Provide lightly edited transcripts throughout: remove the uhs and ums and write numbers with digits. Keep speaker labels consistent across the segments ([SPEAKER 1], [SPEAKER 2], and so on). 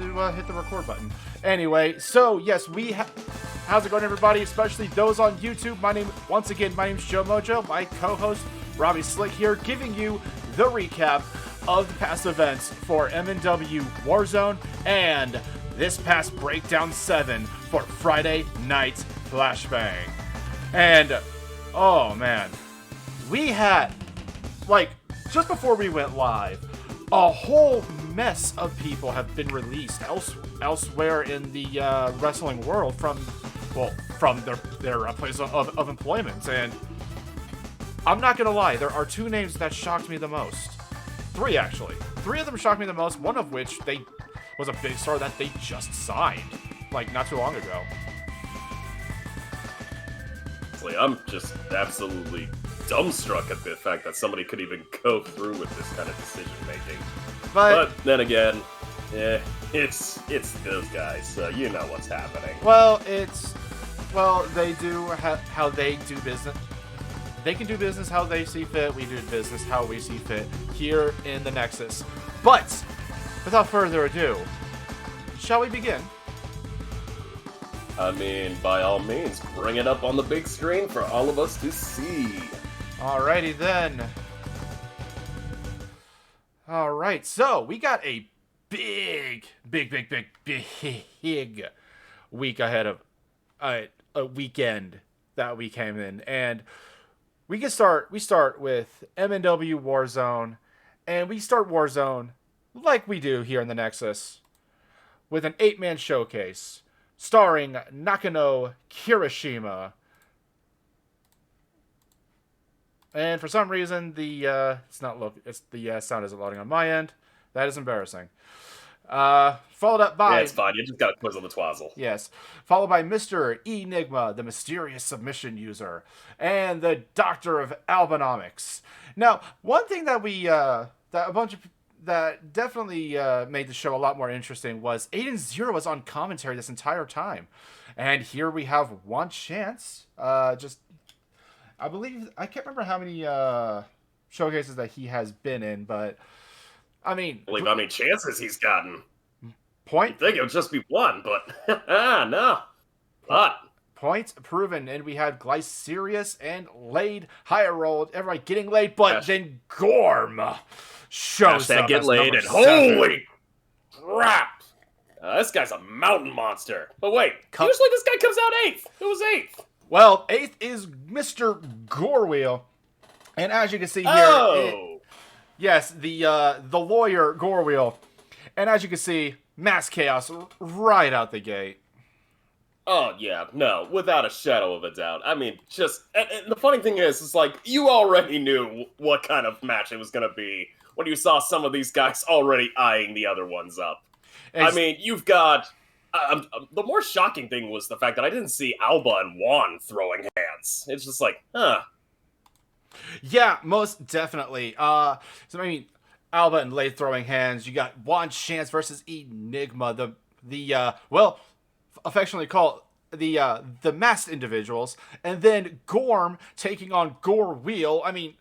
[SPEAKER 1] to hit the record button. Anyway, so yes, how's it going, everybody? Especially those on YouTube. My name's Joe Mojo. My co-host Robby Slick here, giving you the recap of the past events for MNW Warzone and this past Breakdown 7 for Friday Night Flashbang. And oh man, we had, like, just before we went live, a whole mess of people have been released elsewhere in the wrestling world from their place of employment. And I'm not gonna lie, there are two names that shocked me the most. Three, actually. Three of them shocked me the most, one of which was a big star that they just signed, like, not too long ago.
[SPEAKER 2] I'm just absolutely dumbstruck at the fact that somebody could even go through with this kind of decision making. But then again, it's those guys, so you know what's happening.
[SPEAKER 1] They do how they do business. They can do business how they see fit. We do business how we see fit here in the Nexus. But without further ado, shall we begin?
[SPEAKER 2] I mean, by all means, bring it up on the big screen for all of us to see.
[SPEAKER 1] Alrighty then. Alright, so we got a big week ahead of a weekend that we came in, and we start with MNW Warzone, and we start Warzone like we do here in the Nexus with an 8-man showcase starring Nakano Kirishima. And for some reason, the sound isn't loading on my end. That is embarrassing. Followed up by...
[SPEAKER 2] Yeah, it's fine. You just got to quizzle the twazzle.
[SPEAKER 1] Yes. Followed by Mr. Enigma, the mysterious submission user, and the Doctor of Albinomics. Now, one thing that that definitely made the show a lot more interesting was Aiden Zero was on commentary this entire time. And here we have one chance. I can't remember how many showcases that he has been in, but I mean...
[SPEAKER 2] I believe how many chances he's gotten.
[SPEAKER 1] Point?
[SPEAKER 2] You'd think it would just be one, but no. But
[SPEAKER 1] points proven, and we had Glycerius and laid, higher rolled, everybody getting laid, but then Gorm shows up
[SPEAKER 2] get
[SPEAKER 1] as
[SPEAKER 2] laid, and
[SPEAKER 1] 7.
[SPEAKER 2] holy crap! This guy's a mountain monster. But wait, usually this guy comes out 8th. Who was 8th?
[SPEAKER 1] Well, 8th is Mr. Gorewheel, and as you can see here, the lawyer Gorewheel, and as you can see, mass chaos right out the gate.
[SPEAKER 2] Oh, yeah, no, without a shadow of a doubt. I mean, and the funny thing is like, you already knew what kind of match it was going to be when you saw some of these guys already eyeing the other ones up. I mean, you've got... the more shocking thing was the fact that I didn't see Alba and Juan throwing hands. It's just like, huh.
[SPEAKER 1] Yeah, most definitely. Alba and Lay throwing hands. You got Juan Chance versus Enigma, affectionately called the masked individuals, and then Gorm taking on Gorewheel. I mean,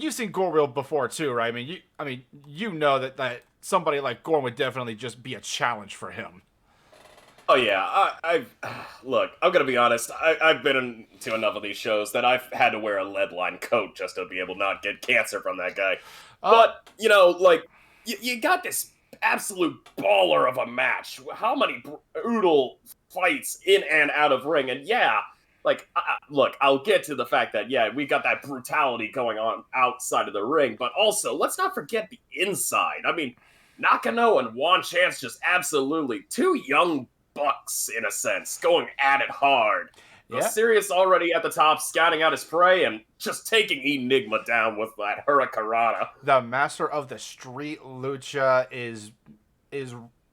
[SPEAKER 1] you've seen Gorewheel before too, right? You know that somebody like Gorm would definitely just be a challenge for him.
[SPEAKER 2] Oh yeah, look, I'm gonna be honest, I've been into enough of these shows that I've had to wear a lead line coat just to be able to not get cancer from that guy. But, you got this absolute baller of a match. How many brutal fights in and out of ring, and look, I'll get to the fact that, we got that brutality going on outside of the ring, but also, let's not forget the inside. I mean, Nakano and Juan Chance just absolutely two young bucks, in a sense, going at it hard. Yeah. Sirius already at the top, scouting out his prey, and just taking Enigma down with that Hurricanrana.
[SPEAKER 1] The master of the street lucha is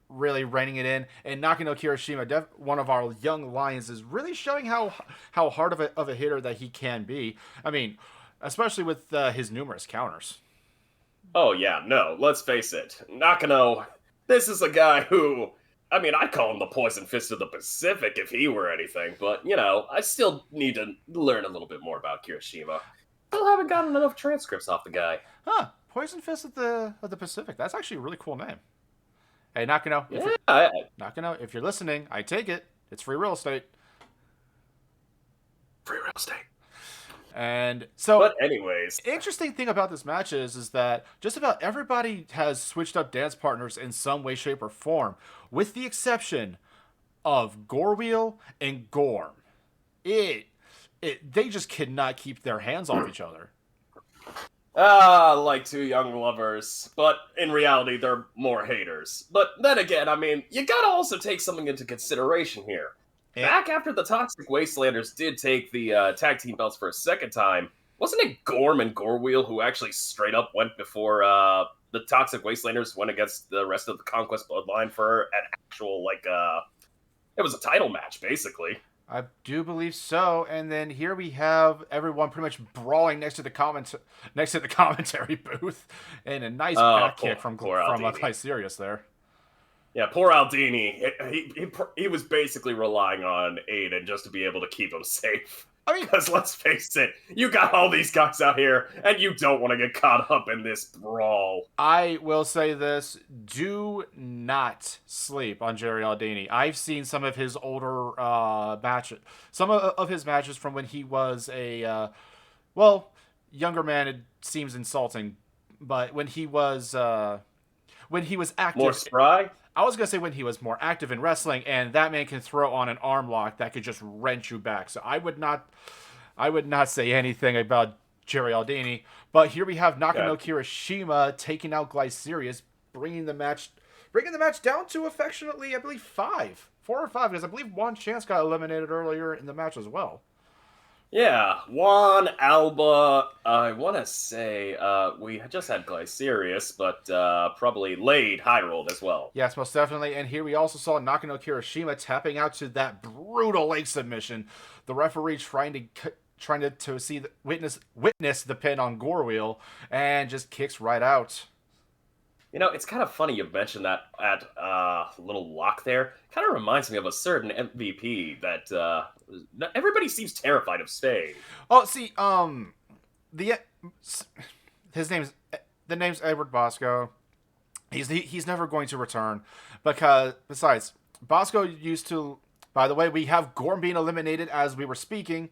[SPEAKER 1] really reining it in, and Nakano Kirishima, one of our young lions, is really showing how hard of a hitter that he can be. I mean, especially with his numerous counters.
[SPEAKER 2] Oh yeah, no, let's face it. Nakano, this is a guy who, I'd call him the Poison Fist of the Pacific if he were anything, but, I still need to learn a little bit more about Kirishima. Still haven't gotten enough transcripts off the guy.
[SPEAKER 1] Huh, Poison Fist of the Pacific. That's actually a really cool name. Hey, Nakano, Nakano, if you're listening, I take it. It's free real estate.
[SPEAKER 2] Free real estate.
[SPEAKER 1] And so,
[SPEAKER 2] but anyways,
[SPEAKER 1] interesting thing about this match is that just about everybody has switched up dance partners in some way, shape, or form, with the exception of Gorwheel and Gorm. They just cannot keep their hands off each other.
[SPEAKER 2] Like two young lovers, but in reality, they're more haters. But then again, I mean, you gotta also take something into consideration here. Back after the Toxic Wastelanders did take the tag team belts for a second time, wasn't it Gorm and Gorwheel who actually straight up went before the Toxic Wastelanders went against the rest of the Conquest Bloodline for an actual, it was a title match, basically.
[SPEAKER 1] I do believe so, and then here we have everyone pretty much brawling next to the commentary booth, and a nice back kick from Glycerius there.
[SPEAKER 2] Yeah, poor Aldini. He was basically relying on Aiden just to be able to keep him safe. I mean, because let's face it, you got all these guys out here, and you don't want to get caught up in this brawl.
[SPEAKER 1] I will say this: do not sleep on Jerry Aldini. I've seen some of his older matches, some of his matches from when he was a younger man. It seems insulting, but when he was active,
[SPEAKER 2] more spry.
[SPEAKER 1] I was going to say when he was more active in wrestling, and that man can throw on an arm lock that could just wrench you back. So I would not say anything about Jerry Aldini. But here we have Nakano Kirishima taking out Glycerius, bringing the match down to affectionately, I believe, 4 or 5, because I believe Juan Chance got eliminated earlier in the match as well.
[SPEAKER 2] Yeah, Juan, Alba, I want to say we just had Glycerius, but probably Lade high-rolled as well.
[SPEAKER 1] Yes, most definitely. And here we also saw Nakano Kirishima tapping out to that brutal leg submission. The referee trying to witness the pin on Gorwheel, and just kicks right out.
[SPEAKER 2] You know, it's kind of funny you mentioned that at little lock there. Kind of reminds me of a certain MVP that everybody seems terrified of staying.
[SPEAKER 1] Oh, see, the name's Edward Bosco. He's never going to return because besides Bosco used to. By the way, we have Gorm being eliminated as we were speaking,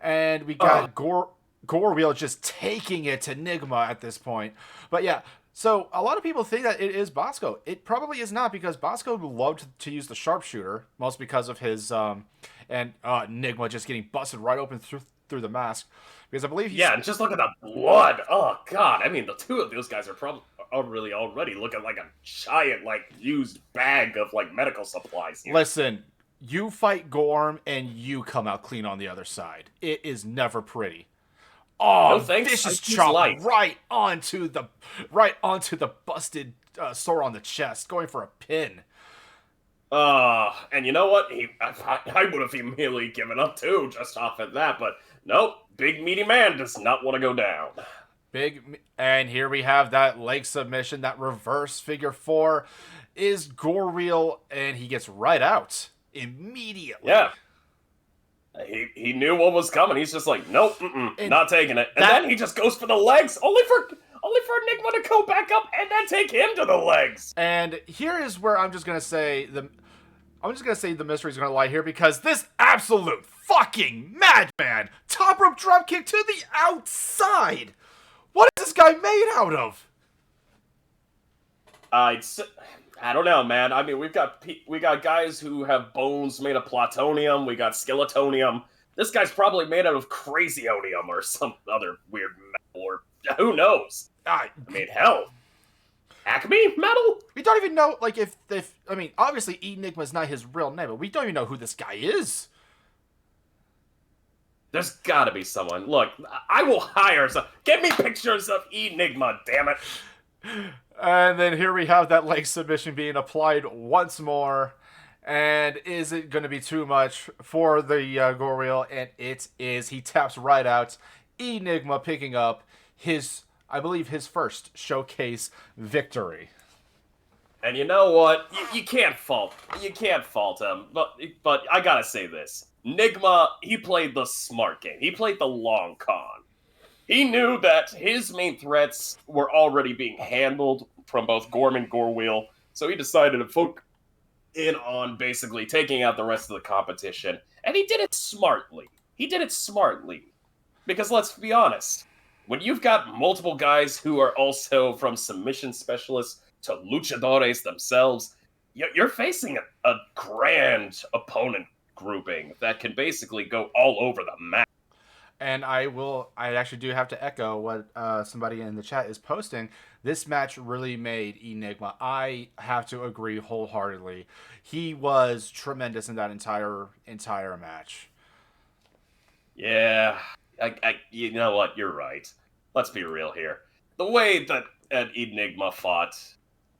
[SPEAKER 1] and we got Gorwheel just taking it to Nigma at this point. But yeah. So, a lot of people think that it is Bosco. It probably is not, because Bosco loved to use the sharpshooter, most because of his, Nigma just getting busted right open through the mask. Because I believe he's...
[SPEAKER 2] Yeah, and just look at the blood. Oh, God. I mean, the two of those guys are probably already looking like a giant, used bag of, medical supplies here.
[SPEAKER 1] Listen, you fight Gorm, and you come out clean on the other side. It is never pretty. Oh,
[SPEAKER 2] no thanks.
[SPEAKER 1] Vicious chop right onto the busted sore on the chest, going for a pin.
[SPEAKER 2] And you know what? I would have immediately given up too, just off of that. But nope, big meaty man does not want to go down.
[SPEAKER 1] And here we have that leg submission, that reverse figure 4 is Gorwheel, and he gets right out immediately.
[SPEAKER 2] Yeah. He knew what was coming. He's just like, nope, not taking it. And then he just goes for the legs, only for Enigma to go back up and then take him to the legs.
[SPEAKER 1] And here is where I'm just gonna say the mystery's gonna lie here, because this absolute fucking madman top rope drop kick to the outside. What is this guy made out of?
[SPEAKER 2] I don't know, man. I mean, we got guys who have bones made of plutonium. We got skeletonium. This guy's probably made out of crazyonium or some other weird metal, or who knows? I mean, hell, Acme metal?
[SPEAKER 1] We don't even know, obviously Enigma's not his real name, but we don't even know who this guy is.
[SPEAKER 2] There's gotta be someone. Look, I will hire some. Get me pictures of Enigma, damn it.
[SPEAKER 1] And then here we have that leg submission being applied once more. And is it going to be too much for the Gorwheel? And it is. He taps right out. Enigma picking up I believe his first showcase victory.
[SPEAKER 2] And you know what? You can't fault him. But I gotta say this. Enigma, he played the smart game. He played the long con. He knew that his main threats were already being handled from both Gorm and Gorwheel. So he decided to focus in on basically taking out the rest of the competition, and he did it smartly. He did it smartly. Because let's be honest, when you've got multiple guys who are also from submission specialists to luchadores themselves, you're facing a grand opponent grouping that can basically go all over the map.
[SPEAKER 1] And I actually do have to echo what somebody in the chat is posting. This match really made Enigma. I have to agree wholeheartedly. He was tremendous in that entire match.
[SPEAKER 2] Yeah, you know what? You're right. Let's be real here. The way that Enigma fought,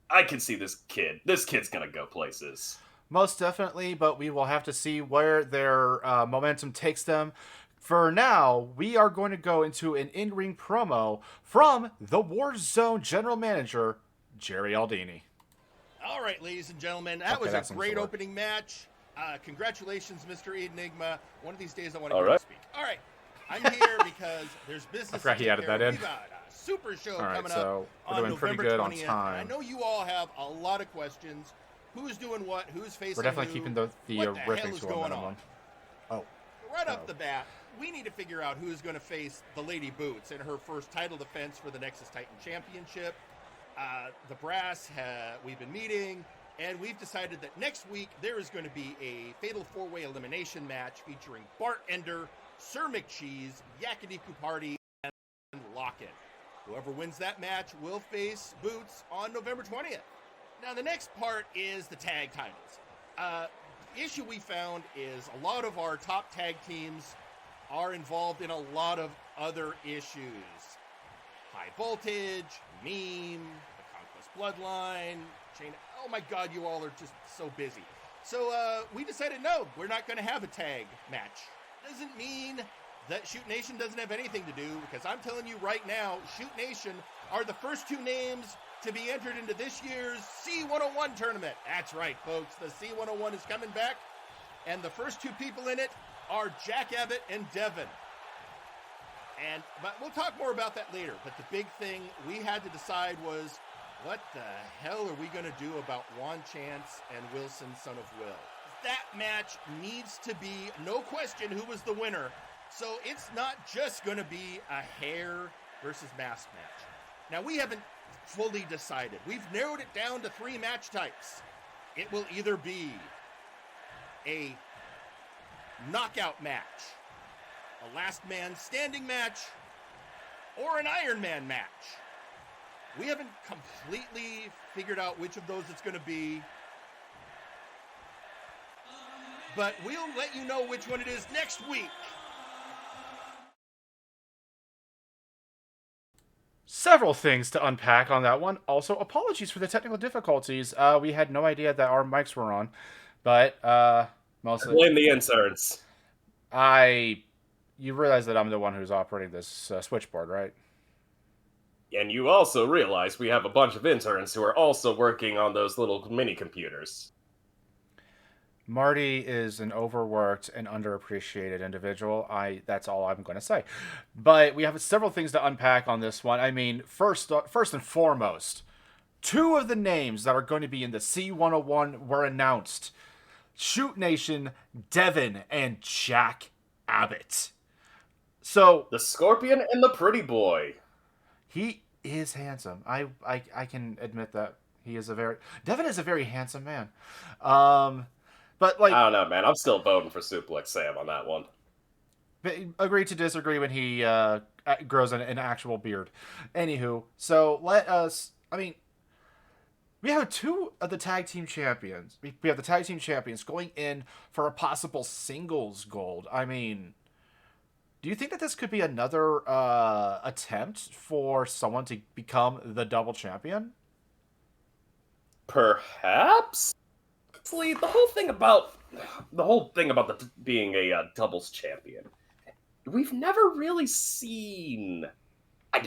[SPEAKER 2] I can see this kid. This kid's gonna go places.
[SPEAKER 1] Most definitely, but we will have to see where their momentum takes them. For now, we are going to go into an in-ring promo from the Warzone General Manager, Jerry Aldini.
[SPEAKER 3] All right, ladies and gentlemen, that was a great opening match. Congratulations, Mr. Enigma. One of these days I want to hear you speak. All right, I'm here because there's business to take care of. We got a super show coming up on November 20th. I know you all have a lot of questions. Who's doing what? Who's facing
[SPEAKER 1] We're definitely
[SPEAKER 3] who?
[SPEAKER 1] keeping the
[SPEAKER 3] what the hell is going on?
[SPEAKER 1] Oh.
[SPEAKER 3] Right off the bat, we need to figure out who's going to face the Lady Boots in her first title defense for the Nexus Titan Championship. The brass, we've been meeting, and we've decided that next week there is going to be a fatal four-way elimination match featuring Bart Ender, Sir McCheese, Yakiniku Party, and Lock-In. Whoever wins that match will face Boots on November 20th. Now, the next part is the tag titles. The issue we found is a lot of our top tag teams are involved in a lot of other issues. High Voltage, Meme, the Conquest Bloodline, Chain. Oh my God, you all are just so busy. So we decided, no, we're not going to have a tag match. Doesn't mean that Shoot Nation doesn't have anything to do, because I'm telling you right now, Shoot Nation are the first two names to be entered into this year's C101 tournament. That's right, folks. The C101 is coming back, and the first two people in it are Jack Abbott and Devin. But we'll talk more about that later. But the big thing we had to decide was, what the hell are we going to do about Juan Chance and Wilson, son of Will? That match needs to be, no question, who was the winner. So it's not just going to be a hair versus mask match. Now, we haven't fully decided. We've narrowed it down to 3 match types. It will either be a knockout match, a last man standing match, or an Iron Man match. We haven't completely figured out which of those it's going to be, but we'll let you know which one it is next week.
[SPEAKER 1] Several things to unpack on that one. Also, apologies for the technical difficulties. We had no idea that our mics were on, but mostly
[SPEAKER 2] blame the interns.
[SPEAKER 1] You realize that I'm the one who's operating this switchboard, right?
[SPEAKER 2] And you also realize we have a bunch of interns who are also working on those little mini computers.
[SPEAKER 1] Marty is an overworked and underappreciated individual. That's all I'm going to say. But we have several things to unpack on this one. I mean, first and foremost, 2 of the names that are going to be in the C101 were announced. Shoot Nation, Devin, and Jack Abbott. So
[SPEAKER 2] the Scorpion and the Pretty Boy.
[SPEAKER 1] He is handsome. I can admit that. Devin is a very handsome man. But like,
[SPEAKER 2] I don't know, man. I'm still voting for Suplex Sam on that one.
[SPEAKER 1] Agree to disagree when he grows an actual beard. Anywho, so let us. I mean, we have 2 of the tag team champions. We have the tag team champions going in for a possible singles gold. I mean, do you think that this could be another attempt for someone to become the double champion?
[SPEAKER 2] Perhaps. The whole thing about being a doubles champion, we've never really seen. I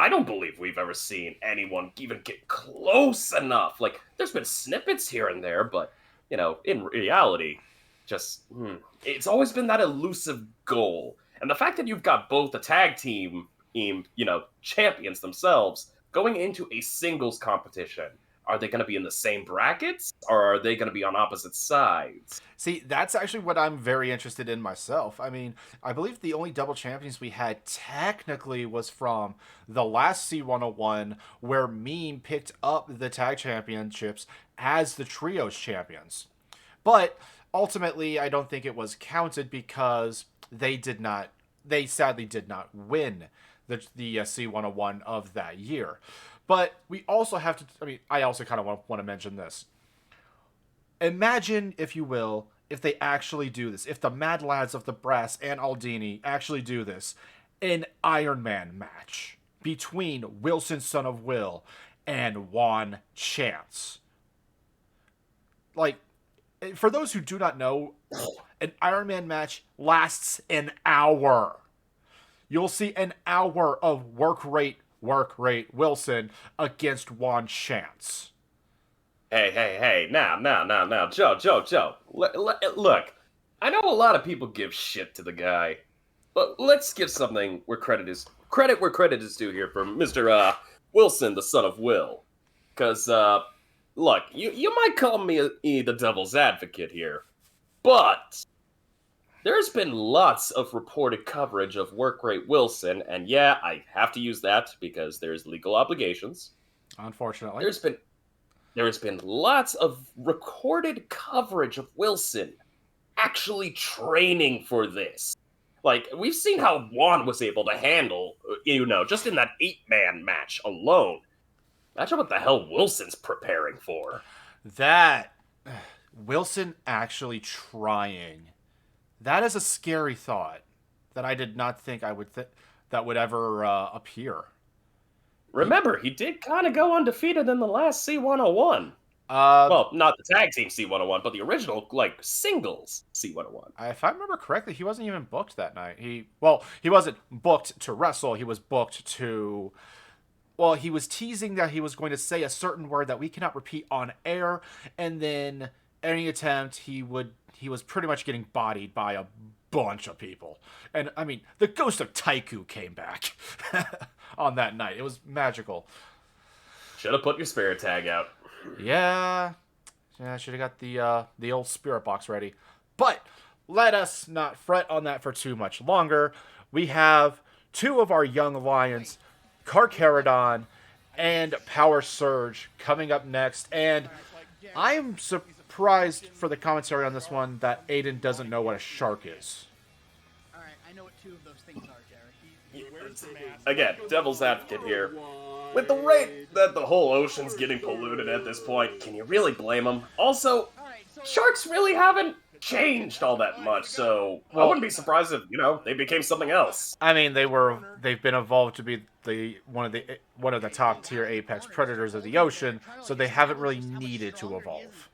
[SPEAKER 2] don't believe we've ever seen anyone even get close enough. Like, there's been snippets here and there, but in reality, it's always been that elusive goal. And the fact that you've got both the tag team, champions themselves going into a singles competition, are they going to be in the same brackets, or are they going to be on opposite sides?
[SPEAKER 1] See, that's actually what I'm very interested in myself. I mean, I believe the only double champions we had technically was from the last C101, where Meme picked up the tag championships as the trios champions. But ultimately, I don't think it was counted because they sadly did not win the C101 of that year. But we also have to, I mean, I also kind of want to mention this. Imagine, if you will, if they actually do this. If the Mad Lads of the Brass and Aldini actually do this. An Iron Man match between Wilson, son of Will, and Juan Chance. Like, for those who do not know, an Iron Man match lasts an hour. You'll see an hour of work rate Wilson against Juan Chance.
[SPEAKER 2] Hey, now, Joe. Look, I know a lot of people give shit to the guy, but let's give something where credit is due here for Mr. Wilson, the son of Will. Because, look, you might call me the devil's advocate here, but there's been lots of reported coverage of work rate Wilson, and yeah, I have to use that because there's legal obligations.
[SPEAKER 1] Unfortunately.
[SPEAKER 2] There's been lots of recorded coverage of Wilson actually training for this. Like, we've seen how Juan was able to handle, just in that 8-man match alone. Imagine what the hell Wilson's preparing for.
[SPEAKER 1] That Wilson actually trying. That is a scary thought that I did not think that would ever appear.
[SPEAKER 2] Remember, he did kind of go undefeated in the last C101. Well, not the tag team C101, but the original, singles C101.
[SPEAKER 1] If I remember correctly, he wasn't even booked that night. He wasn't booked to wrestle. He was booked to... Well, he was teasing that he was going to say a certain word that we cannot repeat on air, and then any attempt, he was pretty much getting bodied by a bunch of people. And, I mean, the ghost of Taiku came back on that night. It was magical.
[SPEAKER 2] Should have put your spirit tag out.
[SPEAKER 1] Yeah, I should have got the old spirit box ready. But let us not fret on that for too much longer. We have two of our young lions, Carcharodon and Power Surge, coming up next. And I am surprised for the commentary on this one that Aiden doesn't know what a shark is.
[SPEAKER 4] All right, I know what two of those things are, Jared.
[SPEAKER 2] Again, devil's advocate here. With the rate that the whole ocean's getting polluted at this point, can you really blame them? Also, sharks really haven't changed all that much, so I wouldn't be surprised if, they became something else.
[SPEAKER 1] I mean, they've been evolved to be one of the top tier apex predators of the ocean, so they haven't really needed to evolve.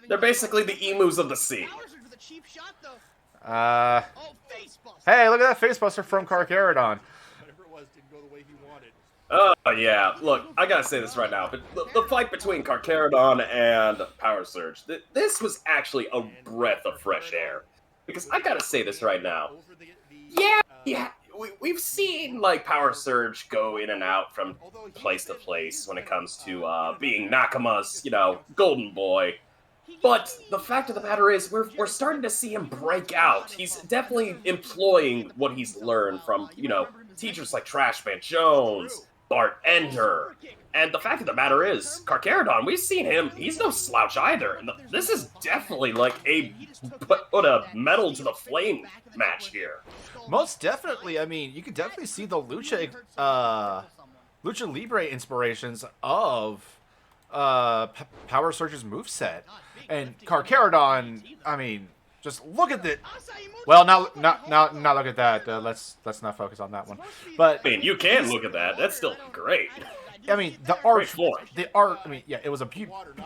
[SPEAKER 2] They're basically the emus of the sea.
[SPEAKER 1] Hey, look at that facebuster from Carcharodon.
[SPEAKER 3] Whatever it was didn't go the way he wanted.
[SPEAKER 2] Oh, yeah. Look, I gotta say this right now, but the fight between Carcharodon and Power Surge, this was actually a breath of fresh air. Because I gotta say this right now. Yeah, we've seen, Power Surge go in and out from place to place when it comes to being Nakama's, golden boy. But the fact of the matter is, we're starting to see him break out. He's definitely employing what he's learned from, teachers like Trashman Jones, Bart Ender. And the fact of the matter is, Carcharodon, we've seen him, he's no slouch either. And this is definitely put a metal to the flame match here.
[SPEAKER 1] Most definitely. I mean, you could definitely see the Lucha Libre inspirations of Power Surge's moveset. And Carcharodon, I mean, just look at the... Well, not look at that. Let's not focus on that one. But
[SPEAKER 2] I mean, you can look at that. That's still great.
[SPEAKER 1] I mean, the art. I mean, yeah, it was a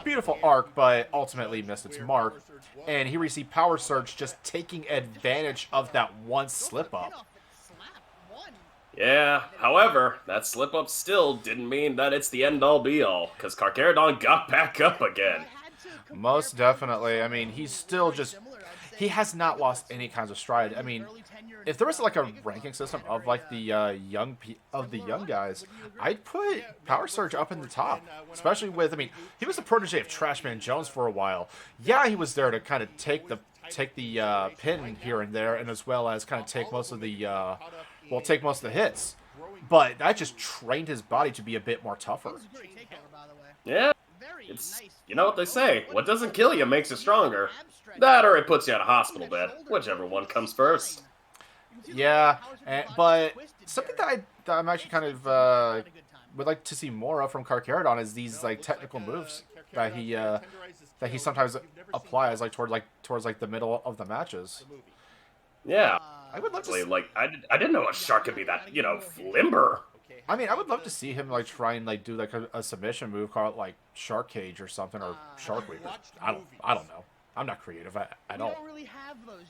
[SPEAKER 1] beautiful arc, but ultimately missed its mark. And here we see Power Surge just taking advantage of that one slip up.
[SPEAKER 2] Yeah, however, that slip up still didn't mean that it's the end all be all, because Carcharodon got back up again.
[SPEAKER 1] Most definitely. I mean, he's still just... he has not lost any kinds of stride. I mean, if there was like a ranking system of like the young guys, I'd put Power Surge up in the top, especially with. I mean, he was the protege of Trashman Jones for a while. Yeah, he was there to kind of take the pin here and there, and as well as kind of take most of the take most of the hits. But that just trained his body to be a bit more tougher.
[SPEAKER 2] Yeah, it's, you know what they say, what doesn't kill you makes you stronger. That or it puts you on a hospital bed, whichever one comes first.
[SPEAKER 1] Yeah, but something that I'm actually kind of would like to see more of from Carcharodon is these like technical moves that he sometimes applies towards the middle of the matches.
[SPEAKER 2] Yeah,
[SPEAKER 1] I would love to see,
[SPEAKER 2] I didn't know a shark could be that, limber.
[SPEAKER 1] I mean, I would love to see him like try and like do like a submission move called like Shark Cage or something, or Shark Weaver. I don't know. I'm not creative at all.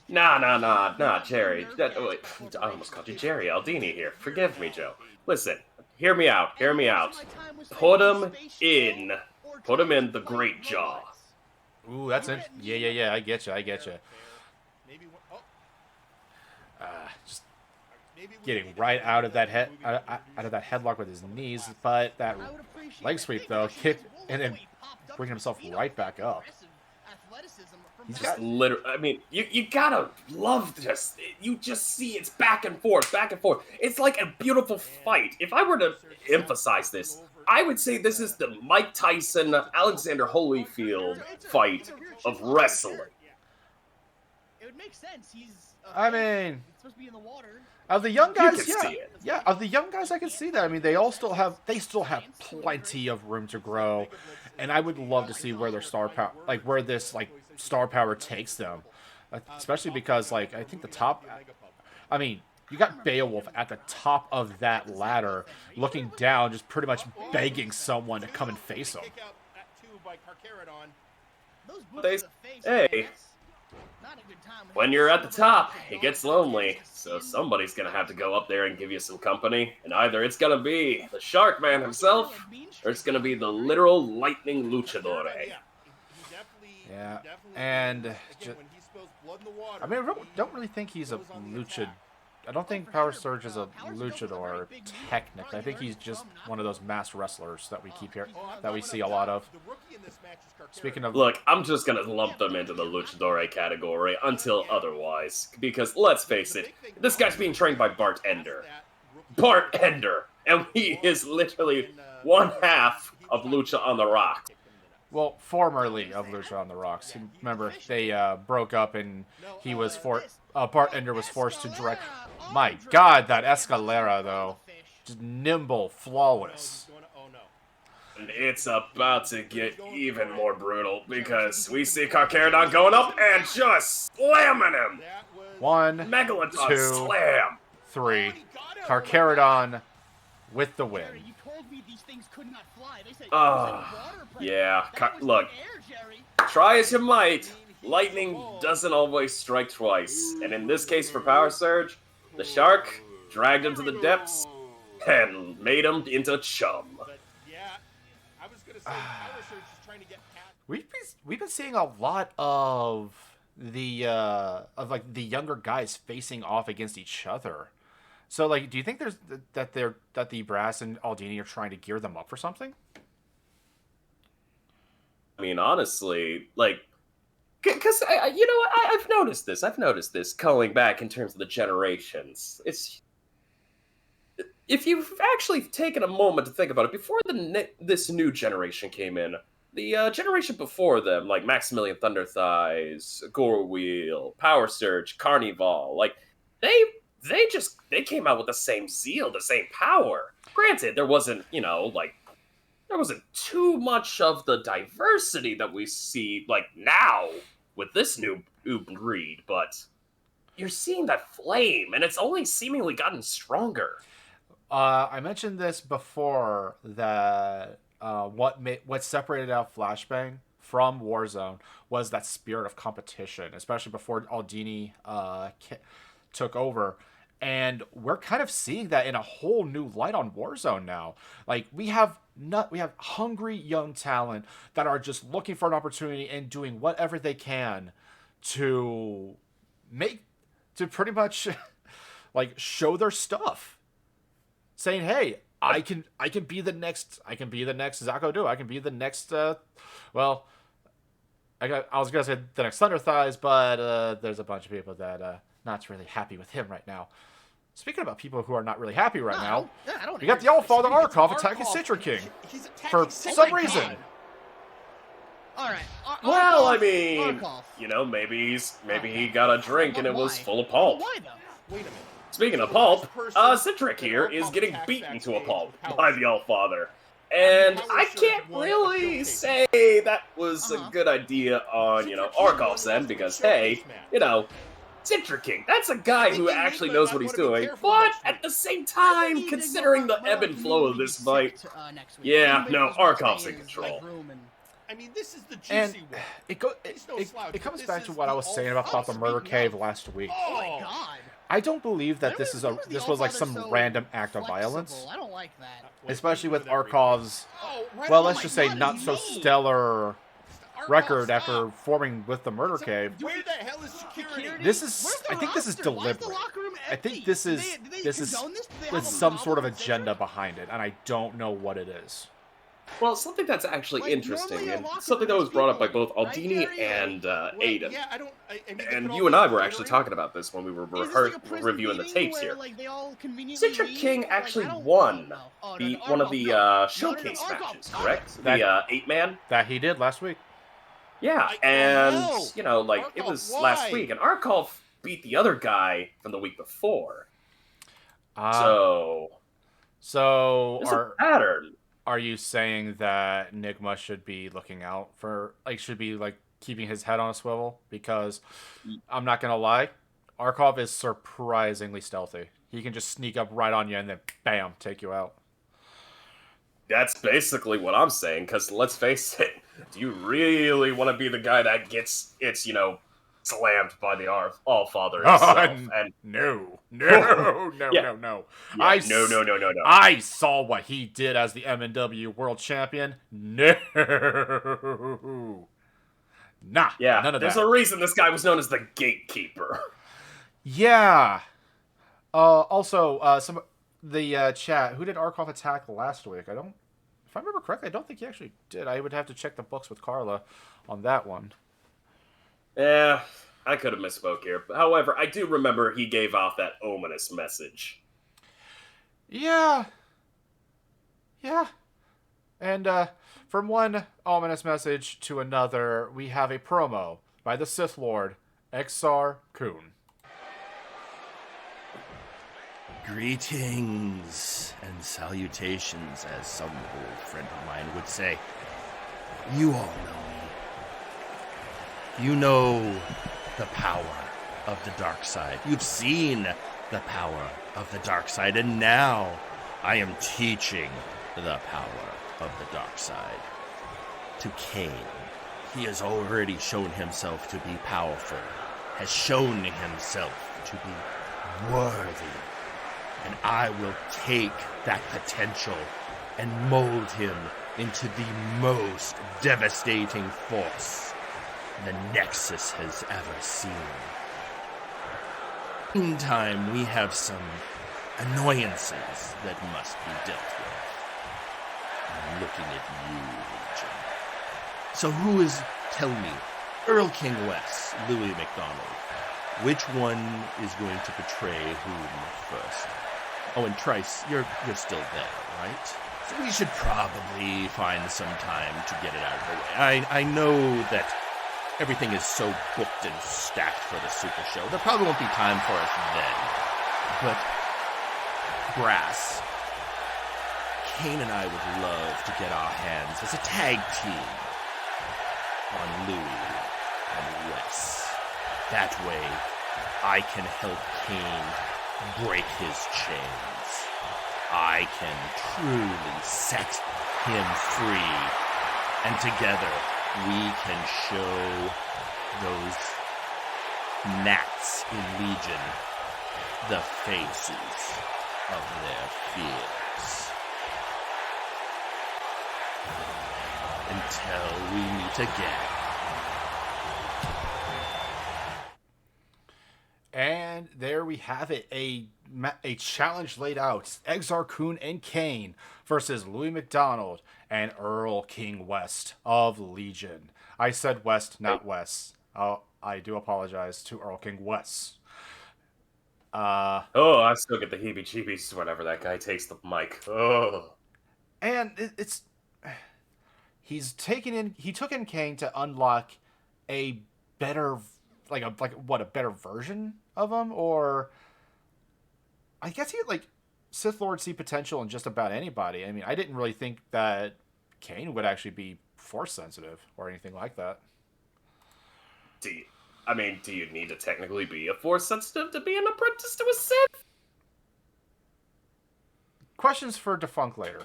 [SPEAKER 2] Nah, Jerry. Wait, I almost called you Jerry Aldini here. Forgive me, Joe. Listen, hear me out. Put him in the Great Jaw.
[SPEAKER 1] Ooh, that's it. Yeah. I get you. Just getting right out of that headlock with his knees, but that leg sweep though, kick and then bring himself right back up.
[SPEAKER 2] He's just literally. I mean, you gotta love this. You just see it's back and forth. It's like a beautiful fight. If I were to emphasize this, I would say this is the Mike Tyson, Alexander Holyfield fight of wrestling.
[SPEAKER 4] It would make sense.
[SPEAKER 1] I mean,
[SPEAKER 4] supposed to be in the water.
[SPEAKER 1] Of the young guys,
[SPEAKER 2] see it.
[SPEAKER 1] Yeah, of the young guys, I can see that. I mean, they still have plenty of room to grow, and I would love to see where their star power, like where this star power takes them, especially because I think the top. I mean, you got Beowulf at the top of that ladder, looking down, just pretty much begging someone to come and face him.
[SPEAKER 2] Hey. When you're at the top, it gets lonely, so somebody's gonna have to go up there and give you some company, and either it's gonna be the Shark Man himself, or it's gonna be the literal lightning luchador.
[SPEAKER 1] Yeah, and I mean, I don't really think he's a luchador. I don't think Power Surge is a luchador, technically. I think he's just one of those masked wrestlers that we keep here, that we see a lot of. Speaking of...
[SPEAKER 2] Look, I'm just going to lump them into the luchador category until otherwise. Because, let's face it, this guy's being trained by Bart Ender. And he is literally one half of Lucha on the Rock.
[SPEAKER 1] Well, formerly of Lucha on the Rocks. Remember, they broke up and he was Bart Ender was forced to direct... My God, that Escalera, though. Just nimble, flawless.
[SPEAKER 2] And it's about to get even more brutal because we see Carcharodon going up and just slamming him.
[SPEAKER 1] 1,
[SPEAKER 2] Megalodon
[SPEAKER 1] 2,
[SPEAKER 2] slam.
[SPEAKER 1] 3. Carcharodon with the win.
[SPEAKER 2] Yeah. Look, try as you might, lightning doesn't always strike twice. And in this case for Power Surge, the Shark dragged him to the depths and made him into chum.
[SPEAKER 1] We've been seeing a lot of the younger guys facing off against each other. So do you think that the Brass and Aldini are trying to gear them up for something?
[SPEAKER 2] I mean, honestly, because I've noticed this going back in terms of the generations. If you've actually taken a moment to think about it, before this new generation came in, the generation before them, like Maximilian Thunderthighs, Gore Wheel, Power Surge, Carnival, they came out with the same zeal, the same power. Granted, there wasn't too much of the diversity that we see now with this new breed, but you're seeing that flame, and it's only seemingly gotten stronger.
[SPEAKER 1] I mentioned this before that what separated out Flashbang from Warzone was that spirit of competition, especially before Aldini took over. And we're kind of seeing that in a whole new light on Warzone now. We have hungry young talent that are just looking for an opportunity and doing whatever they can to pretty much like show their stuff, saying, "Hey, I can be the next Zako Do. I can be the next well, I was gonna say the next Thunder Thighs, but there's a bunch of people that not really happy with him right now." Speaking about people who are not really happy right now, we got the All-Father Arcov attacking Citra King for some reason.
[SPEAKER 4] All right.
[SPEAKER 2] Well, I mean,
[SPEAKER 4] Arcov.
[SPEAKER 2] you know, maybe he got a drink and it was full of pulp.
[SPEAKER 4] Why though?
[SPEAKER 3] Wait a minute.
[SPEAKER 2] Speaking of pulp, Citric here is getting beaten to a pulp by the All-Father. And I can't really say that was a good idea on, you know, Arkov's end, because, hey, you know, Citric King, that's a guy who actually knows what he's doing, but at the same time, considering the ebb and flow of this fight, yeah, no, Arkov's in control.
[SPEAKER 3] I mean, this is the
[SPEAKER 1] And
[SPEAKER 3] juicy one.
[SPEAKER 1] it comes back to what I was saying about the murder cave last week.
[SPEAKER 4] Oh my god.
[SPEAKER 1] I don't believe that this was like some random act of violence,
[SPEAKER 4] I don't like that.
[SPEAKER 1] especially with Arkov's, well, let's just say not so stellar record after forming with the murder cave.
[SPEAKER 3] Where the hell is security?
[SPEAKER 1] I think this is deliberate. I think this is with some sort of agenda behind it, and I don't know what it is.
[SPEAKER 2] Well, something that's actually interesting, and something that was brought up by both Aldini and Aiden.
[SPEAKER 3] Yeah,
[SPEAKER 2] And you and I were actually talking about this when we were reviewing the tapes here. Citric King actually won one of the showcase matches, correct? The 8-man?
[SPEAKER 1] That he did last week.
[SPEAKER 2] Yeah, and, you know, like, it was last week, and Arkov beat the other guy from the week before. So there's a pattern.
[SPEAKER 1] Are you saying that Nigma should be looking out for, like, should be, like, keeping his head on a swivel? Because, I'm not gonna lie, Arkov is surprisingly stealthy. He can just sneak up right on you and then, bam, take you out.
[SPEAKER 2] That's basically what I'm saying, because let's face it, do you really want to be the guy that gets you know, slammed by the All-Father himself? And
[SPEAKER 1] No.
[SPEAKER 2] Yeah, no.
[SPEAKER 1] I saw what he did as the MNW World Champion. No. Nah,
[SPEAKER 2] yeah,
[SPEAKER 1] none of
[SPEAKER 2] there's
[SPEAKER 1] that.
[SPEAKER 2] a reason this guy was known as the Gatekeeper.
[SPEAKER 1] Yeah. Also, the chat, who did Arkov attack last week? If I remember correctly, I don't think he actually did. I would have to check the books with Carla on that one.
[SPEAKER 2] Yeah, I could have misspoke here. However, I do remember he gave off that ominous message.
[SPEAKER 1] Yeah. And from one ominous message to another, we have a promo by the Sith Lord, Exar Kun.
[SPEAKER 5] Greetings and salutations, as some old friend of mine would say. You all know me. You know the power of the dark side. You've seen the power of the dark side, and now I am teaching the power of the dark side to Kane. He has already shown himself to be powerful, has shown himself to be worthy. And I will take that potential and mold him into the most devastating force the Nexus has ever seen. Meantime, we have some annoyances that must be dealt with. I'm looking at you, Legion. So who is, tell me, Earl King West, Louis McDonald, which one is going to betray whom first? Oh, and Trice, you're still there, right? So we should probably find some time to get it out of the way. I know that everything is so booked and stacked for the Super Show. There probably won't be time for us then. But, Brass, Kane and I would love to get our hands as a tag team on Louis and Wes. That way, I can help Kane break his chains. I can truly set him free, and together we can show those gnats in Legion the faces of their fears. Until we meet again.
[SPEAKER 1] And there we have it, a challenge laid out. Exar Kun and Kane versus Louis McDonald and Earl King West of Legion. I said West, not West. Oh, I do apologize to Earl King West.
[SPEAKER 2] I still get the heebie-jeebies whenever that guy takes the mic. Oh.
[SPEAKER 1] And he took in Kane to unlock a better, a better version of him, or I guess he had Sith Lord see potential in just about anybody. I mean, I didn't really think that Kane would actually be Force sensitive or anything like that.
[SPEAKER 2] Do you need to technically be a Force sensitive to be an apprentice to a Sith?
[SPEAKER 1] Questions for Defunct later.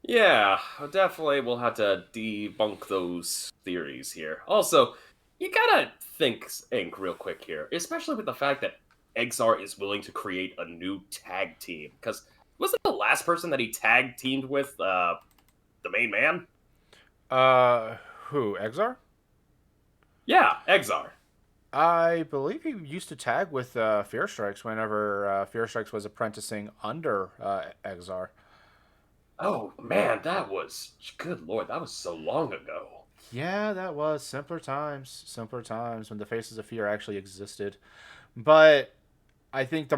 [SPEAKER 2] Yeah, definitely we'll have to debunk those theories here. Also, you gotta think real quick here, especially with the fact that Exar is willing to create a new tag team. Because wasn't the last person that he tag teamed with the main man?
[SPEAKER 1] Who, Exar?
[SPEAKER 2] Yeah, Exar.
[SPEAKER 1] I believe he used to tag with Fear Strikes whenever Fear Strikes was apprenticing under Exar.
[SPEAKER 2] Oh, man, good lord, that was so long ago.
[SPEAKER 1] Yeah, that was simpler times when the Faces of Fear actually existed. But I think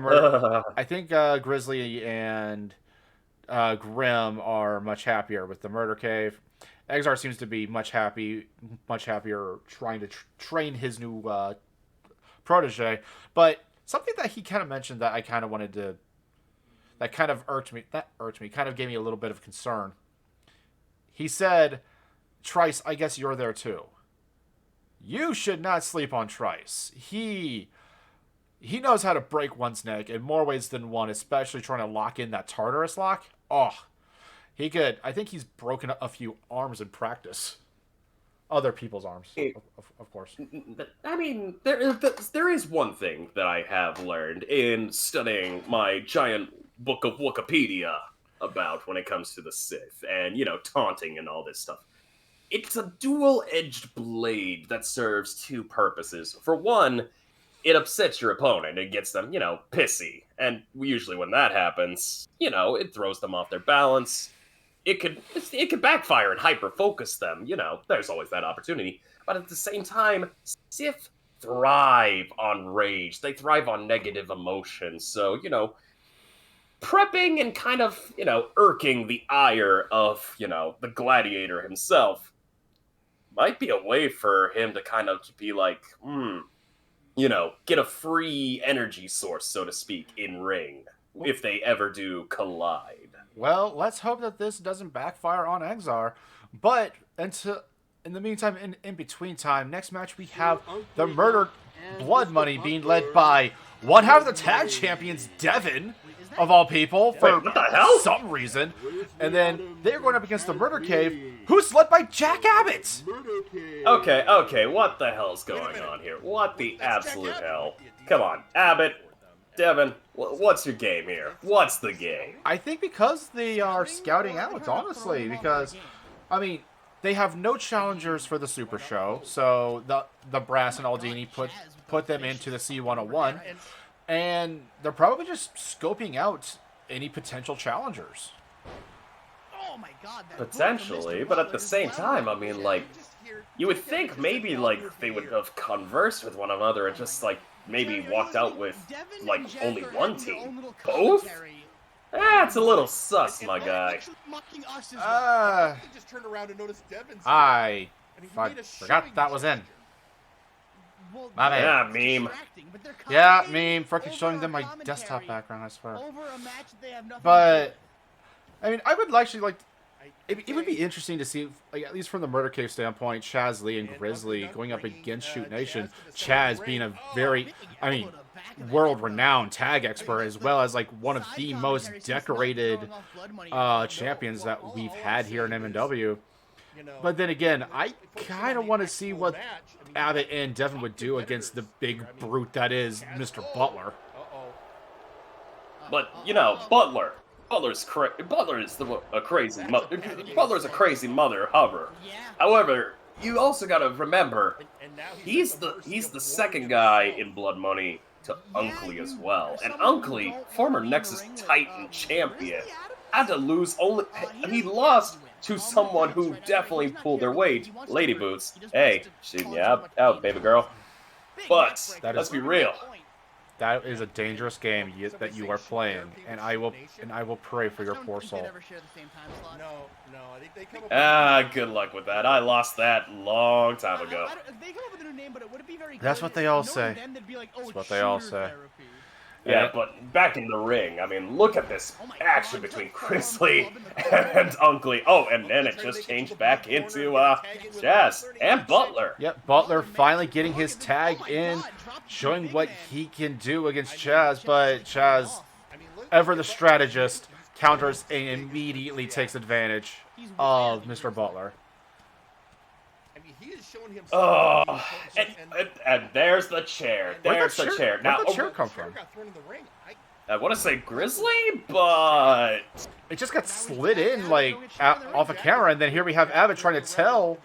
[SPEAKER 1] Grizzly and Grim are much happier with the Murder Cave. Exar seems to be much happier trying to train his new protege. But something that he kind of mentioned that I kind of wanted to, that kind of irked me, kind of gave me a little bit of concern. He said, Trice, I guess you're there too. You should not sleep on Trice. He knows how to break one's neck in more ways than one, especially trying to lock in that Tartarus lock. Oh, he could. I think he's broken a few arms in practice. Other people's arms, of course.
[SPEAKER 2] I mean, there is one thing that I have learned in studying my giant book of Wikipedia about when it comes to the Sith and, taunting and all this stuff. It's a dual-edged blade that serves two purposes. For one, it upsets your opponent. It gets them, pissy. And usually when that happens, it throws them off their balance. It could backfire and hyper-focus them. There's always that opportunity. But at the same time, Sith thrive on rage. They thrive on negative emotions. So, prepping and kind of, irking the ire of, the gladiator himself might be a way for him to kind of be like, get a free energy source, so to speak, in ring, if they ever do collide.
[SPEAKER 1] Well, let's hope that this doesn't backfire on Exar. But in the meantime, in between time, next match we have the Murder Blood Money being led by one half of the tag champions, Devin, of all people, for some reason. And then they're going up against the Murder Cave, who's led by Jack Abbott.
[SPEAKER 2] Okay, what the hell's going on here? What the absolute hell? Come on, Abbott, Devin, what's your game here? What's the game?
[SPEAKER 1] I think because they are scouting out, honestly, because, they have no challengers for the Super Show, so the Brass and Aldini put them into the C101, and they're probably just scoping out any potential challengers.
[SPEAKER 4] Oh my God!
[SPEAKER 2] Potentially, but at the same time, you would think maybe they would have conversed with one another and just maybe walked out with only one team. Both? That's a little sus, my guy.
[SPEAKER 1] I forgot that was in. My bad.
[SPEAKER 2] Yeah, meme.
[SPEAKER 1] Yeah, meme. Freaking showing them my desktop background, I swear. But, I would actually it would be interesting to see, at least from the Murder Cave standpoint, Chaz Lee and Grizzly going up against Shoot Nation. Chaz being a very, world-renowned tag expert, as well as one of the most decorated champions that we've had here in MNW. But then again, I kind of want to see what Abbott and Devin would do against the big brute that is Mr. Butler.
[SPEAKER 2] But Butler's a crazy mother hover. However, you also got to remember,
[SPEAKER 3] And now
[SPEAKER 2] he's
[SPEAKER 3] at mercy
[SPEAKER 2] the
[SPEAKER 3] of the
[SPEAKER 2] second
[SPEAKER 3] Warriors
[SPEAKER 2] guy
[SPEAKER 3] himself.
[SPEAKER 2] in Blood Money to Unkley as well. And
[SPEAKER 4] someone who
[SPEAKER 2] Unkley,
[SPEAKER 4] don't
[SPEAKER 2] former
[SPEAKER 4] wanna be in the
[SPEAKER 2] Nexus
[SPEAKER 4] ring with,
[SPEAKER 2] Titan champion,
[SPEAKER 4] Grizzly Adams?
[SPEAKER 2] had to lose only. He lost to someone who definitely pulled their weight, Lady Boots. Hey, shooting you out, baby girl. But let's be real.
[SPEAKER 1] That is a dangerous game that you are playing, and I will pray for your poor soul.
[SPEAKER 3] No, I think they come up
[SPEAKER 2] Good luck with that. I lost that long time ago.
[SPEAKER 4] They come up with a new name, but it would be very
[SPEAKER 1] That's
[SPEAKER 4] good.
[SPEAKER 1] what they all
[SPEAKER 4] Knowing
[SPEAKER 1] say.
[SPEAKER 4] them, they'd be like,
[SPEAKER 1] That's what they all
[SPEAKER 4] shooter
[SPEAKER 1] say.
[SPEAKER 4] therapy.
[SPEAKER 2] Yeah, but back in the ring, I mean, look at this action between Grizzly and Unkley. Oh, and then it just changed back into Jazz and Butler.
[SPEAKER 1] Yep, Butler finally getting his tag in, showing what he can do against Chaz, but Chaz, ever the strategist, counters and immediately takes advantage of Mr. Butler.
[SPEAKER 3] I mean, he has shown himself.
[SPEAKER 2] Oh, and there's the chair. There's the chair. Now,
[SPEAKER 1] Where'd the chair come from?
[SPEAKER 3] Got thrown in the ring.
[SPEAKER 2] I want to say Grizzly, but
[SPEAKER 1] It just got slid in, like, off a camera, and then here we have Abbott trying to tell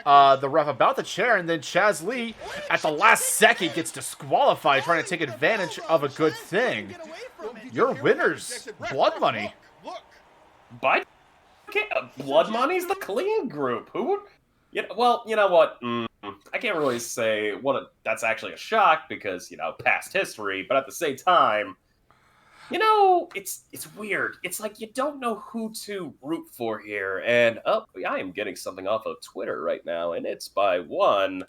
[SPEAKER 1] the ref about the chair, and then Chaz Lee, at the last second, gets disqualified, trying to take advantage of a good thing. Your winners, Blood Money.
[SPEAKER 3] Look.
[SPEAKER 2] by Blood Money's the clean group. Who would? Well, you know what? I can't really say that's actually a shock because past history, but at the same time. It's weird. It's like you don't know who to root for here. And I am getting something off of Twitter right now, and it's by one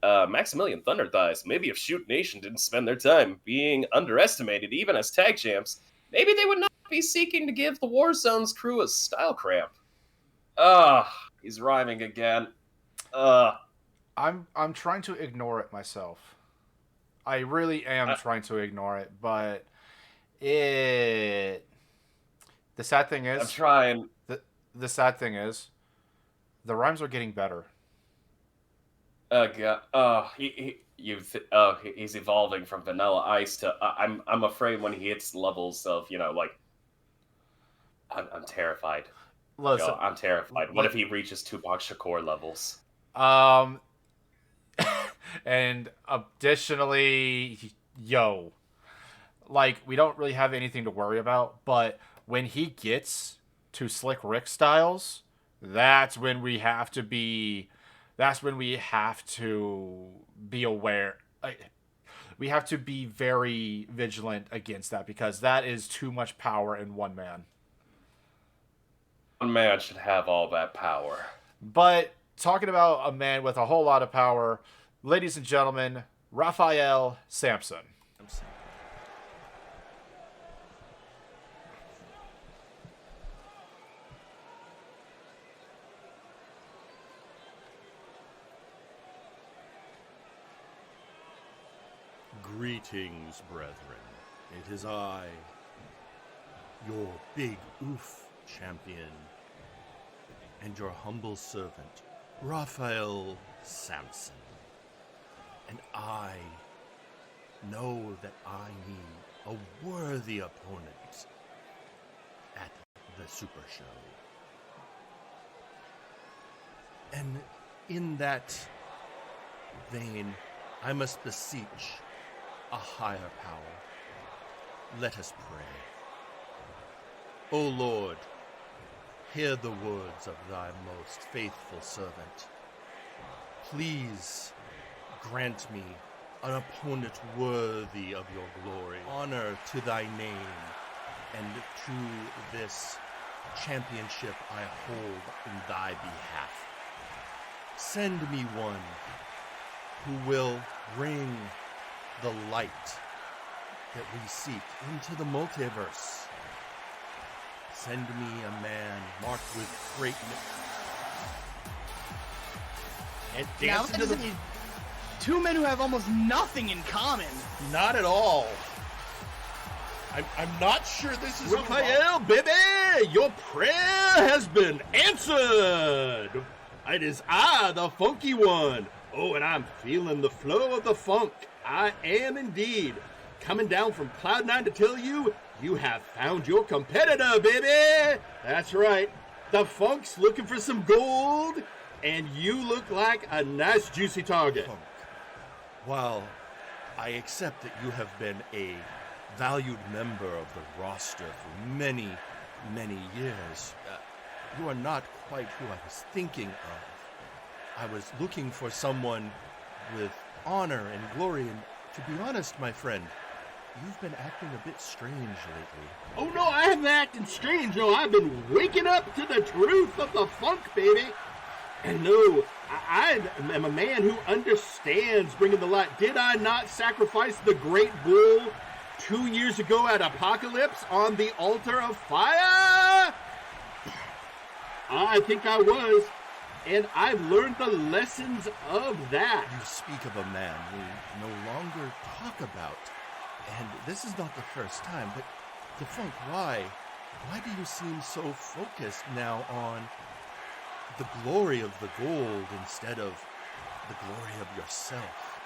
[SPEAKER 2] Maximilian Thunderthighs. Maybe if Shoot Nation didn't spend their time being underestimated, even as tag champs, maybe they would not be seeking to give the Warzone's crew a style cramp. He's rhyming again.
[SPEAKER 1] I'm trying to ignore it myself. I really am trying to ignore it, but. The sad thing is,
[SPEAKER 2] I'm trying.
[SPEAKER 1] The sad thing is, the rhymes are getting better.
[SPEAKER 2] God. He's evolving from Vanilla Ice to. I'm afraid when he hits levels of I'm terrified.
[SPEAKER 1] Listen,
[SPEAKER 2] I'm terrified. What if he reaches Tupac Shakur levels?
[SPEAKER 1] And additionally, we don't really have anything to worry about, but when he gets to Slick Rick styles, that's when we have to be aware. We have to be very vigilant against that because that is too much power in one man.
[SPEAKER 2] One man should have all that power.
[SPEAKER 1] But talking about a man with a whole lot of power, ladies and gentlemen, Raphael Sampson.
[SPEAKER 6] Greetings, brethren. It is I, your Big Oof champion, and your humble servant, Raphael Sampson. And I know that I need a worthy opponent at the Super Show. And in that vein, I must beseech a higher power. Let us pray. O Lord, hear the words of thy most faithful servant. Please grant me an opponent worthy of your glory. Honor to thy name and to this championship I hold in thy behalf. Send me one who will bring the light that we seek into the multiverse. Send me a man marked with greatness. And
[SPEAKER 4] Now,
[SPEAKER 6] dance into the...
[SPEAKER 4] two men who have almost nothing in common.
[SPEAKER 6] Not at all.
[SPEAKER 3] I'm not sure this is
[SPEAKER 6] Raphael, baby, your prayer has been answered. It is I, the funky one. Oh, and I'm feeling the flow of the funk. I am indeed coming down from Cloud9 to tell you, you have found your competitor, baby. That's right. The funk's looking for some gold.
[SPEAKER 3] And you look like a nice juicy target.
[SPEAKER 6] Funk, while I accept that you have been a valued member of the roster for many, many years, you are not quite who I was thinking of. I was looking for someone with honor and glory, and to be honest, my friend, you've been acting a bit strange lately.
[SPEAKER 3] Oh no, I haven't acted strange. No, I've been waking up to the truth of the funk, baby. And no, I am a man who understands bringing the light. Did I not sacrifice the great bull 2 years ago at Apocalypse on the altar of fire? I think I was. And I've learned the lessons of that.
[SPEAKER 6] You speak of a man we no longer talk about. And this is not the first time, but Defunk, why? Why do you seem so focused now on the glory of the gold instead of the glory of yourself?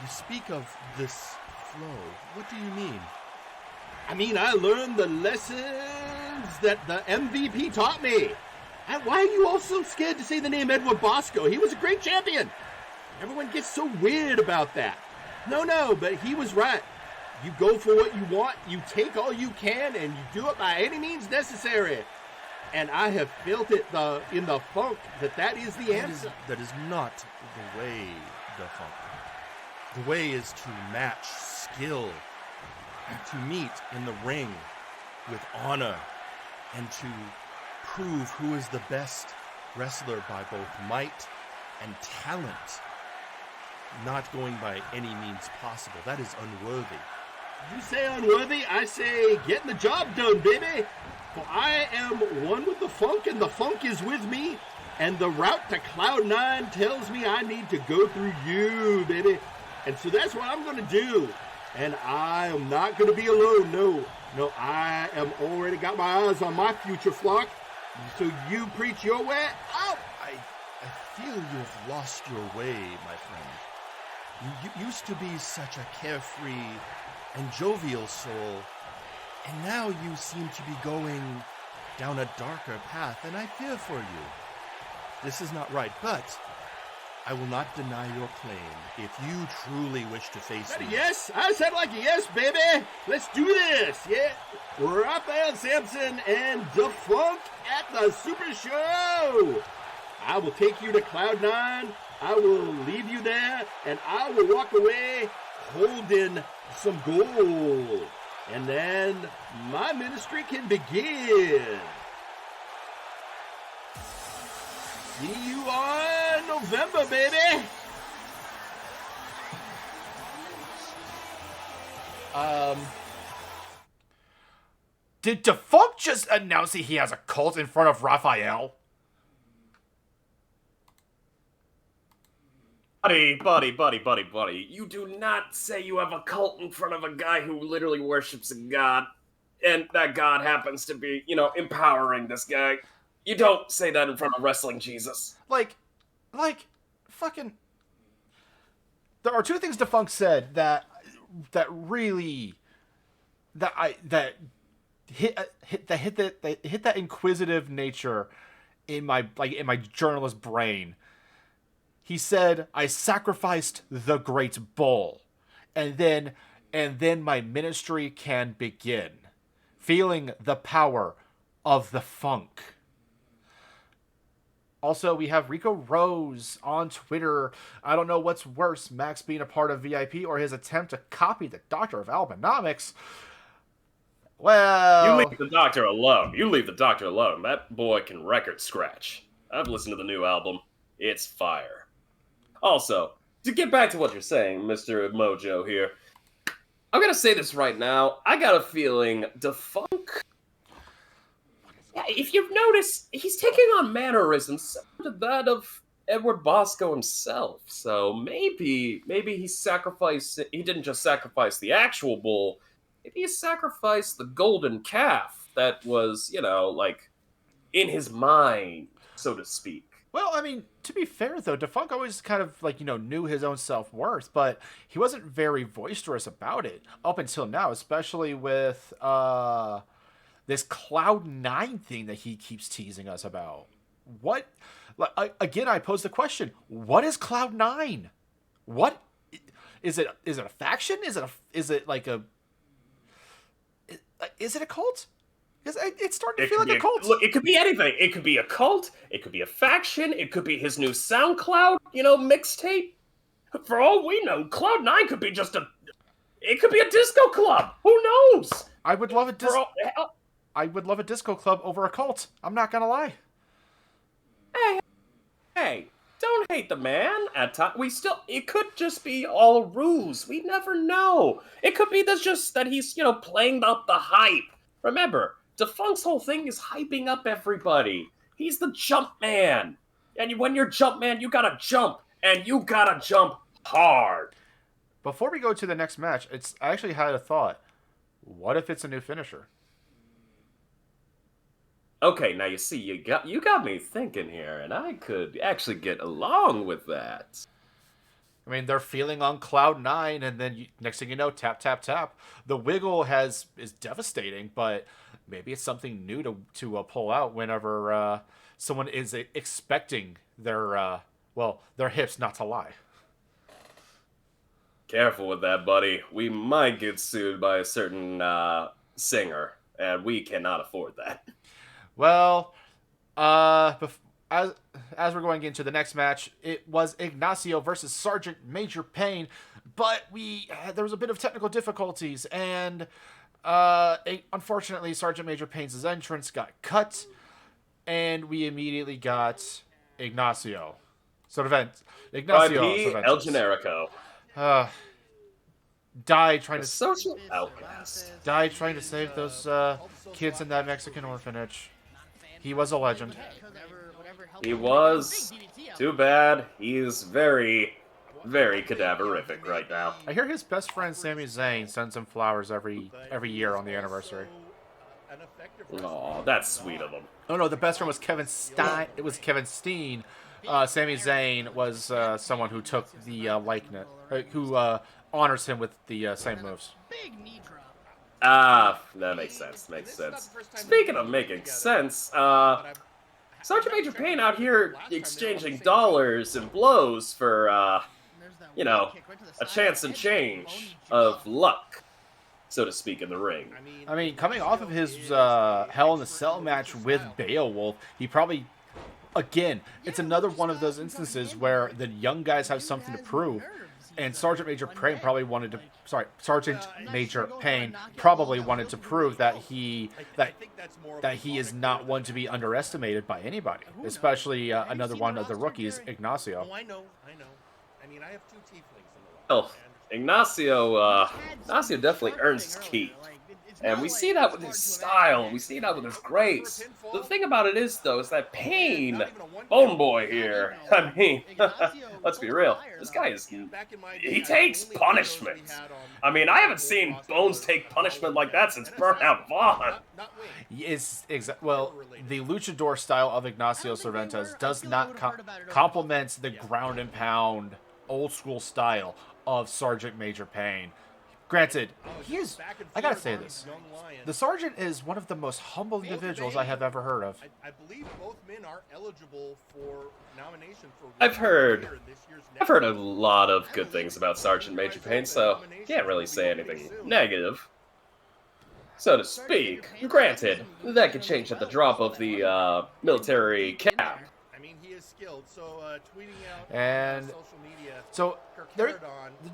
[SPEAKER 6] You speak of this flow. What do you mean?
[SPEAKER 3] I mean, I learned the lessons that the MVP taught me. And why are you all so scared to say the name Edward Bosco? He was a great champion. Everyone gets so weird about that. No, but he was right. You go for what you want, you take all you can, and you do it by any means necessary. And I have felt it in the funk that is the answer.
[SPEAKER 6] That is not the way, Defunk. The way is to match skill, to meet in the ring with honor, and to prove who is the best wrestler by both might and talent. Not going by any means possible. That is unworthy.
[SPEAKER 3] You say unworthy, I say getting the job done, baby. For I am one with the funk, and the funk is with me. And the route to Cloud9 tells me I need to go through you, baby. And so that's what I'm going to do. And I am not going to be alone, no. I am already got my eyes on my future flock. So you preach your way. Oh!
[SPEAKER 6] I feel you have lost your way, my friend. You used to be such a carefree and jovial soul, and now you seem to be going down a darker path, and I fear for you. This is not right, but I will not deny your claim if you truly wish to face me.
[SPEAKER 3] Yes, I said like a yes, baby. Let's do this. Yeah, Raphael Sampson and Defunk at the Super Show. I will take you to Cloud9. I will leave you there, and I will walk away holding some gold. And then my ministry can begin. See you on November, baby.
[SPEAKER 1] Did Defunk just announce that he has a cult in front of Raphael?
[SPEAKER 2] Buddy. You do not say you have a cult in front of a guy who literally worships a god, and that god happens to be, empowering this guy. You don't say that in front of Wrestling Jesus.
[SPEAKER 1] Like, fucking... There are two things Defunk said that hit that inquisitive nature in my journalist brain. He said, I sacrificed the great bull, and then my ministry can begin. Feeling the power of the funk. Also, we have Rico Rose on Twitter. I don't know what's worse, Max being a part of VIP or his attempt to copy the Doctor of Albenomics. Well...
[SPEAKER 2] You leave the Doctor alone. That boy can record scratch. I've listened to the new album. It's fire. Also, to get back to what you're saying, Mr. Mojo here, I'm going to say this right now. I got a feeling Defunk... Yeah, if you've noticed, he's taking on mannerisms similar to that of Edward Bosco himself. So maybe he didn't just sacrifice the actual bull, maybe he sacrificed the golden calf that was, in his mind, so to speak.
[SPEAKER 1] Well, I mean, to be fair, though, Defunk always kind of, knew his own self-worth, but he wasn't very boisterous about it up until now, especially with, this Cloud9 thing that he keeps teasing us about. what? Again, I pose the question: what is Cloud9? What is it? Is it a faction? Is it like a? Is it a cult? Because it's starting to feel like a cult.
[SPEAKER 2] Look, it could be anything. It could be a cult. It could be a faction. It could be his new SoundCloud, mixtape. For all we know, Cloud9 could be just it could be a disco club. Who knows?
[SPEAKER 1] I would love a disco club over a cult. I'm not gonna lie.
[SPEAKER 2] Hey, don't hate the man. At times, it could just be all a ruse. We never know. It could be that he's, playing up the hype. Remember, Defunct's whole thing is hyping up everybody. He's the jump man. And when you're jump man, you gotta jump. And you gotta jump hard.
[SPEAKER 1] Before we go to the next match, I actually had a thought. What if it's a new finisher?
[SPEAKER 2] Okay, now you see, you got me thinking here, and I could actually get along with that.
[SPEAKER 1] I mean, they're feeling on Cloud9, and then next thing you know, tap, tap, tap. The wiggle is devastating, but maybe it's something new to pull out whenever someone is expecting their hips not to lie.
[SPEAKER 2] Careful with that, buddy. We might get sued by a certain singer, and we cannot afford that.
[SPEAKER 1] Well, as we're going into the next match, it was Ignacio versus Sergeant Major Payne, but there was a bit of technical difficulties, and unfortunately, Sergeant Major Payne's entrance got cut, and we immediately got Ignacio.
[SPEAKER 2] Ignacio El Generico.
[SPEAKER 1] Died trying to
[SPEAKER 2] social outcast.
[SPEAKER 1] Died trying to save those kids in that Mexican orphanage. He was a legend.
[SPEAKER 2] He was. Too bad. He's very, very cadaverific right now.
[SPEAKER 1] I hear his best friend Sami Zayn sends him flowers every year on the anniversary.
[SPEAKER 2] Oh, that's sweet of him.
[SPEAKER 1] Oh no, the best friend was Kevin Stein. It was Kevin Steen. Sami Zayn was someone who took the likeness, who honors him with the same moves.
[SPEAKER 2] Ah, that makes sense. Speaking of making sense, Sergeant Major Payne out here exchanging dollars and blows for, a chance and change of luck, so to speak, in the ring.
[SPEAKER 1] I mean, coming off of his Hell in a Cell match with Beowulf, he probably, again, it's another one of those instances where the young guys have something to prove. And Sergeant Major Payne probably wanted to prove that he is not one to be underestimated by anybody, especially another one of the rookies, Ignacio.
[SPEAKER 3] Oh, I know. I mean, I have two tieflings in the
[SPEAKER 2] Well, Ignacio definitely earns his keep. And we see that with his style, we see that with his grace. The thing about it is, though, is that Payne, Bone Boy here, I mean, let's be real, this guy he takes punishment. I mean, I haven't seen Bones take punishment like that since Burnout Vaughn.
[SPEAKER 1] Well, the luchador style of Ignacio Cervantes does not complement the ground and pound, old school style of Sergeant Major Payne. Granted, I gotta say this. The Sergeant is one of the most humble individuals I have ever heard of.
[SPEAKER 3] I believe both men are eligible for nomination for.
[SPEAKER 2] I've heard a lot of good things about Sergeant Major Payne, so can't really say anything negative, so to speak. Granted, that could change at the drop of the military cap.
[SPEAKER 3] I mean, he is skilled, so tweeting out
[SPEAKER 1] and
[SPEAKER 3] social media.
[SPEAKER 1] So you're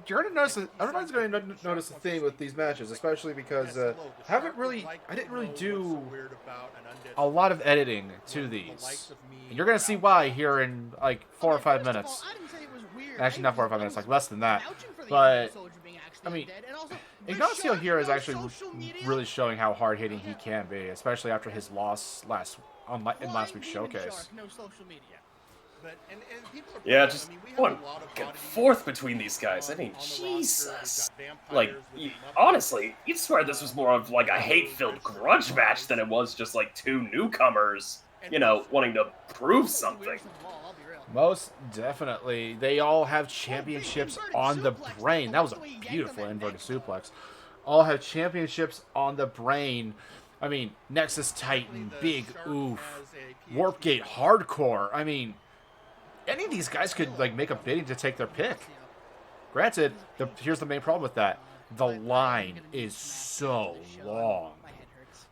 [SPEAKER 1] going to notice. Everybody's going to notice a theme with these matches, especially because I didn't really do a lot of editing to these. And you're going to see why here in like 4 or 5 minutes. Actually, not 4 or 5 minutes, like less than that. But I mean, Ignacio here is actually really showing how hard hitting he can be, especially after his loss in last week's showcase.
[SPEAKER 2] Yeah, just going forth between these guys. I mean, Jesus. Like, honestly, you'd swear this was more of like a hate-filled grudge match than it was just like two newcomers, wanting to prove something.
[SPEAKER 1] Most definitely. They all have championships on the brain. That was a beautiful inverted suplex. All have championships on the brain. I mean, Nexus Titan, Big Oof, Warp Gate Hardcore. I mean, any of these guys could like make a bidding to take their pick. Granted, here's the main problem with that. The line is so long.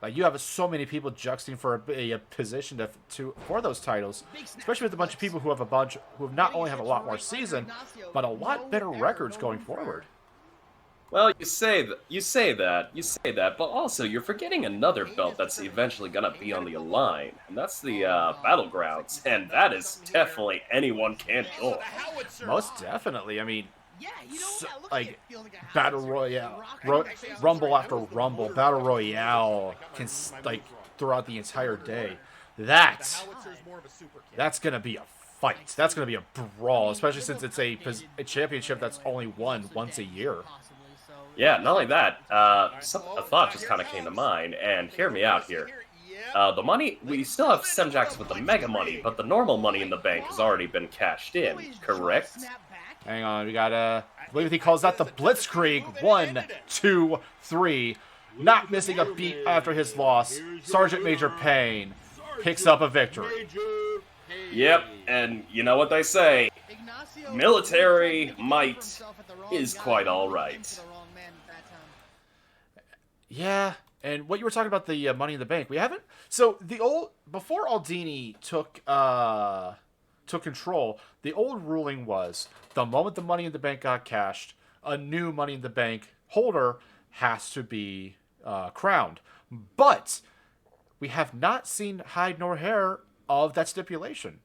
[SPEAKER 1] Like, you have so many people juxting for a position for those titles, especially with a bunch of people who have not only have a lot more season, but a lot better records going forward.
[SPEAKER 2] Well, you say that, but also you're forgetting another belt that's eventually gonna be on the line, and that's the Battlegrounds, and that is definitely anyone can join.
[SPEAKER 1] Most definitely. I mean, like Battle Royale, Rumble after Rumble, Battle Royale can like throughout the entire day. That's gonna be a fight. That's gonna be a brawl, especially since it's a championship that's only won once a year.
[SPEAKER 2] Yeah, not only that, a thought just kind of came to mind, and hear me out here. The money, we still have Semjax with the mega money, but the normal money in the bank has already been cashed in, correct?
[SPEAKER 1] Hang on, we got I believe he calls that the Blitzkrieg. 1, 2, 3. Not missing a beat after his loss. Sergeant Major Payne picks up a victory.
[SPEAKER 2] Yep, and you know what they say. Military might is quite alright.
[SPEAKER 1] Yeah, and what you were talking about, the Money in the Bank, we haven't. So before Aldini took control, the old ruling was the moment the Money in the Bank got cashed, a new Money in the Bank holder has to be crowned. But we have not seen hide nor hair of that stipulation.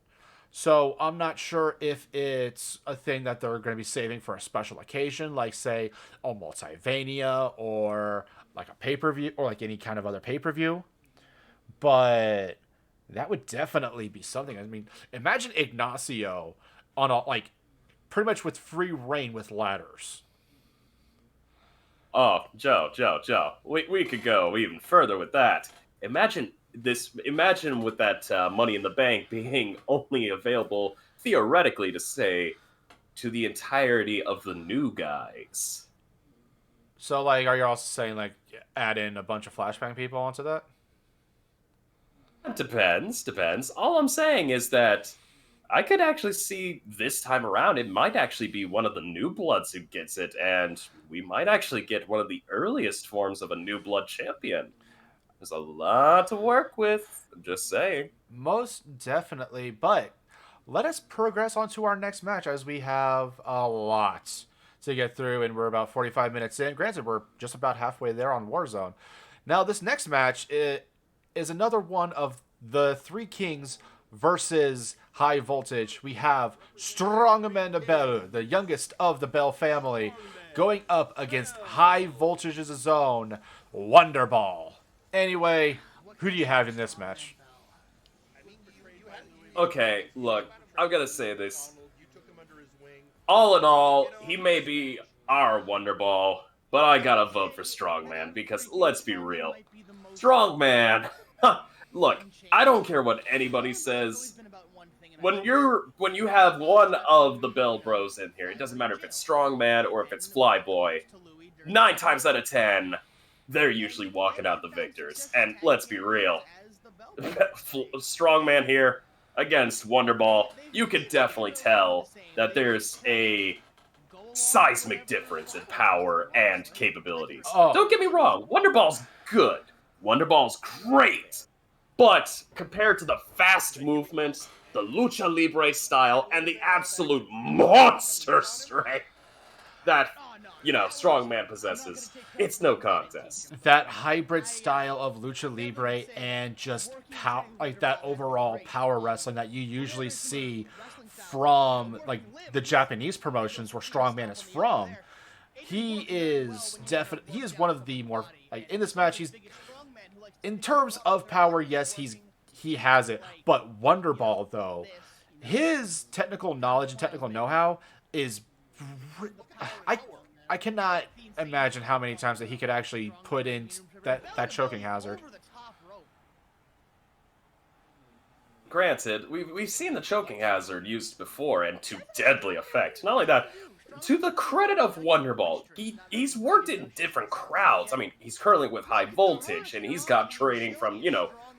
[SPEAKER 1] So I'm not sure if it's a thing that they're going to be saving for a special occasion, like, say, a Multivania or like a pay-per-view or like any kind of other pay-per-view. But that would definitely be something. I mean, imagine Ignacio on pretty much with free reign with ladders.
[SPEAKER 2] Oh, Joe. We could go even further with that. Imagine with that Money in the Bank being only available theoretically to the entirety of the new guys.
[SPEAKER 1] So, like, are you also saying, like, add in a bunch of Flashbang people onto that?
[SPEAKER 2] Depends. All I'm saying is that I could actually see this time around, it might actually be one of the New Bloods who gets it, and we might actually get one of the earliest forms of a New Blood champion. There's a lot to work with, I'm just saying.
[SPEAKER 1] Most definitely, but let us progress on to our next match, as we have a lot to get through, and we're about 45 minutes in. Granted, we're just about halfway there on Warzone. Now, this next match is another one of the Three Kings versus High Voltage. We have Strong Amanda Bell, the youngest of the Bell family, going up against High Voltage's own Wonderball. Anyway, who do you have in this match?
[SPEAKER 2] Okay, look, I'm gonna say this. All in all, he may be our Wonderball, but I gotta vote for Strongman, because let's be real. Strongman! Look, I don't care what anybody says. When you have one of the Bell Bros in here, it doesn't matter if it's Strongman or if it's Flyboy, 9 times out of 10, they're usually walking out the victors. And let's be real. Strongman here against Wonderball, you can definitely tell that there's a seismic difference in power and capabilities.
[SPEAKER 1] Oh.
[SPEAKER 2] Don't get me wrong, Wonderball's good. Wonderball's great. But compared to the fast movement, the lucha libre style, and the absolute monster strength that, Strongman possesses, it's no contest.
[SPEAKER 1] That hybrid style of lucha libre and just that overall power wrestling that you usually see from the Japanese promotions where Strongman is from, he is one of the more in this match. He's, in terms of power, yes, he has it, but Wonderball, though, his technical knowledge and technical know-how is, I cannot imagine how many times that he could actually put in that choking hazard.
[SPEAKER 2] Granted, we've seen the choking hazard used before and to deadly effect. Not only that, to the credit of Wonderball, he's worked in different crowds. I mean, he's currently with High Voltage, and he's got training from,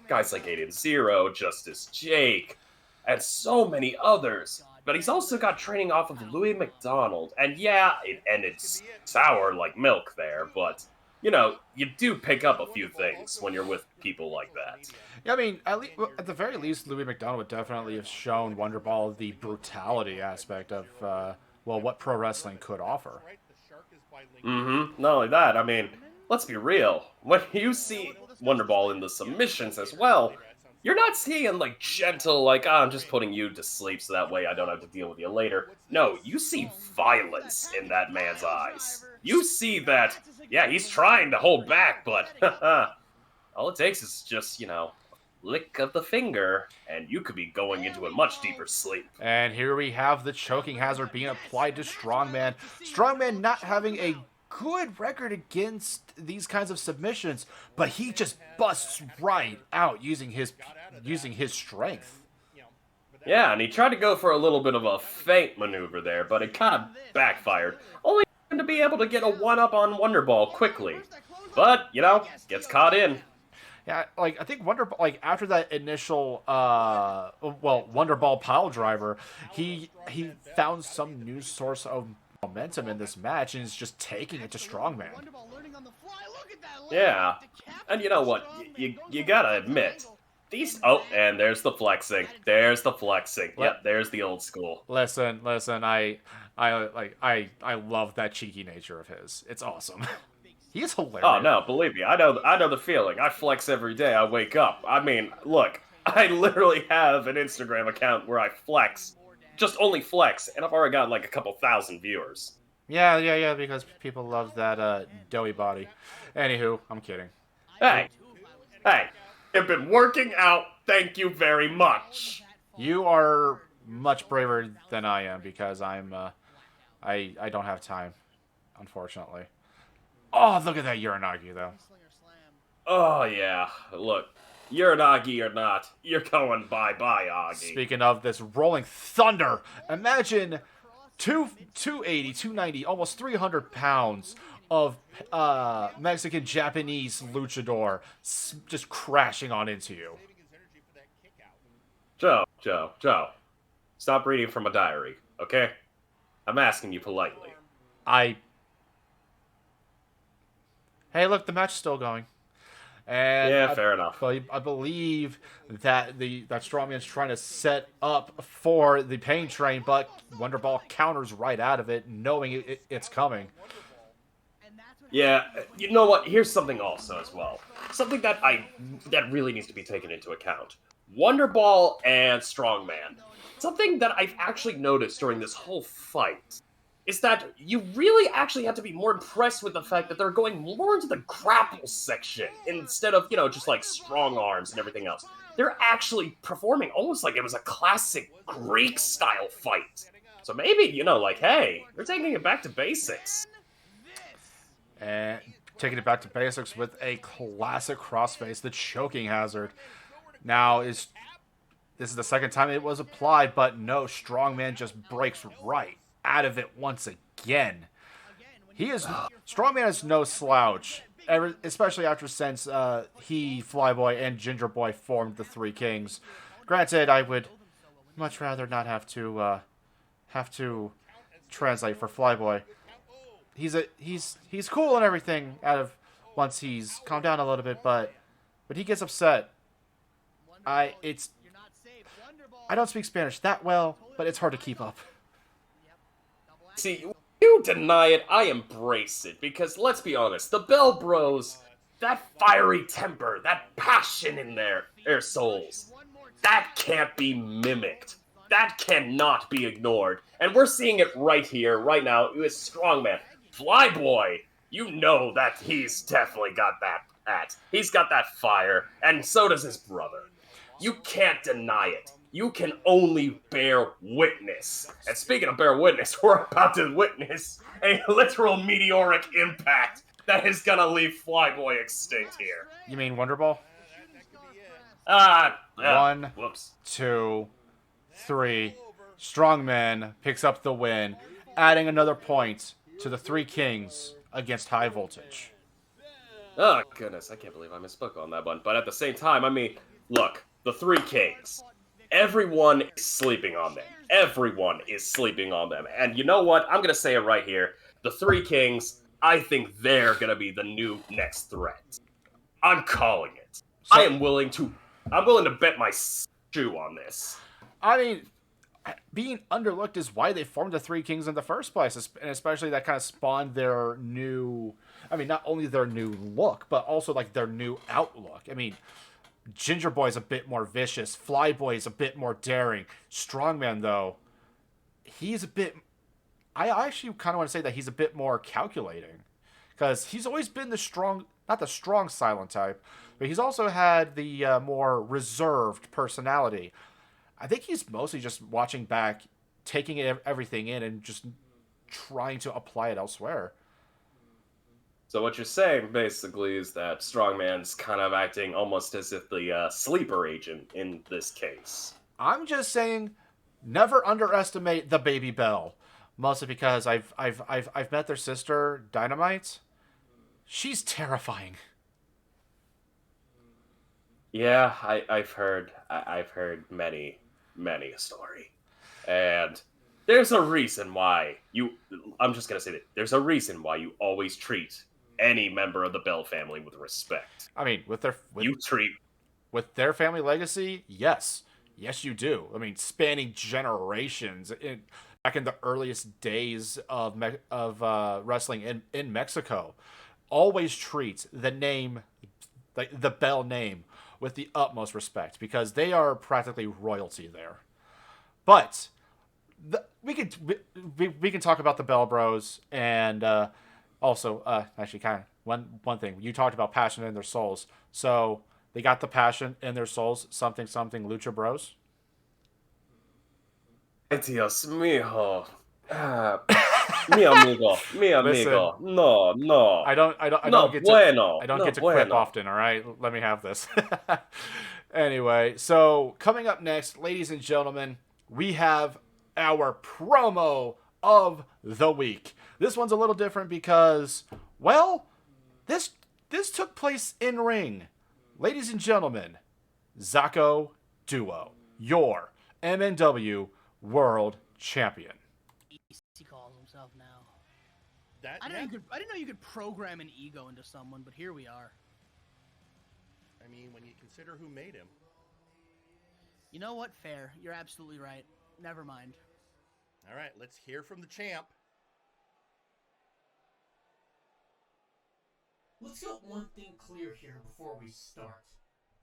[SPEAKER 2] guys like Aiden Zero, Justice Jake, and so many others. But he's also got training off of Louis McDonald. And yeah, it ended sour like milk there, but, you do pick up a few things when you're with people like that.
[SPEAKER 1] Yeah, I mean, at the very least, Louis McDonald would definitely have shown Wonderball the brutality aspect of, what pro wrestling could offer.
[SPEAKER 2] Mm-hmm. Not only that, I mean, let's be real. When you see Wonderball in the submissions as well, you're not seeing, gentle, I'm just putting you to sleep so that way I don't have to deal with you later. No, you see violence in that man's eyes. You see that, yeah, he's trying to hold back, but all it takes is just, lick of the finger, and you could be going into a much deeper sleep.
[SPEAKER 1] And here we have the choking hazard being applied to Strongman. Strongman not having a good record against these kinds of submissions, but he just busts right out using his strength.
[SPEAKER 2] Yeah, and he tried to go for a little bit of a feint maneuver there, but it kind of backfired. Only to be able to get a one-up on Wonderball quickly. But, gets caught in.
[SPEAKER 1] Yeah, I think Wonderball, after that initial, Wonderball pile driver, he found some new source of momentum in this match and is just taking it to Strongman.
[SPEAKER 2] Yeah, and you know what? You gotta admit, and there's the flexing. There's the flexing. Yep, there's the old school.
[SPEAKER 1] Listen, I love that cheeky nature of his. It's awesome. He's hilarious.
[SPEAKER 2] Oh no, believe me, I know the feeling. I flex every day I wake up. I mean, look, I literally have an Instagram account where I flex, just only flex, and I've already got a couple thousand viewers.
[SPEAKER 1] Yeah, because people love that doughy body. Anywho, I'm kidding.
[SPEAKER 2] Hey, you've been working out. Thank you very much.
[SPEAKER 1] You are much braver than I am because I don't have time, unfortunately. Oh, look at that Uranagi, though.
[SPEAKER 2] Oh, yeah. Look, Uranagi or not, you're going bye-bye, Augie.
[SPEAKER 1] Speaking of this rolling thunder, imagine 280, 290, almost 300 pounds of Mexican-Japanese luchador just crashing on into you.
[SPEAKER 2] Joe. Stop reading from a diary, okay? I'm asking you politely.
[SPEAKER 1] Hey, look, the match is still going. And
[SPEAKER 2] yeah, fair enough.
[SPEAKER 1] I believe that that Strongman's trying to set up for the pain train, but Wonderball counters right out of it, knowing it's coming.
[SPEAKER 2] Yeah, you know what? Here's something also as well. Something that really needs to be taken into account. Wonderball and Strongman. Something that I've actually noticed during this whole fight is that you really actually have to be more impressed with the fact that they're going more into the grapple section instead of, just strong arms and everything else. They're actually performing almost like it was a classic Greek-style fight. So maybe, hey, they're taking it back to basics.
[SPEAKER 1] And taking it back to basics with a classic crossface, the choking hazard. Now, this is the second time it was applied, but no, Strongman just breaks right out of it once again. Strongman is no slouch, especially since he, Flyboy, and Ginger Boy formed the Three Kings. Granted, I would much rather not have to translate for Flyboy. He's cool and everything once he's calmed down a little bit, but he gets upset. I don't speak Spanish that well, but it's hard to keep up.
[SPEAKER 2] See, you deny it, I embrace it, because let's be honest, the Bell Bros, that fiery temper, that passion in their souls, that can't be mimicked. That cannot be ignored. And we're seeing it right here, right now, with Strongman. Flyboy, you know that he's definitely got that. He's got that fire, and so does his brother. You can't deny it. You can only bear witness. And speaking of bear witness, we're about to witness a literal meteoric impact that is gonna leave Flyboy extinct here.
[SPEAKER 1] You mean Wonderball?
[SPEAKER 2] Whoops.
[SPEAKER 1] 2, 3. Strongman picks up the win. adding another point to the Three Kings against High Voltage.
[SPEAKER 2] Oh, goodness, I can't believe I misspoke on that one. But at the same time, I mean, look, the Three Kings. Everyone is sleeping on them. Everyone is sleeping on them. And you know what? I'm going to say it right here. The Three Kings, I think they're going to be the new next threat. I'm calling it.
[SPEAKER 1] So,
[SPEAKER 2] I'm willing to bet my shoe on this.
[SPEAKER 1] I mean, being underlooked is why they formed the Three Kings in the first place, and especially that kind of spawned their new, I mean, not only their new look, but also like their new outlook. I mean, Ginger Boy's a bit more vicious, Flyboy's a bit more daring. Strongman, though, he's a bit, I actually kind of want to say that he's a bit more calculating, because he's always been the strong, not the strong silent type, but he's also had the more reserved personality. I think he's mostly just watching back, taking everything in, and just trying to apply it elsewhere.
[SPEAKER 2] So what you're saying, basically, is that Strongman's kind of acting almost as if the sleeper agent in this case.
[SPEAKER 1] I'm just saying, never underestimate the Baby Bell. Mostly because I've met their sister, Dynamite. She's terrifying.
[SPEAKER 2] Yeah, I've heard many a story, and there's a reason why I'm just gonna say that there's a reason why you always treat any member of the Bell family with respect.
[SPEAKER 1] I mean, with their family legacy, yes, you do. I mean, spanning generations, back in the earliest days of wrestling in Mexico, always treat the name, like the Bell name, with the utmost respect, because they are practically royalty there. But we can talk about the Bell Bros, and also actually kind of one thing you talked about, passion in their souls. So they got the passion in their souls. Something Lucha Bros.
[SPEAKER 2] Dios mío. Mi amigo.
[SPEAKER 1] Listen,
[SPEAKER 2] No.
[SPEAKER 1] I don't get to quip often, all right? Let me have this. Anyway, so coming up next, ladies and gentlemen, we have our promo of the week. This one's a little different because, well, this took place in ring. Ladies and gentlemen, Zaco Duo, your MNW World Champion.
[SPEAKER 4] He calls himself now.
[SPEAKER 3] That,
[SPEAKER 4] I didn't know you could program an ego into someone, but here we are.
[SPEAKER 3] I mean, when you consider who made him.
[SPEAKER 4] You know what? Fair. You're absolutely right. Never mind.
[SPEAKER 3] All right, let's hear from the champ.
[SPEAKER 7] Let's get one thing clear here before we start.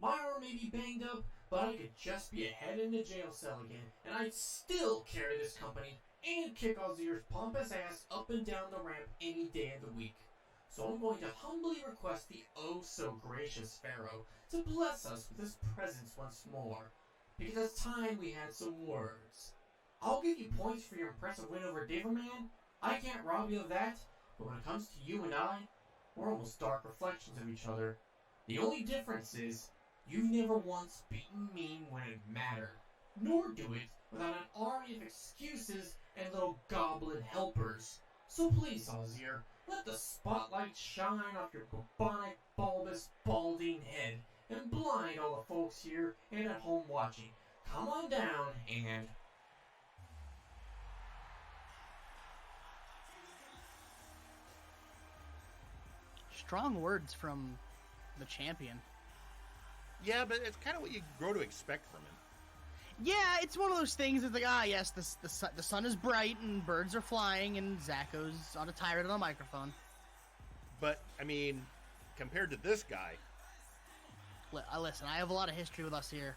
[SPEAKER 7] My arm may be banged up, but I could just be a head in a jail cell again, and I'd still carry this company and kick Ozir's pompous ass up and down the ramp any day of the week. So I'm going to humbly request the oh-so-gracious Pharaoh to bless us with his presence once more, because it's time we had some words. I'll give you points for your impressive win over Daverman. I can't rob you of that, but when it comes to you and I, we're almost dark reflections of each other. The only difference is, you've never once beaten me when it mattered, nor do it without an army of excuses and little goblin helpers. So please, Ozir, let the spotlight shine off your bubonic, bulbous, balding head and blind all the folks here and at home watching. Come on down and...
[SPEAKER 4] Strong words from the champion.
[SPEAKER 3] Yeah, but it's kind of what you grow to expect from him.
[SPEAKER 4] Yeah, it's one of those things. It's like, yes, the sun is bright and birds are flying and Zacho's on a tirade on a microphone.
[SPEAKER 3] But, I mean, compared to this guy...
[SPEAKER 4] Listen, I have a lot of history with us here.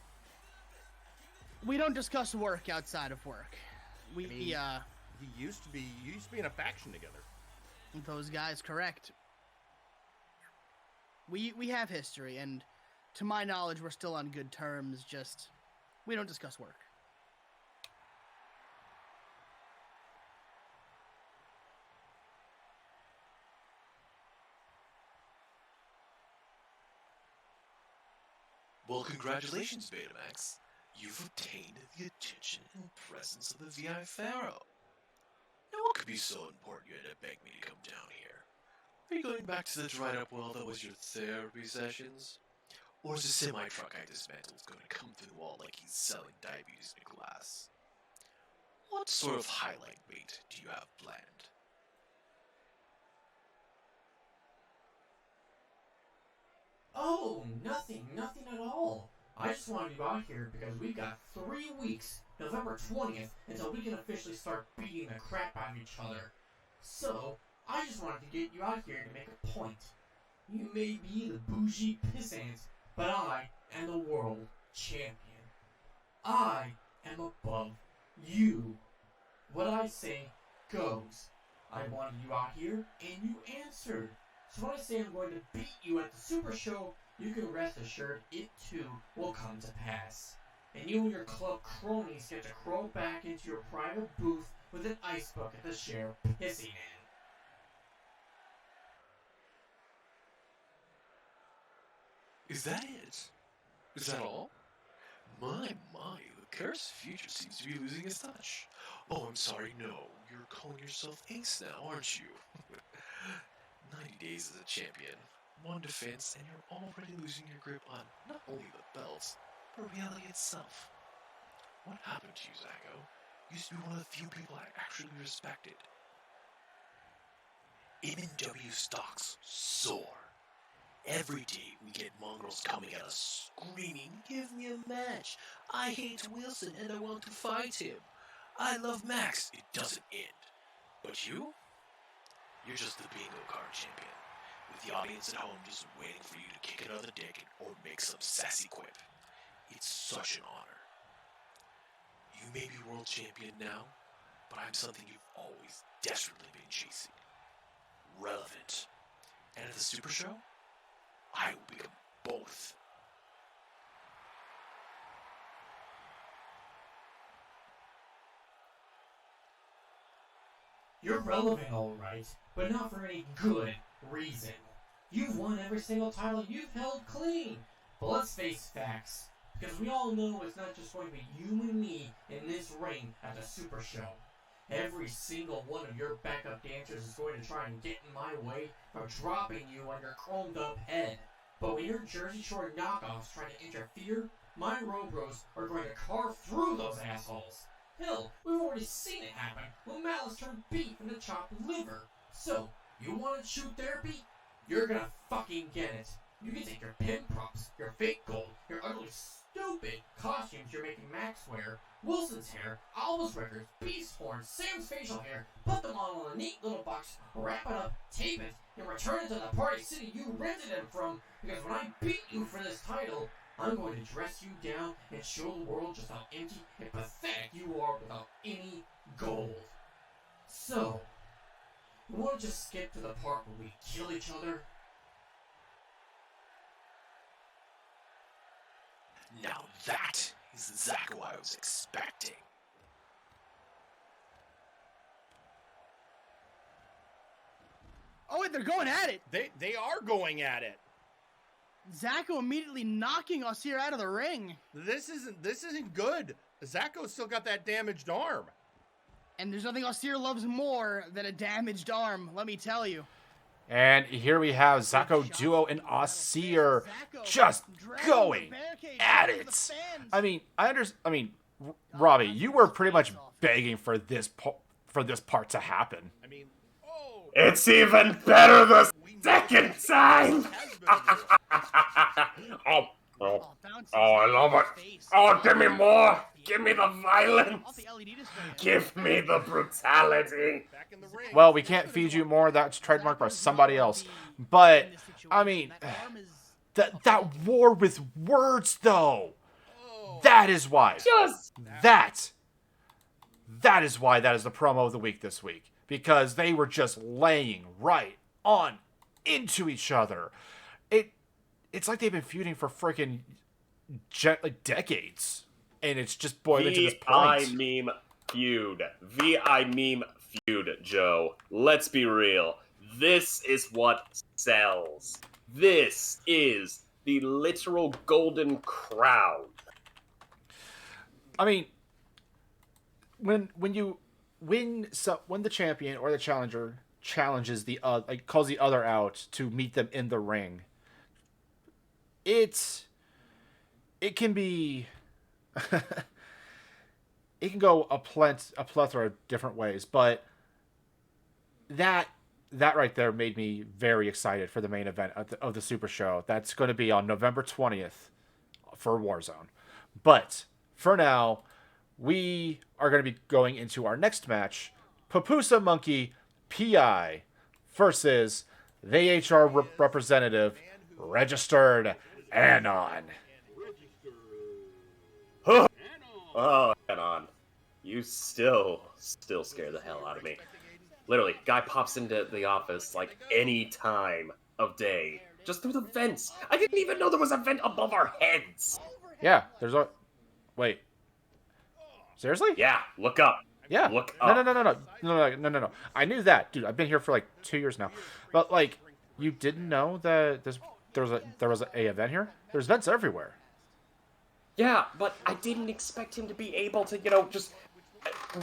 [SPEAKER 4] We don't discuss work outside of work.
[SPEAKER 3] He used to be in a faction together.
[SPEAKER 4] Those guys, correct. We have history, and to my knowledge, we're still on good terms, just we don't discuss work.
[SPEAKER 8] Well, congratulations, Betamax. You've obtained the attention and presence of the VI Pharaoh. Now, what could be so important you had to beg me to come down here? Are you going back to the dried up well that was your therapy sessions? Or is the semi-truck I dismantled going to come through the wall like he's selling diabetes in a glass? What sort of highlight bait do you have planned?
[SPEAKER 7] Oh, nothing at all. I just wanted you out here because we've got 3 weeks, November 20th, until we can officially start beating the crap out of each other. So, I just wanted to get you out here to make a point. You may be the bougie pissants, but I am the world champion. I am above you. What I say goes. I wanted you out here, and you answered. So when I say I'm going to beat you at the Super Show, you can rest assured it too will come to pass. And you and your club cronies get to crawl back into your private booth with an ice bucket to share pissing in.
[SPEAKER 8] Is that it? Is that all? My, the cursed future seems to be losing its touch. Oh, I'm sorry, no. You're calling yourself Ace now, aren't you? 90 days as a champion, 1 defense, and you're already losing your grip on not only the belts, but reality itself. What happened to you, Zacho? You used to be one of the few people I actually respected. MNW stocks soar. Every day we get mongrels coming at us, screaming, "Give me a match! I hate Wilson and I want to fight him! I love Max!" It doesn't end. But you? You're just the bingo card champion, with the audience at home just waiting for you to kick another dick or make some sassy quip. It's such an honor. You may be world champion now, but I'm something you've always desperately been chasing. Relevant. And at the Super Show, I will become both.
[SPEAKER 7] You're relevant, alright, but not for any good reason. You've won every single title you've held clean. But let's face facts, because we all know it's not just going to be you and me in this ring at the Super Show. Every single one of your backup dancers is going to try and get in my way of dropping you on your chromed up head. But when your Jersey Shore knockoffs try to interfere, my Robros are going to carve through those assholes. Hell, we've already seen it happen when Malice turned beef into chopped liver. So, you want to shoot therapy? You're gonna fucking get it. You can take your pin props, your fake gold, your utterly stupid costumes you're making Max wear, Wilson's hair, Alba's records, Beast's horns, Sam's facial hair, put them all in a neat little box, wrap it up, tape it, and return it to the party city you rented them from, because when I beat you for this title, I'm going to dress you down and show the world just how empty and pathetic you are without any gold. So, you want to just skip to the part where we kill each other?
[SPEAKER 8] Now that is the Zacho I was expecting.
[SPEAKER 4] Oh, wait, they're going at it.
[SPEAKER 3] They are going at it.
[SPEAKER 4] Zacho immediately knocking us here out of the ring.
[SPEAKER 3] This isn't good. Zacho's still got that damaged arm.
[SPEAKER 4] And there's nothing Austere loves more than a damaged arm, let me tell you.
[SPEAKER 1] And here we have Zacho Duo and Austere just going at it. I mean, Robby, you were pretty much begging for this part to happen.
[SPEAKER 3] I mean,
[SPEAKER 2] It's even better the second time! I love it. Oh, give me more. Give me the violence. Give me the brutality.
[SPEAKER 1] Well, we can't feed you more. That's trademarked by somebody else. But, I mean, that war with words, though. That is why. That is why that is the promo of the week this week. Because they were just laying right on into each other. It's like they've been feuding for freaking decades. And it's just boiling to this point.
[SPEAKER 2] VI meme feud. VI meme feud, Joe. Let's be real. This is what sells. This is the literal golden crowd.
[SPEAKER 1] I mean, when you when the champion or the challenger challenges like calls the other out to meet them in the ring, it can be it can go a plethora of different ways, but that right there made me very excited for the main event of the Super Show. That's going to be on November 20th for Warzone. But for now, we are going to be going into our next match, Papusa Monkey PI versus the HR representative, Registered Anon.
[SPEAKER 2] Oh, Anon. You still scare the hell out of me. Literally, guy pops into the office like any time of day, just through the vents. I didn't even know there was a vent above our heads.
[SPEAKER 1] Yeah, there's a... Wait. Seriously?
[SPEAKER 2] Yeah, look up.
[SPEAKER 1] Yeah.
[SPEAKER 2] Look up.
[SPEAKER 1] No. I knew that, dude. I've been here for like 2 years now. But like, you didn't know that there was a event here? There's vents everywhere.
[SPEAKER 2] Yeah, but I didn't expect him to be able to, just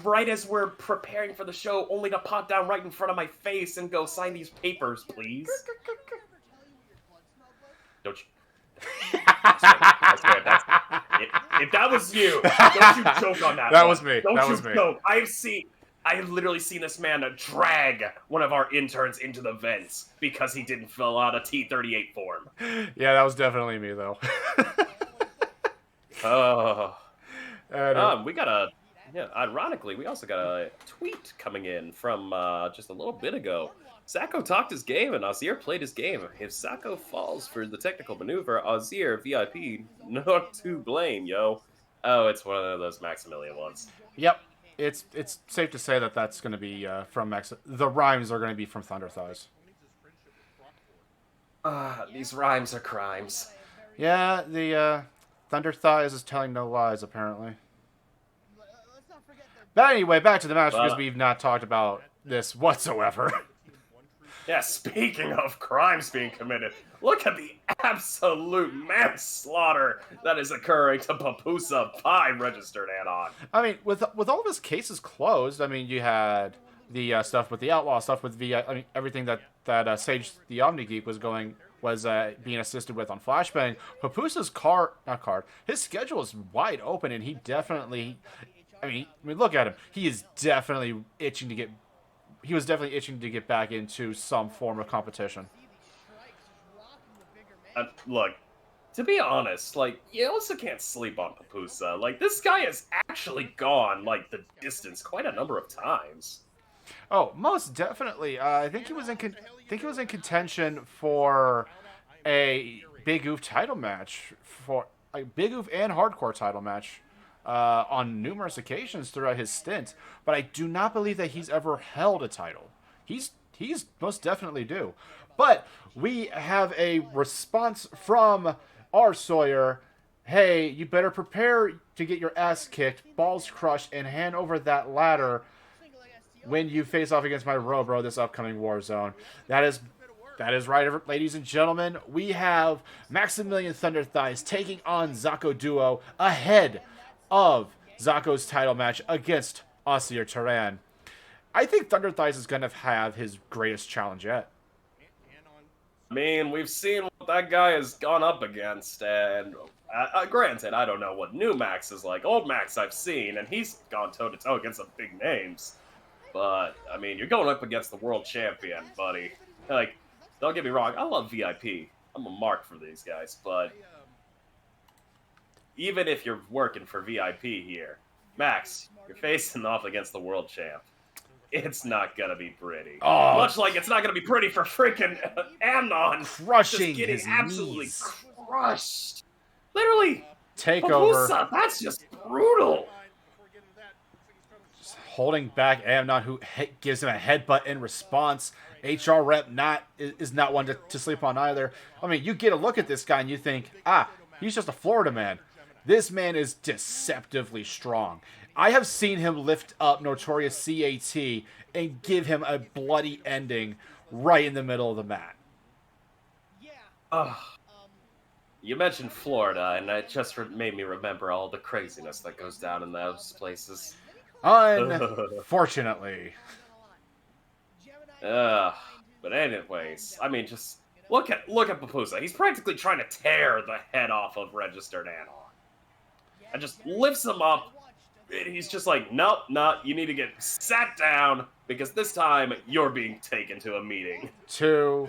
[SPEAKER 2] right as we're preparing for the show, only to pop down right in front of my face and go, sign these papers, please. Don't you? I swear, if that was you, don't you joke on that.
[SPEAKER 1] That was me.
[SPEAKER 2] Don't
[SPEAKER 1] that
[SPEAKER 2] you
[SPEAKER 1] was me.
[SPEAKER 2] joke. I've literally seen this man drag one of our interns into the vents because he didn't fill out a T-38 form.
[SPEAKER 1] Yeah, that was definitely me, though.
[SPEAKER 2] Oh. Ironically, we also got a tweet coming in from just a little bit ago. Sacco talked his game and Azir played his game. If Sacco falls for the technical maneuver, Azir, VIP, not to blame, yo. Oh, it's one of those Maximilian ones.
[SPEAKER 1] Yep. It's safe to say that that's going to be from Max. The rhymes are going to be from Thunder Thighs.
[SPEAKER 2] These rhymes are crimes.
[SPEAKER 1] Yeah, the Thunder Thighs is telling no lies, apparently. But anyway, back to the match because we've not talked about this whatsoever.
[SPEAKER 2] Yeah, speaking of crimes being committed, look at the absolute manslaughter that is occurring to Papusa by Registered Anon.
[SPEAKER 1] I mean, with all of his cases closed, I mean, you had the stuff with the Outlaw, stuff with everything that Sage the Omnigeek was being assisted with on Flashbang. Papusa's his schedule is wide open, and he definitely, I mean, look at him. He was definitely itching to get back into some form of competition.
[SPEAKER 2] Look, to be honest, you also can't sleep on Papusa. This guy has actually gone, the distance quite a number of times.
[SPEAKER 1] Oh, most definitely. I think he was in contention for a Big Oof title match, for a Big Oof and Hardcore title match on numerous occasions throughout his stint. But I do not believe that he's ever held a title. He's most definitely due. But we have a response from our Sawyer. Hey, you better prepare to get your ass kicked, balls crushed, and hand over that ladder when you face off against my Robro this upcoming Warzone. That is right, ladies and gentlemen. We have Maximilian Thunder Thighs taking on Zacco Duo ahead of Zacco's title match against Asir Turan. I think Thunder Thighs is going to have his greatest challenge yet.
[SPEAKER 2] I mean, we've seen what that guy has gone up against, and granted, I don't know what new Max is like. Old Max I've seen, and he's gone toe-to-toe against some big names. But, I mean, you're going up against the world champion, buddy. Don't get me wrong, I love VIP. I'm a mark for these guys, but even if you're working for VIP here, Max, you're facing off against the world champ. It's not gonna be pretty.
[SPEAKER 1] Oh.
[SPEAKER 2] Much like it's not gonna be pretty for freaking Amnon.
[SPEAKER 1] Crushing
[SPEAKER 2] just getting
[SPEAKER 1] his
[SPEAKER 2] absolutely
[SPEAKER 1] knees.
[SPEAKER 2] crushed. Literally.
[SPEAKER 1] Takeover.
[SPEAKER 2] Papusa, that's just brutal.
[SPEAKER 1] Just holding back Amnon, who gives him a headbutt in response. HR rep is not one to sleep on either. I mean, you get a look at this guy and you think, he's just a Florida man. This man is deceptively strong. I have seen him lift up Notorious CAT and give him a bloody ending right in the middle of the mat.
[SPEAKER 2] You mentioned Florida, and it just made me remember all the craziness that goes down in those places.
[SPEAKER 1] Unfortunately.
[SPEAKER 2] But anyways, I mean, just look at Papusa. He's practically trying to tear the head off of Registered Anon. And just lifts him up. And he's just like, nope, you need to get sat down, because this time you're being taken to a meeting.
[SPEAKER 1] 2,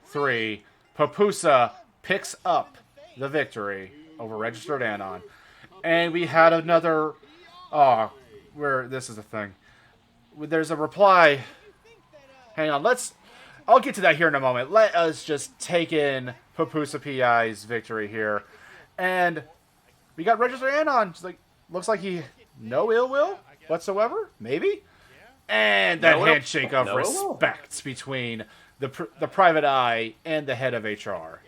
[SPEAKER 1] 3. Papusa picks up the victory over Registered Anon. And we had another... where this is the thing. There's a reply. Hang on, I'll get to that here in a moment. Let us just take in Papusa PI's victory here. And we got Registered Anon. Just like, looks like he... No ill will whatsoever, maybe? And that handshake of respect between the private eye and the head of HR.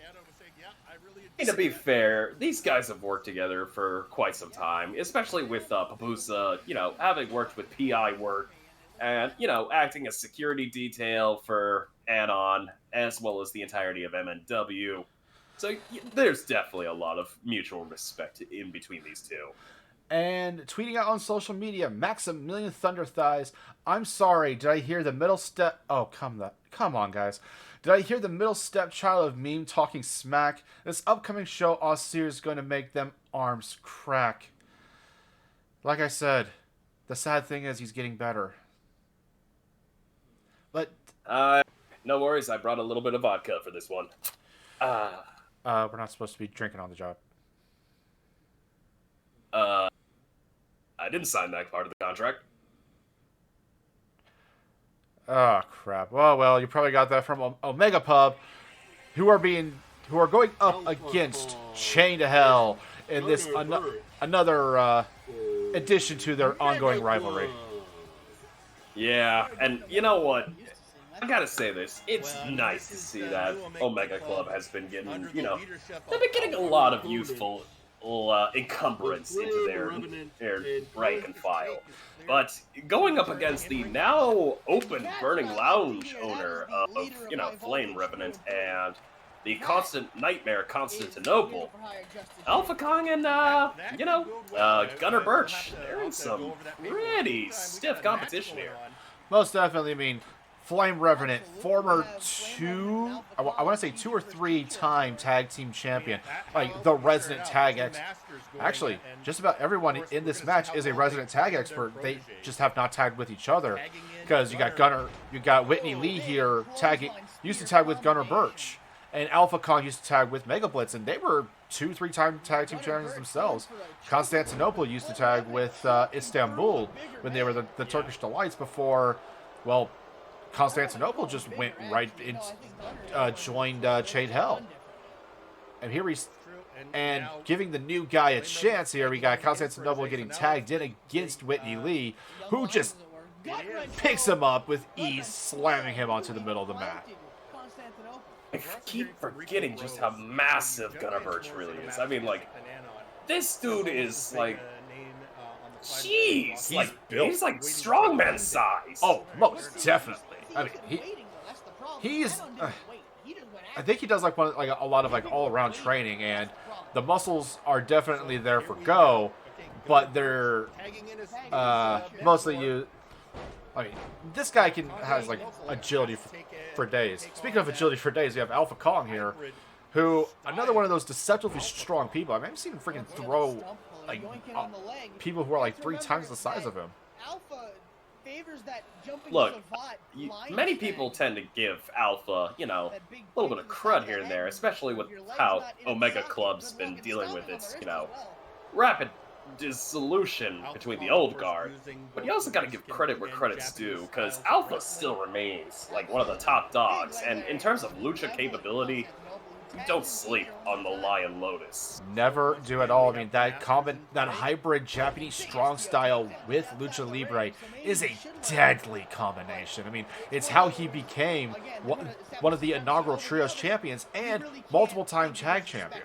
[SPEAKER 2] And to be fair, these guys have worked together for quite some time, especially with Papusa, having worked with PI work and, acting as security detail for Anon, as well as the entirety of MNW. So there's definitely a lot of mutual respect in between these two.
[SPEAKER 1] And tweeting out on social media, Maximilian Thunder Thighs, I'm sorry, did I hear the middle step... Oh, come on, guys. Did I hear the middle stepchild of meme talking smack? This upcoming show, Aussie, is going to make them arms crack. Like I said, the sad thing is he's getting better. But...
[SPEAKER 2] no worries, I brought a little bit of vodka for this one.
[SPEAKER 1] We're not supposed to be drinking on the job.
[SPEAKER 2] I didn't sign that part of the contract.
[SPEAKER 1] Oh, crap. Well, you probably got that from Omega Pub, who are going up against Chain to Hell in this another addition to their ongoing rivalry.
[SPEAKER 2] Yeah, and you know what? I gotta say this. It's nice to see that Omega Club has been getting, they've been getting a lot of youthful encumbrance into their rank and file. But going up against the now open Burning Lounge owner of, Flame Revenant and the constant nightmare Constantinople, Alpha Kong and, Gunnar Birch, they're in some pretty stiff competition here.
[SPEAKER 1] Most definitely, I mean, Flame Revenant, former I want to say 2 or 3 time tag team champion, like the resident tag expert. Actually, just about everyone in this match is a resident tag expert. They just have not tagged with each other, because you got Whitney Lee here used to tag with Gunnar Birch, and Alpha Kong used to tag with Mega Blitz, and they were 2-3 time tag team champions themselves. Constantinople used to tag with Istanbul when they were the Turkish Delights before, well, Constantinople just went right into, joined Chain Hell. And here and giving the new guy a chance here, we got Constantinople getting tagged in against Whitney Lee, who just picks him up with ease, slamming him onto the middle of the mat.
[SPEAKER 2] I keep forgetting just how massive Gunnar Birch really is. I mean, this dude is, jeez, he's like strongman size.
[SPEAKER 1] Oh, most definitely. I mean, he's. I think he does a lot of all around training, and the muscles are definitely there for go, but they're mostly used. I mean, this guy has agility for days. Speaking of agility for days, we have Alpha Kong here, who another one of those deceptively strong people. I mean, I've seen him freaking throw people who are 3 times the size of him.
[SPEAKER 2] Look, many people tend to give Alpha, a little bit of crud here and there, especially with how Omega Club's been dealing with its, rapid dissolution between the old guard. But you also gotta give credit where credit's due, because Alpha still remains, one of the top dogs, and in terms of lucha capability, don't sleep on the Lion Lotus.
[SPEAKER 1] Never do at all. I mean, that hybrid Japanese strong style with Lucha Libre is a deadly combination. I mean, it's how he became one of the inaugural Trios champions and multiple-time tag champion.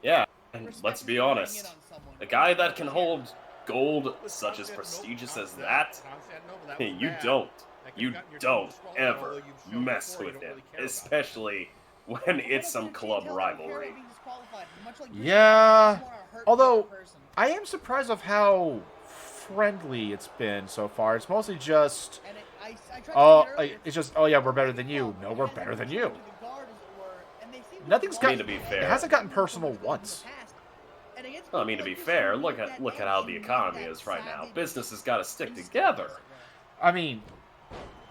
[SPEAKER 2] Yeah, and let's be honest, a guy that can hold gold such as prestigious as that, you don't ever mess with him, especially when it's some club rivalry.
[SPEAKER 1] Yeah, although I am surprised of how friendly it's been so far. It's mostly just,
[SPEAKER 4] And I tried to
[SPEAKER 1] oh,
[SPEAKER 4] get it earlier.
[SPEAKER 1] it's just, oh yeah, we're better than you. No, we're better than you. Nothing's
[SPEAKER 2] I mean,
[SPEAKER 1] got.
[SPEAKER 2] to be
[SPEAKER 1] It
[SPEAKER 2] fair.
[SPEAKER 1] hasn't gotten personal once.
[SPEAKER 2] Well, I mean, to be fair, look at how the economy is right now. Business has got to stick together.
[SPEAKER 1] I mean,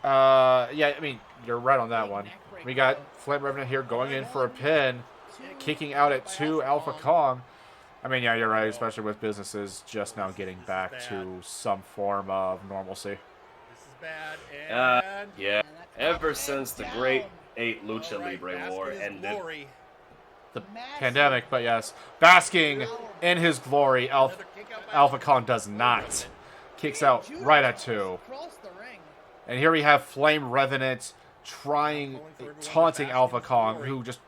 [SPEAKER 1] yeah, I mean, you're right on that one. We got Flame Revenant here going in for a pin, kicking out at 2 Alpha Kong. I mean, yeah, you're right, especially with businesses just now getting back to some form of normalcy.
[SPEAKER 3] This is bad. And
[SPEAKER 2] Yeah. Ever since the Great 8 Lucha
[SPEAKER 3] all right,
[SPEAKER 2] Libre
[SPEAKER 3] bask
[SPEAKER 2] War
[SPEAKER 3] in his
[SPEAKER 2] ended,
[SPEAKER 3] glory.
[SPEAKER 1] The pandemic, but yes, basking in his glory,
[SPEAKER 3] Another kick out by
[SPEAKER 1] Alpha Kong does not. Kicks out right at 2.
[SPEAKER 4] Across the ring.
[SPEAKER 1] And here we have Flame Revenant taunting Alpha Kong, who just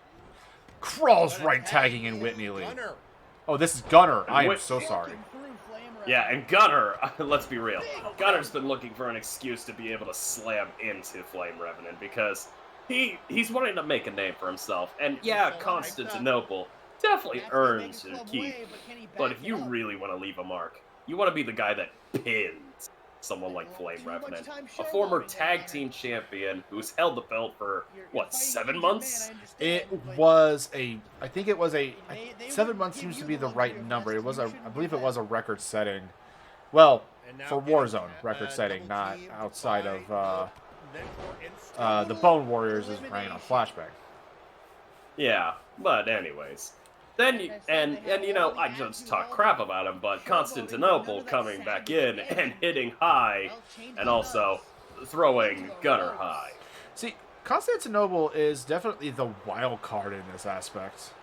[SPEAKER 1] crawls right, tagging in Whitney Lee.
[SPEAKER 3] Gunner.
[SPEAKER 1] Oh, this is Gunner. I am so sorry.
[SPEAKER 2] yeah, and Gunner, let's be real, Gunner's been looking for an excuse to be able to slam into Flame Revenant because he's wanting to make a name for himself. And yeah, Constantinople definitely earns a keep, but if you really want to leave a mark, you want to be the guy that pins someone like Flame Revenant, a former tag team champion who's held the belt for, what, 7 months?
[SPEAKER 1] It was a, I think it was a, 7 months seems to be the right number. It was a, I believe it was a record setting. Well, for Warzone, record setting, not outside of, the Bone Warriors is running on Flashbang.
[SPEAKER 2] Yeah, but anyways. Then, and you know, I just talk crap about him, but Constantinople coming back in and hitting high, and also throwing Gunner high.
[SPEAKER 1] See, Constantinople is definitely the wild card in this aspect.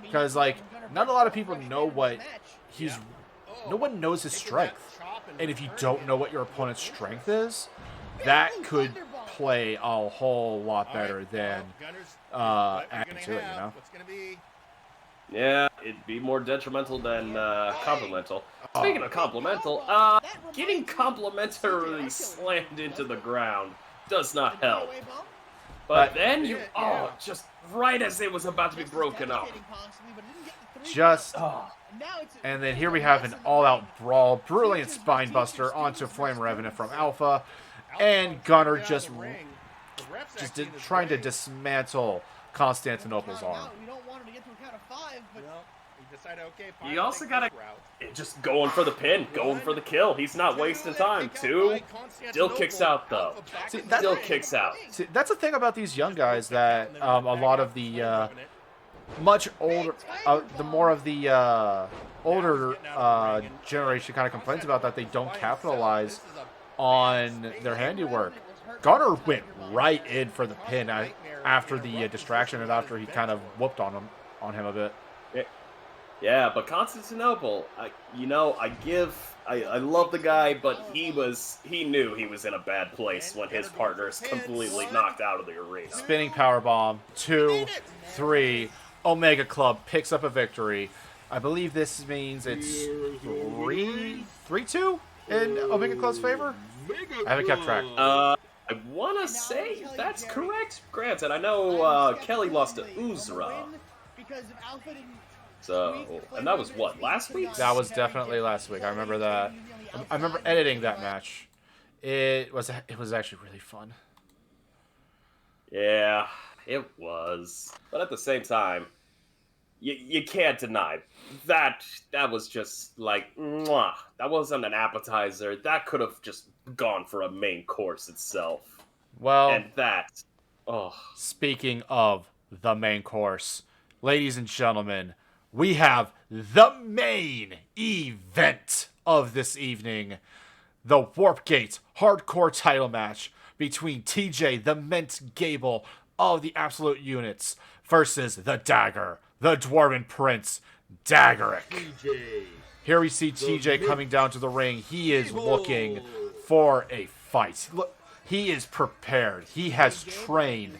[SPEAKER 1] Because, like, not a lot of people know what he's... No one knows his strength. And if you don't know what your opponent's strength is, that could play a whole lot better than adding to it, you know?
[SPEAKER 2] Yeah, it'd be more detrimental than complimental. Speaking of complimental, getting complimentarily slammed into the ground does not help. But then you, just right as it was about to be broken up.
[SPEAKER 1] And then here we have an all-out brawl, brilliant spinebuster onto Flame Revenant from Alpha, and Gunner just trying to dismantle Constantinople's arm.
[SPEAKER 2] You also gotta just going for the pin, going for the kill. He's not wasting time. 2 still kicks out though. Still kicks out.
[SPEAKER 1] See, that's the thing about these young guys that a lot of the much older, the more of the older generation kind of complains about that they don't capitalize on their handiwork. Gunner went right in for the pin after the distraction and after he kind of whooped on him a bit.
[SPEAKER 2] Yeah, but Constantinople, you know, I love the guy, but he knew he was in a bad place when his partner's completely knocked out of the arena.
[SPEAKER 1] Spinning powerbomb, 2, 3, Omega Club picks up a victory. I believe this means it's 3-2 in Omega Club's favor? I haven't kept track.
[SPEAKER 2] I want to say that's correct. Granted, I know Kelly lost to Uzra. So, and that was what, last week?
[SPEAKER 1] That was definitely last week. I remember that. I remember editing that match. It was actually really fun.
[SPEAKER 2] Yeah, it was. But at the same time, you can't deny that was just like, mwah. That wasn't an appetizer. That could have just gone for a main course itself.
[SPEAKER 1] Well,
[SPEAKER 2] and that,
[SPEAKER 1] speaking of the main course, ladies and gentlemen, we have the main event of this evening. The Warp Gate Hardcore title match between TJ, the Mint Gable of the Absolute Units, versus the Dagger, the Dwarven Prince, Daggerick. Here we see TJ coming down to the ring. He is looking for a fight. Look, he is prepared. He has trained.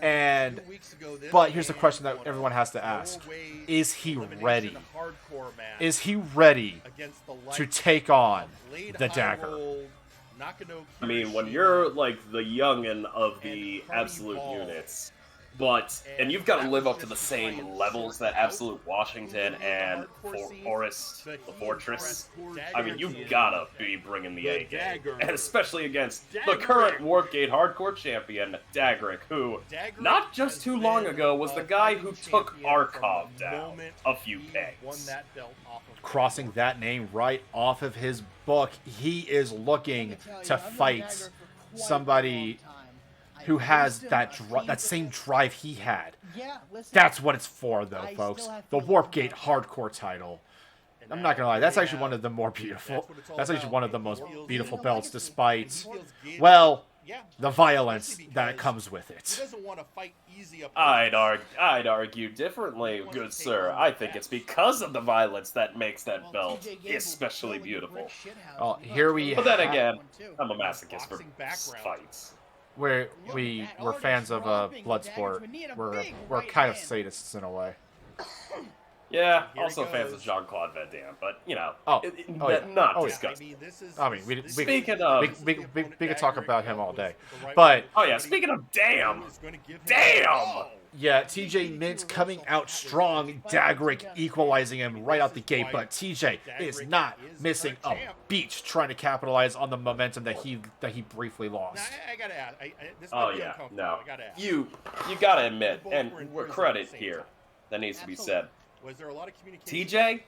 [SPEAKER 1] But here's the question that everyone has to ask. Is he ready? Is he ready to take on the Dagger?
[SPEAKER 2] I mean, when you're like the youngin' of the Absolute Units, And you've got to live up to the same levels that Absolute Washington and Forrest the Fortress. I mean, you've got to be bringing the A game. And especially against the current Warpgate Hardcore Champion, Dagrick, who, not just too long ago, was the guy who took Arkhov down a few pegs.
[SPEAKER 1] Crossing that name right off of his book, he is looking to fight somebody who has that same drive he had. That's what it's for, though, folks. The Warpgate Hardcore title. I'm not gonna lie, that's actually one of the more beautiful. That's actually one of the most beautiful belts, despite, well, the violence that comes with it.
[SPEAKER 2] I'd argue differently, good sir. I think it's because of the violence that makes that belt especially beautiful.
[SPEAKER 1] Oh, here we.
[SPEAKER 2] But then again, I'm a masochist for fights.
[SPEAKER 1] We're fans of Bloodsport. We're kind of sadists in a way.
[SPEAKER 2] Yeah, also fans of Jean-Claude Van Damme, but you know, not disgusting.
[SPEAKER 1] I mean, we could talk about him all day,
[SPEAKER 2] but
[SPEAKER 1] but
[SPEAKER 2] oh yeah, speaking of damn.
[SPEAKER 1] Yeah, TJ Mint coming out strong, Dagrick equalizing him right out the gate, but TJ is not missing a beat trying to capitalize on the momentum that he briefly lost.
[SPEAKER 3] I gotta ask.
[SPEAKER 2] Oh yeah, no, you gotta admit, and credit here that needs to be said.
[SPEAKER 3] Was there a lot of communication?
[SPEAKER 2] TJ,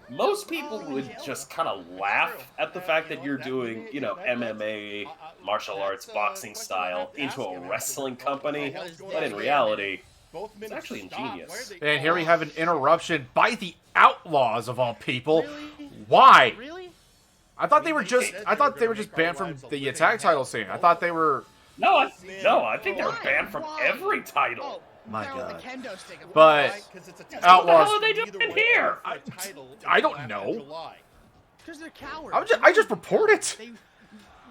[SPEAKER 2] most people would just kind of laugh at the fact that you're doing, you know, MMA, martial arts, boxing style into a wrestling company, but in reality, it's actually ingenious.
[SPEAKER 1] And here we have an interruption by the Outlaws of all people. Why?
[SPEAKER 4] Really?
[SPEAKER 1] I thought they were just banned from the tag title scene. I thought they were.
[SPEAKER 2] No, I think they were banned from every title.
[SPEAKER 1] My God. But Outlaws.
[SPEAKER 2] What the hell are they doing here?
[SPEAKER 1] I don't know.
[SPEAKER 4] Because they're cowards.
[SPEAKER 1] I just report it.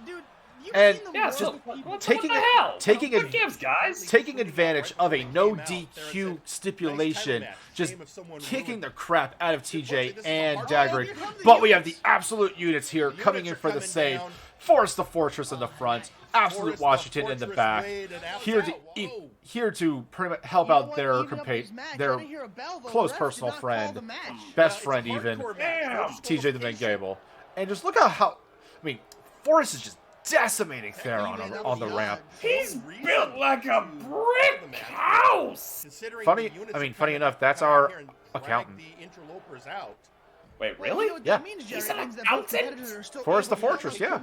[SPEAKER 4] Dude,
[SPEAKER 1] And
[SPEAKER 2] taking
[SPEAKER 1] advantage of a no DQ stipulation, just kicking the crap out of TJ and Dagrick. But we have the Absolute units here coming in for the save. Force the Fortress in the front, Absolute Washington in the back, here to pretty much help out their close personal friend, best friend even, TJ the Big Gable. And just look at how, I mean, Forrest is just decimating Theron on the ramp.
[SPEAKER 2] He's built like a brick house.
[SPEAKER 1] Funny enough, that's our accountant.
[SPEAKER 2] Wait, really?
[SPEAKER 1] Yeah.
[SPEAKER 2] He's an accountant?
[SPEAKER 1] Forrest the Fortress, yeah.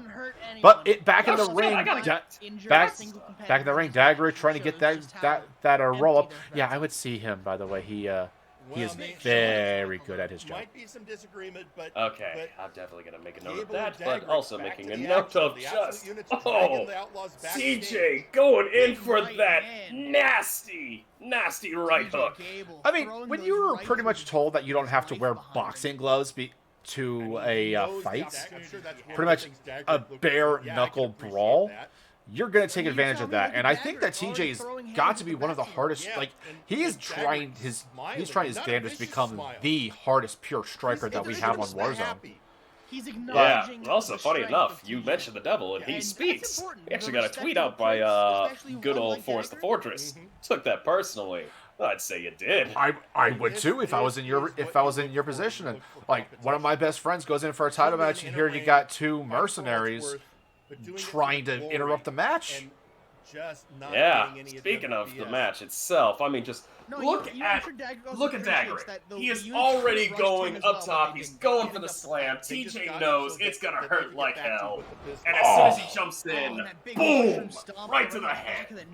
[SPEAKER 1] But back in the ring, back in the ring, Dagger trying to get that roll up. Yeah, I would see him. By the way, he is very good at his job.
[SPEAKER 3] Might be some disagreement, but
[SPEAKER 2] okay, I'm definitely gonna make a note of that. But also making a note of just CJ going in for that nasty right hook.
[SPEAKER 1] I mean, when you were pretty much told that you don't have to wear boxing gloves to a fight, pretty much a bare knuckle brawl, you're going to take advantage of that. And I think that TJ's got to be one of the hardest, like, he's trying his damnedest to become the hardest pure striker that we have on Warzone.
[SPEAKER 2] Yeah, also, funny enough, you mentioned the devil, and he speaks. He actually got a tweet out by good old Forrest the Fortress. Took that personally. I'd say you did.
[SPEAKER 1] I would too if I was in your position. And like, one of my best friends goes in for a title match, and here you got two mercenaries trying to interrupt the match.
[SPEAKER 2] Yeah, speaking of the match itself, I mean, just look at Dagger. He is already going up top. He's going for the slam. TJ knows it's going to hurt like hell. And as soon as he jumps in, boom, right to the head.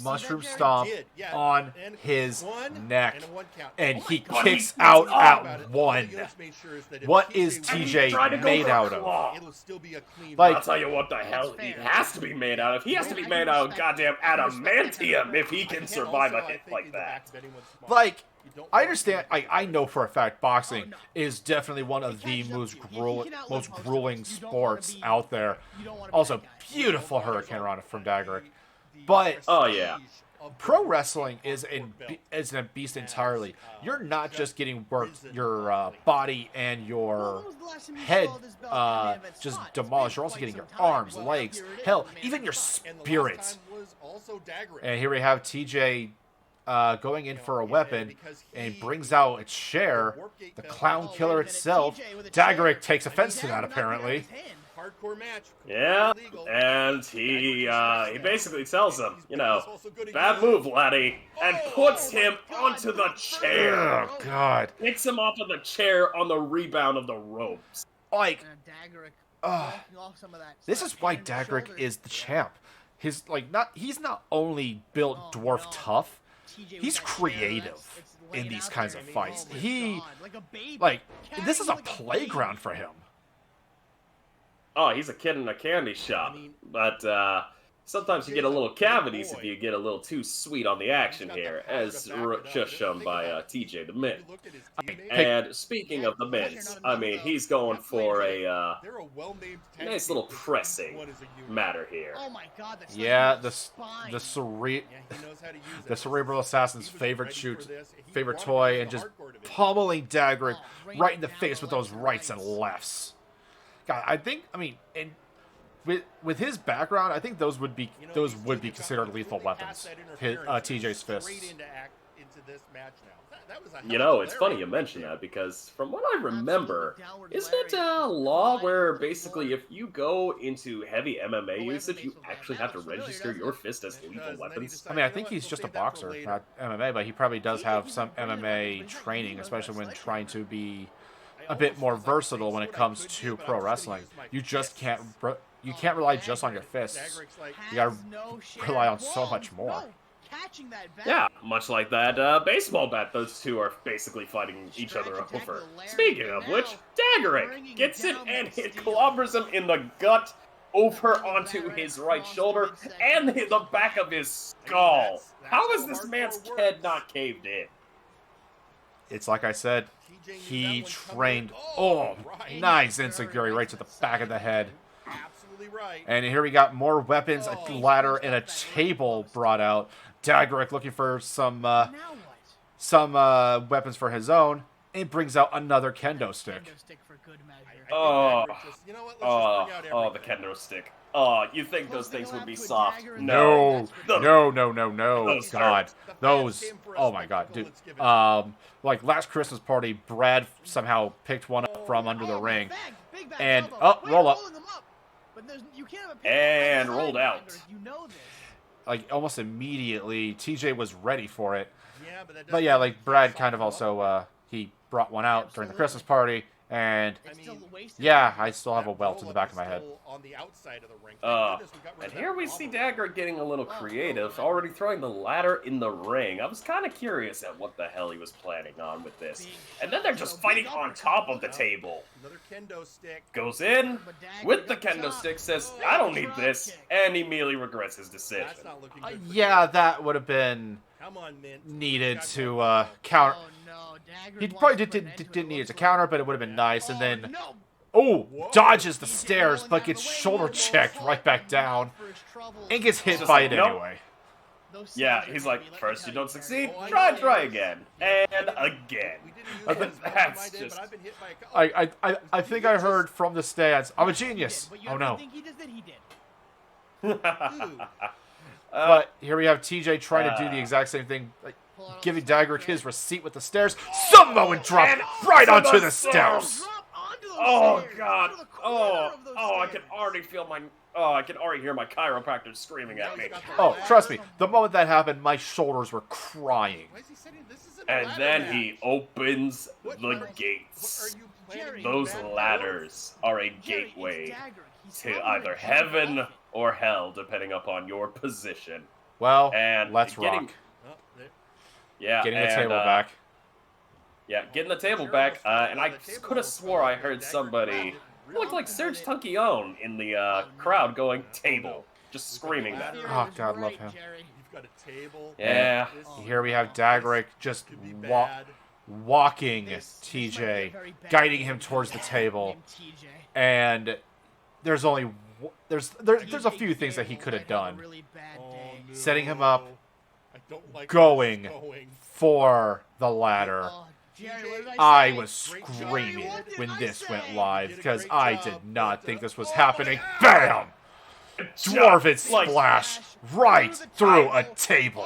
[SPEAKER 1] Mushroom stomp on his neck. And he kicks out at one. What is TJ made out of?
[SPEAKER 2] Like, I'll tell you what the hell he has to be made out of. He has to be made out of goddamn adamantium if he can survive a hit like that.
[SPEAKER 1] Like, I understand. I know for a fact boxing is definitely one of the most grueling sports out there. Also, beautiful Hurricane Rana from Dagger. But
[SPEAKER 2] oh yeah,
[SPEAKER 1] pro wrestling is a beast entirely. You're not just getting worked your body and your head just demolished. You're also getting your arms, legs, hell, even your spirit. And here we have TJ going in for a weapon and brings out a chair. The clown killer itself. Daggerick takes offense to that, apparently.
[SPEAKER 3] Hardcore match.
[SPEAKER 2] Yeah, and he basically tells him, you know, bad move, laddie, and puts him onto the chair.
[SPEAKER 1] Oh, God.
[SPEAKER 2] Picks him off of the chair on the rebound of the ropes.
[SPEAKER 1] Like,
[SPEAKER 4] Daggerick walking off some of that
[SPEAKER 1] this is
[SPEAKER 4] stuff,
[SPEAKER 1] why
[SPEAKER 4] and the
[SPEAKER 1] Daggerick
[SPEAKER 4] shoulders.
[SPEAKER 1] is the champ. He's not only built dwarf tough,
[SPEAKER 4] TJ
[SPEAKER 1] he's
[SPEAKER 4] with that chair,
[SPEAKER 1] creative
[SPEAKER 4] it's
[SPEAKER 1] in
[SPEAKER 4] laying
[SPEAKER 1] these
[SPEAKER 4] out
[SPEAKER 1] kinds
[SPEAKER 4] there.
[SPEAKER 1] of fights.
[SPEAKER 4] Oh my
[SPEAKER 1] He,
[SPEAKER 4] God, like a baby.
[SPEAKER 1] like, this is a
[SPEAKER 4] Carrying like a
[SPEAKER 1] playground
[SPEAKER 4] baby.
[SPEAKER 1] for him.
[SPEAKER 2] Oh, he's a kid in a candy shop. But sometimes you get a little cavities if you get a little too sweet on the action here, as just shown by TJ the Mint. And speaking of the Mint, I mean, he's going for a nice little pressing matter here.
[SPEAKER 4] Oh my God, that's
[SPEAKER 1] Yeah,
[SPEAKER 4] like
[SPEAKER 1] the
[SPEAKER 4] spine.
[SPEAKER 1] the cerebral assassin's favorite toy, and just pummeling Daggerick right in the face with those rights and lefts. God, I mean, and with his background, I think those would be considered lethal weapons. TJ's fists.
[SPEAKER 2] You know, it's funny you mention that, because from what I remember, isn't it a law where basically if you go into heavy MMA usage, you actually have to register your fist as lethal weapons?
[SPEAKER 1] I mean, I think he's just a boxer, not MMA, but he probably does have some MMA training, especially when trying to be a bit more versatile when it comes to pro wrestling. You just can't rely just on your fists. You gotta rely on so much more.
[SPEAKER 2] Yeah, much like that baseball bat those two are basically fighting each other over. Speaking of which, Daggerick gets it and it clobbers him in the gut, over onto his right shoulder, and the back of his skull. How is this man's head not caved in?
[SPEAKER 1] It's like I said, he trained. Oh, nice insecurity right to the back of the head. And here we got more weapons, a ladder, and a table brought out. Daggerick looking for some weapons for his own, and brings out another kendo stick.
[SPEAKER 2] Oh, the kendo stick. Oh, you think those things would be soft? No.
[SPEAKER 1] No. God, those. Oh my God, dude. Like last Christmas party, Brad somehow picked one up from under the ring, and roll up,
[SPEAKER 2] and rolled out.
[SPEAKER 1] Like almost immediately, TJ was ready for it. But yeah, like Brad kind of also he brought one out during the Christmas party. And yeah, I still have a welt in the back of my head.
[SPEAKER 2] And here we see Dagger getting a little creative, already throwing the ladder in the ring. I was kind of curious at what the hell he was planning on with this. And then they're just fighting on top of the table. Goes in with the kendo stick, says, I don't need this, and immediately regrets his decision.
[SPEAKER 1] Yeah, that would have been needed to counter. He probably didn't need it to counter, but it would have been nice. And then, dodges the stairs, but gets shoulder checked right back down, and gets hit by it anyway.
[SPEAKER 2] Yeah, he's like, first you don't succeed, try again, and again. That's just.
[SPEAKER 1] I think I heard from the stands, I'm a genius. Oh no. But here we have TJ trying to do the exact same thing, like, giving Daggerick his receipt with the stairs. Samoan drop right onto the stairs.
[SPEAKER 2] Oh God! Oh, I can already feel my. Oh, I can already hear my chiropractor screaming at me.
[SPEAKER 1] Oh, trust me, the moment that happened, my shoulders were crying.
[SPEAKER 2] And then he opens the gates. Those ladders are a gateway to either heaven or hell, depending upon your position.
[SPEAKER 1] Well,
[SPEAKER 2] and
[SPEAKER 1] let's rock.
[SPEAKER 2] Yeah,
[SPEAKER 1] getting the table back.
[SPEAKER 2] Yeah, getting the table back, and I could have swore I heard somebody looked like Serge Tankion in the crowd going, table, just screaming that.
[SPEAKER 1] Oh, God, love him.
[SPEAKER 2] Yeah.
[SPEAKER 1] Here we have Daggerick just walking TJ, guiding him towards the table, and there's a few things that he could have done. Setting him up, going for the ladder. I was screaming when this went live because I did not think this was happening. Bam! Dwarven splash right through a table.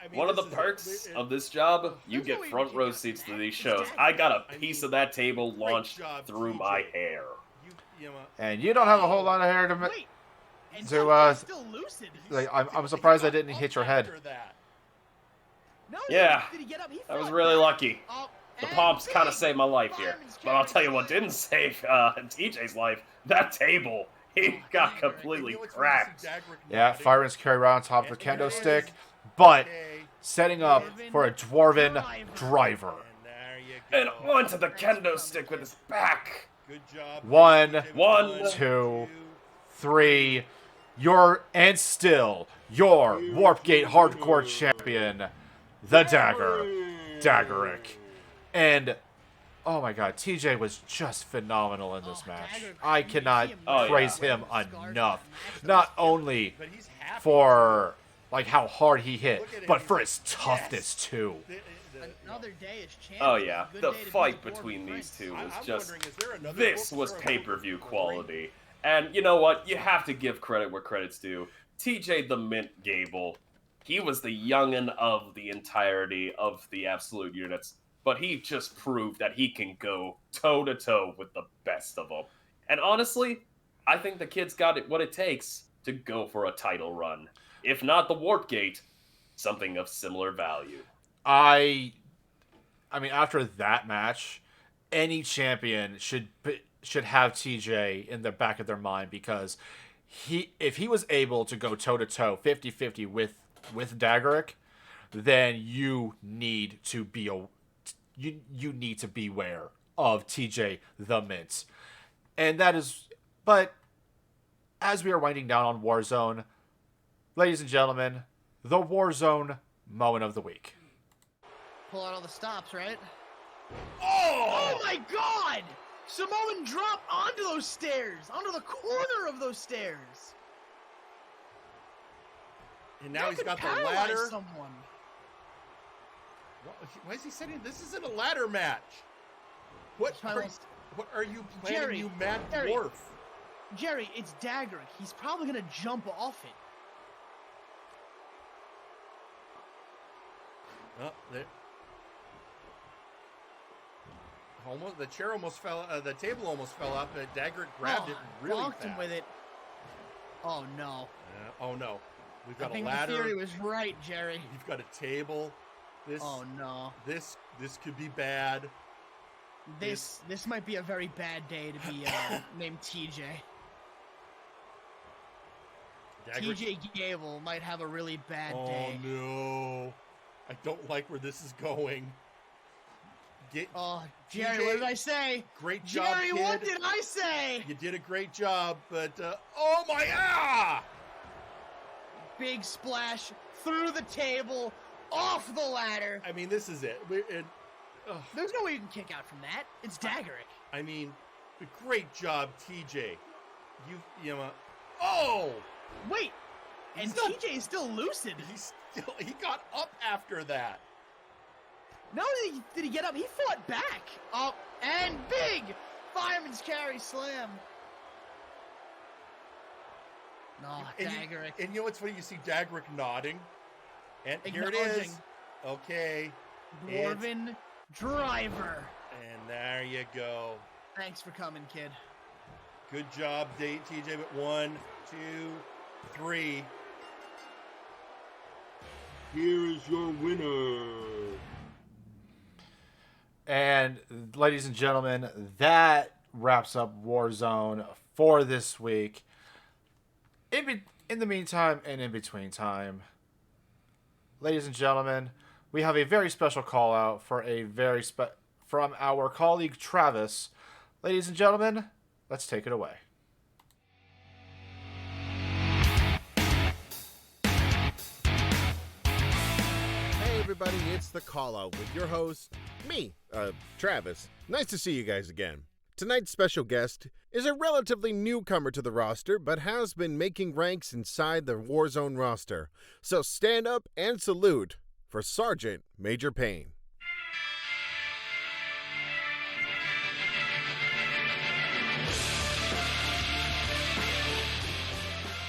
[SPEAKER 3] mean,
[SPEAKER 2] one of the
[SPEAKER 3] this is
[SPEAKER 2] perks of this job, you
[SPEAKER 4] There's no
[SPEAKER 2] get
[SPEAKER 4] way
[SPEAKER 2] front
[SPEAKER 4] you
[SPEAKER 2] row
[SPEAKER 4] can
[SPEAKER 2] seats to
[SPEAKER 4] get
[SPEAKER 2] these
[SPEAKER 4] that.
[SPEAKER 2] shows.
[SPEAKER 4] Exactly.
[SPEAKER 2] I got a
[SPEAKER 3] I
[SPEAKER 2] piece
[SPEAKER 3] mean,
[SPEAKER 2] of that table
[SPEAKER 3] great
[SPEAKER 2] launched
[SPEAKER 3] job,
[SPEAKER 2] through
[SPEAKER 3] TJ.
[SPEAKER 2] my hair.
[SPEAKER 3] You know,
[SPEAKER 1] And you don't have a whole lot of hair to.
[SPEAKER 4] Wait. And
[SPEAKER 1] To,
[SPEAKER 4] TJ's still lucid.
[SPEAKER 1] Like, I'm surprised I didn't hit your head.
[SPEAKER 3] after that.
[SPEAKER 4] No,
[SPEAKER 2] Yeah,
[SPEAKER 4] did he get up? He
[SPEAKER 2] I was
[SPEAKER 4] fought
[SPEAKER 2] really
[SPEAKER 4] back.
[SPEAKER 2] lucky.
[SPEAKER 4] Oh,
[SPEAKER 2] The
[SPEAKER 4] and
[SPEAKER 2] pomps kind of
[SPEAKER 4] big.
[SPEAKER 2] saved my life here.
[SPEAKER 4] Fireman's
[SPEAKER 2] But I'll
[SPEAKER 4] carry
[SPEAKER 2] tell you what
[SPEAKER 4] slam.
[SPEAKER 2] didn't save TJ's life. That table. He got
[SPEAKER 3] And
[SPEAKER 2] completely
[SPEAKER 3] you know what's funny? You see
[SPEAKER 2] cracked.
[SPEAKER 3] Dagrick
[SPEAKER 1] Yeah,
[SPEAKER 3] nodding.
[SPEAKER 1] Fireman's carry right on top of the
[SPEAKER 3] And
[SPEAKER 1] kendo
[SPEAKER 3] it
[SPEAKER 1] stick,
[SPEAKER 3] is.
[SPEAKER 1] but
[SPEAKER 3] Okay.
[SPEAKER 1] setting up for a dwarven driver.
[SPEAKER 3] And there you
[SPEAKER 2] And
[SPEAKER 3] go.
[SPEAKER 2] onto the kendo stick with his back.
[SPEAKER 3] Good job.
[SPEAKER 1] One,
[SPEAKER 2] One,
[SPEAKER 1] two, 3, and still your Warpgate Hardcore Champion, the Dagger, Daggerick. And oh my god, TJ was just phenomenal in this match. I cannot praise him enough. Not only
[SPEAKER 3] But he's happy.
[SPEAKER 1] for like how hard he hit, but for his toughness too.
[SPEAKER 4] Another day as champion.
[SPEAKER 2] Oh yeah,
[SPEAKER 4] Good
[SPEAKER 2] the
[SPEAKER 4] day to be
[SPEAKER 2] fight
[SPEAKER 4] the
[SPEAKER 2] between
[SPEAKER 4] Dwarven
[SPEAKER 2] these
[SPEAKER 4] Prince.
[SPEAKER 2] two was
[SPEAKER 3] I'm
[SPEAKER 2] just...
[SPEAKER 3] wondering, is there another
[SPEAKER 2] This
[SPEAKER 3] book
[SPEAKER 2] was
[SPEAKER 3] or a
[SPEAKER 2] pay-per-view
[SPEAKER 3] book?
[SPEAKER 2] quality. And you know what? You have to give credit where credit's due. TJ the Mint Gable, he was the youngin' of the entirety of the Absolute units, but he just proved that he can go toe-to-toe with the best of them. And honestly, I think the kid's got it what it takes to go for a title run. If not the Warpgate, something of similar value.
[SPEAKER 1] I mean, after that match, any champion should have TJ in the back of their mind, because if he was able to go toe-to-toe 50-50 with Daggerick, then you need to beware of TJ the Mint. And that is, but as we are winding down on Warzone, ladies and gentlemen, the Warzone moment of the week.
[SPEAKER 4] Pull out all the stops, right?
[SPEAKER 3] Oh!
[SPEAKER 4] Oh my god! Samoan drop onto those stairs, onto the corner of those stairs.
[SPEAKER 3] And now
[SPEAKER 4] That
[SPEAKER 3] he's
[SPEAKER 4] could
[SPEAKER 3] got the
[SPEAKER 4] paralyze
[SPEAKER 3] ladder.
[SPEAKER 4] Someone.
[SPEAKER 3] Why is he setting? This isn't a ladder match. What
[SPEAKER 4] He's probably almost-
[SPEAKER 3] what are you planning,
[SPEAKER 4] Jerry,
[SPEAKER 3] you mad
[SPEAKER 4] Jerry.
[SPEAKER 3] dwarf?
[SPEAKER 4] Jerry, it's Daggerick. He's probably gonna jump off it.
[SPEAKER 3] Oh, there. Almost, the chair almost fell. The table almost fell off. Daggerick grabbed it really
[SPEAKER 4] Bonked
[SPEAKER 3] fast.
[SPEAKER 4] him with it. Oh no!
[SPEAKER 3] Oh no, we've
[SPEAKER 4] I
[SPEAKER 3] got a
[SPEAKER 4] think
[SPEAKER 3] ladder.
[SPEAKER 4] the theory was right, Jerry.
[SPEAKER 3] You've got a table. This.
[SPEAKER 4] Oh no!
[SPEAKER 3] This could be bad.
[SPEAKER 4] This might be a very bad day to be named TJ.
[SPEAKER 3] Daggerick.
[SPEAKER 4] TJ Gable might have a really bad
[SPEAKER 3] Oh
[SPEAKER 4] day.
[SPEAKER 3] no, I don't like where this is going.
[SPEAKER 4] Oh, Jerry,
[SPEAKER 3] TJ,
[SPEAKER 4] what did I say?
[SPEAKER 3] Great job,
[SPEAKER 4] Jerry,
[SPEAKER 3] kid.
[SPEAKER 4] what did I say?
[SPEAKER 3] You did a great job, but oh my
[SPEAKER 4] Big splash through the table, off the ladder.
[SPEAKER 3] I mean, this is it.
[SPEAKER 4] There's no way you can kick out from that. It's Daggerick.
[SPEAKER 3] I mean, great job, TJ. You know. Oh,
[SPEAKER 4] Wait, and
[SPEAKER 3] He's not-
[SPEAKER 4] TJ is still lucid.
[SPEAKER 3] he got up after that.
[SPEAKER 4] Not only did he get up, he fought back. Oh, and big fireman's carry slam. No,
[SPEAKER 3] And
[SPEAKER 4] Daggerick.
[SPEAKER 3] and you know what's funny? You see Daggerick nodding, and here it
[SPEAKER 4] Acknowledging.
[SPEAKER 3] is. Okay,
[SPEAKER 4] Dwarven driver.
[SPEAKER 3] and there you go.
[SPEAKER 4] Thanks for coming, kid.
[SPEAKER 3] Good job, TJ. But 1, 2, 3. Here is your winner.
[SPEAKER 1] And ladies and gentlemen, that wraps up Warzone for this week. In the meantime and in between time, ladies and gentlemen, we have a very special call out for from our colleague Travis. Ladies and gentlemen, let's take it away.
[SPEAKER 9] Hey everybody, it's the call out with your host, me, Travis. Nice to see you guys again. Tonight's special guest is a relatively newcomer to the roster, but has been making ranks inside the Warzone roster. So stand up and salute for Sergeant Major Payne.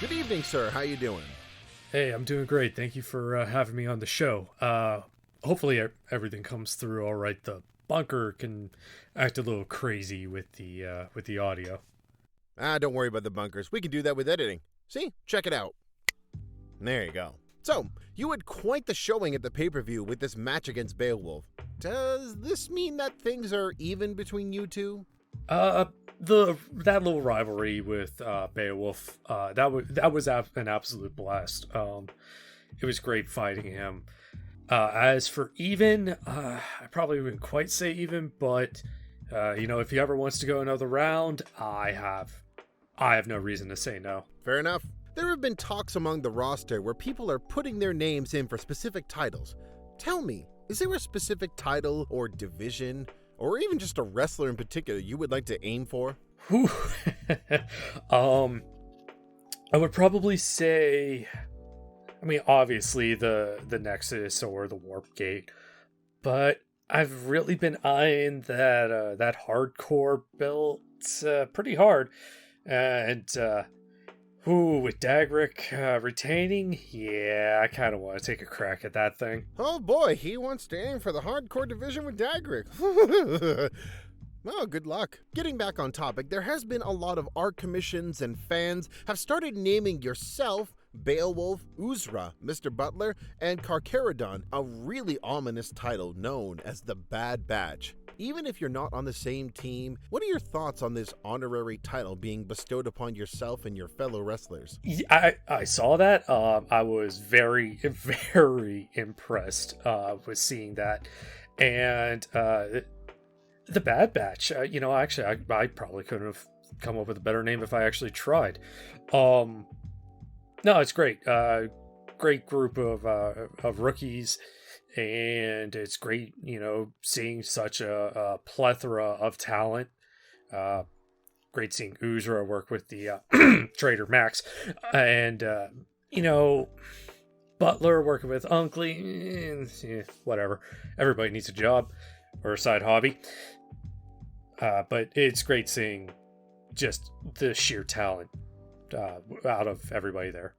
[SPEAKER 9] Good evening, sir. How you doing?
[SPEAKER 10] Hey, I'm doing great. Thank you for having me on the show. Hopefully everything comes through all right. The bunker can act a little crazy with the audio.
[SPEAKER 9] Don't worry about the bunkers. We can do that with editing. See? Check it out. There you go. So, you had quite the showing at the pay-per-view with this match against Beowulf. Does this mean that things are even between you two?
[SPEAKER 10] That little rivalry with Beowulf, that was an absolute blast. It was great fighting him. As for even, I probably wouldn't quite say even, but if he ever wants to go another round, I have no reason to say no.
[SPEAKER 9] Fair enough. There have been talks among the roster where people are putting their names in for specific titles. Tell me, is there a specific title or division, or even just a wrestler in particular you would like to aim for?
[SPEAKER 10] I would probably say, obviously the Nexus or the Warp Gate, but I've really been eyeing that hardcore belt pretty hard, and with Dagrick retaining, yeah, I kind of want to take a crack at that thing.
[SPEAKER 9] Oh boy, he wants to aim for the hardcore division with Dagrick. Well, good luck. Getting back on topic, there has been a lot of art commissions and fans have started naming yourself, Beowulf, Uzra, Mr. Butler, and Carcharodon a really ominous title known as the Bad Batch. Even if you're not on the same team, what are your thoughts on this honorary title being bestowed upon yourself and your fellow wrestlers?
[SPEAKER 10] I saw that. I was very, very impressed with seeing that. And the Bad Batch, actually, I probably couldn't have come up with a better name if I actually tried. No, it's great. Great group of rookies. And it's great, seeing such a plethora of talent. Great seeing Uzra work with the Trader Max. And, Butler working with Unkley. Whatever. Everybody needs a job or a side hobby. But it's great seeing just the sheer talent out of everybody there.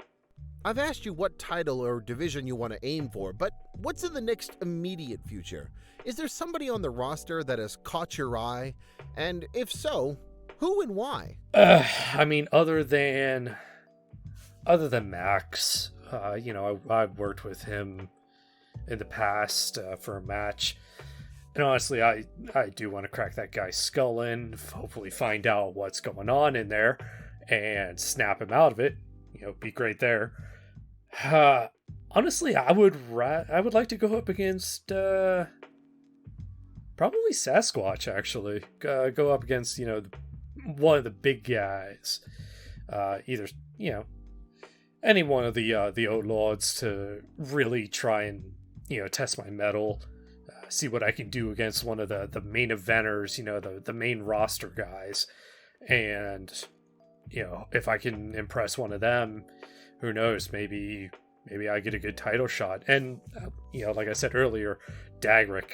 [SPEAKER 9] I've asked you what title or division you want to aim for, but what's in the next immediate future? Is there somebody on the roster that has caught your eye? And if so, who and why?
[SPEAKER 10] Other than Max, I've worked with him in the past for a match. And honestly, I do want to crack that guy's skull in, hopefully find out what's going on in there, and snap him out of it. Be great there. Honestly, I would like to go up against probably Sasquatch. Actually, go up against one of the big guys. Either any one of the old lords to really try and test my mettle. See what I can do against one of the main eventers. The main roster guys, and if I can impress one of them, who knows, maybe I get a good title shot. And like I said earlier, Dagrick,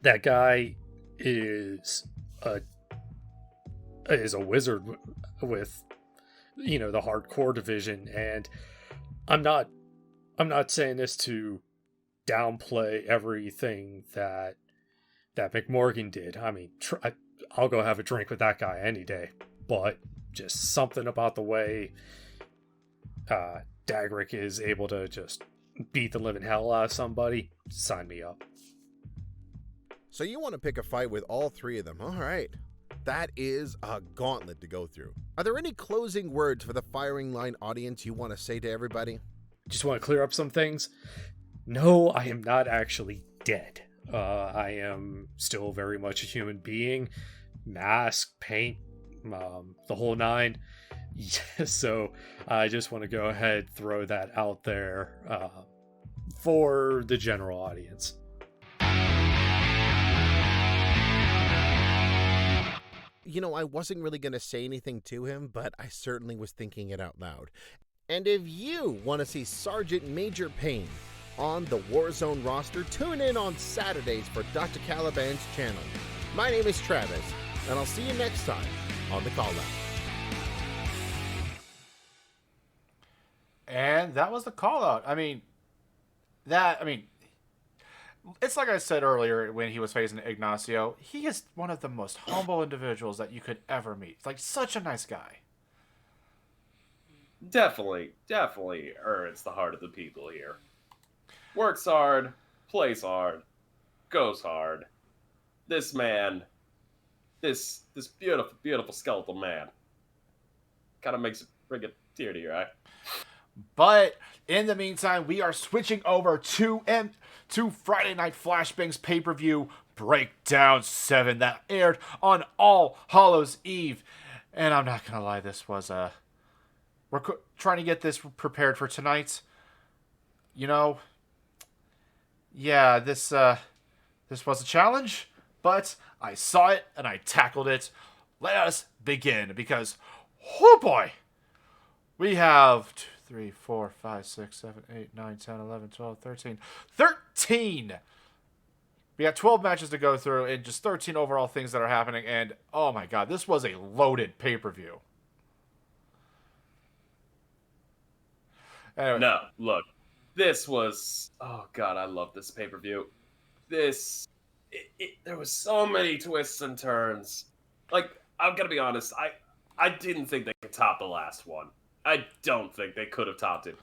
[SPEAKER 10] that guy is a wizard with the hardcore division. And I'm not saying this to downplay everything that McMorgan did. I'll go have a drink with that guy any day. But just something about the way Dagrick is able to just beat the living hell out of somebody, sign me up.
[SPEAKER 9] So you want to pick a fight with all three of them. All right. That is a gauntlet to go through. Are there any closing words for the Firing Line audience you want to say to everybody?
[SPEAKER 10] Just want to clear up some things. No, I am not actually dead. I am still very much a human being. Mask, paint, the whole nine. So I just want to go ahead, throw that out there for the general audience.
[SPEAKER 9] I wasn't really going to say anything to him, but I certainly was thinking it out loud. And if you want to see Sergeant Major Payne on the Warzone roster, tune in on Saturdays for Dr. Caliban's channel. My name is Travis, and I'll see you next time on The Call Out.
[SPEAKER 1] And that was the call out. I mean, it's like I said earlier when he was facing Ignacio. He is one of the most humble individuals that you could ever meet. Like, such a nice guy.
[SPEAKER 2] Definitely earns the heart of the people here. Works hard, plays hard, goes hard. This man, this beautiful skeletal man, kind of makes it bring a tear to your eye.
[SPEAKER 1] But in the meantime, we are switching over to Friday Night Flashbang's pay-per-view Breakdown 7 that aired on All Hallows Eve. And I'm not gonna lie, this was we're trying to get this prepared for tonight. You know, yeah, this was a challenge, but I saw it and I tackled it. Let us begin, because, oh boy, we have 2, 3, 4, 5, 6, 7, 8, 9, 10, 11, 12, 13. 13! We got 12 matches to go through and just 13 overall things that are happening. And, oh my god, this was a loaded pay-per-view. Anyway.
[SPEAKER 2] No, look, this was... Oh god, I love this pay-per-view. There was so many twists and turns. Like, I'm gonna be honest, I didn't think they could top the last one. I don't think they could have topped it.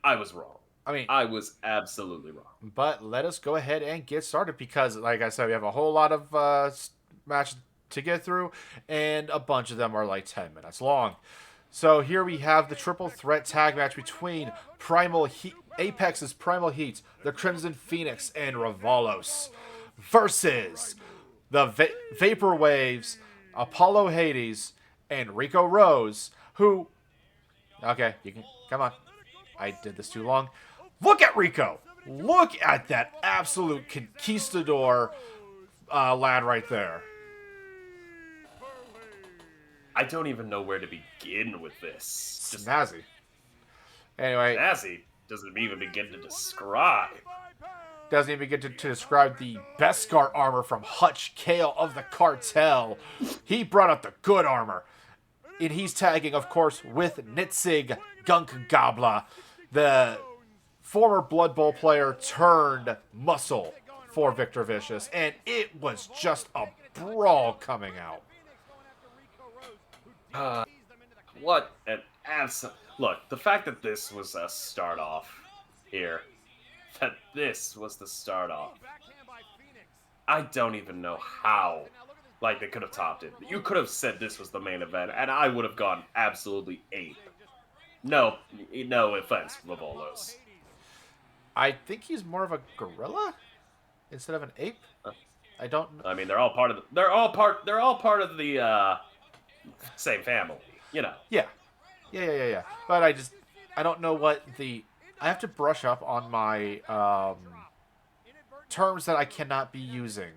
[SPEAKER 2] I was wrong. I was absolutely wrong.
[SPEAKER 1] But let us go ahead and get started, because, like I said, we have a whole lot of matches to get through, and a bunch of them are like 10 minutes long. So here we have the triple threat tag match between Apex's Primal Heat, the Crimson Phoenix, and Ravalos versus the Vapor Waves, Apollo Hades, and Rico Rose, who... Okay, you can... Come on. I did this too long. Look at Rico! Look at that absolute conquistador lad right there.
[SPEAKER 2] I don't even know where to begin with this.
[SPEAKER 1] Just snazzy. Anyway.
[SPEAKER 2] Snazzy doesn't even begin to describe.
[SPEAKER 1] Doesn't even get to describe the Beskar armor from Hutch Kale of the Cartel. He brought out the good armor. And he's tagging, of course, with Nitzig Gunk Gobla, the former Blood Bowl player turned muscle for Victor Vicious. And it was just a brawl coming out.
[SPEAKER 2] What an absolute... Look, the fact that this was a start-off here, that this was the start-off, I don't even know how, like, they could have topped it. You could have said this was the main event, and I would have gone absolutely ape. No offense, Lavolos.
[SPEAKER 1] I think he's more of a gorilla instead of an ape. I don't know.
[SPEAKER 2] I mean, they're all part of the same family, you know.
[SPEAKER 1] Yeah. But I don't know what I have to brush up on my terms that I cannot be using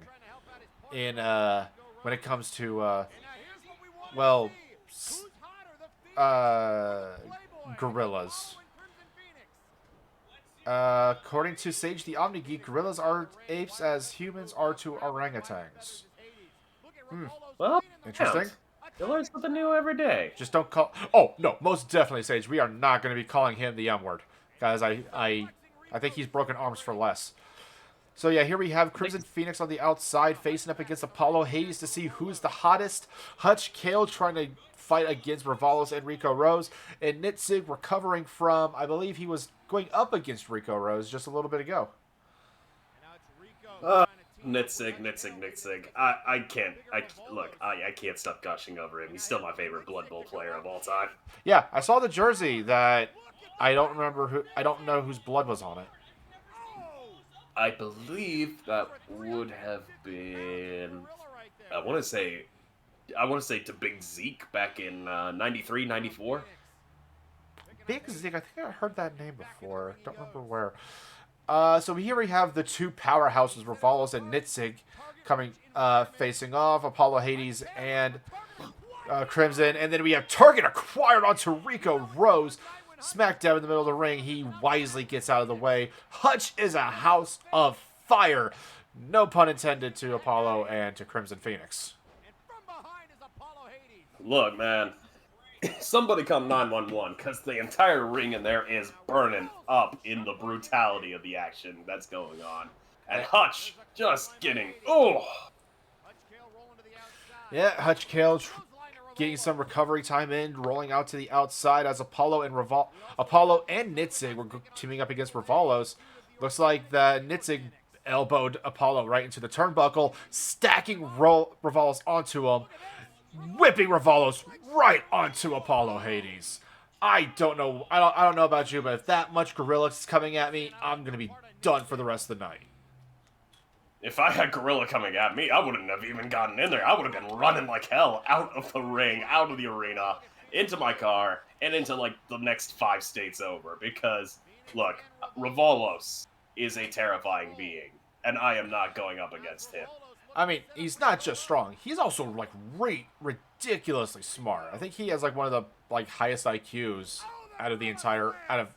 [SPEAKER 1] in when it comes to gorillas. According to Sage the Omni Geek, gorillas are apes as humans are to orangutans.
[SPEAKER 2] Well,
[SPEAKER 1] interesting.
[SPEAKER 2] You learn something new every day.
[SPEAKER 1] Just don't call... Oh, no, most definitely, Sage. We are not going to be calling him the M-word. Guys, I think he's broken arms for less. So, yeah, here we have Crimson Phoenix on the outside facing up against Apollo Hades to see who's the hottest. Hutch Kale trying to fight against Ravalos and Rico Rose. And Nitzig recovering from... I believe he was going up against Rico Rose just a little bit ago.
[SPEAKER 2] Nitzig. I can't stop gushing over him. He's still my favorite Blood Bowl player of all time.
[SPEAKER 1] Yeah, I saw the jersey that I don't know whose blood was on it.
[SPEAKER 2] I believe that would have been, I want to say to Big Zeke back in 93, 94.
[SPEAKER 1] Big Zeke, I think I heard that name before. Don't remember where. So here we have the two powerhouses, Ravalos and Nitzig, coming, facing off, Apollo Hades and Crimson. And then we have target acquired onto Rico Rose. Smack dab in the middle of the ring. He wisely gets out of the way. Hutch is a house of fire. No pun intended to Apollo and to Crimson Phoenix.
[SPEAKER 2] Look, man. somebody come 911, because the entire ring in there is burning up in the brutality of the action that's going on. And Hutch just getting,
[SPEAKER 1] Yeah, Hutch Kale getting some recovery time in, rolling out to the outside as Apollo and Nitzig were teaming up against Revalos. Looks like the Nitzig elbowed Apollo right into the turnbuckle, stacking Revalos onto him, whipping Revalos right onto Apollo Hades. I don't know about you, but if that much Gorilla is coming at me, I'm gonna be done for the rest of the night.
[SPEAKER 2] If I had Gorilla coming at me, I wouldn't have even gotten in there. I would have been running like hell out of the ring, out of the arena, into my car, and into, like, the next 5 states over. Because, look, Revalos is a terrifying being, and I am not going up against him.
[SPEAKER 1] I mean, he's not just strong. He's also, like, ridiculously smart. I think he has, like, one of the, like, highest IQs out of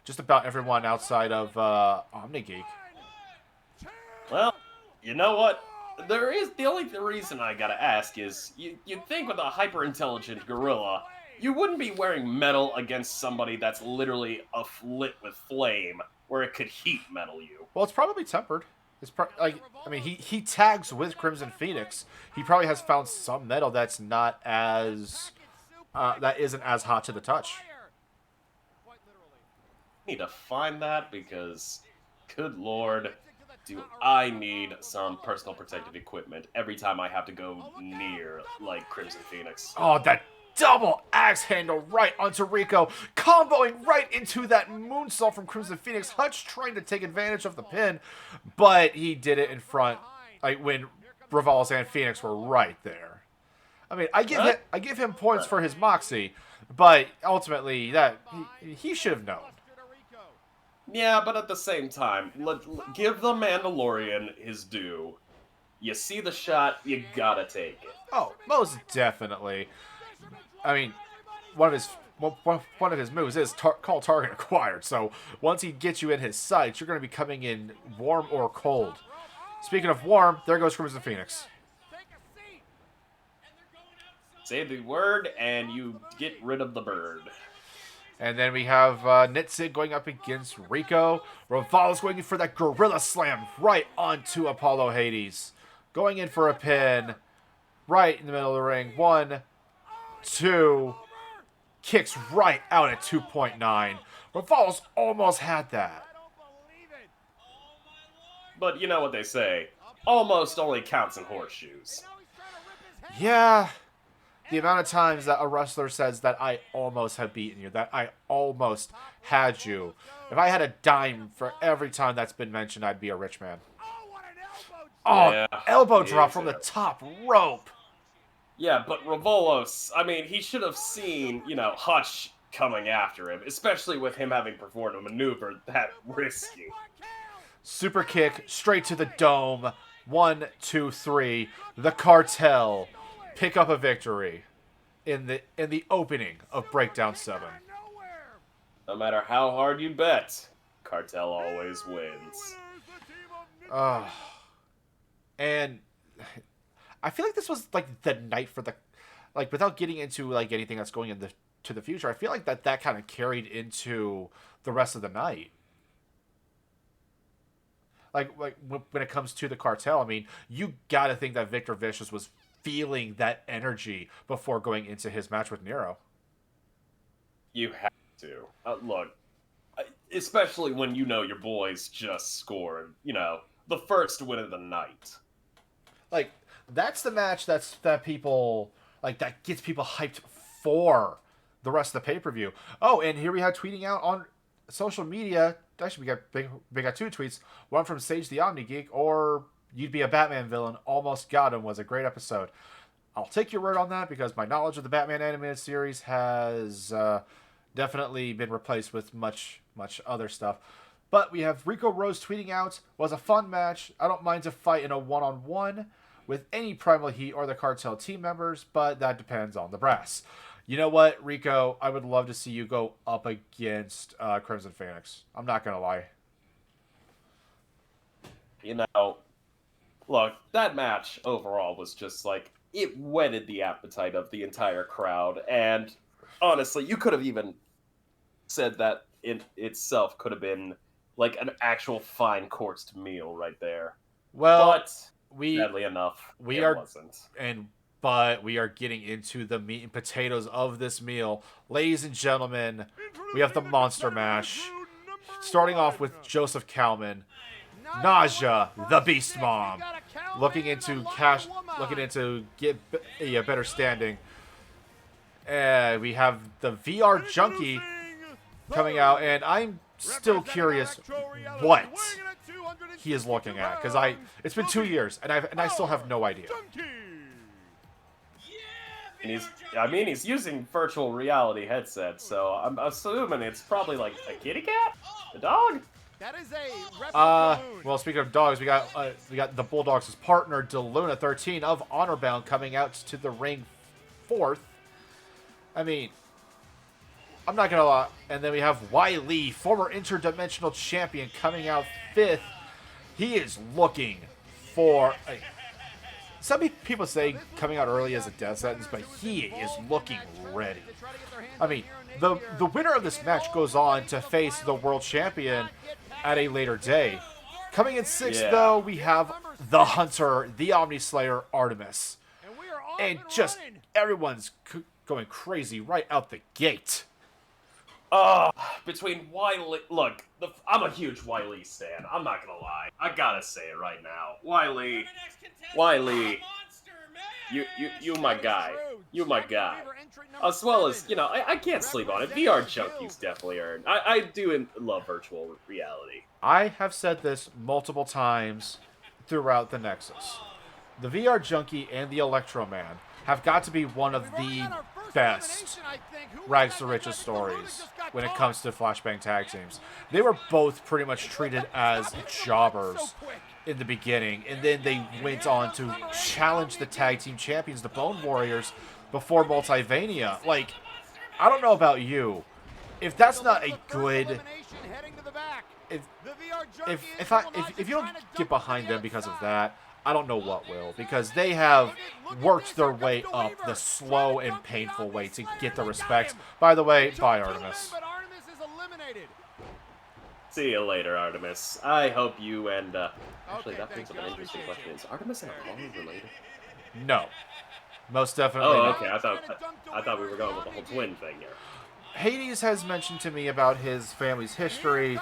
[SPEAKER 1] just about everyone outside of OmniGeek.
[SPEAKER 2] Well, you know what? The only reason I gotta ask is, you'd think with a hyper-intelligent gorilla, you wouldn't be wearing metal against somebody that's literally lit with flame, where it could heat metal you.
[SPEAKER 1] Well, it's probably tempered. He tags with Crimson Phoenix. He probably has found some metal that's not as that isn't as hot to the touch.
[SPEAKER 2] Need to find that because, good lord, do I need some personal protective equipment every time I have to go near, like, Crimson Phoenix.
[SPEAKER 1] Oh, that double axe handle right onto Rico, comboing right into that moonsault from Crimson Phoenix. Hutch trying to take advantage of the pin, but he did it in front, like, when Revalos and Phoenix were right there. I mean, I give him points for his moxie, but ultimately he should have known.
[SPEAKER 2] Yeah, but at the same time, give the Mandalorian his due. You see the shot, you gotta take it.
[SPEAKER 1] Oh, most definitely. I mean, one of his moves is called target acquired. So once he gets you in his sights, you're going to be coming in warm or cold. Speaking of warm, there goes Crimson Phoenix.
[SPEAKER 2] Say the word, and you get rid of the bird.
[SPEAKER 1] And then we have Nitzig going up against Rico. Revalos going in for that Gorilla Slam right onto Apollo Hades. Going in for a pin right in the middle of the ring. 1, 2. Kicks right out at 2.9. Revalos almost had that.
[SPEAKER 2] But you know what they say. Almost only counts in horseshoes.
[SPEAKER 1] Yeah. The amount of times that a wrestler says that I almost have beaten you, that I almost had you. If I had a dime for every time that's been mentioned, I'd be a rich man. Oh, yeah, elbow drop from the top rope.
[SPEAKER 2] Yeah, but Revalos, I mean, he should have seen, Hutch coming after him, especially with him having performed a maneuver that risky.
[SPEAKER 1] Super kick straight to the dome. 1, 2, 3. The Cartel pick up a victory in the opening of Breakdown 7.
[SPEAKER 2] No matter how hard you bet, Cartel always wins.
[SPEAKER 1] And I feel like this was like the night for the, like, without getting into like anything that's going to the future, I feel like that kind of carried into the rest of the night. Like when it comes to the Cartel, I mean, you gotta think that Victor Vicious was feeling that energy before going into his match with Nero.
[SPEAKER 2] You have to. Look, especially when your boys just scored, the first win of the night.
[SPEAKER 1] Like, that's the match that people, like, that gets people hyped for the rest of the pay-per-view. Oh, and here we have tweeting out on social media. Actually, we got 2 tweets. One from Sage the Omni Geek, or You'd Be a Batman Villain, Almost Got Him was a great episode. I'll take your word on that because my knowledge of the Batman animated series has definitely been replaced with much other stuff. But we have Rico Rose tweeting out, was a fun match. I don't mind to fight in a one-on-one with any Primal Heat or the Cartel team members, but that depends on the brass. You know what, Rico? I would love to see you go up against Crimson Phoenix. I'm not going to lie.
[SPEAKER 2] Look, that match overall was just like, it whetted the appetite of the entire crowd. And honestly, you could have even said that in itself could have been like an actual fine coursed meal right there.
[SPEAKER 1] Well,
[SPEAKER 2] But sadly enough, it wasn't.
[SPEAKER 1] But we are getting into the meat and potatoes of this meal. Ladies and gentlemen, we have the Monster Mash. Starting off with Joseph Kalman, Nausea, the Beast Mom, looking into get a better standing. And we have the VR Junkie coming out, and I'm still curious what he is looking at, because it's been 2 years and I still have no idea.
[SPEAKER 2] And he's using virtual reality headsets, so I'm assuming it's probably like a kitty cat, a dog.
[SPEAKER 3] That is a
[SPEAKER 1] well, speaking of dogs, we got the Bulldogs' partner DeLuna 13 of Honorbound coming out to the ring 4th. I mean, I'm not gonna lie. And then we have Wiley, former interdimensional champion, coming out 5th. He is looking for some people say coming out early as a death sentence, but he is looking ready. I mean, the winner of this match goes on to face the world champion at a later day. Coming in 6th, though, we have the Hunter, the Omnislayer, Artemis. And just everyone's going crazy right out the gate.
[SPEAKER 2] Between Wiley... Look, I'm a huge Wiley stan. I'm not gonna lie. I gotta say it right now. Wiley, you my guy. You my guy. As well as, you know, I can't sleep on it. VR Junkie's definitely earned. I do love virtual reality.
[SPEAKER 1] I have said this multiple times throughout the Nexus. The VR Junkie and the Electro Man have got to be one of the best rags to riches stories when it comes to Flashbang tag teams. They were both pretty much treated as jobbers in the beginning, and then they went on to challenge the tag team champions, the Bone Warriors, before Multivania. Like, I don't know about you, if that's not a good... If you don't get behind them because of that, I don't know what will, because they have worked their way up the slow and painful way to get the respect. By the way, bye, Artemis.
[SPEAKER 2] See you later, Artemis. I hope you and, actually, that brings up an interesting question. Is Artemis and Apollo related?
[SPEAKER 1] No. Most definitely
[SPEAKER 2] not.
[SPEAKER 1] Okay.
[SPEAKER 2] I thought we were going with the whole twin thing here.
[SPEAKER 1] Hades has mentioned to me about his family's history,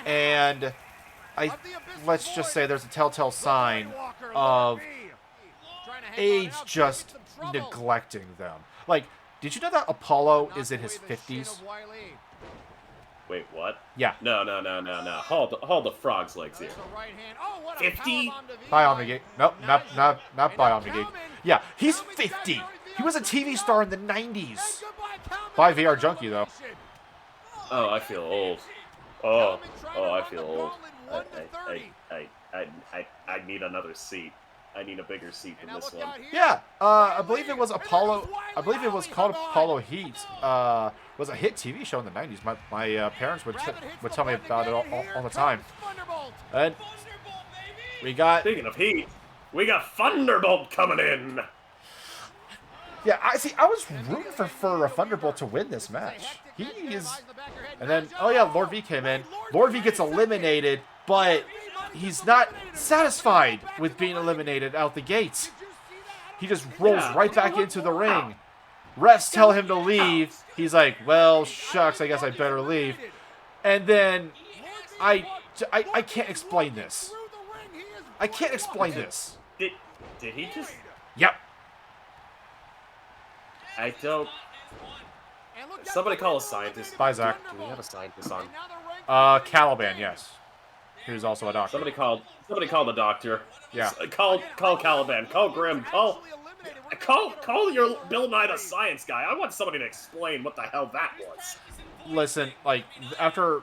[SPEAKER 1] and let's just say there's a telltale sign of age just neglecting them. Like, did you know that Apollo is in his 50s?
[SPEAKER 2] Wait, what?
[SPEAKER 1] Yeah.
[SPEAKER 2] No. Hold the frog's legs here. 50?
[SPEAKER 1] By Omnigate. Nope, not by Omnigate. Yeah, he's 50. He was a TV star in the 90s. By VR Junkie, though.
[SPEAKER 2] Oh, I feel old. Oh, I feel old. I need another seat. I need a bigger seat than this one.
[SPEAKER 1] Yeah, I believe it was Apollo. I believe it was called Apollo Heat. Was a hit TV show in the 90s. My parents would tell me about it all the time. And we got.
[SPEAKER 2] Speaking of Heat, we got Thunderbolt coming in.
[SPEAKER 1] Yeah, I was rooting for Thunderbolt to win this match. He is. And then, oh yeah, Lord V came in. Lord V gets eliminated, but he's not satisfied with being eliminated out the gates. He just rolls right back into the ring. Refs tell him to leave. He's like, well, shucks, I guess I better leave. And then I can't explain this. I can't explain this.
[SPEAKER 2] Did he just...
[SPEAKER 1] Yep.
[SPEAKER 2] I don't... Somebody call a scientist.
[SPEAKER 1] Bye, Zach.
[SPEAKER 2] Do we have a scientist on?
[SPEAKER 1] Caliban, yes. He was also a doctor.
[SPEAKER 2] Somebody call the doctor.
[SPEAKER 1] Yeah.
[SPEAKER 2] Call Caliban. Call Grim. Call your Bill Nye the Science Guy. I want somebody to explain what the hell that was.
[SPEAKER 1] Listen, like, after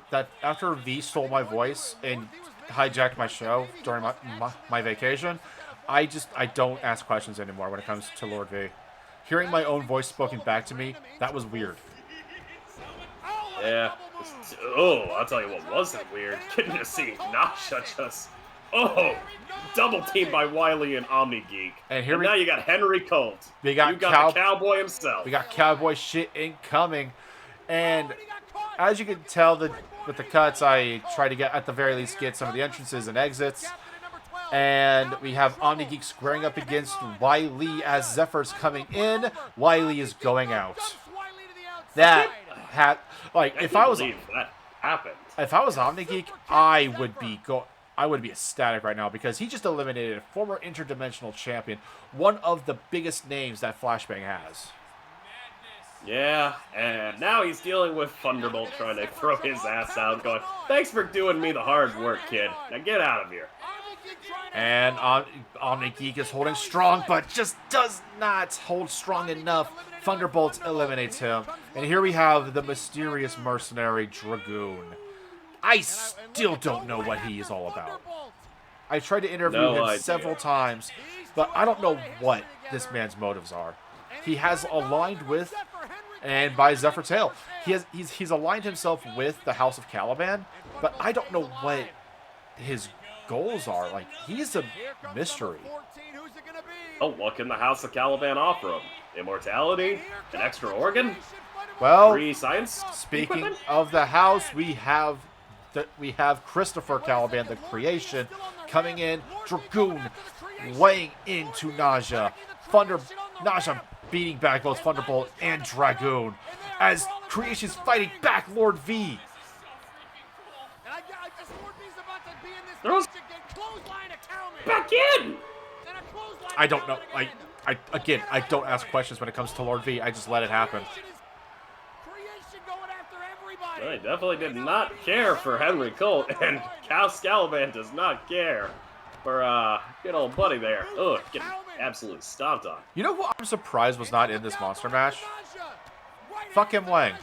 [SPEAKER 1] V stole my voice and hijacked my show during my vacation, I don't ask questions anymore when it comes to Lord V. Hearing my own voice spoken back to me, that was weird.
[SPEAKER 2] Yeah. Oh, I'll tell you what wasn't weird. Getting to see Nasha just Oh, double team by Wiley and Omni-Geek.
[SPEAKER 1] And here
[SPEAKER 2] now you got Henry Colt.
[SPEAKER 1] You got
[SPEAKER 2] the Cowboy himself.
[SPEAKER 1] We got Cowboy shit incoming. And as you can tell with the cuts, I try to at the very least get some of the entrances and exits. And we have Omni-Geek squaring up against Wiley as Zephyr's coming in. Wiley is going out. That if I was
[SPEAKER 2] that happened.
[SPEAKER 1] If I was Omni-Geek, I would be ecstatic right now because he just eliminated a former interdimensional champion, one of the biggest names that Flashbang has.
[SPEAKER 2] Yeah, and now he's dealing with Thunderbolt trying to throw his ass out, going, "Thanks for doing me the hard work, kid. Now get out of here."
[SPEAKER 1] And Omni-Geek is holding strong, but just does not hold strong enough. Thunderbolt eliminates him. And here we have the mysterious mercenary Dragoon. I still don't know what he is all about. I tried to interview him several times, but I don't know what this man's motives are. He has aligned with, and by Zephyr Tail, he's aligned himself with the House of Caliban, but I don't know what his goals are. Like, he's a mystery.
[SPEAKER 2] Oh, what can the House of Caliban offer him? Immortality? An extra organ?
[SPEAKER 1] Well,
[SPEAKER 2] free science?
[SPEAKER 1] Speaking
[SPEAKER 2] equipment?
[SPEAKER 1] of the House, we have Christopher Caliban, the creation, coming in. Dragoon laying into Naja. Naja beating back both Thunderbolt and Dragoon as Creation's fighting back Lord V.
[SPEAKER 2] Back in!
[SPEAKER 1] I don't know. I don't ask questions when it comes to Lord V. I just let it happen.
[SPEAKER 2] Well, he definitely did not care for Henry Colt, and Caliban does not care for good old buddy there. Ugh, getting absolutely stomped on.
[SPEAKER 1] You know who I'm surprised was not in this monster match? Fucking Wang.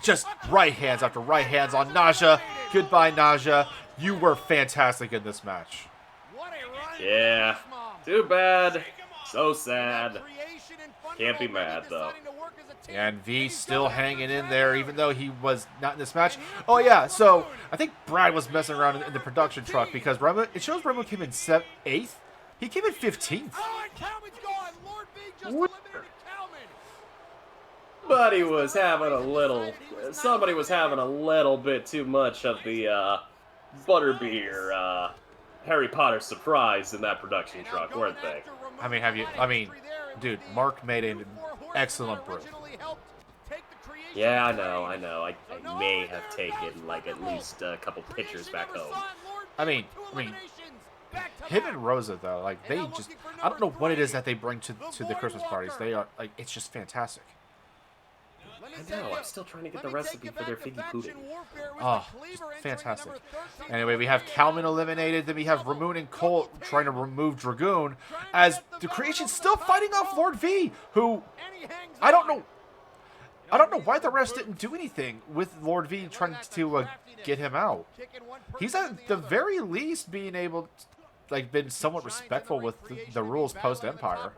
[SPEAKER 1] Just right hands after right hands on Naja. Goodbye, Naja. You were fantastic in this match.
[SPEAKER 2] Yeah, too bad. So sad. Can't be mad, though.
[SPEAKER 1] And V still hanging in there, even though he was not in this match. Oh, yeah, so I think Brad was messing around in the production truck because it shows Remo came in 8th. He came in 15th.
[SPEAKER 2] But he was having somebody was having a little bit too much of the butterbeer Harry Potter surprise in that production truck, weren't they?
[SPEAKER 1] Dude, Mark made an excellent brew.
[SPEAKER 2] Yeah, I know. I may have taken, at least a couple pictures back home.
[SPEAKER 1] I mean, him and Rosa, though, they just, I don't know what it is that they bring to the Christmas parties. They are, it's just fantastic.
[SPEAKER 2] I know, I'm still trying to get the recipe for their figgy pudding.
[SPEAKER 1] Oh, just fantastic. Anyway, we have Kalman eliminated, then we have Ramoon and Colt trying to remove Dragoon, as the Creation's still fighting off Lord V, who, I don't know why the rest didn't do anything with Lord V trying to get him out. He's at the very least being able to, been somewhat respectful with the rules post-Empire.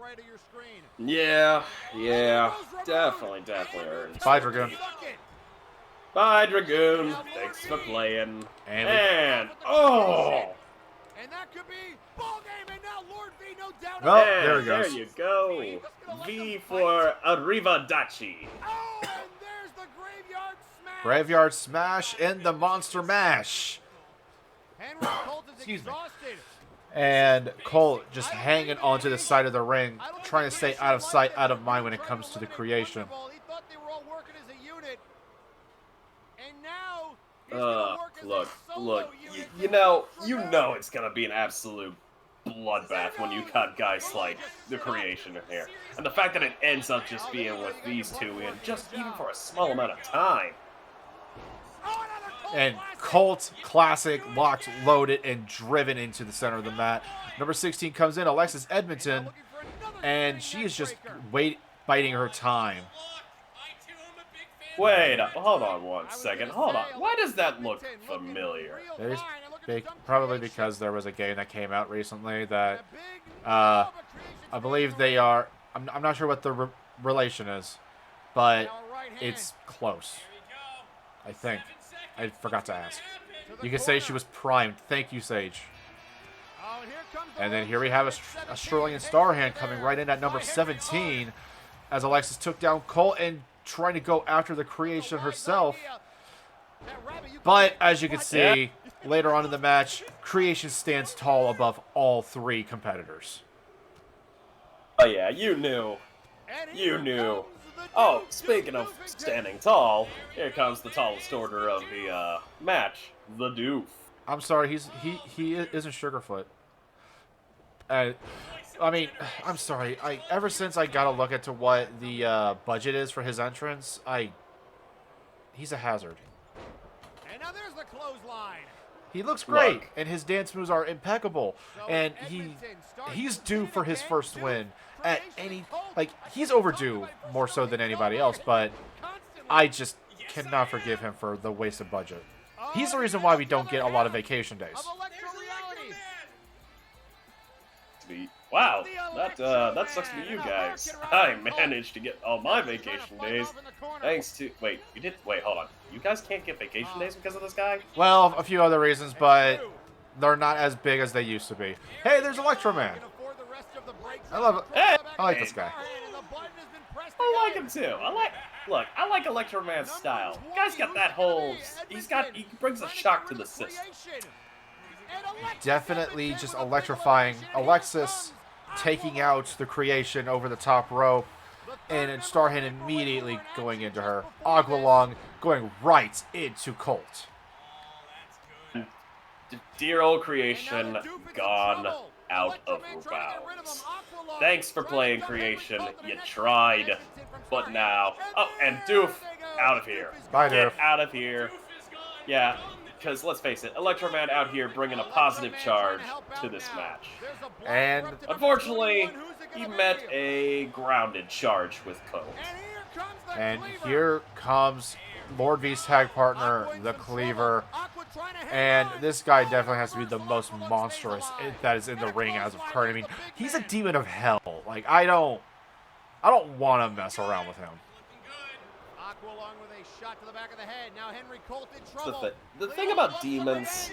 [SPEAKER 2] Yeah, definitely earned.
[SPEAKER 1] Bye, Dragoon.
[SPEAKER 2] Bye, Dragoon. Thanks for playing. And oh!
[SPEAKER 3] And that could be ball game, and now Lord V, no doubt.
[SPEAKER 1] Well, there he goes.
[SPEAKER 2] There you go. V for Arrivederci.
[SPEAKER 3] Oh, and there's the graveyard smash.
[SPEAKER 1] Graveyard smash and the monster mash.
[SPEAKER 3] Henry Colt is exhausted.
[SPEAKER 1] And Colt just hanging onto the side of the ring, trying to stay out of sight, out of mind when it comes to the Creation.
[SPEAKER 3] He thought they were all working as a unit. And now he's gonna work as a solo unit.
[SPEAKER 2] You know it's gonna be an absolute bloodbath when you cut guys like the Creation in here. And the fact that it ends up just being with these two in just even for a small amount of time.
[SPEAKER 1] And Colt, classic, locked, loaded, and driven into the center of the mat. Number 16 comes in, Alexis Edmonton, and she is just biding her time.
[SPEAKER 2] Wait, hold on one second. Hold on. Why does that look familiar?
[SPEAKER 1] Probably because there was a game that came out recently that I believe they are. I'm not sure what the relation is, but it's close. I think. I forgot to ask. You can say she was primed. Thank you, Sage. And then here we have a Australian Starhand coming right in at number 17 as Alexis took down Colt and trying to go after the creation herself. But as you can see, later on in the match, creation stands tall above all three competitors.
[SPEAKER 2] Oh yeah, you knew. You knew. Oh, speaking of standing tall, here comes the tallest order of the match, the Doof.
[SPEAKER 1] I'm sorry, he isn't Sugarfoot. I mean, I'm sorry. Ever since I got a look into what the budget is for his entrance, he's a hazard.
[SPEAKER 11] And now there's the clothesline.
[SPEAKER 1] He looks great, and his dance moves are impeccable, and he's due for his first win. At he's overdue more so than anybody else, but I just cannot forgive him for the wasted budget. He's the reason why we don't get a lot of vacation days.
[SPEAKER 2] Wow, that sucks to you guys. I managed to get all my vacation days thanks to... Wait, hold on. You guys can't get vacation days because of this guy?
[SPEAKER 1] Well, a few other reasons, but they're not as big as they used to be. Hey, there's Electro Man. I love it.
[SPEAKER 2] Hey!
[SPEAKER 1] I like this guy.
[SPEAKER 2] I like him too. I like Electro Man's style. The guy's got that whole... He brings a shock to the system.
[SPEAKER 1] Definitely just electrifying. Alexis taking out the creation over the top rope, and Starhand immediately going into her. Agualong going right into Colt.
[SPEAKER 2] Dear old creation, gone out of bounds. Thanks for playing creation. You tried, but now... Oh, and Doof, out of here.
[SPEAKER 1] Bye, Doof.
[SPEAKER 2] Get out of here. Yeah. Because, let's face it, Electro Man out here bringing a positive charge to this match.
[SPEAKER 1] And
[SPEAKER 2] unfortunately, he met a grounded charge with Colt.
[SPEAKER 1] And here comes Lord V's tag partner, the Cleaver. And this guy definitely has to be the most monstrous that is in the ring as of current. I mean, he's a demon of hell. Like, I don't want to mess around with him.
[SPEAKER 11] Shot to the back of the head. Now Henry Colt in trouble.
[SPEAKER 2] The thing about demons,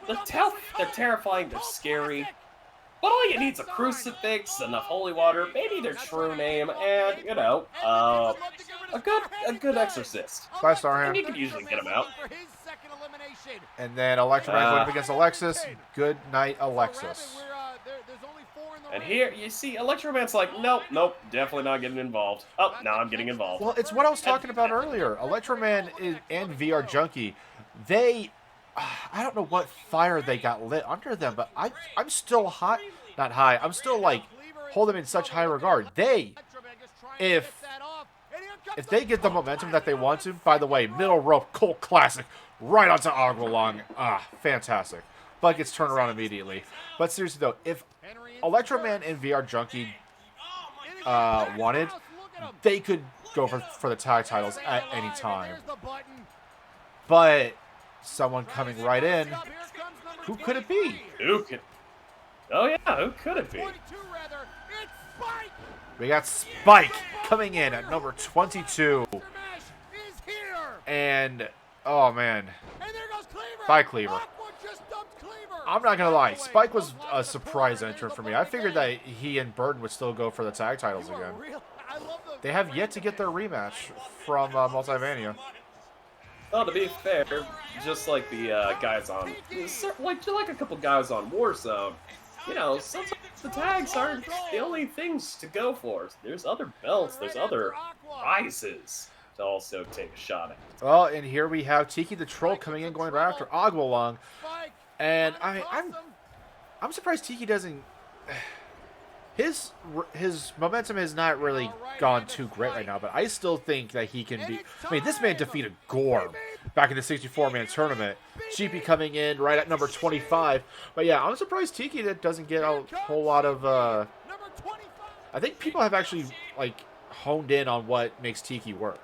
[SPEAKER 2] they're terrifying, they're scary, but all you need is a crucifix, enough holy water, maybe their true name, and, you know, a good exorcist.
[SPEAKER 1] Bye, Starhand.
[SPEAKER 2] And you can usually get him out.
[SPEAKER 1] And then Electro Man going up against Alexis. Good night, Alexis.
[SPEAKER 2] And here, you see, Electro Man's like, nope, definitely not getting involved. Oh, now I'm getting involved.
[SPEAKER 1] Well, it's what I was talking about earlier. Electro Man and VR Junkie, I don't know what fire they got lit under them, but I'm still hot. Not high. I'm still, like, hold them in such high regard. If they get the momentum that they want to, by the way, middle rope, Colt Classic, right onto Agualong. Fantastic. But gets turned around immediately. But seriously, though, if Electro Man and VR Junkie wanted, they could go for the tag titles at any time. But someone coming right in, who could it be?
[SPEAKER 2] Oh yeah, who could it be?
[SPEAKER 1] We got Spike coming in at number 22. And, oh man. Bye, Cleaver. I'm not going to lie. Spike was a surprise entrant for me. I figured that he and Burton would still go for the tag titles again. They have yet to get their rematch from Multivania.
[SPEAKER 2] Well, to be fair, just like the guys on... Like a couple guys on Warzone, you know, sometimes the tags aren't the only things to go for. There's other belts, there's other prizes to also take a shot at.
[SPEAKER 1] Well, and here we have Tiki the Troll coming in, going right after Agualong. And I'm surprised Tiki doesn't... His momentum has not really gone too great right now, but I still think that he can be... I mean, this man defeated Gorm back in the 64-man tournament. Sheepy coming in right at number 25. But yeah, I'm surprised Tiki that doesn't get a whole lot of... I think people have actually, like, honed in on what makes Tiki work.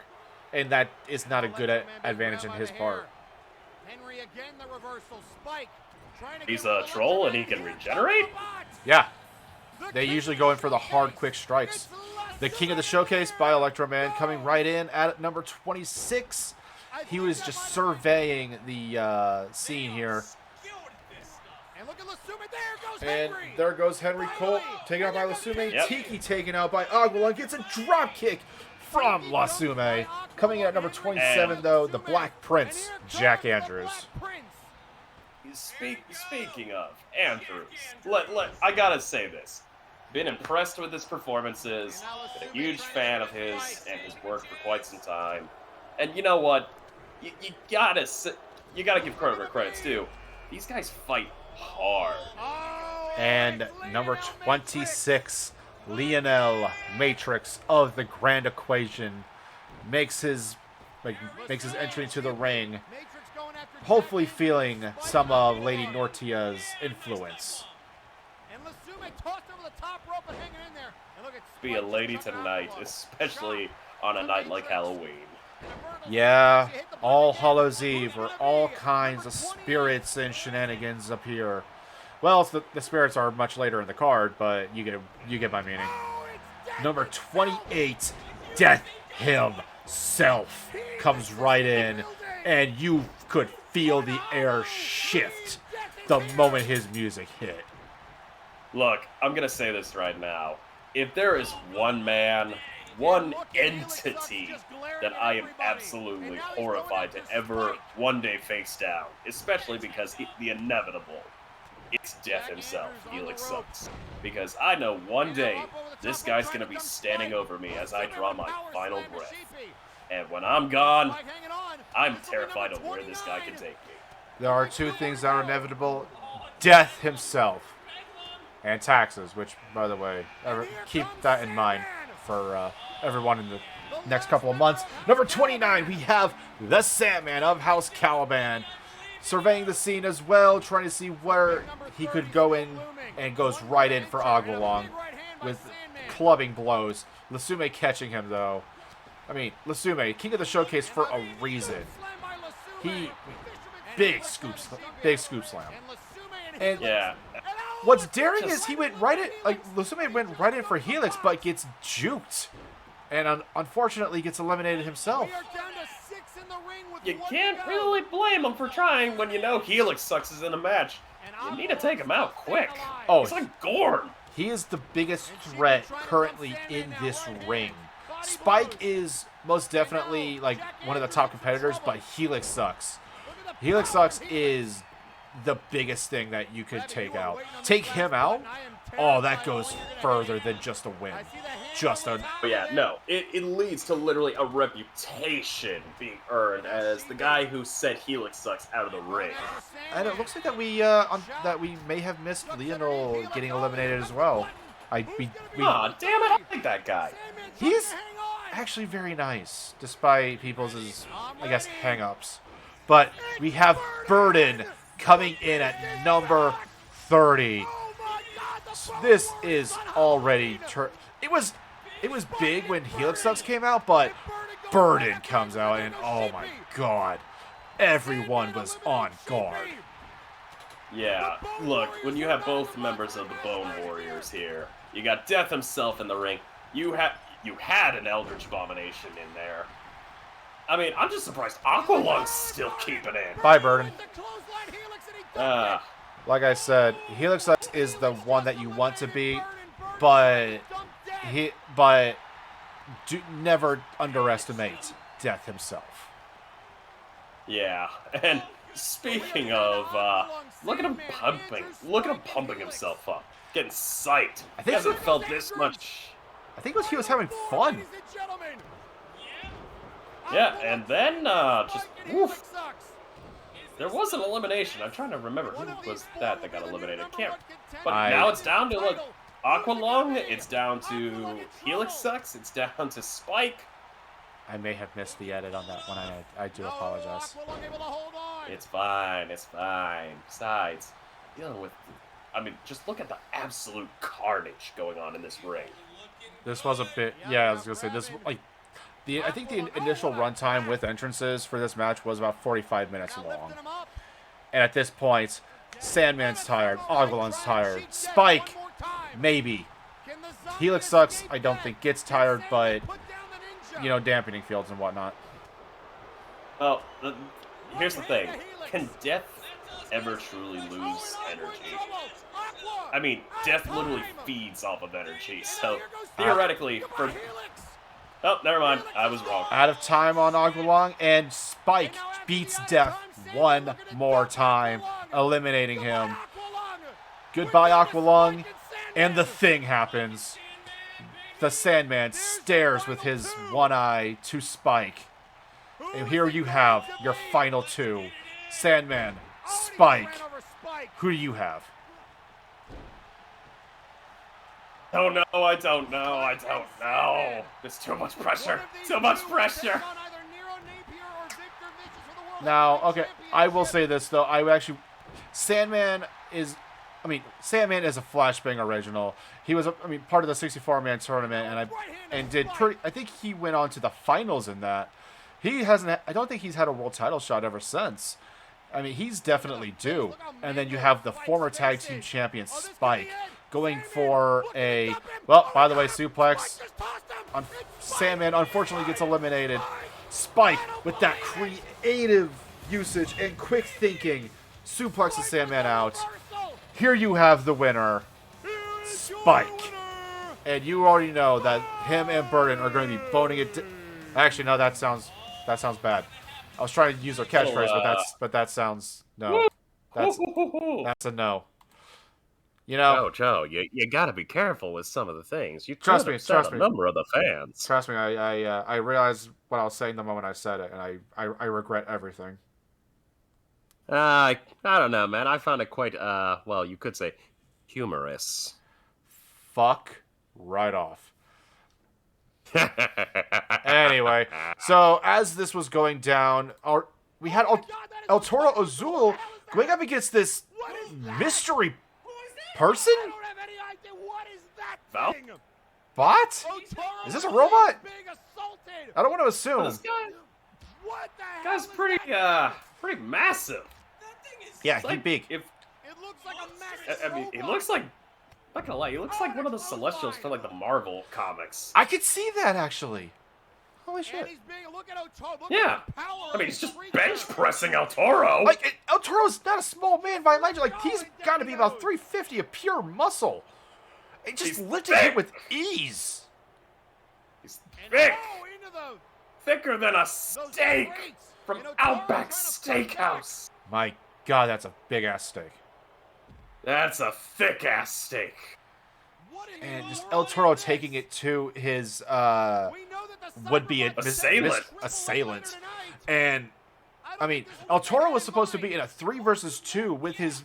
[SPEAKER 1] And that is not a good advantage in his part.
[SPEAKER 11] Henry again, the reversal spike.
[SPEAKER 2] He's a troll and he can regenerate?
[SPEAKER 1] Yeah. They usually go in for the hard, quick strikes. The King of the Showcase by Electro Man coming right in at number 26. he was just surveying the scene here.
[SPEAKER 11] And look at Lasume. There goes
[SPEAKER 1] And
[SPEAKER 11] Henry.
[SPEAKER 1] there goes Henry Colt, taken out by Lasume. Tiki taken out by Aguilar. Gets a drop kick from Lasume. Coming in at number 27, though, the Black Prince, Jack Andrews.
[SPEAKER 2] Speaking of Andrews, I gotta say this. Been impressed with his performances. Been a huge fan of his and his work for quite some time. And you know what? You gotta give credit where credit's due. These guys fight hard.
[SPEAKER 1] And number 26, Lionel Matrix of the Grand Equation makes his entry into the ring, hopefully feeling some of Lady Nortia's influence.
[SPEAKER 2] Be a lady tonight, especially on a night like Halloween.
[SPEAKER 1] Yeah, All Hallows Eve, where all kinds of spirits and shenanigans appear. Well, the spirits are much later in the card, but you get my meaning. Number 28, Death himself comes right in, and you could feel the air shift the moment his music hit.
[SPEAKER 2] Look, I'm gonna say this right now. If there is one man, one entity that I am absolutely horrified to ever one day face down, especially because the inevitable, it's Death himself, Helix Sucks. Because I know one day this guy's gonna be standing over me as I draw my final breath. And when I'm gone, I'm terrified of where this guy can take me.
[SPEAKER 1] There are two things that are inevitable: Death himself and taxes, which, by the way, keep that in mind for everyone in the next couple of months. Number 29, we have the Sandman of House Caliban, surveying the scene as well, trying to see where he could go in, and goes right in for Aguilong with clubbing blows. Lasume catching him, though. I mean, Lasume, king of the showcase for a reason. Big scoop slam. And
[SPEAKER 2] yeah.
[SPEAKER 1] What's daring is he went right in, Lasume went right in for Helix, but gets juked. And unfortunately gets eliminated himself.
[SPEAKER 2] You can't really blame him for trying when you know Helix Sucks is in a match. You need to take him out quick.
[SPEAKER 1] Oh,
[SPEAKER 2] he's like Gorn.
[SPEAKER 1] He is the biggest threat currently in this ring. Spike is most definitely like one of the top competitors, but Helix Sucks. Helix Sucks is the biggest thing that you could take out. Take him out? Oh, that goes further than just a win.
[SPEAKER 2] Yeah, no. It leads to literally a reputation being earned as the guy who sent Helix Sucks out of the ring.
[SPEAKER 1] And it looks like that we may have missed Lionel getting eliminated as well.
[SPEAKER 2] Aw, damn it! I like that guy.
[SPEAKER 1] He's actually very nice, despite people's, I guess, hang-ups. But we have Burden coming in at number 30. This is already it was big when Helix Sucks came out, but Burden comes out and oh my god, everyone was on guard.
[SPEAKER 2] Yeah, look, when you have both members of the Bone Warriors here, you got Death himself in the ring. You had an Eldritch Abomination in there. I mean, I'm just surprised Aqualung's still keeping in.
[SPEAKER 1] Bye, Burden. Like I said, Helix Sucks is the one that you want to beat, but never underestimate Death himself.
[SPEAKER 2] Yeah, and speaking of, look at him pumping himself up, getting psyched. He hasn't felt this much.
[SPEAKER 1] I think he was having fun.
[SPEAKER 2] Yeah, and then just woof. There was an elimination. I'm trying to remember who was that got eliminated. But now it's down to Aqualung. It's down to Helix Sucks. It's down to Spike.
[SPEAKER 1] I may have missed the edit on that one. I do apologize.
[SPEAKER 2] It's fine. It's fine. Besides, dealing with, just look at the absolute carnage going on in this ring.
[SPEAKER 1] This was a bit. Yeah, I was gonna say this. I think the initial runtime with entrances for this match was about 45 minutes long. And at this point, Sandman's tired, Aguilon's tired, Spike, maybe. Helix Sucks, I don't think gets tired, but, dampening fields and whatnot.
[SPEAKER 2] Well, here's the thing. Can Death ever truly lose energy? I mean, Death literally feeds off of energy, so theoretically, for... Oh, never mind. I was wrong.
[SPEAKER 1] Out of time on Aguilong, and Spike beats Death one more time, eliminating him. Goodbye, Aqualung, and the thing happens. The Sandman stares with his one eye to Spike. And here you have your final two. Sandman, Spike. Who do you have?
[SPEAKER 2] Oh no, I don't know, I don't know. There's too much pressure. Too much pressure.
[SPEAKER 1] Now, okay, I will say this though. Sandman is a Flashbang original. He was, part of the 64-man tournament, I think he went on to the finals in that. I don't think he's had a world title shot ever since. I mean, he's definitely due. And then you have the former tag team champion, Spike, going for a, well, by the way, suplex. Sandman unfortunately gets eliminated. Spike, with that creative usage and quick thinking, suplexes Sandman out. Here you have the winner, Spike. And you already know that him and Burden are going to be boning it. Actually, no, that sounds bad. I was trying to use their catchphrase, but that sounds no. That's a no. You know,
[SPEAKER 2] Joe, you gotta be careful with some of the things. You
[SPEAKER 1] trust me.
[SPEAKER 2] A number of the fans.
[SPEAKER 1] Trust me, I realized what I was saying the moment I said it, and I regret everything.
[SPEAKER 2] I don't know, man. I found it quite, well, you could say, humorous.
[SPEAKER 1] Fuck right off. Anyway, so as this was going down, we had El Toro Azul going up against this mystery person? Bot? Is this a robot? I don't want to assume.
[SPEAKER 2] This guy's pretty massive.
[SPEAKER 1] Yeah, he's big.
[SPEAKER 2] He looks like, not gonna lie, he looks like one of the Celestials for like the Marvel comics.
[SPEAKER 1] I could see that actually. Holy shit.
[SPEAKER 2] Yeah. I mean, he's just bench pressing El Toro.
[SPEAKER 1] Like, El Toro's not a small man by mind. Like, he's got to be about 350 of pure muscle. It just lifted him with ease.
[SPEAKER 2] He's thick. Thicker than a steak from Outback Steakhouse.
[SPEAKER 1] My God, that's a big-ass steak.
[SPEAKER 2] That's a thick-ass steak.
[SPEAKER 1] And just El Toro taking it to his would-be assailant. And I mean, El Toro was supposed to be in a 3 versus 2 with his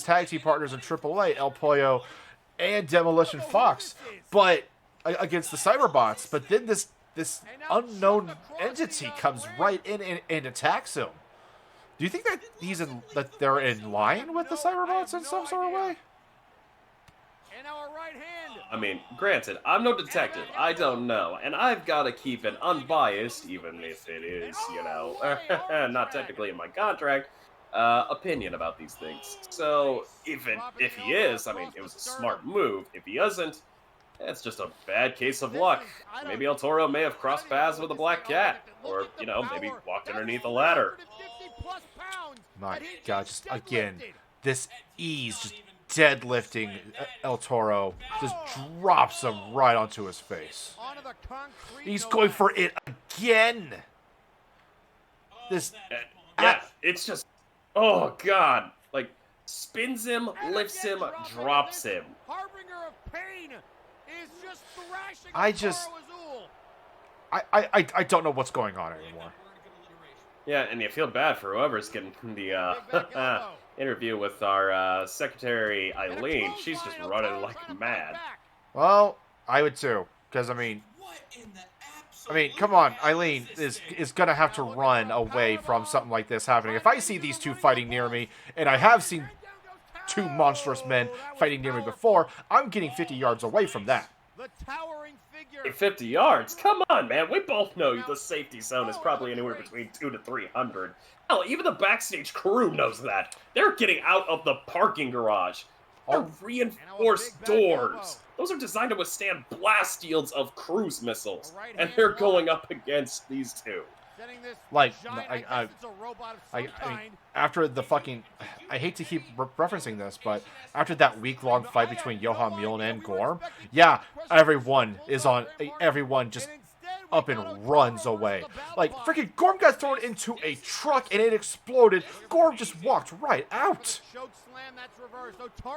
[SPEAKER 1] tag team partners in AAA, El Pollo and Demolition Fox, but against the Cyberbots. But then this unknown entity comes right in and attacks him. Do you think that they're in line with the Cyberbots in some sort of way?
[SPEAKER 2] I mean, granted, I'm no detective. I don't know. And I've got to keep an unbiased, even if it is, not technically in my contract, opinion about these things. So, if he is, I mean, it was a smart move. If he isn't, it's just a bad case of luck. Maybe El Toro may have crossed paths with a black cat. Or, maybe walked underneath a ladder.
[SPEAKER 1] My God, just again, this ease, just deadlifting El Toro, just drops him right onto his face. He's going for it again.
[SPEAKER 2] It's just, oh God, like spins him, lifts him, drops him.
[SPEAKER 1] I don't know what's going on anymore.
[SPEAKER 2] Yeah, and you feel bad for whoever's getting the interview with our Secretary Eileen. She's just running like mad.
[SPEAKER 1] Well, I would too, because I mean, come on, Eileen is gonna have to run away from something like this happening. If I see these two fighting near me, and I have seen two monstrous men fighting near me before, I'm getting 50 yards away from that.
[SPEAKER 2] 50 yards? Come on, man. We both know the safety zone is probably anywhere between 200 to 300. Hell, even the backstage crew knows that. They're getting out of the parking garage. They're reinforced doors. Those are designed to withstand blast yields of cruise missiles. And they're going up against these two.
[SPEAKER 1] Like, I mean, after the fucking, I hate to keep referencing this, but after that week-long fight between Johan Mjolnir and Gorm, yeah, everyone just up and runs away. Like, freaking Gorm got thrown into a truck and it exploded. Gorm just walked right out.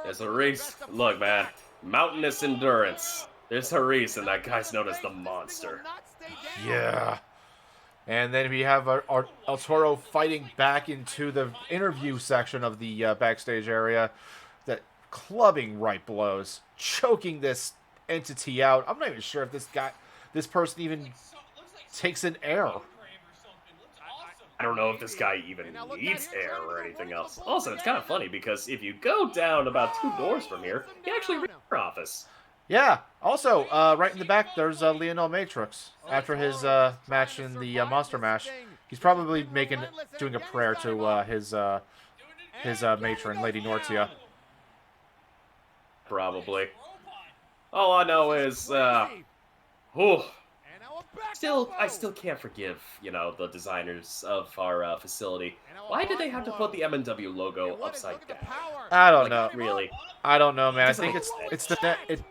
[SPEAKER 2] There's a reason. Look, man, mountainous endurance. There's a reason that guy's known as the monster.
[SPEAKER 1] Yeah. And then we have El Toro fighting back into the interview section of the backstage area, that clubbing right blows, choking this entity out. I'm not even sure if this person even takes an air.
[SPEAKER 2] I don't know if this guy even needs air or anything else. Also, it's kind of funny because if you go down about 2 doors from here, you actually reach your office.
[SPEAKER 1] Yeah. Also, right in the back, there's Lionel Matrix. After his match in the Monster Mash, he's probably doing a prayer to his matron, Lady Nortia.
[SPEAKER 2] Probably. All I know is, I still can't forgive, the designers of our facility. Why did they have to put the MNW logo upside down?
[SPEAKER 1] I don't know.
[SPEAKER 2] Really?
[SPEAKER 1] I don't know, man. I think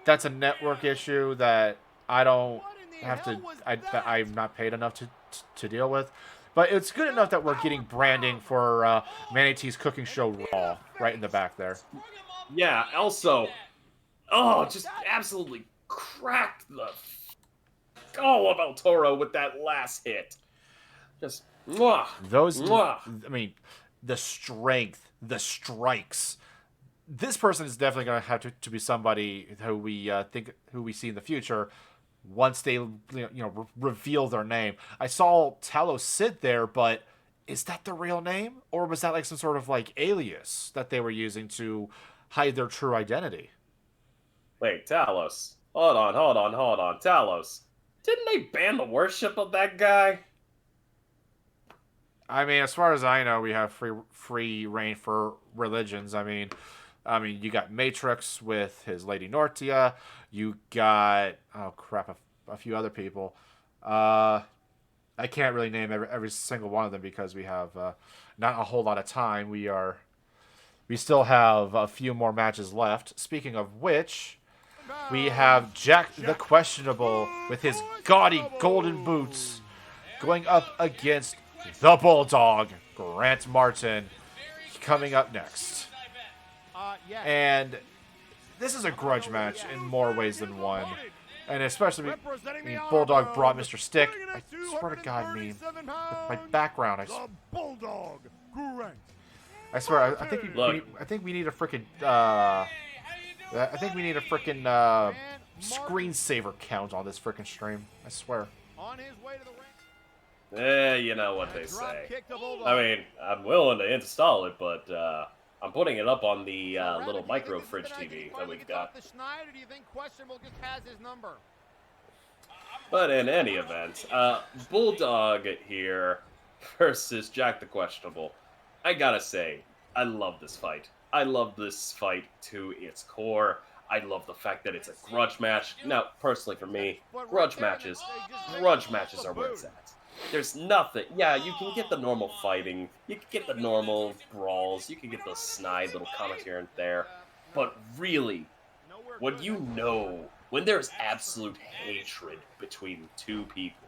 [SPEAKER 1] that's a network issue that I don't have to. I'm not paid enough to deal with. But it's good enough that we're getting branding for Manny T's cooking show Raw right in the back there.
[SPEAKER 2] Yeah. Also, just absolutely cracked the skull of El Toro with that last hit. Just
[SPEAKER 1] I mean, the strength, the strikes. This person is definitely going to have to be somebody who we see in the future once they reveal their name. I saw Talos sit there, but is that the real name, or was that like some sort of like alias that they were using to hide their true identity?
[SPEAKER 2] Wait, Talos. Hold on, Talos. Didn't they ban the worship of that guy?
[SPEAKER 1] I mean, as far as I know, we have free reign for religions. I mean, you got Matrix with his Lady Nortia. You got a few other people. I can't really name every single one of them because we have not a whole lot of time. We still have a few more matches left. Speaking of which, we have Jack the Questionable with his gaudy golden boots going up against the Bulldog, Grant Martin, coming up next. And this is a grudge match in more ways than one. And especially, Bulldog brought Mr. Stick. I swear to God, with my background, I swear, I think we need a freaking, screensaver count on this freaking stream. I swear.
[SPEAKER 2] You know what they say. I mean, I'm willing to install it, but I'm putting it up on the little micro fridge TV that we've got. But in any event, Bulldog here versus Jack the Questionable. I gotta say, I love this fight. I love this fight to its core. I love the fact that it's a grudge match. Now, personally for me, grudge matches are where it's at. There's nothing. Yeah, you can get the normal fighting. You can get the normal brawls. You can get those snide little comments here and there. But really, when there's absolute hatred between two people,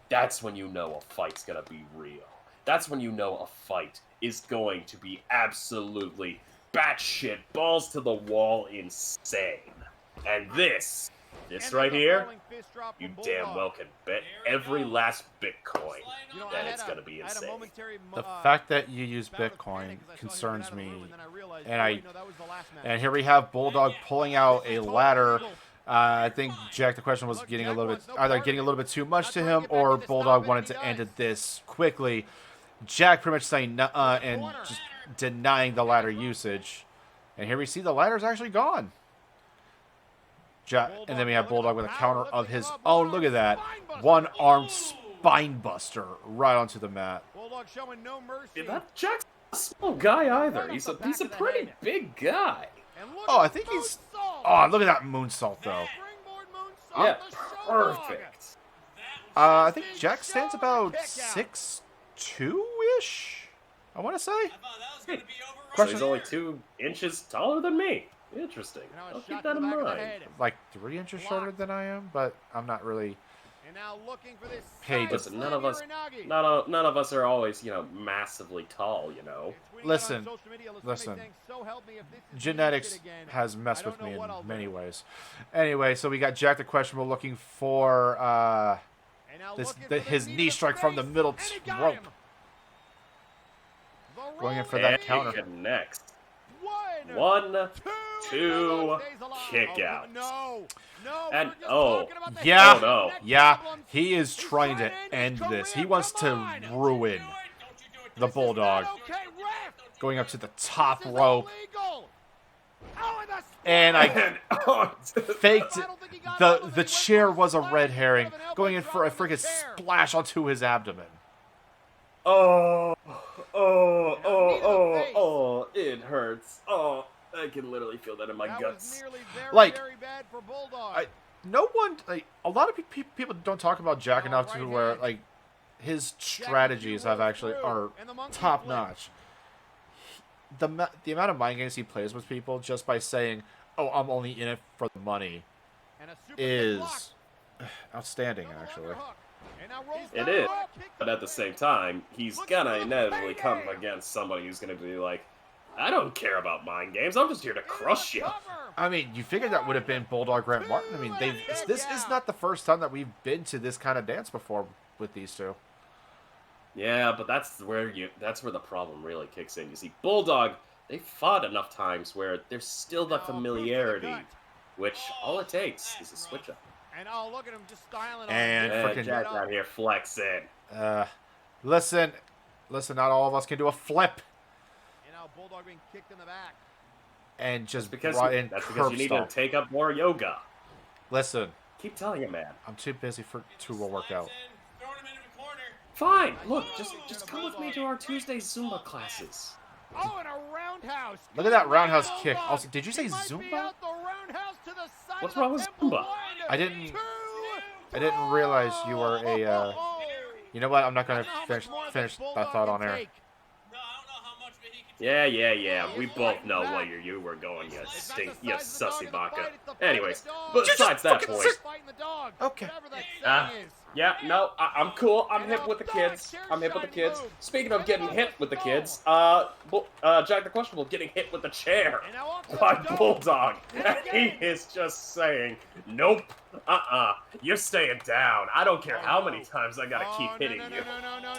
[SPEAKER 2] that's when you know a fight's gonna be real. That's when you know a fight is going to be absolutely batshit, balls to the wall insane. And this right here, you damn well can bet every last Bitcoin that it's going to be insane.
[SPEAKER 1] The fact that you use Bitcoin concerns me. And here we have Bulldog pulling out a ladder. I think Jack the Question was getting a little bit too much to him, or Bulldog wanted to end it this quickly. Jack pretty much saying nuh-uh and just denying the ladder usage. And here we see the ladder's actually gone. And then we have Bulldog with a counter of his own. Look at that. One-armed spine buster right onto the mat.
[SPEAKER 2] That Jack's not a small guy either. He's a pretty big guy.
[SPEAKER 1] Oh, I think he's... Oh, look at that moonsault, though.
[SPEAKER 2] Yeah, perfect.
[SPEAKER 1] I think Jack stands about 6'2"-ish, I want to say.
[SPEAKER 2] So he's only 2 inches taller than me. Interesting. I'll keep that in mind.
[SPEAKER 1] Like 3 inches shorter than I am, but I'm not really paid.
[SPEAKER 2] Listen, none of us are always, massively tall,
[SPEAKER 1] Listen. Genetics has messed with me in many ways. Anyway, so we got Jack the Questionable looking for his knee strike from the middle rope. Going in for that counter.
[SPEAKER 2] Next. 1, 2, kick out. And
[SPEAKER 1] yeah, he is trying to end this. He wants to ruin the Bulldog. Going up to the top rope. And I faked the chair was a red herring. Going in for a freaking splash onto his abdomen.
[SPEAKER 2] It hurts. Oh, I can literally feel that in my guts.
[SPEAKER 1] Like, a lot of people don't talk about Jack enough to where, like, his strategies are top notch. The amount of mind games he plays with people just by saying, "Oh, I'm only in it for the money," is outstanding, actually.
[SPEAKER 2] It is, but at the same time, he's gonna inevitably come against somebody who's gonna be like, "I don't care about mind games. I'm just here to crush you."
[SPEAKER 1] I mean, you figured that would have been Bulldog Grant Martin. I mean, this is not the first time that we've been to this kind of dance before with these two.
[SPEAKER 2] Yeah, but that's where the problem really kicks in. You see, Bulldog, they fought enough times where there's still the familiarity, which all it takes is a switch up.
[SPEAKER 11] And look at him just styling
[SPEAKER 1] and freaking
[SPEAKER 2] Jack's out here flexing.
[SPEAKER 1] Listen, not all of us can do a flip.
[SPEAKER 11] Bulldog being kicked in the back.
[SPEAKER 1] And just
[SPEAKER 2] because
[SPEAKER 1] you
[SPEAKER 2] need to take up more yoga.
[SPEAKER 1] Listen.
[SPEAKER 2] Keep telling him, man.
[SPEAKER 1] I'm too busy to work out.
[SPEAKER 2] Fine. Look, just come with me to our Tuesday Zumba classes.
[SPEAKER 11] Oh, and a roundhouse.
[SPEAKER 1] Look at that roundhouse kick. Also, did you say Zumba?
[SPEAKER 2] What's wrong with Zumba?
[SPEAKER 1] I didn't realize you were a. You know what? I'm not gonna finish that thought on air.
[SPEAKER 2] Yeah. We both know where you were going, you sussy baka. Anyways, but besides that point.
[SPEAKER 1] Okay.
[SPEAKER 2] Yeah, no, I'm cool. I'm hip with the kids. Speaking of getting hit with the kids, Jack the Questionable getting hit with the chair by Bulldog. And he is just saying, "Nope, you're staying down. I don't care how many times I gotta keep hitting you."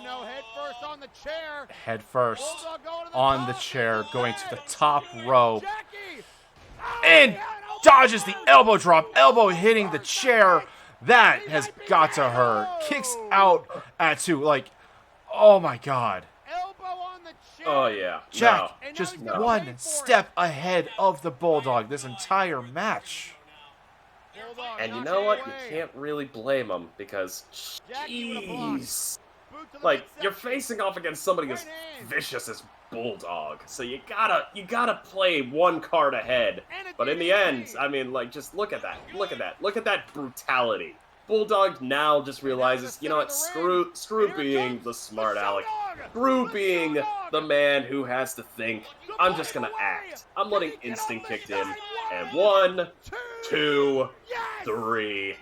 [SPEAKER 11] No, head first on the chair.
[SPEAKER 1] Head first on the chair, going to the top row. And dodges the elbow drop, elbow hitting the chair. That has got to hurt. Kicks out at 2. Like, oh my god.
[SPEAKER 2] Oh yeah.
[SPEAKER 1] Jack just one step ahead of the Bulldog this entire match.
[SPEAKER 2] And you know what? You can't really blame him because, jeez. Like, you're facing off against somebody as vicious as Bulldog, so you gotta play one card ahead. But in the end, I mean, like, just look at that brutality. Bulldog now just realizes, you know what? Screw being the smart aleck. Screw being the man who has to think. I'm just gonna act. I'm letting instinct kick in. And 1, 2, 3.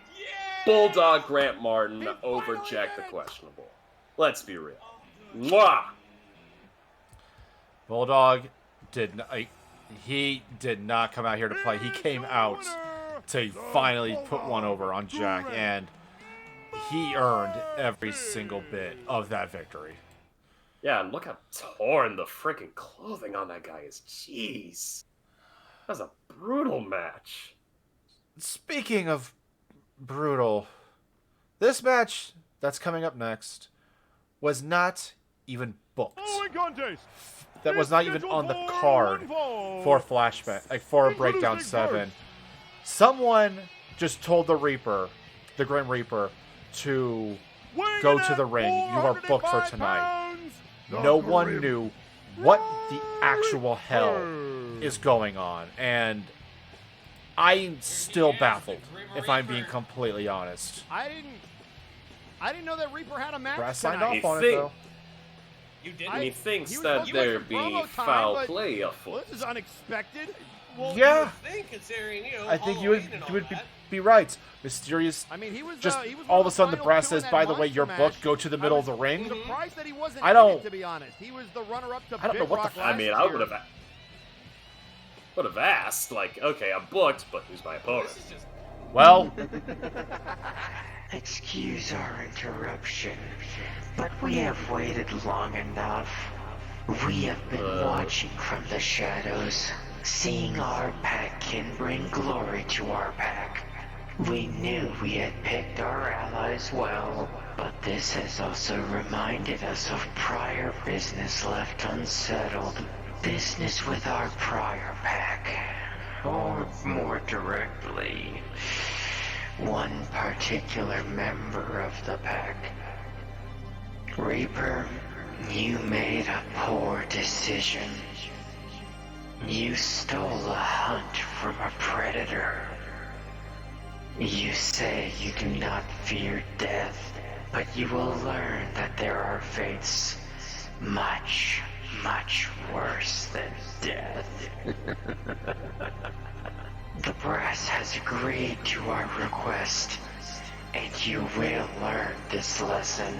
[SPEAKER 2] Bulldog Grant Martin over Jack the Questionable. Let's be real. Mwah!
[SPEAKER 1] Bulldog did not come out here to play. He came out to finally put one over on Jack, and he earned every single bit of that victory.
[SPEAKER 2] Yeah, and look how torn the freaking clothing on that guy is. Jeez. That was a brutal match.
[SPEAKER 1] Speaking of brutal, this match that's coming up next was not even booked. That was not even on the card for Flashbang, like for Breakdown 7. Someone just told the Grim Reaper, to go to the ring. You are booked for tonight. No one knew what the actual hell is going on, and I'm still baffled, if I'm being completely honest.
[SPEAKER 11] I didn't know that Reaper had a match
[SPEAKER 1] Brass signed
[SPEAKER 11] tonight.
[SPEAKER 1] off on it, though.
[SPEAKER 8] You didn't?
[SPEAKER 2] And he thinks
[SPEAKER 11] he was
[SPEAKER 2] that
[SPEAKER 11] supposed to
[SPEAKER 2] there
[SPEAKER 11] make
[SPEAKER 2] be
[SPEAKER 11] some promo time,
[SPEAKER 2] foul
[SPEAKER 11] but-
[SPEAKER 2] play
[SPEAKER 11] Well,
[SPEAKER 2] afoot.
[SPEAKER 11] this is unexpected.
[SPEAKER 8] Well,
[SPEAKER 1] Yeah.
[SPEAKER 8] you would think, considering, you know,
[SPEAKER 1] I think you would
[SPEAKER 8] Halloween and all
[SPEAKER 1] would
[SPEAKER 8] that.
[SPEAKER 1] be right. Mysterious.
[SPEAKER 11] I mean, he was
[SPEAKER 1] Just
[SPEAKER 11] he was
[SPEAKER 1] all
[SPEAKER 11] one
[SPEAKER 1] of a
[SPEAKER 11] the
[SPEAKER 1] sudden the
[SPEAKER 11] final
[SPEAKER 1] brass
[SPEAKER 11] two in
[SPEAKER 1] says,
[SPEAKER 11] that
[SPEAKER 1] by the way,
[SPEAKER 11] monster
[SPEAKER 1] you're
[SPEAKER 11] match.
[SPEAKER 1] booked. Go to the middle of the
[SPEAKER 11] I
[SPEAKER 1] ring.
[SPEAKER 11] was surprised that he wasn't
[SPEAKER 1] I
[SPEAKER 11] in
[SPEAKER 1] don't-
[SPEAKER 11] it, to be honest. He was the runner-up to
[SPEAKER 1] I don't know
[SPEAKER 11] Big
[SPEAKER 1] what the
[SPEAKER 11] Rock
[SPEAKER 1] f-
[SPEAKER 2] I
[SPEAKER 11] last
[SPEAKER 2] mean,
[SPEAKER 11] year.
[SPEAKER 2] I would have asked, like, okay, I'm booked, but who's my opponent?
[SPEAKER 8] This is just
[SPEAKER 1] Well,
[SPEAKER 12] Excuse our interruption, but we have waited long enough. We have been watching from the shadows. Seeing our pack can bring glory to our pack. We knew we had picked our allies well, but this has also reminded us of prior business left unsettled. Business with our prior pack. Or more directly, one particular member of the pack. Reaper, you made a poor decision. You stole a hunt from a predator. You say you do not fear death, but you will learn that there are fates much, much worse than death. The brass has agreed to our request, and you will learn this lesson.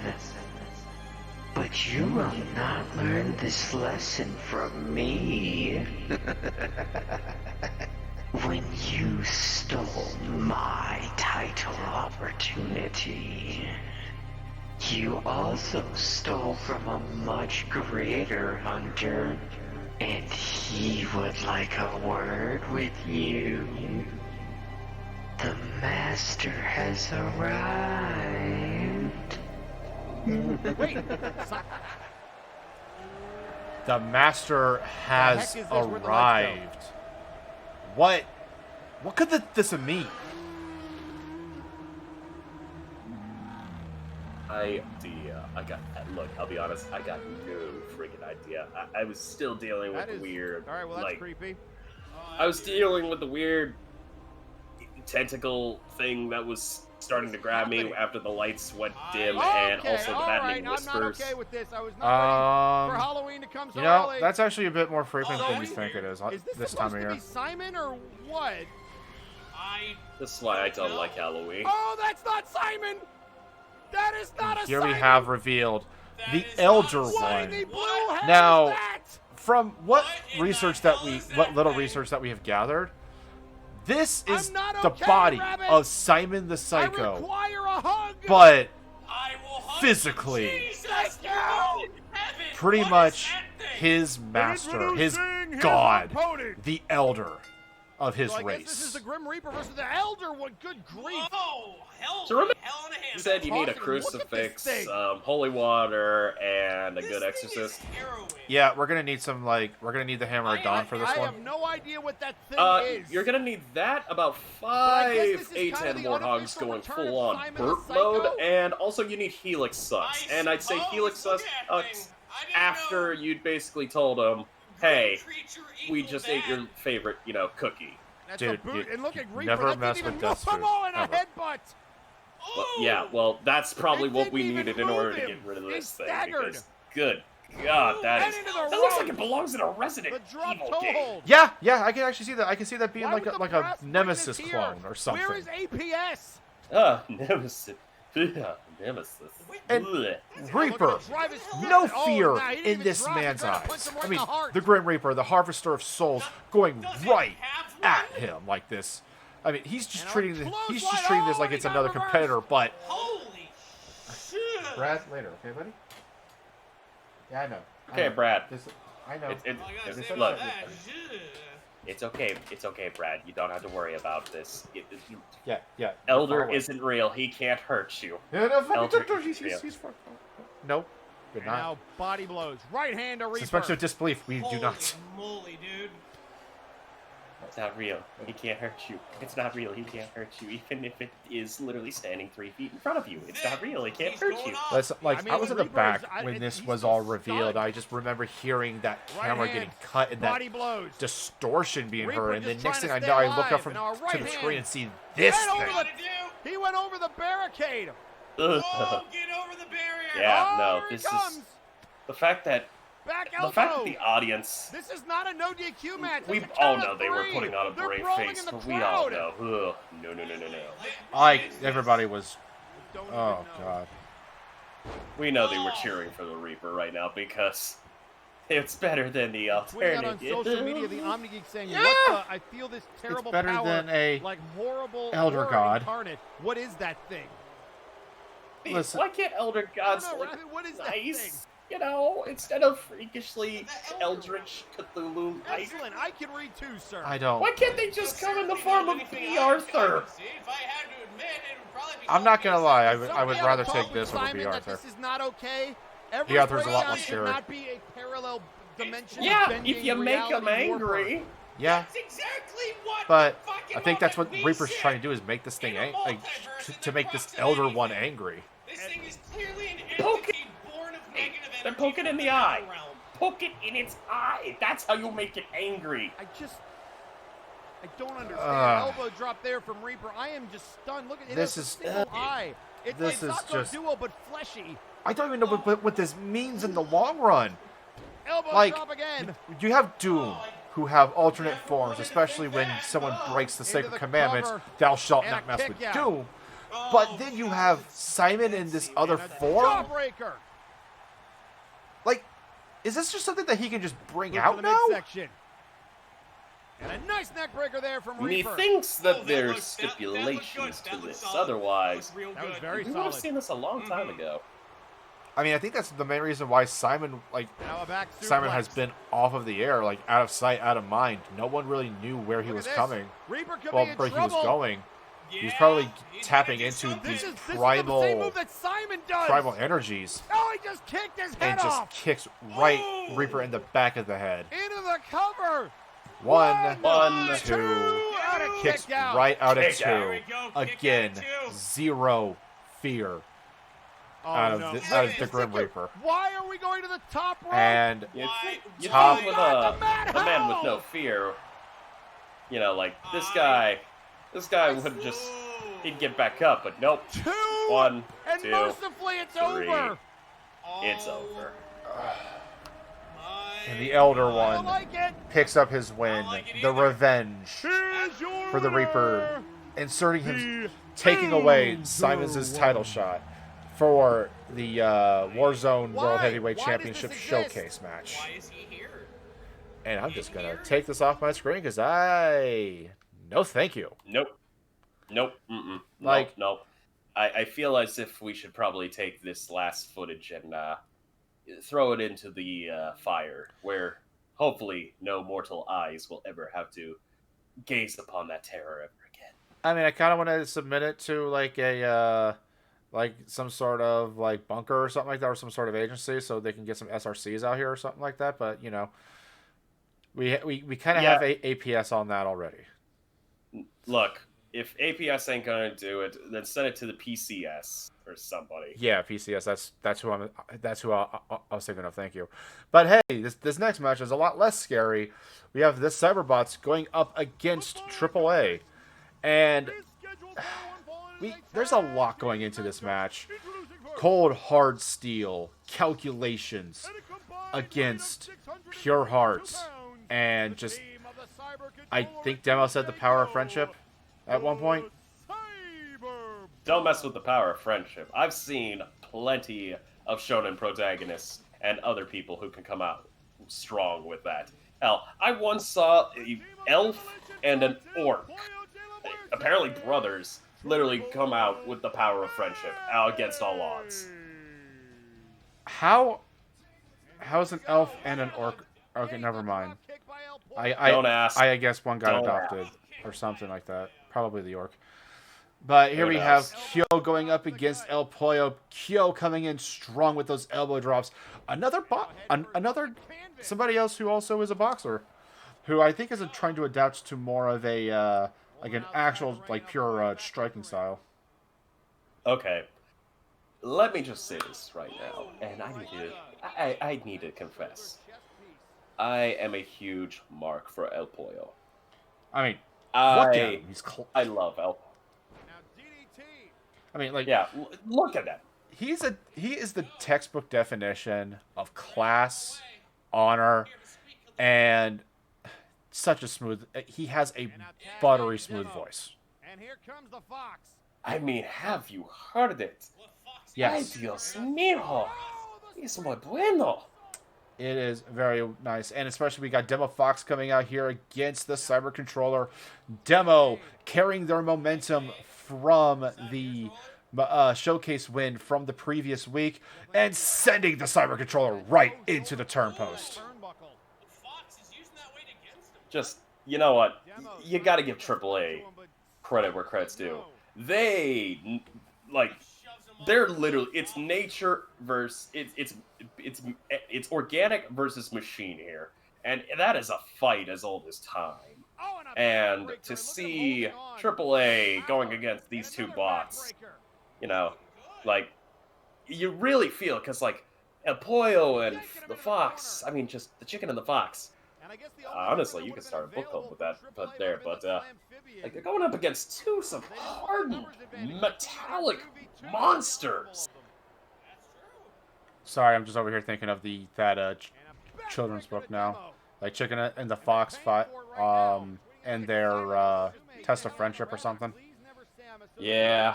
[SPEAKER 12] But you will not learn this lesson from me. When you stole my title opportunity, you also stole from a much greater hunter, and he would like a word with you. The master has arrived.
[SPEAKER 11] Wait,
[SPEAKER 1] the master has
[SPEAKER 11] heck is this? Where'd the lights go?
[SPEAKER 1] arrived. What? What could this mean?
[SPEAKER 2] Look, I'll be honest, I got no freaking idea. I was still dealing with
[SPEAKER 11] that is
[SPEAKER 2] weird,
[SPEAKER 11] all right. Well, that's
[SPEAKER 2] like,
[SPEAKER 11] creepy.
[SPEAKER 2] I was dealing with the weird tentacle thing that was starting to grab me after the lights went dim, and also the maddening
[SPEAKER 11] I'm
[SPEAKER 2] whispers.
[SPEAKER 11] not okay with this. I was not ready for Halloween to come so
[SPEAKER 1] You know,
[SPEAKER 11] early.
[SPEAKER 1] that's actually a bit more frequent than you
[SPEAKER 11] So
[SPEAKER 1] think it is
[SPEAKER 11] Is this
[SPEAKER 1] this
[SPEAKER 11] supposed
[SPEAKER 1] time of
[SPEAKER 11] to
[SPEAKER 1] year.
[SPEAKER 11] be Simon or what?
[SPEAKER 2] This is why I don't like Halloween.
[SPEAKER 11] Oh, that's not Simon. That is not a
[SPEAKER 1] Here
[SPEAKER 11] Simon.
[SPEAKER 1] we have revealed the Elder
[SPEAKER 11] What in
[SPEAKER 1] One.
[SPEAKER 11] the blue hell
[SPEAKER 1] Now,
[SPEAKER 11] is that?
[SPEAKER 1] from what little research that we have gathered, this is
[SPEAKER 11] I'm not
[SPEAKER 1] the
[SPEAKER 11] okay,
[SPEAKER 1] body
[SPEAKER 11] Rabbit.
[SPEAKER 1] of Simon the
[SPEAKER 11] I
[SPEAKER 1] Psycho,
[SPEAKER 11] require a hug.
[SPEAKER 1] but
[SPEAKER 8] I will hug
[SPEAKER 1] physically,
[SPEAKER 8] Jesus, heaven,
[SPEAKER 1] pretty
[SPEAKER 8] what
[SPEAKER 1] much
[SPEAKER 8] is that thing?
[SPEAKER 1] his master, his
[SPEAKER 11] Introducing his
[SPEAKER 1] god,
[SPEAKER 11] opponent.
[SPEAKER 1] the Elder of his
[SPEAKER 11] So I guess
[SPEAKER 1] race.
[SPEAKER 11] this is the Grim Reaper versus the Elder. What good grief!
[SPEAKER 8] Oh, hell,
[SPEAKER 2] So remember,
[SPEAKER 8] hell in a hand.
[SPEAKER 2] you said you need a
[SPEAKER 11] Talking, look at this
[SPEAKER 2] crucifix,
[SPEAKER 11] thing.
[SPEAKER 2] holy water, and a
[SPEAKER 8] This
[SPEAKER 2] good
[SPEAKER 8] thing
[SPEAKER 2] exorcist.
[SPEAKER 8] is harrowing.
[SPEAKER 1] Yeah, we're gonna need some we're gonna need the Hammer of Dawn for this
[SPEAKER 11] I
[SPEAKER 1] one.
[SPEAKER 11] have no idea what that thing is.
[SPEAKER 2] You're gonna need that, about
[SPEAKER 11] I guess
[SPEAKER 2] 5
[SPEAKER 11] this is kind of
[SPEAKER 2] 8-10
[SPEAKER 11] the
[SPEAKER 2] more hogs
[SPEAKER 11] unofficial
[SPEAKER 2] going
[SPEAKER 11] return
[SPEAKER 2] full
[SPEAKER 11] of
[SPEAKER 2] on
[SPEAKER 11] Simon the
[SPEAKER 2] burp
[SPEAKER 11] Psycho?
[SPEAKER 2] mode, and also you need Helix Sucks.
[SPEAKER 8] I
[SPEAKER 2] And I'd say
[SPEAKER 8] suppose,
[SPEAKER 2] Helix
[SPEAKER 8] look
[SPEAKER 2] Sucks
[SPEAKER 8] at that thing. I didn't
[SPEAKER 2] after
[SPEAKER 8] know.
[SPEAKER 2] you'd basically told them, hey,
[SPEAKER 8] Creature
[SPEAKER 2] we
[SPEAKER 8] equal
[SPEAKER 2] just
[SPEAKER 8] that.
[SPEAKER 2] ate your favorite, cookie.
[SPEAKER 11] That's
[SPEAKER 1] Dude,
[SPEAKER 11] a boot.
[SPEAKER 1] you
[SPEAKER 11] And look at Reaper.
[SPEAKER 1] never
[SPEAKER 11] that
[SPEAKER 1] mess
[SPEAKER 11] didn't
[SPEAKER 1] with
[SPEAKER 11] even
[SPEAKER 1] death
[SPEAKER 11] move.
[SPEAKER 1] food,
[SPEAKER 11] Oh, and a
[SPEAKER 1] ever.
[SPEAKER 11] headbutt.
[SPEAKER 2] Well, yeah, well, that's probably
[SPEAKER 11] It
[SPEAKER 2] what
[SPEAKER 11] didn't
[SPEAKER 2] we
[SPEAKER 11] even
[SPEAKER 2] needed in order
[SPEAKER 11] move
[SPEAKER 2] to
[SPEAKER 11] him.
[SPEAKER 2] get rid of
[SPEAKER 11] He
[SPEAKER 2] this thing.
[SPEAKER 11] staggered.
[SPEAKER 2] Because, good God, that
[SPEAKER 11] And
[SPEAKER 2] is.
[SPEAKER 11] into the
[SPEAKER 2] That looks
[SPEAKER 11] rope.
[SPEAKER 2] like it belongs in a Resident
[SPEAKER 11] The drop
[SPEAKER 2] Evil
[SPEAKER 11] toe
[SPEAKER 2] game.
[SPEAKER 11] hold.
[SPEAKER 1] Yeah, I can actually see that. I can see that being
[SPEAKER 11] Why
[SPEAKER 1] like
[SPEAKER 11] would
[SPEAKER 1] a
[SPEAKER 11] the brass bring this
[SPEAKER 1] Nemesis
[SPEAKER 11] here?
[SPEAKER 1] clone or something.
[SPEAKER 11] Where is APS?
[SPEAKER 2] Nemesis. Nemesis.
[SPEAKER 1] And
[SPEAKER 2] Blech.
[SPEAKER 1] Reaper,
[SPEAKER 11] Drive his
[SPEAKER 1] no
[SPEAKER 11] foot. Oh,
[SPEAKER 1] fear
[SPEAKER 11] nah, he didn't
[SPEAKER 1] in
[SPEAKER 11] even
[SPEAKER 1] this
[SPEAKER 11] drop. He
[SPEAKER 1] man's
[SPEAKER 11] tried to punch
[SPEAKER 1] eyes.
[SPEAKER 11] him right
[SPEAKER 1] I
[SPEAKER 11] in
[SPEAKER 1] mean,
[SPEAKER 11] the heart.
[SPEAKER 1] the Grim Reaper, the Harvester of Souls, going
[SPEAKER 8] Does he
[SPEAKER 1] right
[SPEAKER 8] have
[SPEAKER 1] at
[SPEAKER 8] one?
[SPEAKER 1] him like this. I mean, he's just
[SPEAKER 11] And a
[SPEAKER 1] treating
[SPEAKER 11] clothesline.
[SPEAKER 1] this like
[SPEAKER 11] Oh,
[SPEAKER 1] it's
[SPEAKER 11] he got
[SPEAKER 1] another
[SPEAKER 11] reversed.
[SPEAKER 1] competitor. But
[SPEAKER 8] Holy shit.
[SPEAKER 1] Brad, later, okay, buddy? Yeah, I know.
[SPEAKER 2] Okay, Brad.
[SPEAKER 1] I know.
[SPEAKER 8] All I gotta say
[SPEAKER 2] Look,
[SPEAKER 8] about that, shit.
[SPEAKER 2] it's okay. It's okay, Brad. You don't have to worry about this.
[SPEAKER 1] Yeah. Far
[SPEAKER 2] Elder
[SPEAKER 1] away.
[SPEAKER 2] isn't real. He can't hurt you.
[SPEAKER 1] Yeah, no, fucking
[SPEAKER 2] Elder
[SPEAKER 1] don't-
[SPEAKER 2] is real.
[SPEAKER 1] he's far. No, good
[SPEAKER 11] And
[SPEAKER 1] not.
[SPEAKER 11] now body blows. Right hand to Reaper.
[SPEAKER 1] Suspension of disbelief. We do
[SPEAKER 8] Holy
[SPEAKER 1] not.
[SPEAKER 8] moly, dude.
[SPEAKER 2] It's not real. He can't hurt you. It's not real. He can't hurt you, even if it is literally standing 3 feet in front of you. It's not real. He can't
[SPEAKER 8] He's
[SPEAKER 2] hurt
[SPEAKER 8] going
[SPEAKER 2] you.
[SPEAKER 8] off.
[SPEAKER 1] That's like
[SPEAKER 11] I mean,
[SPEAKER 1] I was in the
[SPEAKER 11] Reaper
[SPEAKER 1] back
[SPEAKER 11] is-
[SPEAKER 1] when this
[SPEAKER 11] he's
[SPEAKER 1] was
[SPEAKER 11] still
[SPEAKER 1] all revealed.
[SPEAKER 11] stunned.
[SPEAKER 1] I just remember hearing that
[SPEAKER 11] Right
[SPEAKER 1] camera
[SPEAKER 11] hand,
[SPEAKER 1] getting cut and that
[SPEAKER 11] body blows.
[SPEAKER 1] distortion being
[SPEAKER 11] Reaper
[SPEAKER 1] heard, and
[SPEAKER 11] just
[SPEAKER 1] the next
[SPEAKER 11] trying
[SPEAKER 1] thing
[SPEAKER 11] to
[SPEAKER 1] I know,
[SPEAKER 11] stay
[SPEAKER 1] I look
[SPEAKER 11] alive,
[SPEAKER 1] up from
[SPEAKER 11] and a
[SPEAKER 1] to
[SPEAKER 11] right
[SPEAKER 1] the
[SPEAKER 11] hand.
[SPEAKER 1] screen and see this
[SPEAKER 11] Right over
[SPEAKER 1] thing.
[SPEAKER 11] the- He went over the barricade.
[SPEAKER 2] Ugh.
[SPEAKER 11] Oh, get over the barrier!
[SPEAKER 2] Yeah,
[SPEAKER 11] Oh,
[SPEAKER 2] no,
[SPEAKER 11] here
[SPEAKER 2] this
[SPEAKER 11] he comes.
[SPEAKER 2] is the fact that
[SPEAKER 11] Back
[SPEAKER 2] the fact that
[SPEAKER 11] elbow.
[SPEAKER 2] the audience.
[SPEAKER 11] This is not a no DQ match.
[SPEAKER 2] We
[SPEAKER 11] That's a
[SPEAKER 2] all
[SPEAKER 11] count
[SPEAKER 2] know
[SPEAKER 11] of
[SPEAKER 2] they were
[SPEAKER 11] three.
[SPEAKER 2] putting on a
[SPEAKER 11] They're
[SPEAKER 2] brave
[SPEAKER 11] brawling
[SPEAKER 2] face,
[SPEAKER 11] in the
[SPEAKER 2] but we all
[SPEAKER 11] crowd.
[SPEAKER 2] know. Ugh. No.
[SPEAKER 1] Like, everybody was...
[SPEAKER 11] Don't even
[SPEAKER 1] Oh,
[SPEAKER 11] know.
[SPEAKER 1] God.
[SPEAKER 2] We know they were cheering for the Reaper right now because it's better than the
[SPEAKER 11] Tweeting out on
[SPEAKER 2] alternative.
[SPEAKER 11] social media, the Omni Geek saying,
[SPEAKER 1] Yeah.
[SPEAKER 11] "What the? I feel this terrible
[SPEAKER 1] better
[SPEAKER 11] power,
[SPEAKER 1] than a
[SPEAKER 11] like horrible
[SPEAKER 1] Elder
[SPEAKER 11] horror
[SPEAKER 1] God."
[SPEAKER 11] incarnate. What is that thing?
[SPEAKER 1] Listen.
[SPEAKER 2] Why can't Elder Gods
[SPEAKER 11] I don't know,
[SPEAKER 2] look
[SPEAKER 11] Rabbit, what is that thing?
[SPEAKER 2] nice? You know, instead of freakishly Eldritch Cthulhu.
[SPEAKER 11] Excellent. I can read too, sir.
[SPEAKER 1] I don't...
[SPEAKER 2] Why can't they just come in the form of B. Arthur?
[SPEAKER 1] I'm not gonna lie, I would
[SPEAKER 11] Somebody
[SPEAKER 1] rather
[SPEAKER 11] ought to
[SPEAKER 1] take
[SPEAKER 11] talk with
[SPEAKER 1] this over
[SPEAKER 11] Simon
[SPEAKER 1] B.
[SPEAKER 11] that
[SPEAKER 1] Arthur.
[SPEAKER 11] This is not okay. Every
[SPEAKER 1] B. Arthur's a lot
[SPEAKER 11] breakdown
[SPEAKER 1] more
[SPEAKER 11] should
[SPEAKER 1] scary.
[SPEAKER 11] not be a parallel dimension.
[SPEAKER 2] Yeah,
[SPEAKER 11] bending
[SPEAKER 2] if you make
[SPEAKER 11] reality
[SPEAKER 2] them
[SPEAKER 11] warper.
[SPEAKER 2] angry.
[SPEAKER 1] Yeah,
[SPEAKER 11] That's exactly what.
[SPEAKER 1] but
[SPEAKER 11] the fucking
[SPEAKER 1] I think that's what
[SPEAKER 11] moment we
[SPEAKER 1] Reaper's
[SPEAKER 11] said.
[SPEAKER 1] trying to do is make this thing
[SPEAKER 11] In a
[SPEAKER 1] like
[SPEAKER 11] multiverse
[SPEAKER 1] to make this Elder One angry.
[SPEAKER 11] This thing is clearly an
[SPEAKER 2] Poke
[SPEAKER 11] entity born of negative energy.
[SPEAKER 2] Then poke it in
[SPEAKER 11] from
[SPEAKER 2] the eye.
[SPEAKER 11] realm.
[SPEAKER 2] Poke it in its eye. That's how you make it angry.
[SPEAKER 11] I don't understand. Elbow drop there from Reaper. I am just stunned. Look at it.
[SPEAKER 1] This
[SPEAKER 11] Has a
[SPEAKER 1] is-
[SPEAKER 11] single eye.
[SPEAKER 1] this
[SPEAKER 11] It's
[SPEAKER 1] is
[SPEAKER 11] not
[SPEAKER 1] just-
[SPEAKER 11] duo, but fleshy.
[SPEAKER 1] I don't even know what this means in the long run.
[SPEAKER 11] Elbow
[SPEAKER 1] Like,
[SPEAKER 11] drop again.
[SPEAKER 1] you have Doom, who have alternate forms, especially when someone breaks the sacred
[SPEAKER 11] the
[SPEAKER 1] commandments,
[SPEAKER 11] cover.
[SPEAKER 1] thou shalt
[SPEAKER 11] And
[SPEAKER 1] not
[SPEAKER 11] a
[SPEAKER 1] mess
[SPEAKER 11] kick
[SPEAKER 1] with
[SPEAKER 11] out.
[SPEAKER 1] Doom. But then you have Simon in this other
[SPEAKER 11] And a
[SPEAKER 1] form.
[SPEAKER 11] Jawbreaker.
[SPEAKER 1] Like, is this just something that he can just bring
[SPEAKER 11] Move to
[SPEAKER 1] out
[SPEAKER 11] the
[SPEAKER 1] now?
[SPEAKER 11] midsection. And a nice neck breaker there from Reaper.
[SPEAKER 2] Methinks that there's stipulations to this. Otherwise,
[SPEAKER 11] That was very
[SPEAKER 2] we would have
[SPEAKER 11] solid.
[SPEAKER 2] seen this a long time ago.
[SPEAKER 1] I mean, I think that's the main reason why Simon,
[SPEAKER 11] Now a back
[SPEAKER 1] Simon
[SPEAKER 11] suplex.
[SPEAKER 1] has been off of the air, like out of sight, out of mind. No one really knew where he
[SPEAKER 11] Look
[SPEAKER 1] was
[SPEAKER 11] at this.
[SPEAKER 1] coming,
[SPEAKER 11] Reaper could
[SPEAKER 1] well,
[SPEAKER 11] be in
[SPEAKER 1] where he was
[SPEAKER 11] trouble.
[SPEAKER 1] going. He's probably tapping into
[SPEAKER 11] This
[SPEAKER 1] these
[SPEAKER 11] is the same
[SPEAKER 1] primal,
[SPEAKER 11] move that Simon does.
[SPEAKER 1] primal energies,
[SPEAKER 11] Oh, he just kicked his head
[SPEAKER 1] and just
[SPEAKER 11] off.
[SPEAKER 1] kicks right Reaper in the back of the head.
[SPEAKER 11] Into the cover.
[SPEAKER 1] One, two,
[SPEAKER 11] And a
[SPEAKER 1] kicks
[SPEAKER 11] kick out.
[SPEAKER 1] right out of
[SPEAKER 2] Kick
[SPEAKER 1] two.
[SPEAKER 2] out. There
[SPEAKER 11] we go, kick
[SPEAKER 1] Again,
[SPEAKER 11] out of two.
[SPEAKER 1] zero fear
[SPEAKER 11] Oh,
[SPEAKER 1] out of
[SPEAKER 11] no.
[SPEAKER 1] out of the Grim Reaper.
[SPEAKER 11] Why are we going to the top rope?
[SPEAKER 1] And
[SPEAKER 2] You
[SPEAKER 1] Top-
[SPEAKER 2] think with
[SPEAKER 11] God,
[SPEAKER 2] the man with no fear, you know, like this guy would just he'd get back up, but nope.
[SPEAKER 11] two.
[SPEAKER 2] One,
[SPEAKER 11] And
[SPEAKER 2] two,
[SPEAKER 11] mercifully, it's
[SPEAKER 2] three.
[SPEAKER 11] over.
[SPEAKER 2] It's over.
[SPEAKER 1] and the Elder
[SPEAKER 11] I
[SPEAKER 1] One
[SPEAKER 11] like it.
[SPEAKER 1] picks up his win, the revenge
[SPEAKER 11] Here's your
[SPEAKER 1] for the Reaper,
[SPEAKER 11] winner,
[SPEAKER 1] inserting him,
[SPEAKER 11] the
[SPEAKER 1] taking away
[SPEAKER 11] Elder
[SPEAKER 1] Simon's title shot for the Warzone
[SPEAKER 11] Why?
[SPEAKER 1] World Heavyweight
[SPEAKER 11] Why does
[SPEAKER 1] Championship
[SPEAKER 11] this exist?
[SPEAKER 1] Showcase match.
[SPEAKER 11] Why is he here?
[SPEAKER 1] And I'm just gonna take this off my screen because no thank you.
[SPEAKER 2] Nope. Mm-mm.
[SPEAKER 1] Like-
[SPEAKER 2] nope. I feel as if we should probably take this last footage and throw it into the fire, where hopefully no mortal eyes will ever have to gaze upon that terror ever again.
[SPEAKER 1] I mean, I kind of want to submit it to like a like some sort of like bunker or something like that, or some sort of agency, so they can get some SRCs out here or something like that. But you know, we kind of
[SPEAKER 2] Yeah.
[SPEAKER 1] have APS on that already.
[SPEAKER 2] Look, if APS ain't gonna do it, then send it to the PCS or somebody.
[SPEAKER 1] Yeah, PCS. That's who I was thinking of. Thank you. But hey, this next match is a lot less scary. We have the Cyberbots going up against AAA, and there's a lot going into this match. Cold hard steel calculations against pure hearts, and just I think Demo said the power of friendship at one point.
[SPEAKER 2] Don't mess with the power of friendship. I've seen plenty of shonen protagonists and other people who can come out strong with that. Hell, I once saw an elf and an orc, apparently brothers, literally come out with the power of friendship against all odds.
[SPEAKER 1] How's an elf and an orc? Okay, never mind.
[SPEAKER 2] Don't ask.
[SPEAKER 1] I guess one got
[SPEAKER 2] Don't
[SPEAKER 1] adopted
[SPEAKER 2] ask.
[SPEAKER 1] or something like that. Probably the orc. But here
[SPEAKER 2] Who
[SPEAKER 1] we
[SPEAKER 2] knows?
[SPEAKER 1] have Kyo going up against El Pollo. Kyo coming in strong with those elbow drops. Another somebody else who also is a boxer, who I think is trying to adapt to more of a like an actual like pure striking style.
[SPEAKER 2] Okay, let me just say this right now, and I need to confess. I am a huge mark for El Pollo.
[SPEAKER 1] I mean, look at him.
[SPEAKER 2] I love El.
[SPEAKER 1] I mean, like,
[SPEAKER 2] Yeah, look at that.
[SPEAKER 1] He is the textbook definition of class, honor, and such a smooth. He has a buttery smooth voice.
[SPEAKER 11] And here comes the Fox.
[SPEAKER 2] I mean, have you heard it?
[SPEAKER 1] Yes.
[SPEAKER 2] Ay, Dios mío. Es muy bueno.
[SPEAKER 1] It is very nice, and especially we got Demo Fox coming out here against the Cyber Controller. Demo carrying their momentum from the showcase win from the previous week and sending the Cyber Controller right into the turn post.
[SPEAKER 2] Just, you know what? You got to give AAA credit where credit's due. They, like, they're literally, it's nature versus, it's organic versus machine here. And that is a fight as old as time. And to see AAA going against these two bots, you know, like, you really feel, because, like, El Pollo and the Fox, I mean, just the chicken and the fox. Honestly, you could start a book club with that, but like, they're going up against some hardened, metallic monsters.
[SPEAKER 1] Sorry, I'm just over here thinking of that children's book now, like Chicken and the Fox fight, and their test of friendship or something.
[SPEAKER 2] Yeah.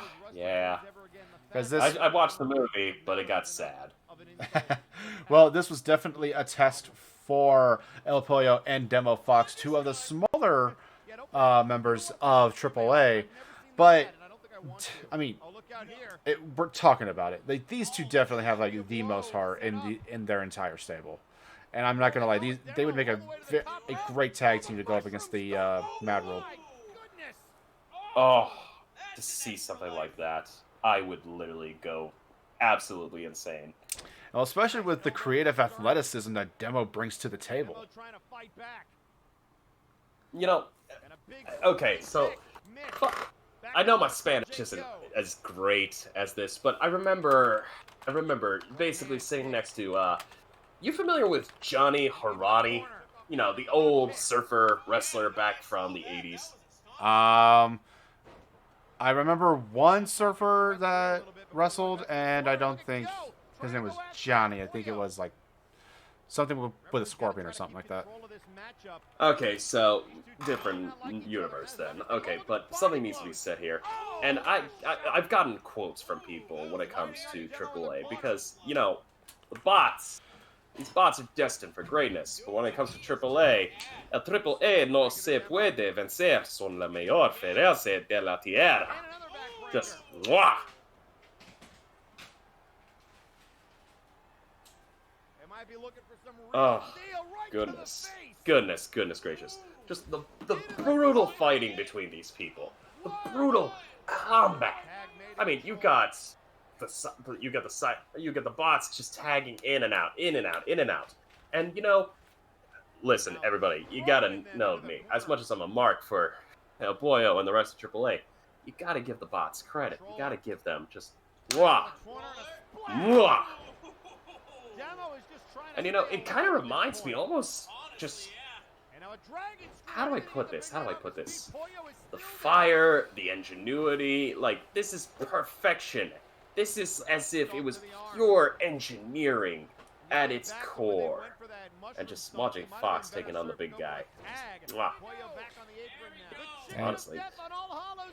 [SPEAKER 1] Because this,
[SPEAKER 2] I watched the movie, but it got sad.
[SPEAKER 1] well, this was definitely a test for El Pollo and Demo Fox, two of the smaller members of AAA. But, I mean, we're talking about it. These two definitely have like the most heart in their entire stable. And I'm not going to lie, they would make a great tag team to go up against the Mad World.
[SPEAKER 2] Oh, to see something like that, I would literally go absolutely insane.
[SPEAKER 1] Well, especially with the creative athleticism that Demo brings to the table.
[SPEAKER 2] You know, okay, so I know my Spanish isn't as great as this, but I remember basically sitting next to, you familiar with Johnny Haradi? You know, the old surfer wrestler back from the 80s.
[SPEAKER 1] I remember one surfer that wrestled, and I don't think his name was Johnny. I think it was like something with a scorpion or something like that.
[SPEAKER 2] Okay, so different universe then. Okay, but something needs to be said here. And I've gotten quotes from people when it comes to AAA because, you know, these bots are destined for greatness. But when it comes to AAA, el AAA no se puede vencer, son la mayor feroz de la tierra. Just, mwah! Oh, goodness gracious. Just the brutal fighting between these people. The brutal combat. I mean, you got the bots just tagging in and out. And, you know, listen, everybody, you gotta know me. As much as I'm a mark for El Pollo and the rest of AAA, you gotta give the bots credit. You gotta give them just, mwah! Mwah! And, you know, it kind of reminds me almost just... How do I put this? The fire, the ingenuity, like, this is perfection. This is as if it was pure engineering at its core. And just watching Fox taking on the big guy. Mwah. Honestly.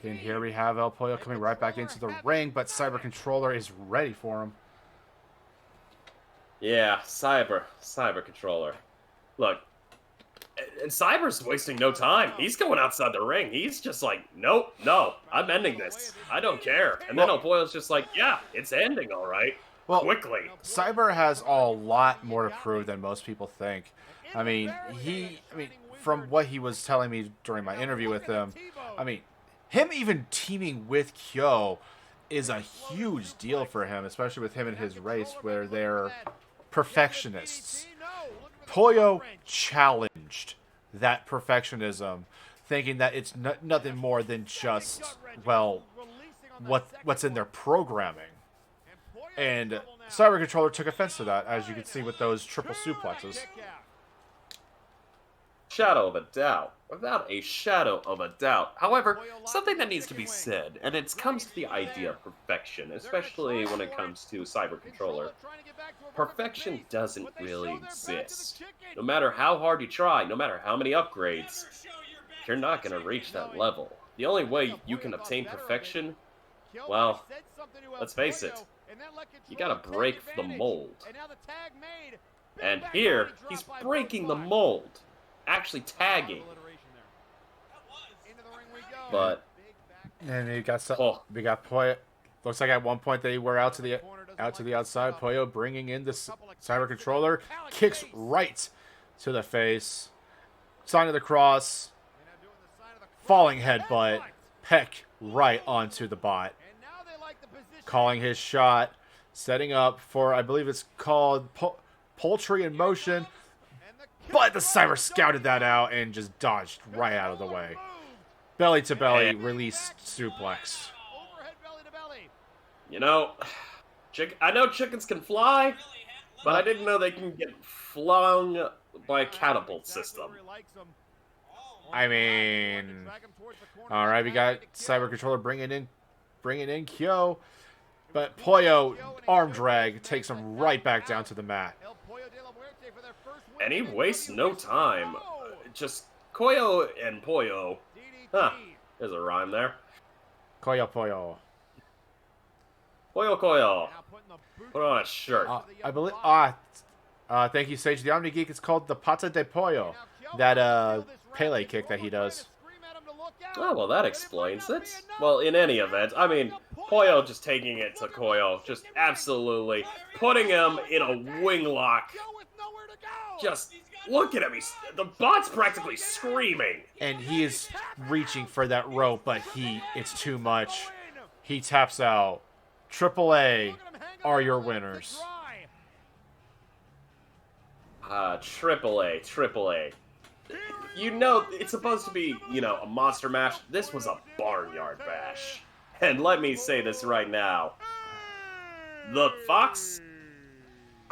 [SPEAKER 1] And here we have El Pollo coming right back into the ring, but Cyber Controller is ready for him.
[SPEAKER 2] Yeah, Cyber Controller. Look, and Cyber's wasting no time. He's going outside the ring. He's just like, nope, no, I'm ending this. I don't care. And then El Pollo's just like, yeah, it's ending, all right.
[SPEAKER 1] Well,
[SPEAKER 2] quickly.
[SPEAKER 1] Cyber has a lot more to prove than most people think. I mean, from what he was telling me during my interview with him, I mean, him even teaming with Kyo is a huge deal for him, especially with him and his race where they're perfectionists. Pollo challenged that perfectionism, thinking that it's nothing more than just, well, what's in their programming. And Cyber Controller took offense to that, as you can see with those triple suplexes.
[SPEAKER 2] shadow of a doubt. Without a shadow of a doubt. However, something that needs to be said, and it comes to the idea of perfection, especially when it comes to Cyber Controller. Perfection doesn't really exist. No matter how hard you try, no matter how many upgrades, you're not going to reach that level. The only way you can obtain perfection, well, let's face it, you gotta break the mold. And here, he's breaking the mold. Actually tagging. But
[SPEAKER 1] and we got we got Poyo. Looks like at one point they were out to the outside. Poyo bringing in the Cyber Controller, kicks right to the face. Sign of the cross. Falling headbutt. Peck right onto the bot. Calling his shot. Setting up for, I believe it's called Poultry in Motion. But the Cyber scouted that out and just dodged right out of the way. Belly to belly, release suplex.
[SPEAKER 2] You know, I know chickens can fly, but I didn't know they can get flung by a catapult system.
[SPEAKER 1] I mean, all right, we got Cyber Controller bringing in Kyo, but Poyo arm drag takes him right back down to the mat.
[SPEAKER 2] And he wastes no time. Just Koyo and Poyo. Huh, there's a rhyme there.
[SPEAKER 1] Koyo Poyo.
[SPEAKER 2] Koyo Koyo. Put on a shirt.
[SPEAKER 1] I believe. Thank you, Sage. The Omni Geek is called the Pata de Pollo. That Pele kick that he does.
[SPEAKER 2] Oh, well, that explains it. Well, in any event, I mean, Poyo just taking it to Koyo, just absolutely putting him in a wing lock. Just look at him. The bot's practically screaming.
[SPEAKER 1] And he is reaching for that rope, but it's too much. He taps out. AAA are your winners.
[SPEAKER 2] AAA. You know, it's supposed to be, a monster mash. This was a barnyard bash. And let me say this right now. The fox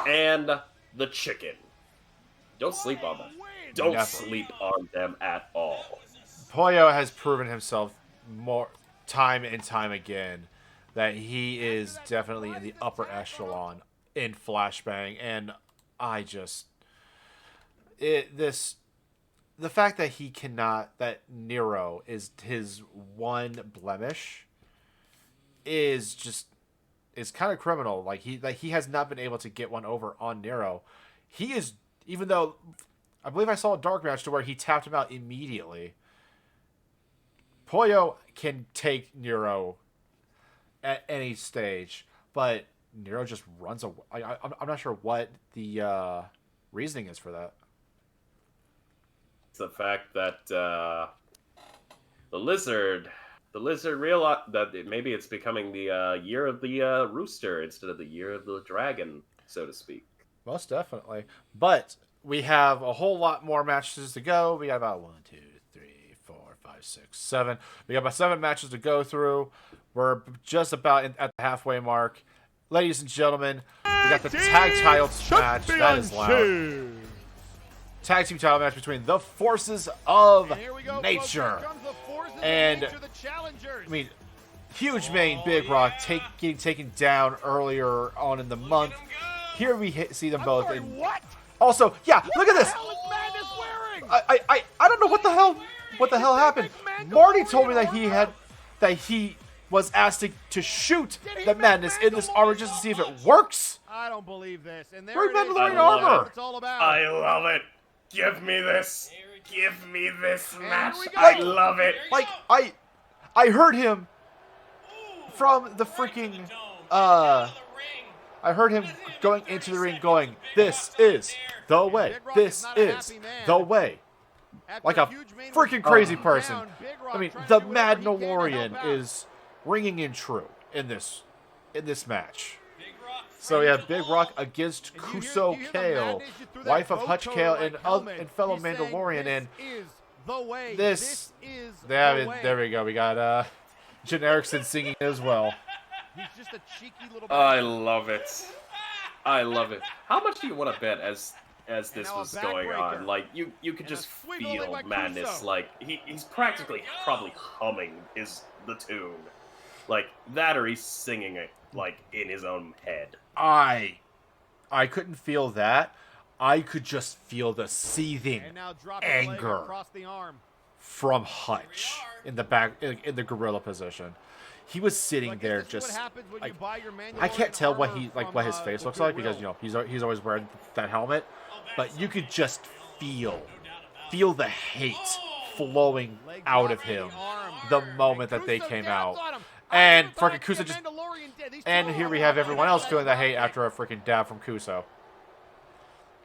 [SPEAKER 2] and the chicken. Don't sleep on them. Don't sleep on them at all.
[SPEAKER 1] Poyo has proven himself more time and time again that he is definitely in the upper echelon in Flashbang, and the fact that that Nero is his one blemish is kind of criminal. Like he has not been able to get one over on Nero. He is, even though I believe I saw a dark match to where he tapped him out immediately. Poyo can take Nero at any stage, but Nero just runs away. I'm not sure what the reasoning is for that.
[SPEAKER 2] It's the fact that the lizard realized that maybe it's becoming the year of the rooster instead of the year of the dragon, so to speak.
[SPEAKER 1] Most definitely. But we have a whole lot more matches to go. We got about 1, 2, 3, 4, 5, 6, 7. We got about 7 matches to go through. We're just about at the halfway mark. Ladies and gentlemen, we got the tag title match. That is loud. Tag team title match between the Forces of Nature. And, I mean, huge main Big Rock getting taken down earlier on in the month. Here we see them both. Also, yeah, look at this. I don't know what the hell happened. Marty told me that he was asked to shoot the Madness in this armor just to see if it works.
[SPEAKER 11] I don't believe this. And
[SPEAKER 1] where's Mandalorian armor?
[SPEAKER 11] It's all about.
[SPEAKER 2] I love it. Give me this. Give me this match. I love it.
[SPEAKER 1] Like I heard him from the freaking I heard him going into the ring going, "This is the way. This is the way." Like a freaking crazy person. I mean, the Mandalorian is ringing in true in this match. So we have Big Rock against Kuso Kale, wife of Hutch Kale and fellow Mandalorian. And this, there we go. We got Jen Erickson singing as well.
[SPEAKER 2] I love it. I love it. How much do you want to bet as as this
[SPEAKER 11] now a
[SPEAKER 2] was going on.
[SPEAKER 11] backbreaker.
[SPEAKER 2] Like, you could
[SPEAKER 11] And a
[SPEAKER 2] just
[SPEAKER 11] sweep
[SPEAKER 2] feel
[SPEAKER 11] leg by
[SPEAKER 2] Madness.
[SPEAKER 11] Kuso.
[SPEAKER 2] Like, he's practically probably humming the tune. Like, that or he's singing it, like, in his own head.
[SPEAKER 1] I couldn't feel that. I could just feel the seething
[SPEAKER 11] And now drop his leg
[SPEAKER 1] anger
[SPEAKER 11] across the arm.
[SPEAKER 1] from Hutch in the back in the gorilla position. He was sitting
[SPEAKER 11] Like,
[SPEAKER 1] there
[SPEAKER 11] this is what
[SPEAKER 1] just
[SPEAKER 11] happens when you
[SPEAKER 1] like,
[SPEAKER 11] buy your
[SPEAKER 1] I can't
[SPEAKER 11] Mandalorian
[SPEAKER 1] tell what
[SPEAKER 11] armor
[SPEAKER 1] he like
[SPEAKER 11] from,
[SPEAKER 1] what his face
[SPEAKER 11] the
[SPEAKER 1] looks like because
[SPEAKER 11] Goodwill.
[SPEAKER 1] he's always wearing that helmet, but you could just feel the hate flowing
[SPEAKER 11] Leg
[SPEAKER 1] out
[SPEAKER 11] drop
[SPEAKER 1] of
[SPEAKER 11] to the
[SPEAKER 1] him
[SPEAKER 11] arm.
[SPEAKER 1] the moment
[SPEAKER 11] And
[SPEAKER 1] that they
[SPEAKER 11] Kuso
[SPEAKER 1] came
[SPEAKER 11] dabs
[SPEAKER 1] out.
[SPEAKER 11] on him.
[SPEAKER 1] And
[SPEAKER 11] I never
[SPEAKER 1] freaking
[SPEAKER 11] thought
[SPEAKER 1] Kuso
[SPEAKER 11] the
[SPEAKER 1] just
[SPEAKER 11] Mandalorian did. These
[SPEAKER 1] and
[SPEAKER 11] two
[SPEAKER 1] here we
[SPEAKER 11] are
[SPEAKER 1] have
[SPEAKER 11] all
[SPEAKER 1] everyone else
[SPEAKER 11] about
[SPEAKER 1] feeling the
[SPEAKER 11] that
[SPEAKER 1] hate
[SPEAKER 11] drop
[SPEAKER 1] after a freaking dab from Kuso.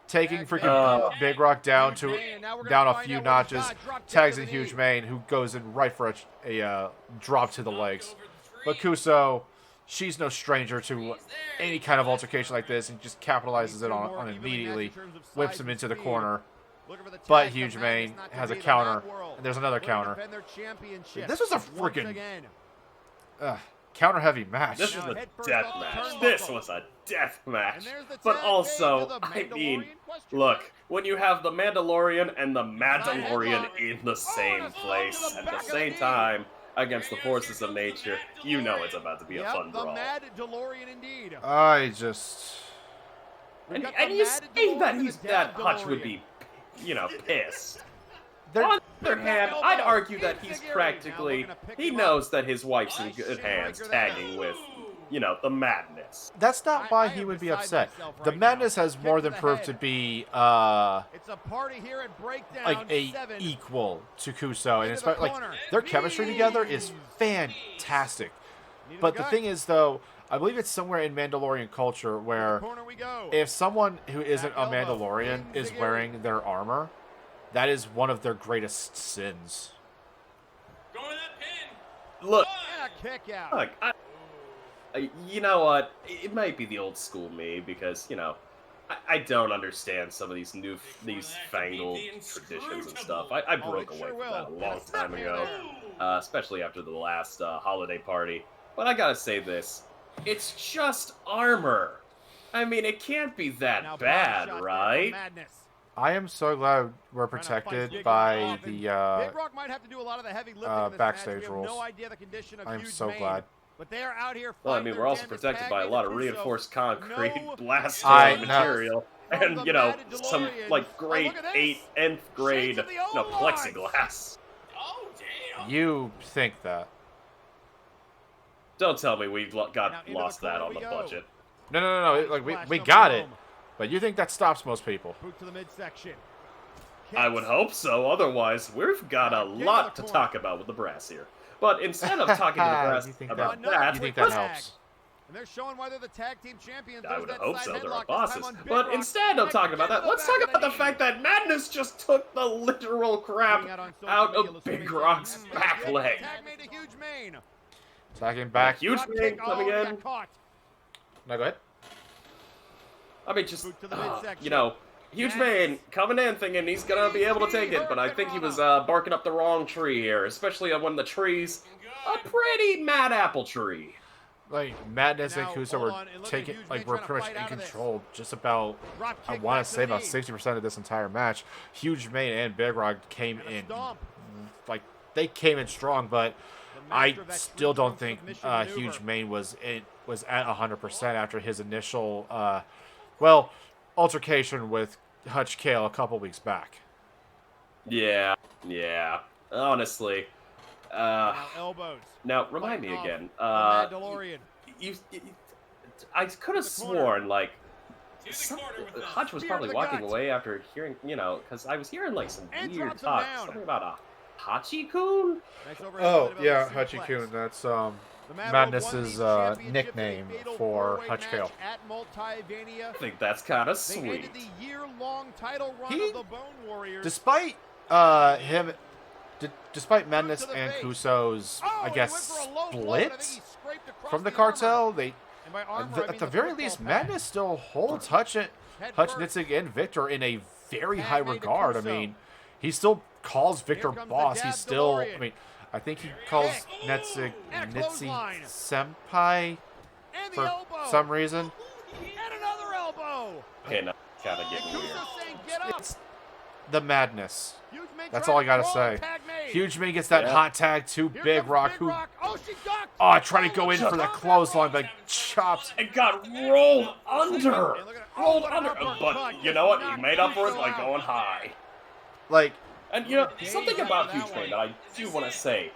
[SPEAKER 1] Taking
[SPEAKER 11] Back
[SPEAKER 1] freaking
[SPEAKER 11] down.
[SPEAKER 1] Big Rock down
[SPEAKER 11] Huge Mane, now we're gonna
[SPEAKER 1] down a
[SPEAKER 11] find
[SPEAKER 1] few
[SPEAKER 11] out what he's
[SPEAKER 1] notches,
[SPEAKER 11] got. Drop kick
[SPEAKER 1] tags
[SPEAKER 11] to
[SPEAKER 1] in
[SPEAKER 11] the
[SPEAKER 1] Huge
[SPEAKER 11] knee.
[SPEAKER 1] Mane, who goes in right for a drop to the legs. But Kuso, she's no stranger to any kind of altercation like this, and just capitalizes it on it immediately, whips him into the corner.
[SPEAKER 11] Looking for the
[SPEAKER 1] But
[SPEAKER 11] tag,
[SPEAKER 1] Huge
[SPEAKER 11] the
[SPEAKER 1] Mane
[SPEAKER 11] Madness not to
[SPEAKER 1] has a
[SPEAKER 11] be the
[SPEAKER 1] counter,
[SPEAKER 11] Mad World.
[SPEAKER 1] and there's another
[SPEAKER 11] Looking to
[SPEAKER 1] counter.
[SPEAKER 11] defend their championship
[SPEAKER 1] This was a
[SPEAKER 11] once
[SPEAKER 1] freaking
[SPEAKER 11] again.
[SPEAKER 1] counter heavy match.
[SPEAKER 2] This was
[SPEAKER 11] Now
[SPEAKER 2] a
[SPEAKER 11] head first
[SPEAKER 2] death
[SPEAKER 11] off the
[SPEAKER 2] match.
[SPEAKER 11] turnbuckle.
[SPEAKER 2] This was a death match.
[SPEAKER 11] And there's the
[SPEAKER 2] But
[SPEAKER 11] tag
[SPEAKER 2] also,
[SPEAKER 11] made to the
[SPEAKER 2] I mean,
[SPEAKER 11] Mandalorian question
[SPEAKER 2] look,
[SPEAKER 11] mark.
[SPEAKER 2] when you have the Mandalorian and the Mandalorian
[SPEAKER 11] headlock.
[SPEAKER 2] in the same
[SPEAKER 11] and a
[SPEAKER 2] place
[SPEAKER 11] slap to the
[SPEAKER 2] at the
[SPEAKER 11] back of the
[SPEAKER 2] same
[SPEAKER 11] knee.
[SPEAKER 2] time against the forces of nature, you know it's about to be a
[SPEAKER 11] Yep,
[SPEAKER 2] fun
[SPEAKER 11] the
[SPEAKER 2] brawl.
[SPEAKER 11] Mad DeLorean indeed.
[SPEAKER 1] I just
[SPEAKER 11] We've got
[SPEAKER 2] And
[SPEAKER 11] the
[SPEAKER 2] you
[SPEAKER 11] Mad
[SPEAKER 2] say that
[SPEAKER 11] DeLorean
[SPEAKER 2] he's
[SPEAKER 11] and the
[SPEAKER 2] that
[SPEAKER 11] Dad
[SPEAKER 2] Hutch would
[SPEAKER 11] DeLorean.
[SPEAKER 2] be, pissed.
[SPEAKER 1] They're-
[SPEAKER 2] On the other hand,
[SPEAKER 11] elbow.
[SPEAKER 2] I'd argue that he's
[SPEAKER 11] Insecurity. Now
[SPEAKER 2] practically,
[SPEAKER 11] looking to pick
[SPEAKER 2] he
[SPEAKER 11] him
[SPEAKER 2] knows that his wife's in good hands
[SPEAKER 11] breaker
[SPEAKER 2] tagging with, the madness.
[SPEAKER 1] that's not why
[SPEAKER 11] I
[SPEAKER 1] he
[SPEAKER 11] am
[SPEAKER 1] would be
[SPEAKER 11] beside
[SPEAKER 1] upset.
[SPEAKER 11] myself
[SPEAKER 1] The
[SPEAKER 11] right
[SPEAKER 1] Madness
[SPEAKER 11] now.
[SPEAKER 1] has
[SPEAKER 11] Kick
[SPEAKER 1] more
[SPEAKER 11] to
[SPEAKER 1] than
[SPEAKER 11] the
[SPEAKER 1] proved
[SPEAKER 11] head.
[SPEAKER 1] to be
[SPEAKER 11] It's a party here at Breakdown
[SPEAKER 1] like a
[SPEAKER 11] 7.
[SPEAKER 1] equal to Kuso, and
[SPEAKER 11] Into
[SPEAKER 1] it's
[SPEAKER 11] the
[SPEAKER 1] like
[SPEAKER 11] corner.
[SPEAKER 1] their chemistry together is fantastic.
[SPEAKER 11] Knee to
[SPEAKER 1] But the
[SPEAKER 11] gut.
[SPEAKER 1] thing is, though, I believe it's somewhere in Mandalorian culture where
[SPEAKER 11] Corner we go.
[SPEAKER 1] if someone who isn't a
[SPEAKER 11] Back elbow.
[SPEAKER 1] Mandalorian is
[SPEAKER 11] Ziggy.
[SPEAKER 1] wearing their armor, that is one of their greatest sins.
[SPEAKER 2] Look,
[SPEAKER 11] And a kick out.
[SPEAKER 2] look, you know what? It might be the old school me because, I don't understand some of these fangled traditions and stuff. I broke
[SPEAKER 11] it
[SPEAKER 2] away
[SPEAKER 11] sure
[SPEAKER 2] from that a
[SPEAKER 11] will.
[SPEAKER 2] long time ago, especially after the last holiday party. But I gotta say this, it's just armor. I mean, it can't be
[SPEAKER 11] Now
[SPEAKER 2] that
[SPEAKER 11] body
[SPEAKER 2] bad,
[SPEAKER 11] shot there from
[SPEAKER 2] right?
[SPEAKER 11] Madness.
[SPEAKER 1] I am so glad we're
[SPEAKER 11] Trying to fight
[SPEAKER 1] protected
[SPEAKER 11] Big
[SPEAKER 1] by
[SPEAKER 11] Rock off, and
[SPEAKER 1] the
[SPEAKER 11] Big Rock might have to do a lot of the heavy lifting in this
[SPEAKER 1] backstage
[SPEAKER 11] match. We have
[SPEAKER 1] rules.
[SPEAKER 11] no idea the condition of
[SPEAKER 1] I am
[SPEAKER 11] Huge
[SPEAKER 1] so
[SPEAKER 11] Mane,
[SPEAKER 1] glad.
[SPEAKER 11] But they are out here
[SPEAKER 2] Well, I
[SPEAKER 11] fighting
[SPEAKER 2] mean,
[SPEAKER 11] their
[SPEAKER 2] we're also
[SPEAKER 11] damnest
[SPEAKER 2] protected
[SPEAKER 11] tag
[SPEAKER 2] by a
[SPEAKER 11] made
[SPEAKER 2] lot
[SPEAKER 11] to
[SPEAKER 2] of
[SPEAKER 11] Kuso.
[SPEAKER 2] reinforced concrete,
[SPEAKER 11] No
[SPEAKER 2] blast
[SPEAKER 1] I
[SPEAKER 2] storm
[SPEAKER 1] know.
[SPEAKER 2] material,
[SPEAKER 11] From
[SPEAKER 2] and,
[SPEAKER 11] the Mad
[SPEAKER 2] some,
[SPEAKER 11] DeLorean.
[SPEAKER 2] grade
[SPEAKER 11] Oh, look at
[SPEAKER 2] 8,
[SPEAKER 11] this.
[SPEAKER 2] nth grade,
[SPEAKER 11] Shades of the old lines.
[SPEAKER 2] plexiglass.
[SPEAKER 1] You think that?
[SPEAKER 2] Don't tell me we've
[SPEAKER 11] Now
[SPEAKER 2] got
[SPEAKER 11] into the
[SPEAKER 2] lost that
[SPEAKER 11] corner
[SPEAKER 2] on
[SPEAKER 11] we
[SPEAKER 2] the
[SPEAKER 11] go.
[SPEAKER 2] budget.
[SPEAKER 1] No. Like
[SPEAKER 11] Flash
[SPEAKER 1] we
[SPEAKER 11] up
[SPEAKER 1] got
[SPEAKER 11] the
[SPEAKER 1] it,
[SPEAKER 11] dome.
[SPEAKER 1] but you think that stops most people?
[SPEAKER 11] Boot to the midsection.
[SPEAKER 2] I would hope so, otherwise we've got a
[SPEAKER 11] Kick to
[SPEAKER 2] lot
[SPEAKER 11] the
[SPEAKER 2] to
[SPEAKER 11] corner.
[SPEAKER 2] talk about with the brass here. But instead of talking to the brass
[SPEAKER 1] You think
[SPEAKER 2] about
[SPEAKER 11] that-
[SPEAKER 2] that,
[SPEAKER 1] You think that
[SPEAKER 11] Tag.
[SPEAKER 1] helps?
[SPEAKER 11] And they're showing why they're the tag team champions.
[SPEAKER 2] I
[SPEAKER 11] There's
[SPEAKER 2] would
[SPEAKER 11] that
[SPEAKER 2] hope
[SPEAKER 11] side
[SPEAKER 2] so, they're
[SPEAKER 11] headlock,
[SPEAKER 2] our
[SPEAKER 11] this time
[SPEAKER 2] bosses.
[SPEAKER 11] on Big
[SPEAKER 2] But
[SPEAKER 11] Rock.
[SPEAKER 2] instead of
[SPEAKER 11] Kick
[SPEAKER 2] talking about
[SPEAKER 11] to
[SPEAKER 2] that,
[SPEAKER 11] the
[SPEAKER 2] let's
[SPEAKER 11] back
[SPEAKER 2] talk
[SPEAKER 11] of
[SPEAKER 2] about the
[SPEAKER 11] knee.
[SPEAKER 2] fact that Madness just took the literal crap
[SPEAKER 11] Putting on social
[SPEAKER 2] out
[SPEAKER 11] media,
[SPEAKER 2] of
[SPEAKER 11] Big
[SPEAKER 2] Big Rock's
[SPEAKER 11] Rock's
[SPEAKER 2] back leg.
[SPEAKER 11] Tag made a Huge Mane.
[SPEAKER 1] Attacking back.
[SPEAKER 2] Huge
[SPEAKER 11] Drop
[SPEAKER 2] Mane
[SPEAKER 11] kick.
[SPEAKER 2] coming
[SPEAKER 11] Oh, he
[SPEAKER 2] in.
[SPEAKER 11] got caught.
[SPEAKER 1] No, go ahead.
[SPEAKER 2] I mean, just,
[SPEAKER 11] Boot to the midsection.
[SPEAKER 2] Huge Mane coming in thinking he's gonna be able to take it, but I think he was barking up the wrong tree here, especially when the tree's a pretty mad apple tree.
[SPEAKER 1] Like Madness and
[SPEAKER 11] Now,
[SPEAKER 1] Kuso
[SPEAKER 11] hold
[SPEAKER 1] were
[SPEAKER 11] on, and look at
[SPEAKER 1] taking,
[SPEAKER 11] Huge
[SPEAKER 1] like
[SPEAKER 11] Mane
[SPEAKER 1] we're
[SPEAKER 11] trying to
[SPEAKER 1] pretty much
[SPEAKER 11] fight
[SPEAKER 1] in
[SPEAKER 11] out of this.
[SPEAKER 1] control. Just about,
[SPEAKER 11] Drop
[SPEAKER 1] I
[SPEAKER 11] kick
[SPEAKER 1] want
[SPEAKER 11] back
[SPEAKER 1] to say
[SPEAKER 11] the
[SPEAKER 1] about
[SPEAKER 11] knee.
[SPEAKER 1] 60% of this entire match. Huge Mane and Big Rock came
[SPEAKER 11] And a
[SPEAKER 1] in,
[SPEAKER 11] stomp.
[SPEAKER 1] like they came in strong, but
[SPEAKER 11] The
[SPEAKER 1] I
[SPEAKER 11] master of that
[SPEAKER 1] still don't
[SPEAKER 11] three-point
[SPEAKER 1] think
[SPEAKER 11] submission
[SPEAKER 1] Huge
[SPEAKER 11] maneuver.
[SPEAKER 1] Mane was at 100% after his initial altercation with Hutch Kale a couple weeks back.
[SPEAKER 2] Yeah. Honestly.
[SPEAKER 11] Now elbows.
[SPEAKER 2] Now, remind
[SPEAKER 11] Fighting
[SPEAKER 2] me
[SPEAKER 11] off
[SPEAKER 2] again.
[SPEAKER 11] the Mad DeLorean.
[SPEAKER 2] I could have
[SPEAKER 11] the corner.
[SPEAKER 2] sworn, like,
[SPEAKER 11] the
[SPEAKER 2] Hutch was
[SPEAKER 11] spear
[SPEAKER 2] probably
[SPEAKER 11] to the
[SPEAKER 2] walking
[SPEAKER 11] gut.
[SPEAKER 2] away after hearing, because I was hearing, like, some
[SPEAKER 11] And
[SPEAKER 2] weird
[SPEAKER 11] drops him
[SPEAKER 2] talk.
[SPEAKER 11] down.
[SPEAKER 2] Something about a Hachi-kun?
[SPEAKER 11] Nice overhead
[SPEAKER 1] Oh
[SPEAKER 11] elbow
[SPEAKER 1] yeah,
[SPEAKER 11] suplex.
[SPEAKER 1] Hutchie-kun. That's
[SPEAKER 11] The Mad World
[SPEAKER 1] Madness's
[SPEAKER 11] won these championships
[SPEAKER 1] nickname
[SPEAKER 11] in a fatal
[SPEAKER 1] for
[SPEAKER 11] four-way
[SPEAKER 1] Hutch
[SPEAKER 11] match
[SPEAKER 1] Kale.
[SPEAKER 11] At Multivania.
[SPEAKER 2] I think that's kind of
[SPEAKER 11] They
[SPEAKER 2] sweet.
[SPEAKER 11] ended the year-long title run
[SPEAKER 1] He-
[SPEAKER 11] of the Bone Warriors.
[SPEAKER 1] Despite despite Madness
[SPEAKER 11] to the
[SPEAKER 1] and
[SPEAKER 11] face.
[SPEAKER 1] Kuso's,
[SPEAKER 11] Oh,
[SPEAKER 1] I
[SPEAKER 11] he
[SPEAKER 1] guess,
[SPEAKER 11] went for a low blow, but I think
[SPEAKER 1] split
[SPEAKER 11] he scraped across
[SPEAKER 1] from the
[SPEAKER 11] armor.
[SPEAKER 1] cartel, they
[SPEAKER 11] And by armor, I
[SPEAKER 1] at
[SPEAKER 11] mean
[SPEAKER 1] the very
[SPEAKER 11] football
[SPEAKER 1] least,
[SPEAKER 11] pad.
[SPEAKER 1] Madness still holds Hutch,
[SPEAKER 11] Head
[SPEAKER 1] Hutch
[SPEAKER 11] first.
[SPEAKER 1] Nitzig and Victor in a very
[SPEAKER 11] Tag
[SPEAKER 1] high
[SPEAKER 11] made to
[SPEAKER 1] regard. I
[SPEAKER 11] Kuso.
[SPEAKER 1] mean, he still calls Victor
[SPEAKER 11] comes the
[SPEAKER 1] boss.
[SPEAKER 11] dab
[SPEAKER 1] He's still,
[SPEAKER 11] DeLorean.
[SPEAKER 1] I mean, I think he calls
[SPEAKER 11] Kick.
[SPEAKER 1] Nitzig
[SPEAKER 11] And a
[SPEAKER 1] Nitsi
[SPEAKER 11] clothesline.
[SPEAKER 1] Senpai
[SPEAKER 11] And the
[SPEAKER 1] for
[SPEAKER 11] elbow.
[SPEAKER 1] some reason.
[SPEAKER 11] And another elbow.
[SPEAKER 2] Okay, now, kind of getting weird.
[SPEAKER 1] It's the madness. That's all I gotta say. Huge Man gets that hot tag to Big Rock, who trying to go in for the clothesline, but chops.
[SPEAKER 2] It got rolled under. Rolled under. But you know what? He made up for it by going high.
[SPEAKER 1] Like,
[SPEAKER 2] and you know, something about Huge Man that I do want to say.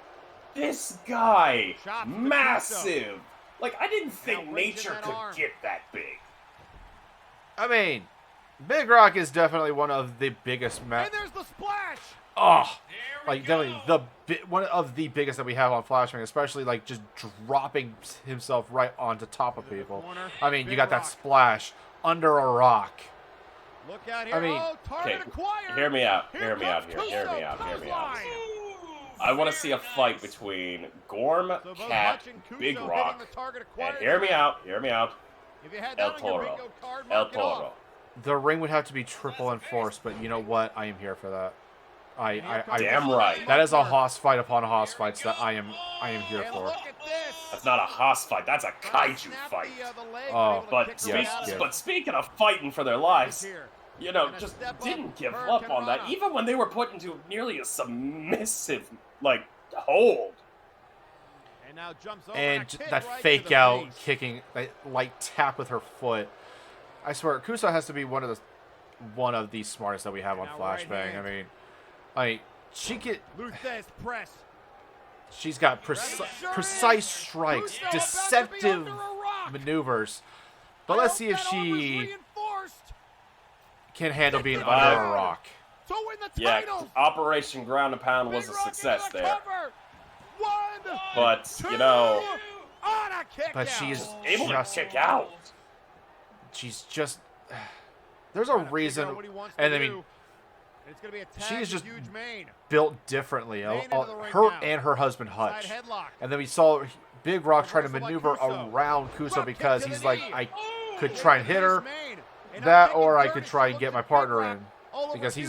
[SPEAKER 2] This guy, massive. Like, I didn't think nature could get that big.
[SPEAKER 1] I mean, Big Rock is definitely one of the biggest
[SPEAKER 11] And there's the splash.
[SPEAKER 1] Like definitely one of the biggest that we have on Flashbang, especially like just dropping himself right onto top of people. I mean, you got that splash under a rock.
[SPEAKER 11] Look out here.
[SPEAKER 1] I mean,
[SPEAKER 2] okay, hear me out. Hear me out. I want to see a fight between Gorm, Cat, Big Rock, and hear me out. El Toro.
[SPEAKER 1] The ring would have to be triple enforced, but you know what? I am here for that.
[SPEAKER 2] Damn right.
[SPEAKER 1] That is a hoss fight upon a hoss fight that I am here for.
[SPEAKER 2] That's not a hoss fight. That's a kaiju fight. But speaking of fighting for their lives, you know, just didn't give up on that, even when they were put into nearly a submissive hold.
[SPEAKER 1] And that fake out kicking, that light tap with her foot. I swear, Kuso has to be one of the smartest that we have on Flashbang. She's got precise strikes, deceptive maneuvers. But let's see if she can handle being under a rock.
[SPEAKER 2] Yeah, Operation Ground and Pound was a success there. But, you know...
[SPEAKER 1] But she's
[SPEAKER 2] able to kick out.
[SPEAKER 1] She's just... There's a reason... And I mean... She is just built differently. Her and her husband Hutch. And then we saw Big Rock trying to maneuver around Kuso because he's like, I could try and hit her, that, or I could try and get my partner in. Because he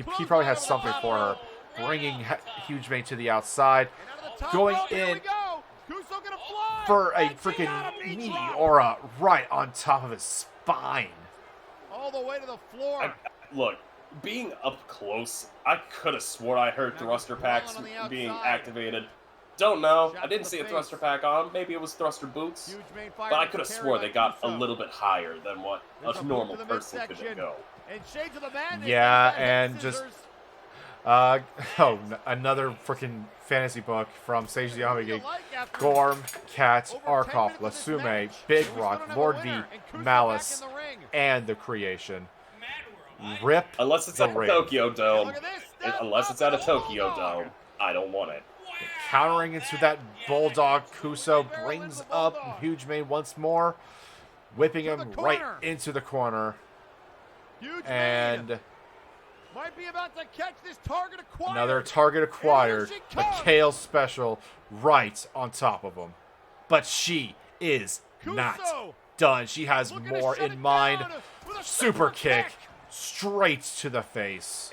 [SPEAKER 1] probably has something for her. Bringing Huge Mane to the outside. Going in for a freaking knee aura right on top of his spine.
[SPEAKER 11] All the way to the floor.
[SPEAKER 2] Look. Being up close, I could have sworn I heard thruster packs being activated. Don't know. I didn't see a thruster pack on. Maybe it was thruster boots. But I could have swore they got a little bit higher than what a normal person could go.
[SPEAKER 1] Yeah, and just... another freaking fantasy book from Sage the Omega. Gorm, Cat, Arkoff, Lasume, Big Rock, Lord V, Malice, and the Creation. Rip.
[SPEAKER 2] Unless it's at the Tokyo Dome. Unless it's at a Tokyo Dome, I don't want it.
[SPEAKER 1] Countering into that Bulldog, Kuso brings up Huge Mane once more, whipping him right into the corner. And
[SPEAKER 11] might be about to catch this target acquired.
[SPEAKER 1] Another target acquired. A Kale special right on top of him. But she is not done. She has more in mind. Super kick. Straight to the face.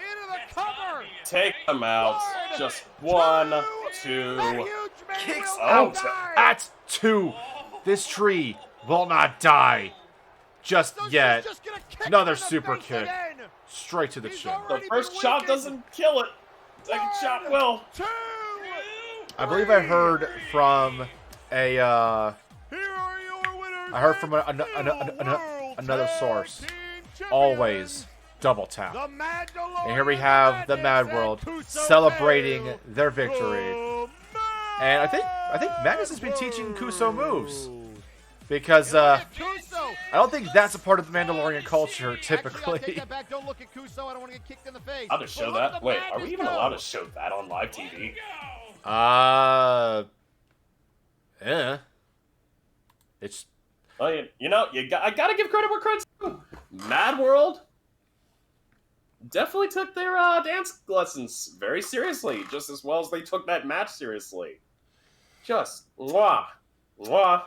[SPEAKER 2] Take them out. Just 1, 2.
[SPEAKER 1] Kicks out at 2. This tree will not die just yet. Another super kick. Straight to the chin.
[SPEAKER 2] The first shot doesn't kill it. Second shot will.
[SPEAKER 1] I believe I heard from another source. Always double tap. And here we have the Mad World celebrating their victory. And I think Magnus has been teaching Kuso moves. Because I don't think that's a part of the Mandalorian culture typically.
[SPEAKER 2] I'll just show that. Wait, are we even allowed to show that on live TV?
[SPEAKER 1] Yeah. It's...
[SPEAKER 2] Well, you know, I gotta give credit where credit's due. Mad World definitely took their dance lessons very seriously, just as well as they took that match seriously. Just mwah, mwah,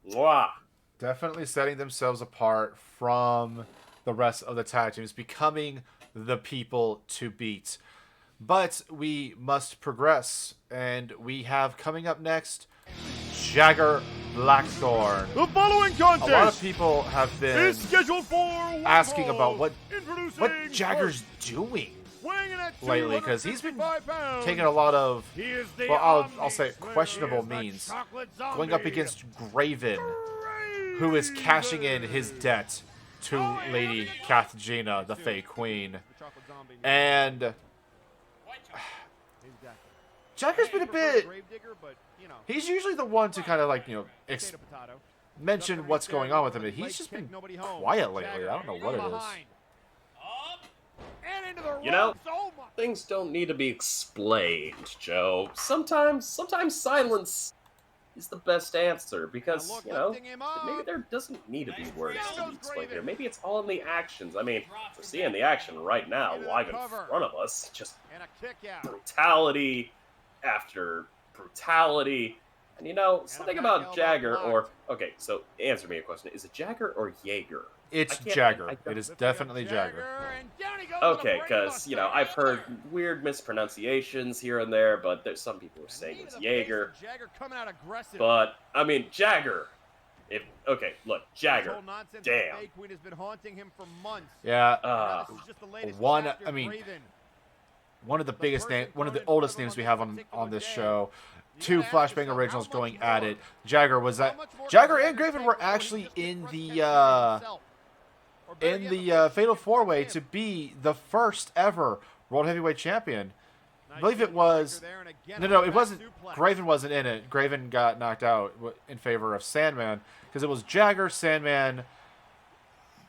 [SPEAKER 2] mwah.
[SPEAKER 1] Definitely setting themselves apart from the rest of the tag teams, becoming the people to beat. But we must progress, and we have coming up next Jagger Blackthorn.
[SPEAKER 11] The following
[SPEAKER 1] A
[SPEAKER 11] contest
[SPEAKER 1] lot of people have been
[SPEAKER 11] is scheduled for
[SPEAKER 1] asking about what
[SPEAKER 11] Introducing
[SPEAKER 1] Jagger's
[SPEAKER 11] first,
[SPEAKER 1] doing
[SPEAKER 11] weighing in at
[SPEAKER 1] lately, because he's been
[SPEAKER 11] 255 pounds,
[SPEAKER 1] taking a lot of,
[SPEAKER 11] he is the
[SPEAKER 1] well, I'll say
[SPEAKER 11] Omni-Slayer,
[SPEAKER 1] questionable
[SPEAKER 11] he is the
[SPEAKER 1] means,
[SPEAKER 11] chocolate
[SPEAKER 1] going up
[SPEAKER 11] zombie.
[SPEAKER 1] against Graven, who is cashing in his debt to Lady Kathjina, the Fey Queen. And Jagger's been a bit... He's usually the one to kind of like, mention what's going on with him. He's just been quiet lately. I don't know what it is.
[SPEAKER 2] You know, things don't need to be explained, Joe. Sometimes silence is the best answer, because, maybe there doesn't need to be words to be explained here. Maybe it's all in the actions. I mean, we're seeing the action right now, live in front of us. Just brutality after brutality. And something about Jagger, or... Okay, so answer me a question. Is it Jagger or Jaeger?
[SPEAKER 1] It's Jagger. It is definitely Jagger.
[SPEAKER 2] Okay, because, I've heard weird mispronunciations here and there, but there's some people who are saying it's Jaeger. But, I mean, Jagger. Look, Jagger. Damn.
[SPEAKER 1] Yeah, one of the biggest one of the oldest names we have on this show. Two Flashbang originals going at it. Jagger and Graven were actually in the Fatal 4-Way to be the first ever World Heavyweight Champion. I believe it was... No, it wasn't... Graven wasn't in it. Graven got knocked out in favor of Sandman, because it was Jagger, Sandman,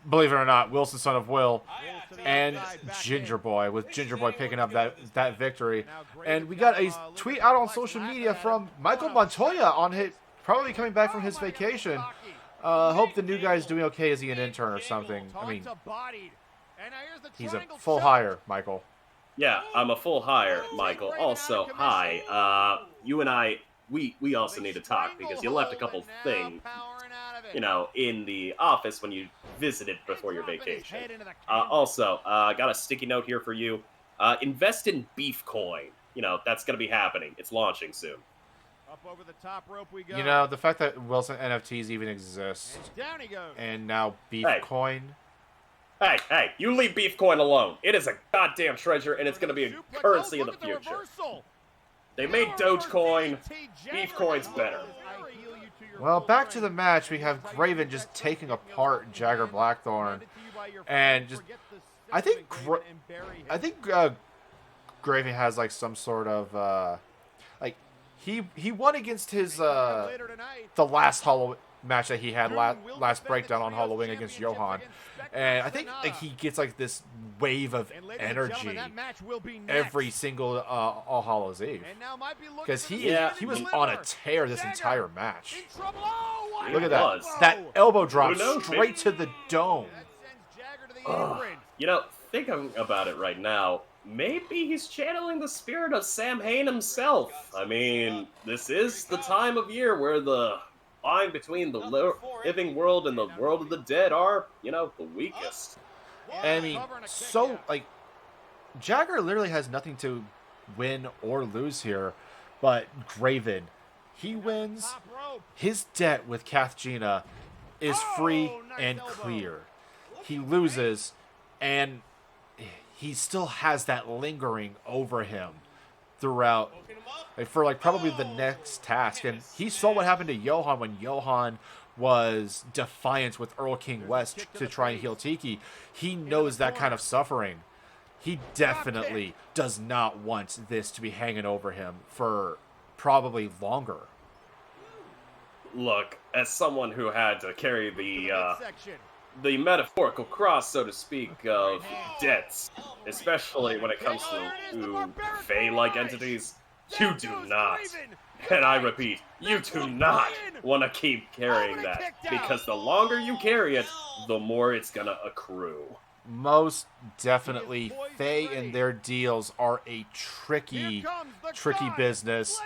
[SPEAKER 1] believe it or not, Wilson, son of Will, and Ginger Boy, with Ginger Boy picking up that victory. And we got a tweet out on social media from Michael Montoya on probably coming back from his vacation. Hope the new guy's doing okay. Is he an intern or something? I mean, he's a full hire, Michael.
[SPEAKER 2] Yeah, I'm a full hire, Michael. Also, hi. You and I, we also need to talk, because you left a couple things, in the office when you visited before your vacation. Also, got a sticky note here for you. Invest in Beefcoin. That's going to be happening. It's launching soon.
[SPEAKER 11] Up over the top rope we go.
[SPEAKER 1] The fact that Wilson NFTs even exist, and now Beefcoin.
[SPEAKER 2] Hey, you leave Beefcoin alone. It is a goddamn treasure, and it's going to be a currency in the future. They made Dogecoin. Beefcoin's better.
[SPEAKER 1] Well, back to the match. We have Graven just taking apart Jagger Blackthorn, and just I think Graven has like some sort of he won against his the last Halloween match that he had last breakdown on Halloween against Johan, and I think he gets like this wave of energy every single All Hallows Eve, because he was on a tear this entire match. Look at that! That elbow drop straight to the dome.
[SPEAKER 2] Thinking about it right now, maybe he's channeling the spirit of Sam Hain himself. I mean, this is the time of year where the line between the living world and the world of the dead are, the weakest.
[SPEAKER 1] I mean, Jagger literally has nothing to win or lose here, but Graven, he wins. His debt with Kathjina is free and clear. He loses, and he still has that lingering over him throughout, for probably the next task. And he saw what happened to Johan when Johan was defiant with Earl King West to try and heal Tiki. He knows that kind of suffering. He definitely does not want this to be hanging over him for probably longer.
[SPEAKER 2] Look, as someone who had to carry the metaphorical cross, so to speak, of debts, especially when it comes to Fey-like entities, you do not, and I repeat, you do not want to keep carrying that, because the longer you carry it, the more it's gonna accrue.
[SPEAKER 1] Most definitely, Fey and their deals are a tricky business.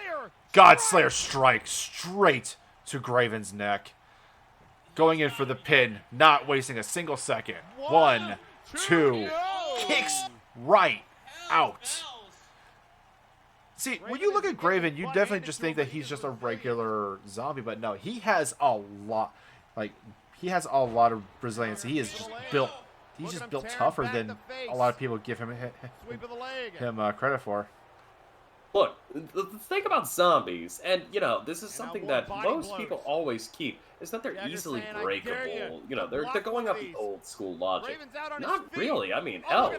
[SPEAKER 1] Godslayer strike straight to Graven's neck. Going in for the pin, not wasting a single second. 1, 2, kicks right out. See, when you look at Graven, you definitely just think that he's just a regular zombie, but no, he has a lot, he has a lot of resilience. He is just built, he's just built tougher than a lot of people give him credit for.
[SPEAKER 2] Look, the thing about zombies, and, you know, this is something that most people always keep, is that they're easily breakable. You know, they're going up the old school logic. Not really. I mean, hell,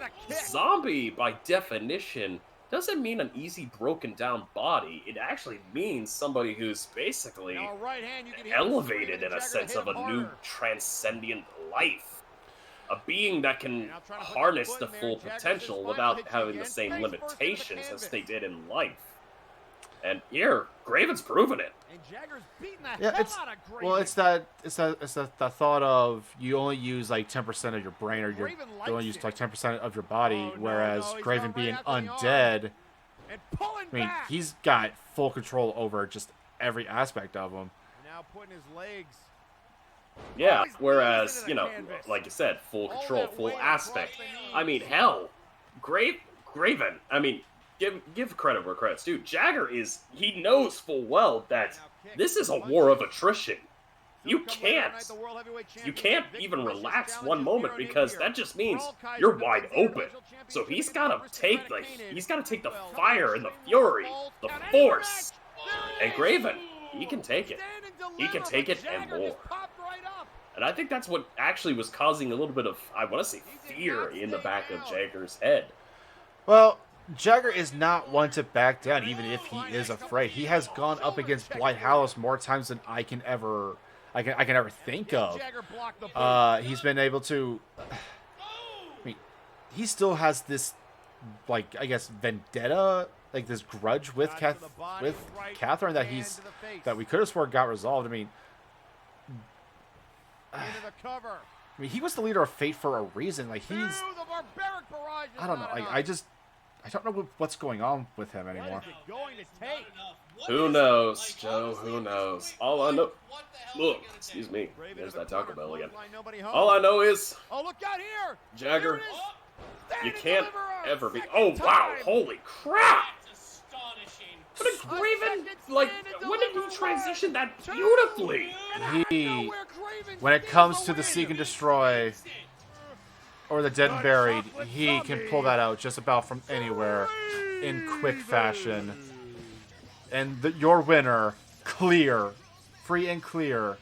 [SPEAKER 2] zombie, by definition, doesn't mean an easy broken down body. It actually means somebody who's basically elevated in a sense of a new transcendent life. A being that can harness the full potential without having the same limitations as they did in life. And here, Graven's proven it.
[SPEAKER 1] Yeah, it's the thought of you only use like 10% of your brain, or you only use like 10% of your body, whereas Graven being undead, I mean, he's got full control over just every aspect of him.
[SPEAKER 11] Now putting his legs.
[SPEAKER 2] Yeah, whereas, you know, like you said, full control, full aspect. I mean, hell, Graven, I mean, give credit where credit's due. Jagger he knows full well that this is a war of attrition. You can't even relax one moment, because that just means you're wide open. So he's gotta take the fire and the fury, the force. And Graven, he can take it. He can take it and more. And I think that's what actually was causing a little bit of, I want to say, fear in the back of Jagger's head.
[SPEAKER 1] Well, Jagger is not one to back down, even if he is afraid. He has gone up against Blight Hallows more times than I can ever think of. He's been able to. I mean, he still has this, like, I guess, vendetta, like this grudge with Catherine that we could have sworn got resolved. I mean, he was the leader of Fate for a reason. Like, he's, I don't know. I don't know what's going on with him anymore.
[SPEAKER 2] Who knows, Joe? Who knows? All I know. Look, excuse me. There's that Taco Bell again. All I know is, Jagger, you can't ever be. Oh wow! Holy crap! But a Graven, like, when did he transition that beautifully?
[SPEAKER 1] When it comes to the Seek and Destroy or the Dead and Buried, he can pull that out just about from anywhere in quick fashion. And your winner, clear, free and clear,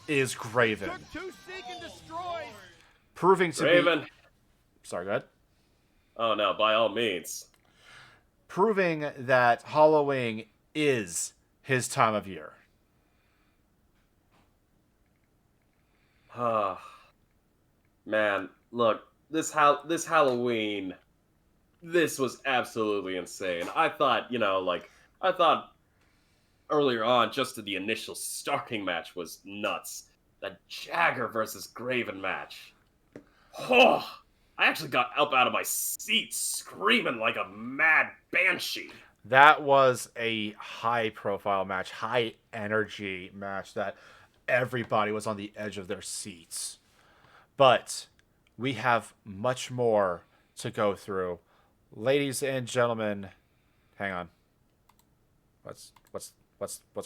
[SPEAKER 1] is Graven. Proving to be... Sorry, go ahead.
[SPEAKER 2] Oh no, by all means.
[SPEAKER 1] Proving that Halloween is his time of year.
[SPEAKER 2] Man, look, this Halloween, this was absolutely insane. I thought earlier on, just the initial starting match was nuts. The Jagger versus Graven match. Oh, I actually got up out of my seat screaming like a mad banshee.
[SPEAKER 1] That was a high-profile match, high-energy match that everybody was on the edge of their seats. But we have much more to go through. Ladies and gentlemen, hang on. What's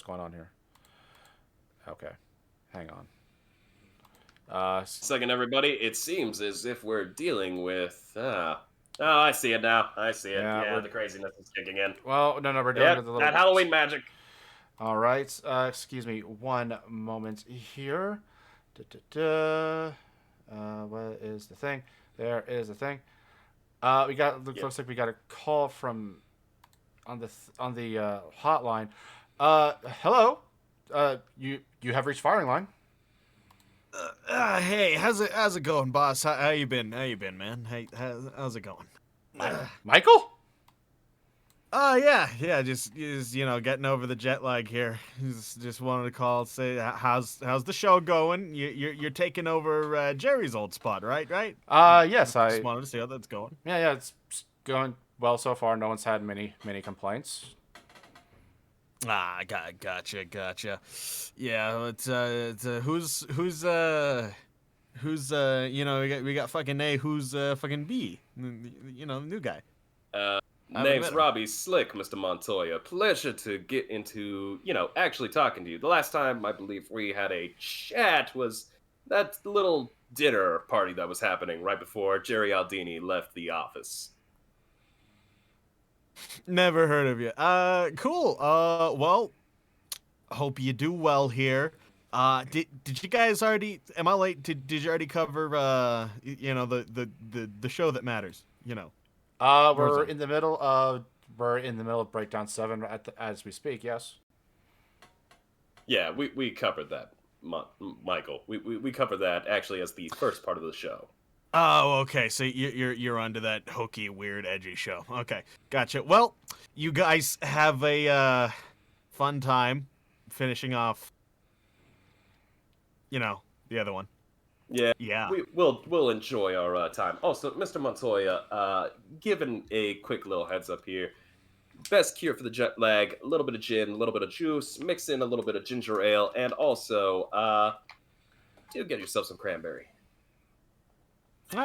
[SPEAKER 1] going on here? Okay, hang on.
[SPEAKER 2] Second, everybody. It seems as if we're dealing with. Oh, I see it now. I see it. Yeah, the craziness is kicking in.
[SPEAKER 1] Well, no, we're doing it a little
[SPEAKER 2] that Halloween magic.
[SPEAKER 1] All right. Excuse me, one moment here. What is the thing? There is the thing. Looks like we got a call from on the hotline. Hello. You have reached Firing Line.
[SPEAKER 13] Hey, how's it going, boss? How you been? How you been, man? Hey, how's it going?
[SPEAKER 1] Michael?
[SPEAKER 13] Yeah, just getting over the jet lag here. Just wanted to call, say how's the show going? You're taking over Jerry's old spot, right?
[SPEAKER 1] Yes, I
[SPEAKER 13] just wanted to see how that's going.
[SPEAKER 1] Yeah, it's going well so far. No one's had many complaints.
[SPEAKER 13] Gotcha. Yeah, it's who's we got fucking A, who's fucking B, the new guy.
[SPEAKER 2] Name's Robby Slick, Mr. Montoya. Pleasure to get into, actually talking to you. The last time I believe we had a chat was that little dinner party that was happening right before Jerry Aldini left the office.
[SPEAKER 13] Never heard of you. Cool. Well, hope you do well here. Did you guys already? Am I late? Did you already cover the show that matters?
[SPEAKER 1] We're in the middle of Breakdown 7 as we speak. Yes.
[SPEAKER 2] Yeah, we covered that, Michael. We covered that actually as the first part of the show.
[SPEAKER 13] Oh, okay. So you're onto that hokey, weird, edgy show. Okay, gotcha. Well, you guys have a fun time finishing off. The other one. Yeah.
[SPEAKER 2] We'll enjoy our time. Also, Mr. Montoya, given a quick little heads up here, best cure for the jet lag: a little bit of gin, a little bit of juice, mix in a little bit of ginger ale, and also do get yourself some cranberry.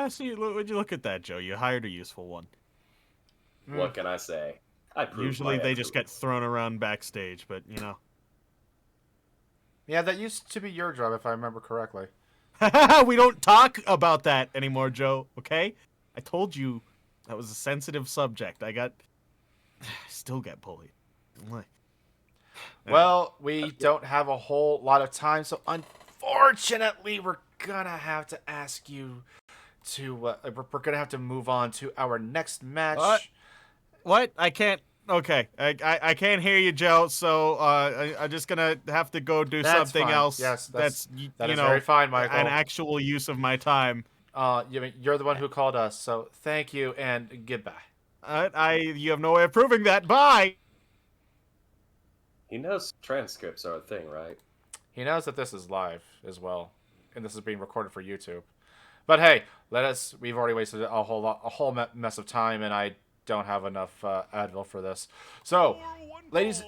[SPEAKER 13] See, would you look at that, Joe? You hired a useful one.
[SPEAKER 2] What can I say?
[SPEAKER 13] Usually they just get thrown around backstage, but
[SPEAKER 1] Yeah, that used to be your job, if I remember correctly.
[SPEAKER 13] We don't talk about that anymore, Joe, okay? I told you that was a sensitive subject. Still get bullied.
[SPEAKER 1] Well, we don't have a whole lot of time, so unfortunately, we're gonna have to ask you to, we're gonna have to move on to our next match.
[SPEAKER 13] What? I can't. Okay, I can't hear you, Joe. So I'm just gonna have to go do something
[SPEAKER 1] fine.
[SPEAKER 13] else.
[SPEAKER 1] Yes, that is
[SPEAKER 13] know,
[SPEAKER 1] very fine, Michael.
[SPEAKER 13] An actual use of my time.
[SPEAKER 1] You're the one who called us, so thank you and goodbye.
[SPEAKER 13] You have no way of proving that. Bye.
[SPEAKER 2] He knows transcripts are a thing, right?
[SPEAKER 1] He knows that this is live as well, and this is being recorded for YouTube. But hey, we've already wasted a whole mess of time, and I don't have enough Advil for this. So, ladies,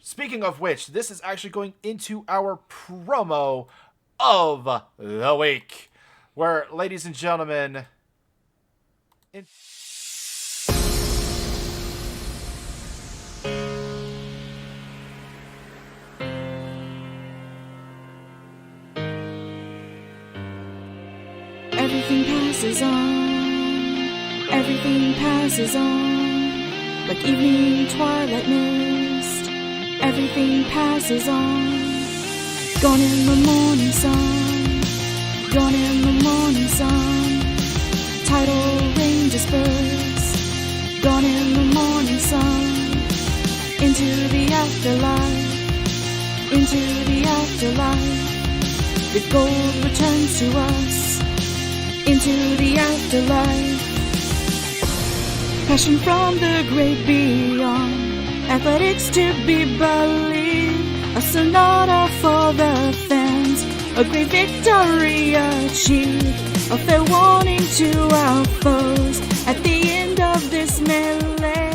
[SPEAKER 1] speaking of which, this is actually going into our promo of the week, where, ladies and gentlemen,
[SPEAKER 14] everything passes on. Everything passes on, like evening twilight mist. Everything passes on. Gone in the morning sun, gone in the morning sun. Tidal rain dispersed, gone in the morning sun. Into the afterlife, into the afterlife. If gold returns to us, into the afterlife. Passion from the great beyond, athletics to be believed. A sonata for the fans, a great victory achieved. A fair warning to our foes, at the end of this melee.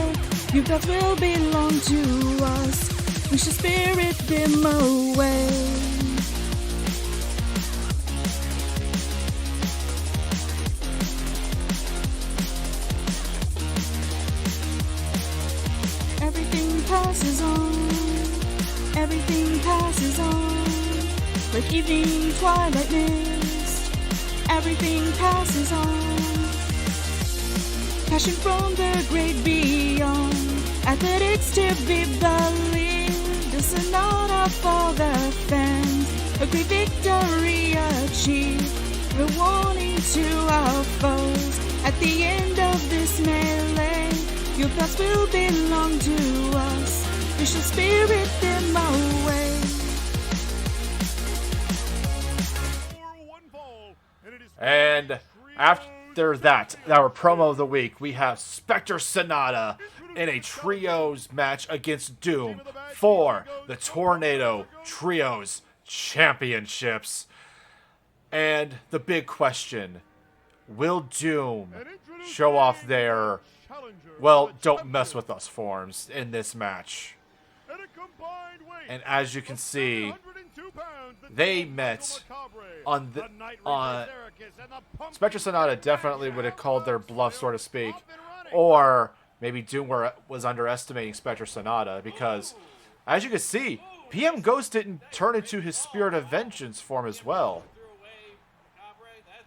[SPEAKER 14] Your gods will belong to us, we shall spirit them away. Everything passes on, everything passes on, like evening twilight mist. Everything passes on. Passion from the great beyond, athletics to be believed. A sonata for the fans, a great victory achieved. We're warning to our foes, at the end of this melee. Your thoughts will belong to us, we shall spirit them away.
[SPEAKER 1] And after that, our promo of the week, we have Spectre Sonata in a trios match against Doom for the Tornado Trios Championships. And the big question, will Doom show off their, well, don't mess with us forms in this match? And as you can see, they met on Spectre Sonata definitely would have called their bluff, so to speak, or maybe Doom was underestimating Spectre Sonata because, as you can see, PM Ghost didn't turn into his Spirit of Vengeance form as well.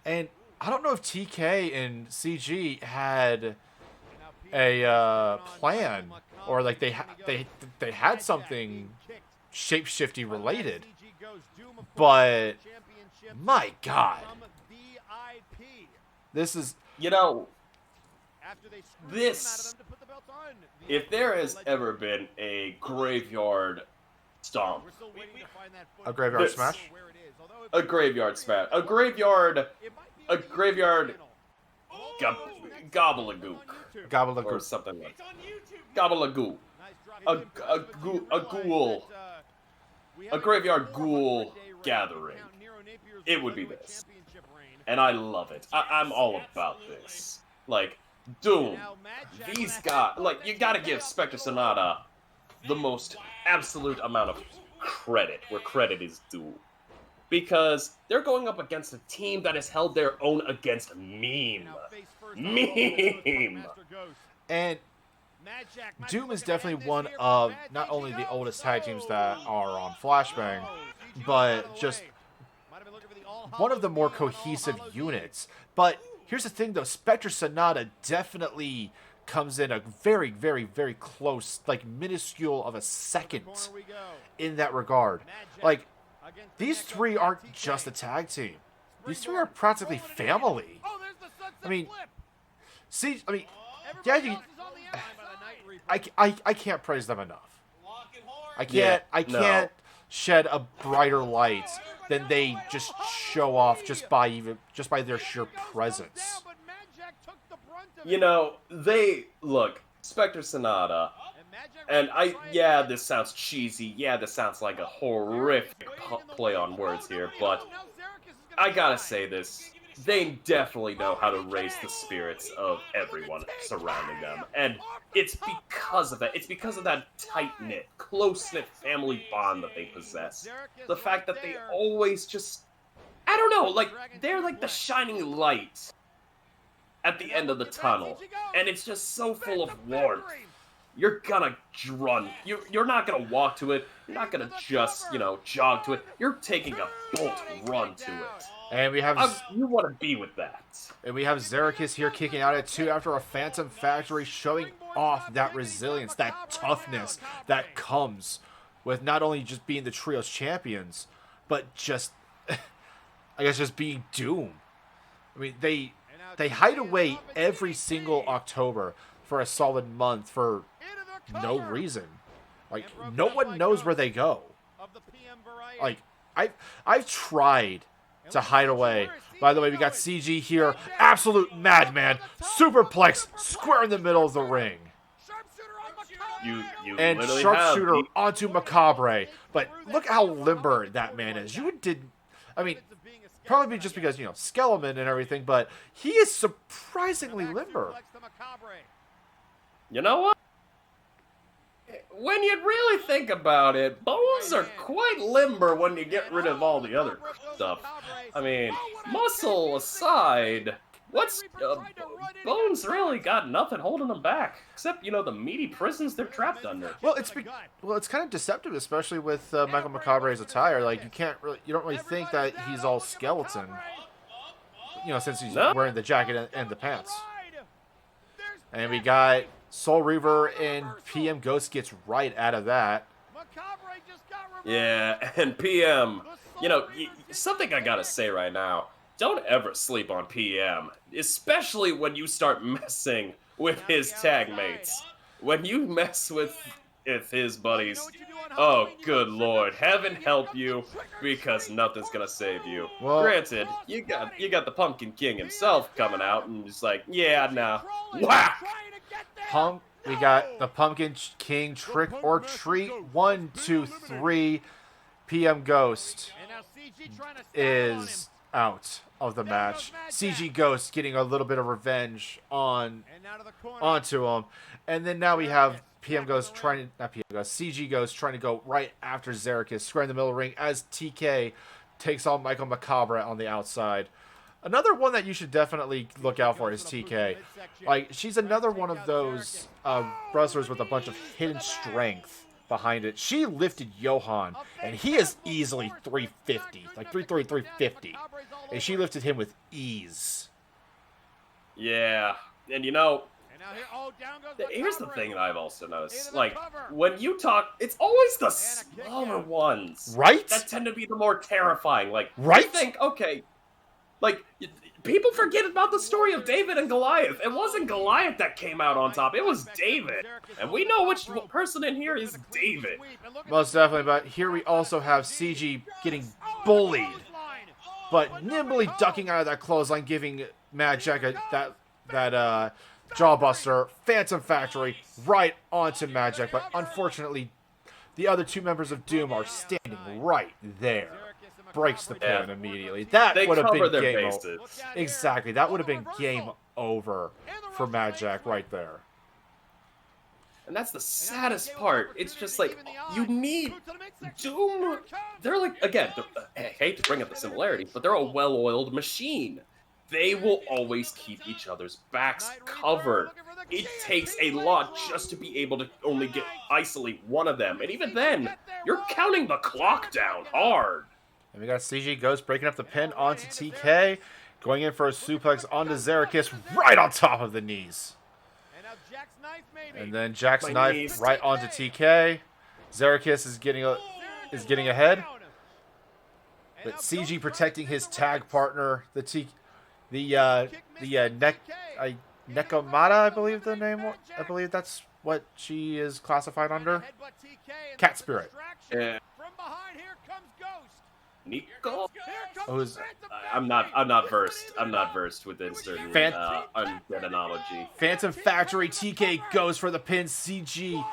[SPEAKER 1] And I don't know if TK and CG had a plan, or like they had something shapeshifty related, but my God, this is,
[SPEAKER 2] you know, this, if there has ever been a graveyard stomp,
[SPEAKER 1] a graveyard smash,
[SPEAKER 2] a graveyard smash, a graveyard gobbledygook, or something like that. Gobbledygook, a ghoul, a graveyard ghoul gathering. It would be this, and I love it. I'm all about this. Like, Doom, these guys, like, you gotta give Spectre Sonata the most absolute amount of credit where credit is due. Because they're going up against a team that has held their own against meme. Meme!
[SPEAKER 1] And Doom is definitely one of not only the oldest tag teams that are on Flashbang, but just one of the more cohesive units. But here's the thing though, Spectre Sonata definitely comes in a very, very, very close, like minuscule of a second in that regard. Like, these three aren't just a tag team. These three are practically family. I mean, see, yeah, I can't praise them enough. I can't shed a brighter light than they just show off just by their sheer presence.
[SPEAKER 2] You know, Spectre Sonata, and yeah, this sounds cheesy, yeah, this sounds like a horrific play on words here, but I gotta say this, they definitely know how to raise the spirits of everyone surrounding them, and it's because of that. It's because of that tight-knit, close-knit family bond that they possess. The fact that they always just, I don't know, like, they're like the shining light at the end of the tunnel, and it's just so full of warmth. You're gonna run. You're not gonna walk to it. You're not gonna just, jog to it. You're taking a bolt run to it.
[SPEAKER 1] And we have...
[SPEAKER 2] you want to be with that.
[SPEAKER 1] And we have Xerxes here kicking out at 2 after a Phantom Factory, showing off that resilience, that toughness that comes with not only just being the Trios champions, but just, I guess, just being Doom. I mean, they hide away every single October for a solid month for no reason. Like, no one knows where they go. Like, I've tried to hide away. By the way, we got CG here. Absolute madman. Superplex square in the middle of the ring. And sharpshooter onto Macabre. But look how limber that man is. Probably just because, skeleton and everything, but he is surprisingly limber.
[SPEAKER 2] You know what? When you really think about it, bones are quite limber when you get rid of all the other stuff. I mean, muscle aside, bones really got nothing holding them back, except, the meaty prisons they're trapped under.
[SPEAKER 1] Well, it's kind of deceptive, especially with Michael Macabre's attire. Like, you don't really think that he's all skeleton, since he's wearing the jacket and the pants. And we got Soul Reaver, and PM Ghost gets right out of that.
[SPEAKER 2] Yeah, and PM, something I gotta say right now, don't ever sleep on PM, especially when you start messing with his tag mates. When you mess with his buddies, oh, good lord, heaven help you, because nothing's gonna save you. Well, granted, you got the Pumpkin King himself coming out and just like, yeah, nah, whack!
[SPEAKER 1] We got the Pumpkin King trick or treat. 1, 2, 3. PM Ghost is out of the match. CG Ghost getting a little bit of revenge onto him. And then now we have CG Ghost trying to go right after Xerxes, square in the middle of the ring as TK takes on Michael Macabre on the outside. Another one that you should definitely look out for is TK. Like, she's another one of those wrestlers with a bunch of hidden strength behind it. She lifted Johan, and he is easily 350, like 330, 350. And she lifted him with ease.
[SPEAKER 2] Yeah, and you know, here's the thing that I've also noticed. Like, when you talk, it's always the smaller ones.
[SPEAKER 1] Right?
[SPEAKER 2] That tend to be the more terrifying. Like,
[SPEAKER 1] right?
[SPEAKER 2] You think, okay, like, people forget about the story of David and Goliath. It wasn't Goliath that came out on top. It was David. And we know which person in here is David.
[SPEAKER 1] Most definitely, but here we also have CG getting bullied. But nimbly ducking out of that clothesline, giving Mad Jack that jawbuster, Phantom Factory, right onto Mad Jack. But unfortunately, the other two members of Doom are standing right there. Breaks the pin immediately. That would have been game over. Exactly. That would have been game over for Mad Jack right there.
[SPEAKER 2] And that's the saddest part. It's just like, you need Doom. They're like, again, I hate to bring up the similarities, but they're a well-oiled machine. They will always keep each other's backs covered. It takes a lot just to be able to only isolate one of them. And even then, you're counting the clock down hard.
[SPEAKER 1] And we got CG Ghost breaking up the pin onto TK, going in for a suplex onto Zerakis right on top of the knees. And then Jack's knife right onto TK. Zerakis is getting ahead. But CG protecting his tag partner, the Nekomata, I believe the name. I believe that's what she is classified under. Cat Spirit.
[SPEAKER 2] Yeah. Nico? I'm not versed. I'm not versed within certain undead analogy.
[SPEAKER 1] Phantom Factory. TK goes for the pin. CG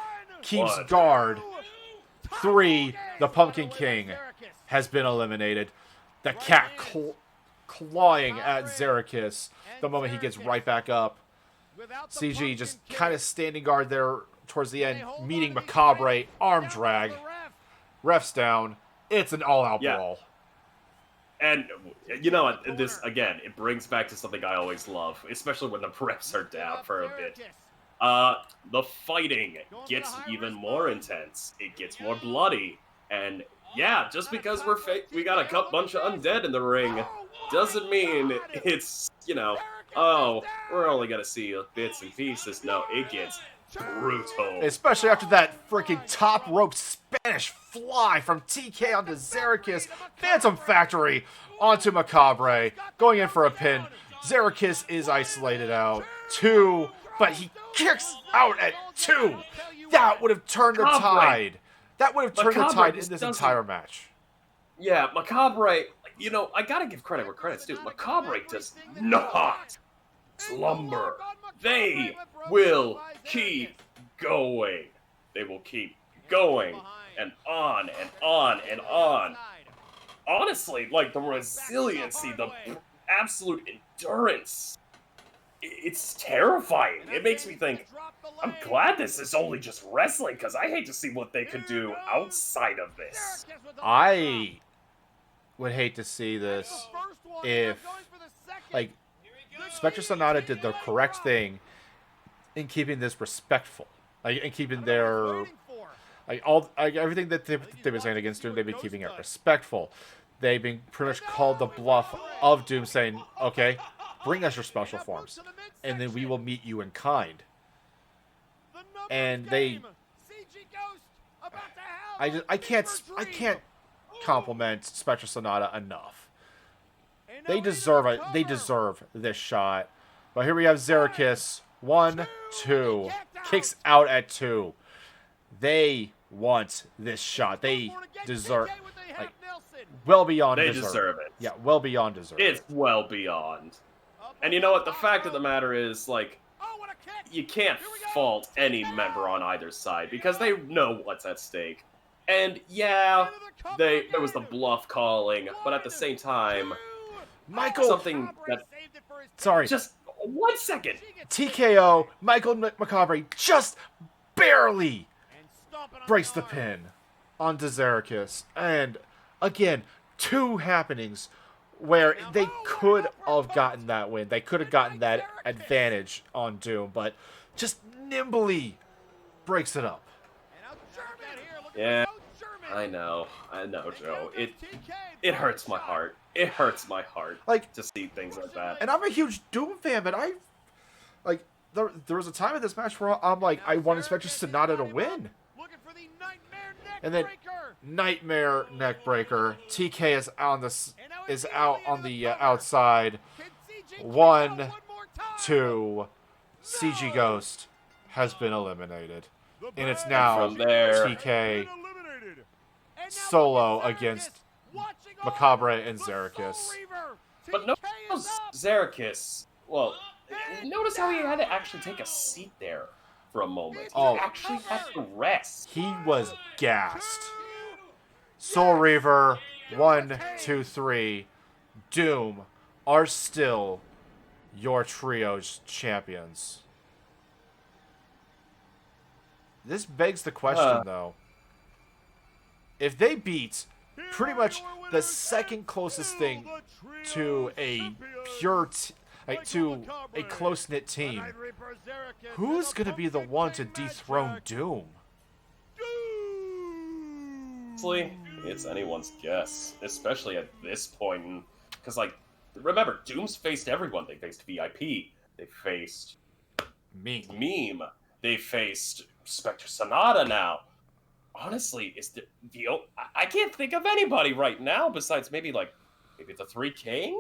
[SPEAKER 1] keeps guard. 3. The Pumpkin King has been eliminated. The cat clawing at Zerakis the moment he gets right back up. CG just kind of standing guard there towards the end, meeting Macabre. Arm drag. Ref's down. It's an all-out brawl.
[SPEAKER 2] And, you know what, this, again, it brings back to something I always love, especially when the refs are down for a bit. The fighting gets even more intense. It gets more bloody. And, yeah, just because we got a bunch of undead in the ring doesn't mean it's, you know, oh, we're only gonna see bits and pieces. No, it gets brutal.
[SPEAKER 1] Especially after that freaking top rope Spanish fly from TK onto Zerakis. Phantom Factory onto Macabre. Going in for a pin. Zerakis is isolated out. 2, but he kicks out at 2. That would have turned the tide. That would have turned the tide in this entire match.
[SPEAKER 2] Yeah, Macabre, you know, I gotta give credit where credit's due. Macabre does not slumber. They will keep going. They will keep going and on and on and on. Honestly, like, the resiliency, the absolute endurance, it's terrifying. It makes me think, I'm glad this is only just wrestling, because I hate to see what they could do outside of this.
[SPEAKER 1] I would hate to see this if, like, Spectre Sonata did the correct thing in keeping this respectful, like, in keeping their, like, everything that they've been saying against Doom, they've been keeping it respectful. They've been pretty much called the bluff of Doom, saying, okay, bring us your special forms, and then we will meet you in kind. And I can't compliment Spectre Sonata enough. They deserve it. They deserve this shot. But here we have Zerakis. 1, 2. Kicks out at 2. They want this shot. They deserve, like, well beyond
[SPEAKER 2] They deserve it.
[SPEAKER 1] Yeah, well beyond deserve.
[SPEAKER 2] It's well beyond. And you know what? The fact of the matter is, like, you can't fault any member on either side because they know what's at stake. And yeah, there was the bluff calling, but at the same time,
[SPEAKER 1] Michael,
[SPEAKER 2] something that.
[SPEAKER 1] Sorry.
[SPEAKER 2] Just 1 second.
[SPEAKER 1] TKO. Michael Macabre just barely breaks the pin onto Zerakis. And again, 2 happenings where they could have gotten that win. They could have gotten that advantage on Doom, but just nimbly breaks it up.
[SPEAKER 2] Yeah, I know, Joe. It hurts my heart. It hurts my heart,
[SPEAKER 1] like, to
[SPEAKER 2] see things like that.
[SPEAKER 1] And I'm a huge Doom fan, but there was a time in this match where I'm like, I wanted Spectre Sonata to win. And then Nightmare Neckbreaker. TK is out on the outside. 1, 2. CG Ghost has been eliminated. And it's now
[SPEAKER 2] from there,
[SPEAKER 1] TK solo against Macabre and Xerxes.
[SPEAKER 2] But no, Xerxes. Well, notice how he had to actually take a seat there for a moment. He actually had to rest.
[SPEAKER 1] He was gassed. Soul Reaver, 1, 2, 3. Doom are still your trio's champions. This begs the question, though. If they beat pretty much the second closest thing to a pure, to a close-knit team, who's going to be the one to dethrone Doom?
[SPEAKER 2] Honestly, it's anyone's guess, especially at this point. Because, like, remember, Doom's faced everyone. They faced VIP. They faced Meme. They faced Spectre Sonata now. Honestly, I can't think of anybody right now besides maybe the Three King?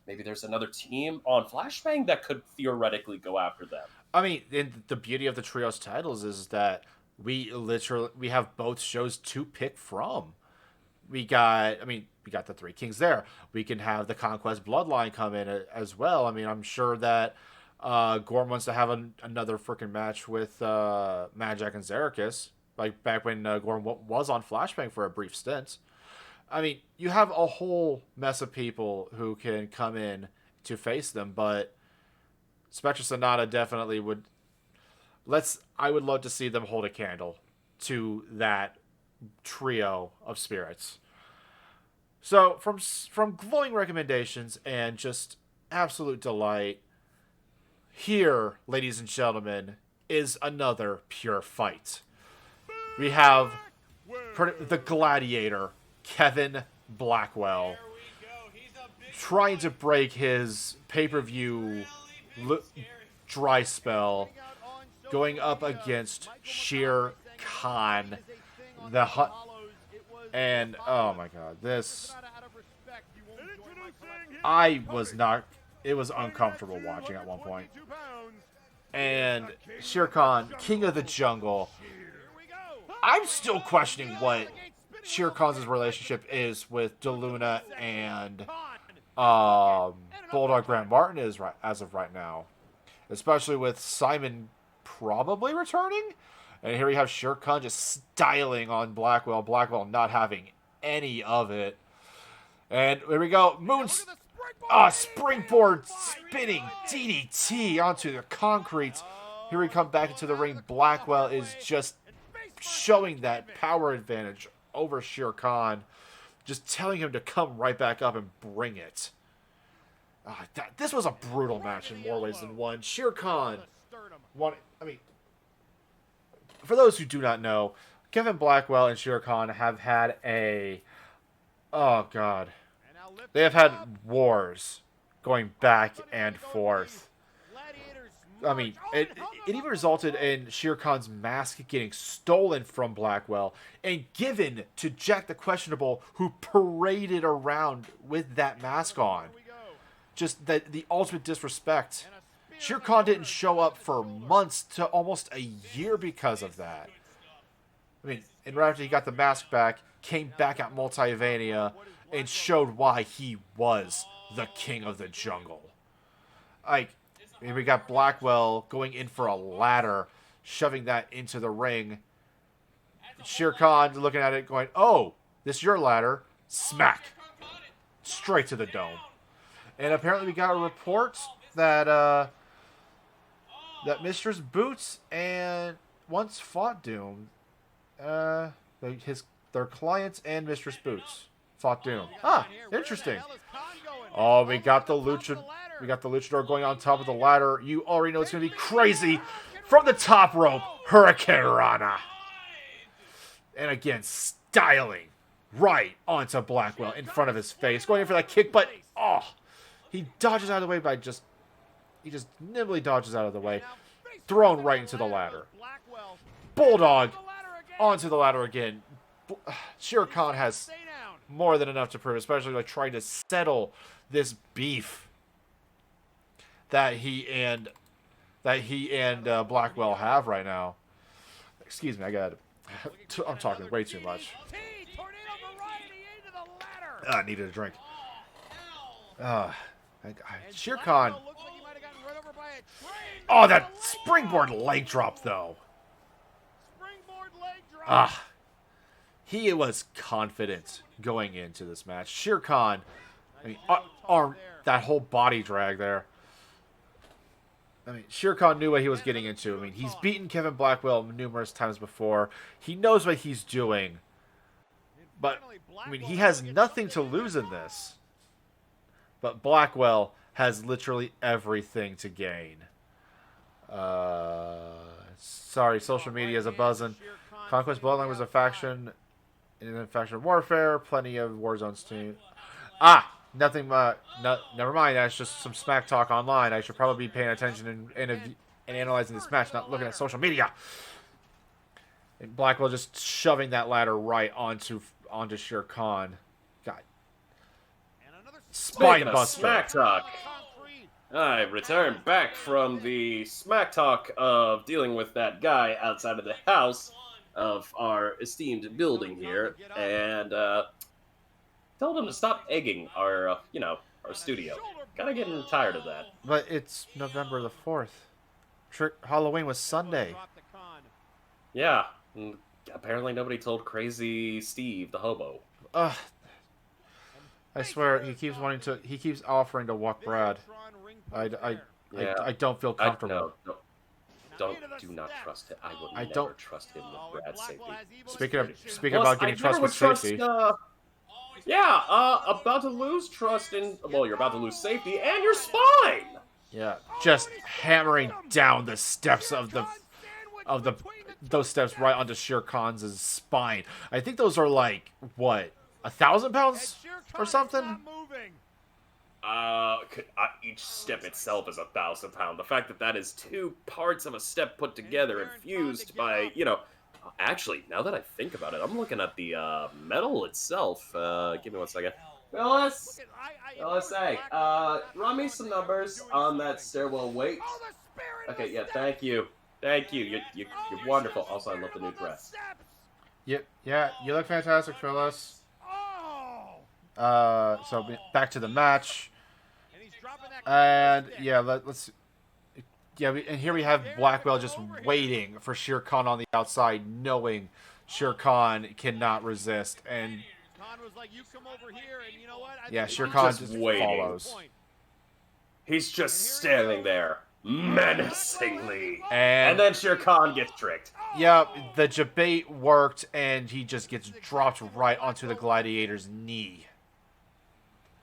[SPEAKER 2] Maybe there's another team on Flashbang that could theoretically go after them.
[SPEAKER 1] I mean, and the beauty of the trios titles is that we have both shows to pick from. We got the Three Kings there. We can have the Conquest Bloodline come in as well. I mean, I'm sure that Gorm wants to have another freaking match with Majak and Xerxes, like back when Gorm was on Flashbang for a brief stint. I mean, you have a whole mess of people who can come in to face them, but Spectre Sonata definitely would. I would love to see them hold a candle to that trio of spirits. So from glowing recommendations and just absolute delight, here, ladies and gentlemen, is another pure fight. We have the Gladiator, Kevin Blackwell, trying to break his pay-per-view dry spell, going up against Shere Khan, and oh my god, it was uncomfortable watching at one point. And Shere Khan, King of the Jungle. I'm still questioning what Shere Khan's relationship is with DeLuna and Bulldog Grant Martin is as of right now. Especially with Simon probably returning. And here we have Shere Khan just styling on Blackwell. Blackwell not having any of it. And here we go. Springboard spinning DDT onto the concrete. Here we come back into the ring. Blackwell is just showing that power advantage over Shere Khan. Just telling him to come right back up and bring it. This was a brutal match in more ways than one. Shere Khan for those who do not know, Kevin Blackwell and Shere Khan have had they have had wars going back and forth. I mean, it even resulted in Shere Khan's mask getting stolen from Blackwell and given to Jack the Questionable, who paraded around with that mask on. Just the ultimate disrespect. Shere Khan didn't show up for months to almost a year because of that. I mean, and right after he got the mask back, came back at Multivania and showed why he was the King of the Jungle. Here we got Blackwell going in for a ladder, shoving that into the ring. Shere Khan looking at it going, "Oh, this is your ladder." Smack. Straight to the dome. And apparently we got a report that Mistress Boots and once fought Doom. Their clients and Mistress Boots fought Doom. Interesting. Oh, we got the luchador going on top of the ladder. You already know it's going to be crazy. From the top rope, Hurricane Rana. And again, styling right onto Blackwell in front of his face. Going in for that kick, but he dodges out of the way by he just nimbly dodges out of the way. Thrown right into the ladder. Bulldog onto the ladder again. Shere Khan has more than enough to prove, especially like trying to settle this beef that he and Blackwell have right now. Excuse me, I'm talking way too much. I needed a drink. Shere Khan. Oh, that springboard leg drop though. He was confident going into this match. Shere Khan, I mean, that whole body drag there. I mean, Shere Khan knew what he was getting into. I mean, he's beaten Kevin Blackwell numerous times before. He knows what he's doing. But, I mean, he has nothing to lose in this. But Blackwell has literally everything to gain. Sorry, social media is a buzzing. Conquest Bloodline was a faction in faction warfare. Plenty of Warzone's team. Nothing. Never mind. That's just some smack talk online. I should probably be paying attention and analyzing this match, not looking at social media. And Blackwell just shoving that ladder right onto Shere Khan. God. Spine buster.
[SPEAKER 2] Smack talk. I returned back from the smack talk of dealing with that guy outside of the house of our esteemed building here, and told him to stop egging our, our studio. Kinda getting tired of that.
[SPEAKER 1] But it's November the 4th. Halloween was Sunday.
[SPEAKER 2] Yeah. Apparently nobody told Crazy Steve the hobo.
[SPEAKER 1] I swear, he keeps offering to walk Brad. I don't feel comfortable.
[SPEAKER 2] Do not trust him. I will never trust him with Brad's safety.
[SPEAKER 1] Speaking about getting trust with safety.
[SPEAKER 2] About to lose trust in. Well, you're about to lose safety and your spine.
[SPEAKER 1] Yeah, just hammering down the steps of those steps right onto Shere Khan's spine. I think those are like what, 1,000 pounds or something.
[SPEAKER 2] Each step itself is 1,000 pounds. The fact that is 2 parts of a step put together and fused by, Actually, now that I think about it, I'm looking at the metal itself. Give me 1 second. Phyllis, hey, run me some numbers on that stairwell weight. Okay, yeah, thank you. You're wonderful. Also, I love the new dress.
[SPEAKER 1] Yeah, you look fantastic, Phyllis. So back to the match. And yeah, let's. Yeah, and here we have Blackwell just waiting for Shere Khan on the outside, knowing Shere Khan cannot resist. And yeah, Shere Khan just follows.
[SPEAKER 2] He's just standing there, menacingly. And then Shere Khan gets tricked.
[SPEAKER 1] Yep, the debate worked, and he just gets dropped right onto the Gladiator's knee.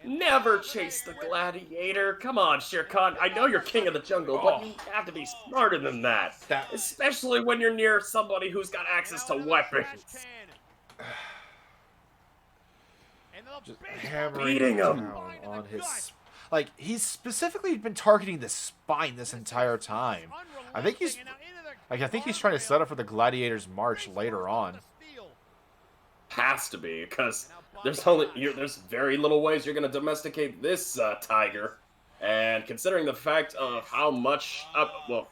[SPEAKER 2] Never chase the gladiator. Come on, Shere Khan. I know you're king of the jungle, but you have to be smarter than that. Especially when you're near somebody who's got access to weapons.
[SPEAKER 1] Just hammering him on his... Like, he's specifically been targeting the spine this entire time. I think he's trying to set up for the Gladiator's march later on.
[SPEAKER 2] Has to be, because there's very little ways you're going to domesticate this tiger. And considering the fact of how much,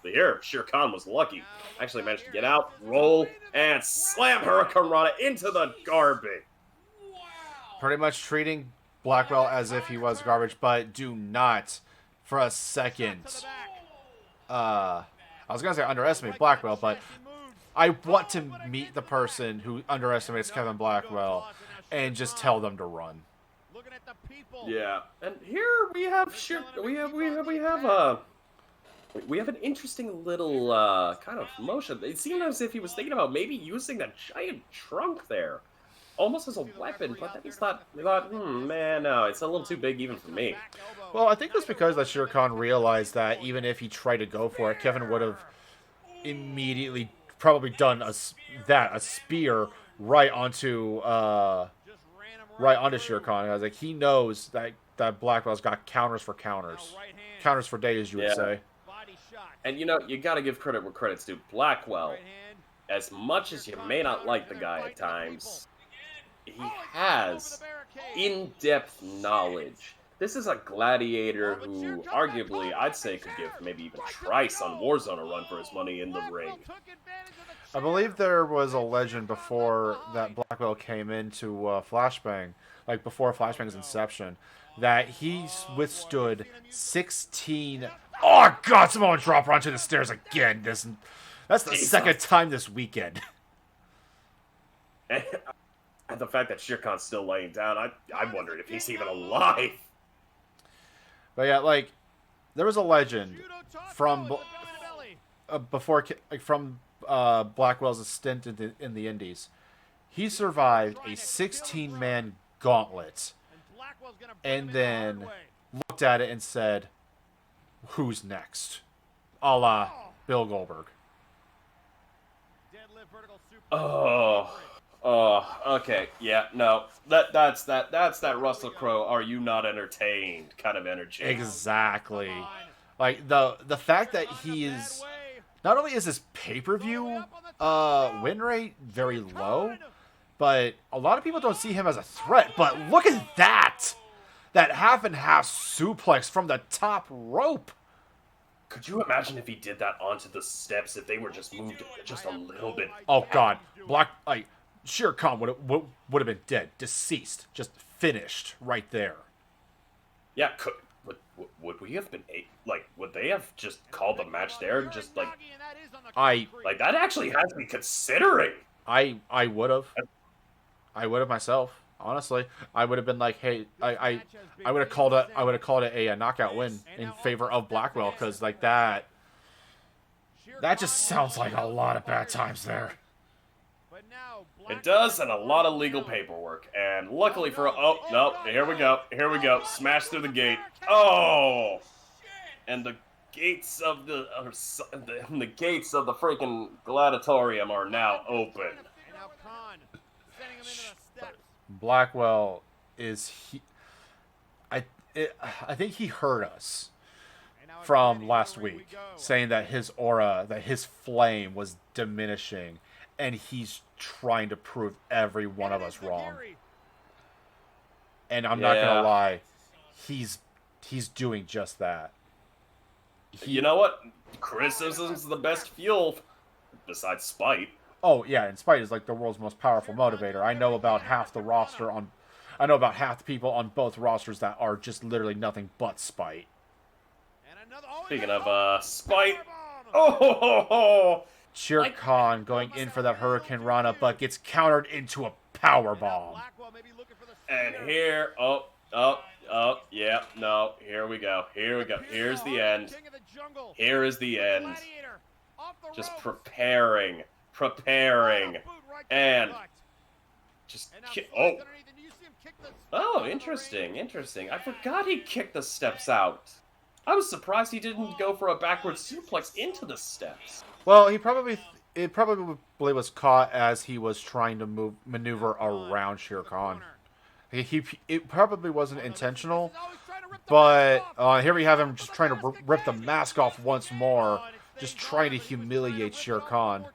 [SPEAKER 2] here, Shere Khan was lucky. Actually managed to get out, roll, and slam Hurricane Rana into the garbage.
[SPEAKER 1] Pretty much treating Blackwell as if he was garbage, but do not, for a second, I was going to say underestimate Blackwell, but I want to meet the person who underestimates Kevin Blackwell and just tell them to run.
[SPEAKER 2] Yeah, and here we have we have an interesting little kind of motion. It seemed as if he was thinking about maybe using that giant trunk there. almost as a weapon, but then he's thought, man, no, it's a little too big even for me.
[SPEAKER 1] Well, I think it's because that Shere Khan realized that even if he tried to go for it, Kevin would have immediately probably done a spear right onto Shere Khan. I was like, he knows that Blackwell's got counters for days, you would say.
[SPEAKER 2] And you know, you got to give credit where credit's due. Blackwell, as much as you may not like the guy at times, he has in-depth knowledge. This is a gladiator who, arguably, I'd say could give maybe even Trice on Warzone a run for his money in the ring.
[SPEAKER 1] I believe there was a legend before that Blackwell came into Flashbang, like before Flashbang's inception, that he withstood 16... Oh, God, someone dropped her onto the stairs again. That's the second time this weekend.
[SPEAKER 2] And the fact that Shere Khan's still laying down, I'm wondering if he's even alive.
[SPEAKER 1] But yeah, like, there was a legend from Blackwell's stint in the Indies. He survived a 16-man gauntlet and then looked at it and said, "Who's next?" A la Bill Goldberg.
[SPEAKER 2] Okay, yeah, no, that's that Russell Crowe, are you not entertained kind of energy.
[SPEAKER 1] Exactly. Like, the fact that he is, not only is his pay-per-view win rate very low, but a lot of people don't see him as a threat. But look at that half and half suplex from the top rope.
[SPEAKER 2] Could you imagine if he did that onto the steps, if they were just moved just a little bit?
[SPEAKER 1] Oh God, Shere Khan would have been dead, deceased, just finished right there.
[SPEAKER 2] Yeah, would we have been would they have just called the match there? Just that actually has me considering.
[SPEAKER 1] I would have myself. Honestly, I would have been like, hey, I would have called it a knockout win in favor of Blackwell, because like that just sounds like a lot of bad times there.
[SPEAKER 2] It does, and a lot of legal paperwork. And luckily for here we go, smash through the gate. Oh, and the gates of the freaking gladiatorium are now open.
[SPEAKER 1] Blackwell I think he heard us from last week saying that his aura, that his flame was diminishing, and he's trying to prove every one of us wrong. And I'm not gonna lie, he's doing just that.
[SPEAKER 2] You know what? Criticism's the best fuel, besides spite.
[SPEAKER 1] Oh yeah, and spite is like the world's most powerful motivator. I know about half the people on both rosters that are just literally nothing but spite.
[SPEAKER 2] Speaking of spite,
[SPEAKER 1] Shere Khan going in for that Hurricane Rana, but gets countered into a power bomb.
[SPEAKER 2] And here, here we go. Here's the end. Here is the end. Just preparing, and just interesting. I forgot he kicked the steps out. I was surprised he didn't go for a backward suplex into the steps.
[SPEAKER 1] Well, it probably was caught as he was trying to maneuver around Shere Khan. It probably wasn't intentional, but here we have him just trying to rip the mask off once more, just trying to humiliate Shere Khan.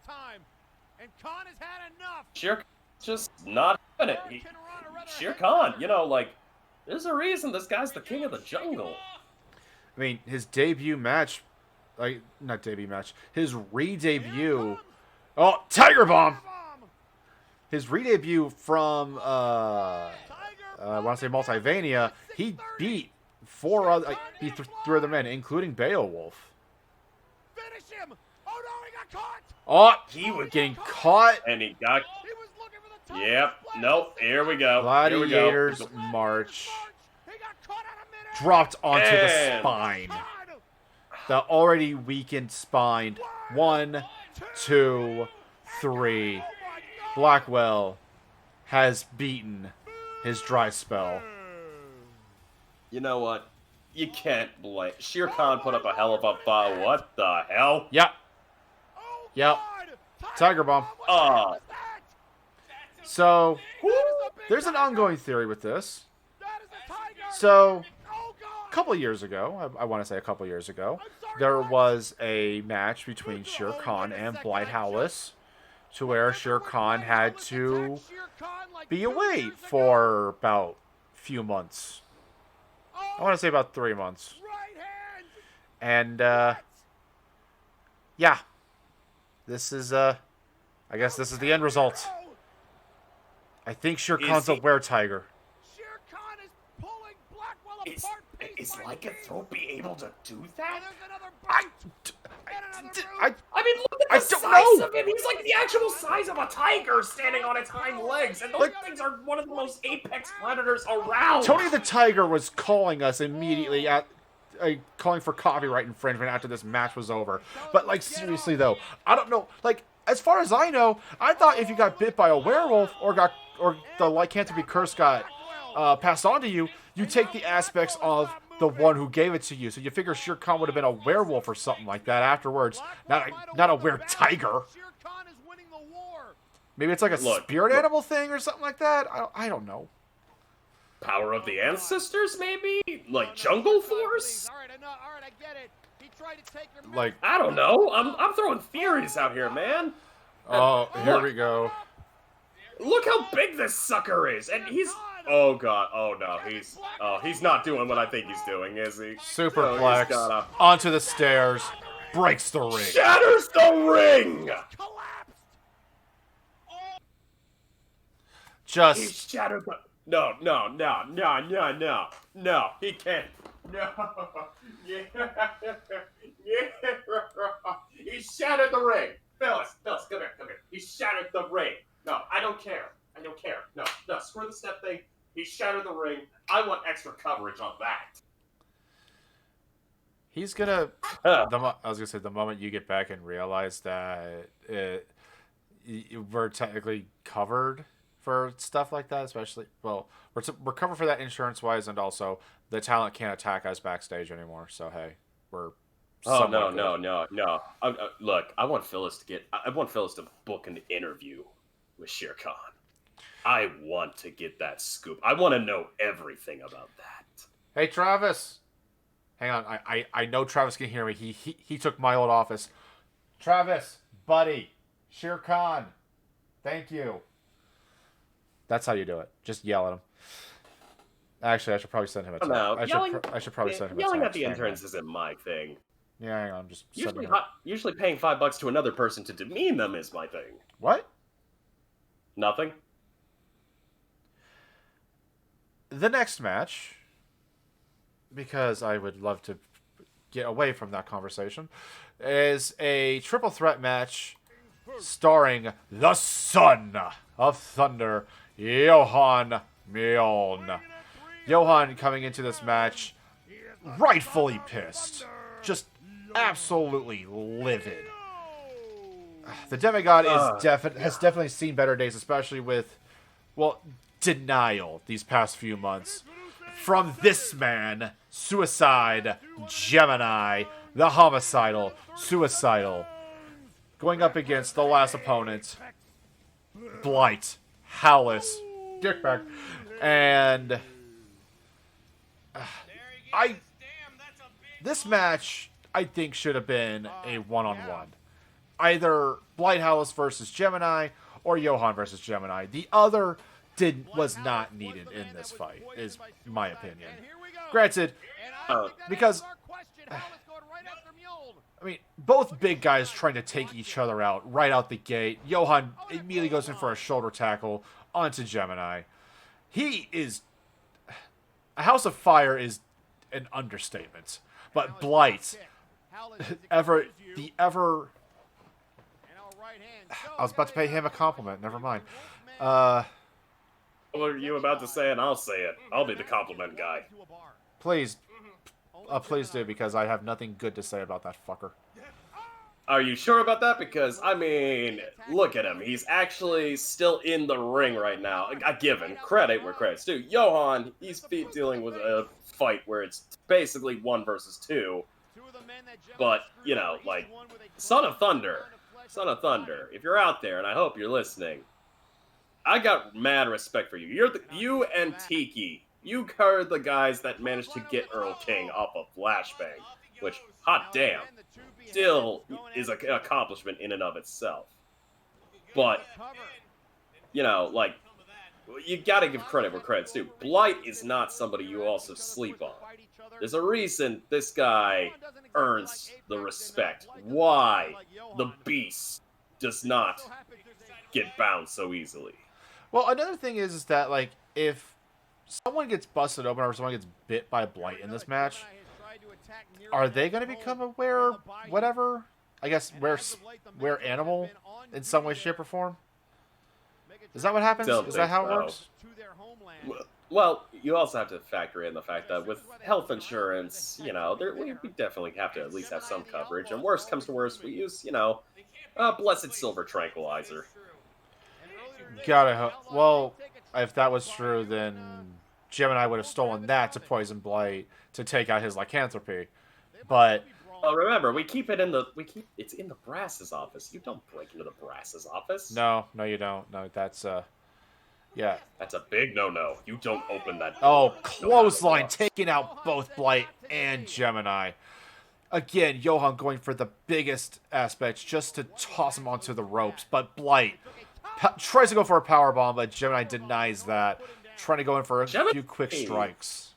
[SPEAKER 2] Shere just not having it. Shere Khan, there's a reason this guy's the king of the jungle.
[SPEAKER 1] I mean, his debut match, his re-debut. Oh, Tiger Bomb! His re-debut from, I want to say Multivania, he beat three other men, including Beowulf.
[SPEAKER 11] Finish him! Oh no, he got caught!
[SPEAKER 1] Oh, he was getting caught.
[SPEAKER 2] And he got... Yep, nope, here we go.
[SPEAKER 1] Gladiators March. Dropped onto the spine. The already weakened spine. 1, 2, 3. Blackwell has beaten his dry spell.
[SPEAKER 2] You know what? You can't blame. Shere Khan put up a hell of a fight. What the hell?
[SPEAKER 1] Yep. Yep. Tiger Bomb.
[SPEAKER 2] Oh.
[SPEAKER 1] So, there's an ongoing theory with this. So, a couple years ago, I want to say a couple years ago, there was a match between Shere Khan and Blight Howlis, to where Shere Khan had to be away for about a few months. I want to say about 3 months. And, yeah. This is, I guess this is the end result. I think Shere Khan's a were-tiger.
[SPEAKER 2] Is Lycanthropy able to do that?
[SPEAKER 1] I
[SPEAKER 2] mean, look at the size of him. He's like the actual size of a tiger standing on its hind legs. And those things are one of the most apex predators around.
[SPEAKER 1] Tony the Tiger was calling us immediately at... calling for copyright infringement after this match was over. But, like, seriously, though, I don't know. Like, as far as I know, I thought if you got bit by a werewolf or the lycanthropy curse got passed on to you, you take the aspects of the one who gave it to you. So you figure Shere Khan would have been a werewolf or something like that afterwards. Not a were-tiger. Maybe it's like a spirit animal thing or something like that. I don't know.
[SPEAKER 2] Power of the ancestors, maybe? Like Jungle Force?
[SPEAKER 1] Like,
[SPEAKER 2] I don't know. I'm throwing theories out here, man.
[SPEAKER 1] Oh, here we go.
[SPEAKER 2] Look how big this sucker is, and he's... Oh god, oh no, he's not doing what I think he's doing, is he?
[SPEAKER 1] Superplex, onto the stairs, breaks the ring.
[SPEAKER 2] Shatters the ring!
[SPEAKER 1] Just...
[SPEAKER 2] He shattered the... No, he can't. No. Yeah. He shattered the ring. Phyllis, come here. He shattered the ring. No, I don't care. No, screw the step thing. He shattered the ring. I want extra coverage on that.
[SPEAKER 1] He's gonna... I was gonna say, the moment you get back and realize that we're technically covered for stuff like that, especially... Well, we're covered for that insurance-wise, and also the talent can't attack us backstage anymore, so hey, we're...
[SPEAKER 2] Oh, no. Look, I want Phyllis to book an interview with Shere Khan. I want to get that scoop. I want to know everything about that.
[SPEAKER 1] Hey, Travis. Hang on. I know Travis can hear me. He took my old office. Travis, buddy, Shere Khan, thank you. That's how you do it. Just yell at him. Actually, I should probably send him a text. I should probably send him a text.
[SPEAKER 2] Yelling at the interns isn't my thing.
[SPEAKER 1] Yeah, hang on. Just
[SPEAKER 2] usually paying $5 to another person to demean them is my thing.
[SPEAKER 1] What?
[SPEAKER 2] Nothing.
[SPEAKER 1] The next match, because I would love to get away from that conversation, is a triple threat match starring the Son of Thunder, Johan Mjoln. Johan coming into this match rightfully pissed. Just absolutely livid. The demigod has definitely seen better days, especially with, well, denial these past few months. From this man, Suicide Gemini, the homicidal, suicidal, going up against the last opponent, Blight, Howlis, Dickback, and this match, I think, should have been a one-on-one. Either Blight Howlis versus Gemini or Johan versus Gemini. The other was not needed in this fight, is my opinion. Granted, because I mean, both big guys trying to take each other out right out the gate. Johan immediately goes in for a shoulder tackle onto Gemini. He is... A House of Fire is an understatement. But Blight, I was about to pay him a compliment. Never mind.
[SPEAKER 2] What are you about to say, and I'll say it. I'll be the compliment guy.
[SPEAKER 1] Please do, because I have nothing good to say about that fucker.
[SPEAKER 2] Are you sure about that? Because, I mean, look at him. He's actually still in the ring right now. I give him credit where credit's due. Johan, he's dealing with a fight where it's basically 1 versus 2. But, you know, like, Son of Thunder, if you're out there, and I hope you're listening, I got mad respect for you. You and Tiki, you are the guys that managed to get Earl King off of Flashbang, which, hot damn, still is an accomplishment in and of itself. But, you know, like, you gotta give credit where credit's due. Blight is not somebody you also sleep on. There's a reason this guy earns the respect. Why the Beast does not get bound so easily.
[SPEAKER 1] Well, another thing is that, like, if someone gets busted open or someone gets bit by Blight in this match, are they going to become aware, whatever? I guess, wear animal in some way, shape, or form? Is that what happens? Is that how it works?
[SPEAKER 2] Well, you also have to factor in the fact that with health insurance, you know, we definitely have to at least have some coverage. And worst comes to worst, we use, you know, a blessed silver tranquilizer.
[SPEAKER 1] Well, if that was true, then Gemini would have stolen that to poison Blight to take out his lycanthropy. But
[SPEAKER 2] remember, it's in the Brass's office. You don't break into the Brass's office.
[SPEAKER 1] No, you don't. No, that's yeah.
[SPEAKER 2] That's a big no-no. You don't open that door.
[SPEAKER 1] Oh, clothesline, taking out both Blight and Gemini. Again, Johan going for the biggest aspects just to toss him onto the ropes, but Blight tries to go for a powerbomb, but Gemini denies that, trying to go in for a few quick strikes.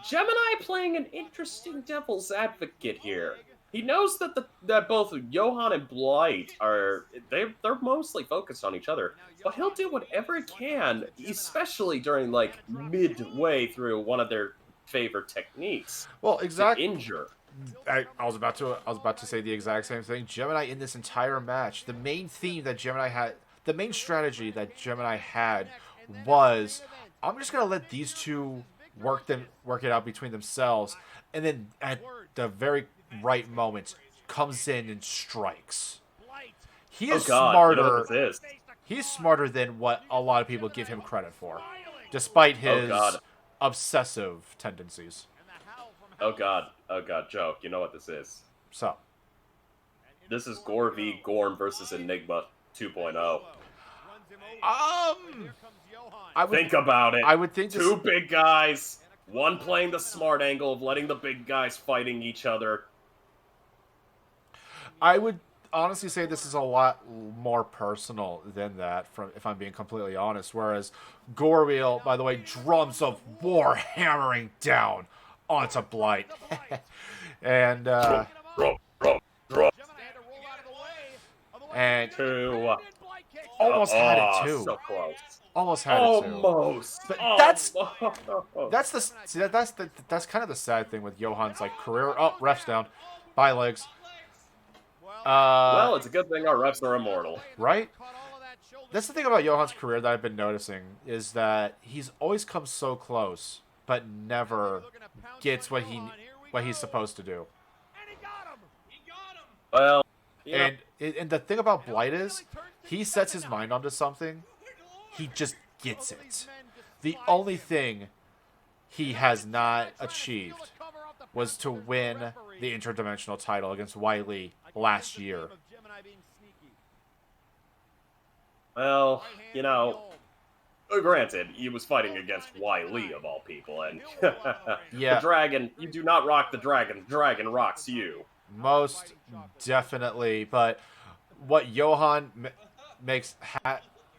[SPEAKER 2] Gemini playing an interesting devil's advocate here. He knows that both Johan and Blight they're mostly focused on each other, but he'll do whatever he can, especially during like midway through one of their favorite techniques.
[SPEAKER 1] Well, exactly.
[SPEAKER 2] Injure.
[SPEAKER 1] I was about to say the exact same thing. Gemini in this entire match, the main theme that Gemini had, the main strategy that Gemini had was, I'm just gonna let these two work it out between themselves, and then at the very right moment comes in and strikes. He is smarter.
[SPEAKER 2] You know what this is?
[SPEAKER 1] He's smarter than what a lot of people give him credit for, despite his obsessive tendencies.
[SPEAKER 2] Oh god, joke. You know what this is?
[SPEAKER 1] So,
[SPEAKER 2] this is Gore v. Gorm versus Enigma 2.0. Think about it.
[SPEAKER 1] I would think
[SPEAKER 2] two big guys, one playing the smart angle of letting the big guys fighting each other.
[SPEAKER 1] I would honestly say this is a lot more personal than that, if I'm being completely honest. Whereas Gorwheel, by the way, drums of war hammering down onto Blight. And almost had it too.
[SPEAKER 2] So close.
[SPEAKER 1] Almost had it too.
[SPEAKER 2] Almost.
[SPEAKER 1] But that's kind of the sad thing with Johan's like career. Oh, ref's down. Bye, legs.
[SPEAKER 2] Well, it's a good thing our refs are immortal.
[SPEAKER 1] Right? That's the thing about Johan's career that I've been noticing, is that he's always come so close, but never gets what he's supposed to do.
[SPEAKER 2] Well, yeah.
[SPEAKER 1] And the thing about Blight is, he sets his mind onto something, he just gets it. The only thing he has not achieved was to win the interdimensional title against Wiley last year.
[SPEAKER 2] Well, you know, granted, he was fighting against Wiley of all people, and
[SPEAKER 1] yeah.
[SPEAKER 2] The dragon, you do not rock the dragon rocks you.
[SPEAKER 1] Most definitely, but what Johan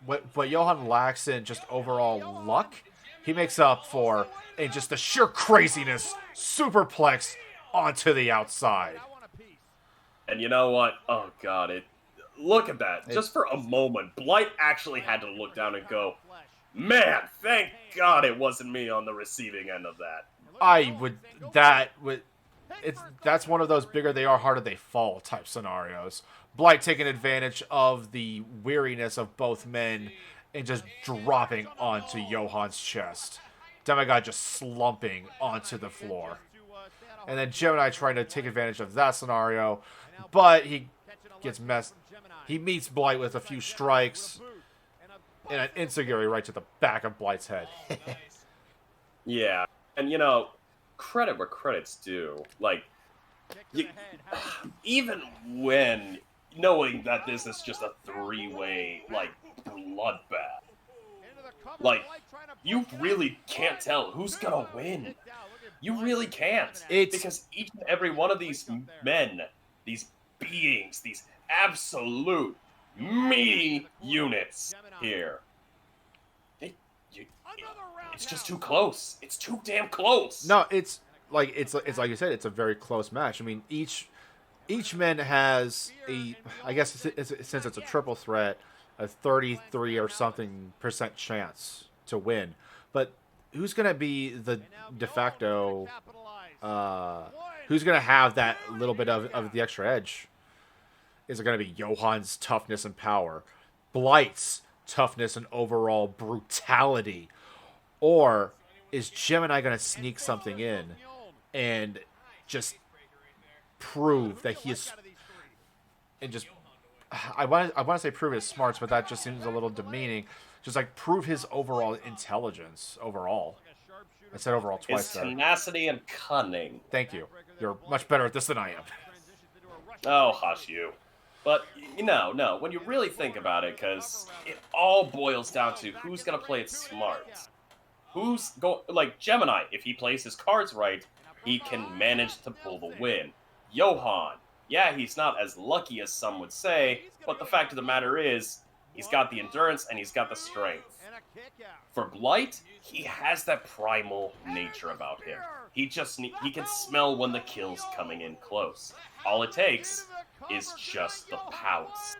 [SPEAKER 1] what Johan lacks in just overall luck, he makes up for in just the sheer craziness, superplex onto the outside.
[SPEAKER 2] And you know what? Oh god, look at that. Just for a moment, Blight actually had to look down and go, man, thank god it wasn't me on the receiving end of that.
[SPEAKER 1] That's one of those bigger they are, harder they fall type scenarios. Blight taking advantage of the weariness of both men and just dropping onto Johan's chest. Demigod just slumping onto the floor. And then Gemini trying to take advantage of that scenario, but he gets messed. He meets Blight with a few strikes and an enziguri right to the back of Blight's head.
[SPEAKER 2] Yeah, and credit where credit's due. Like, even when knowing that this is just a three-way bloodbath, you really can't tell who's gonna win. You really can't. Because each and every one of these men, these beings, these absolute meaty units here, it's just too close. It's too damn close.
[SPEAKER 1] No, it's like you said, it's a very close match. I mean, each man has I guess since it's a triple threat, a 33 or something % chance to win. But who's gonna be the de facto? Who's gonna have that little bit of the extra edge? Is it gonna be Johan's toughness and power, Blight's toughness and overall brutality? Or is Gemini going to sneak something in and just prove that he is, and just, I want to say prove his smarts, but that just seems a little demeaning. Just prove his overall intelligence overall. I said overall twice.
[SPEAKER 2] His tenacity and cunning.
[SPEAKER 1] Thank you. You're much better at this than I am.
[SPEAKER 2] Oh, hush you. But, no, when you really think about it, because it all boils down to who's going to play it smart. Who's Gemini, if he plays his cards right, he can manage to pull the win. Johan, yeah, he's not as lucky as some would say, but the fact of the matter is, he's got the endurance and he's got the strength. For Blight, he has that primal nature about him. He can smell when the kill's coming in close. All it takes is just the pounce.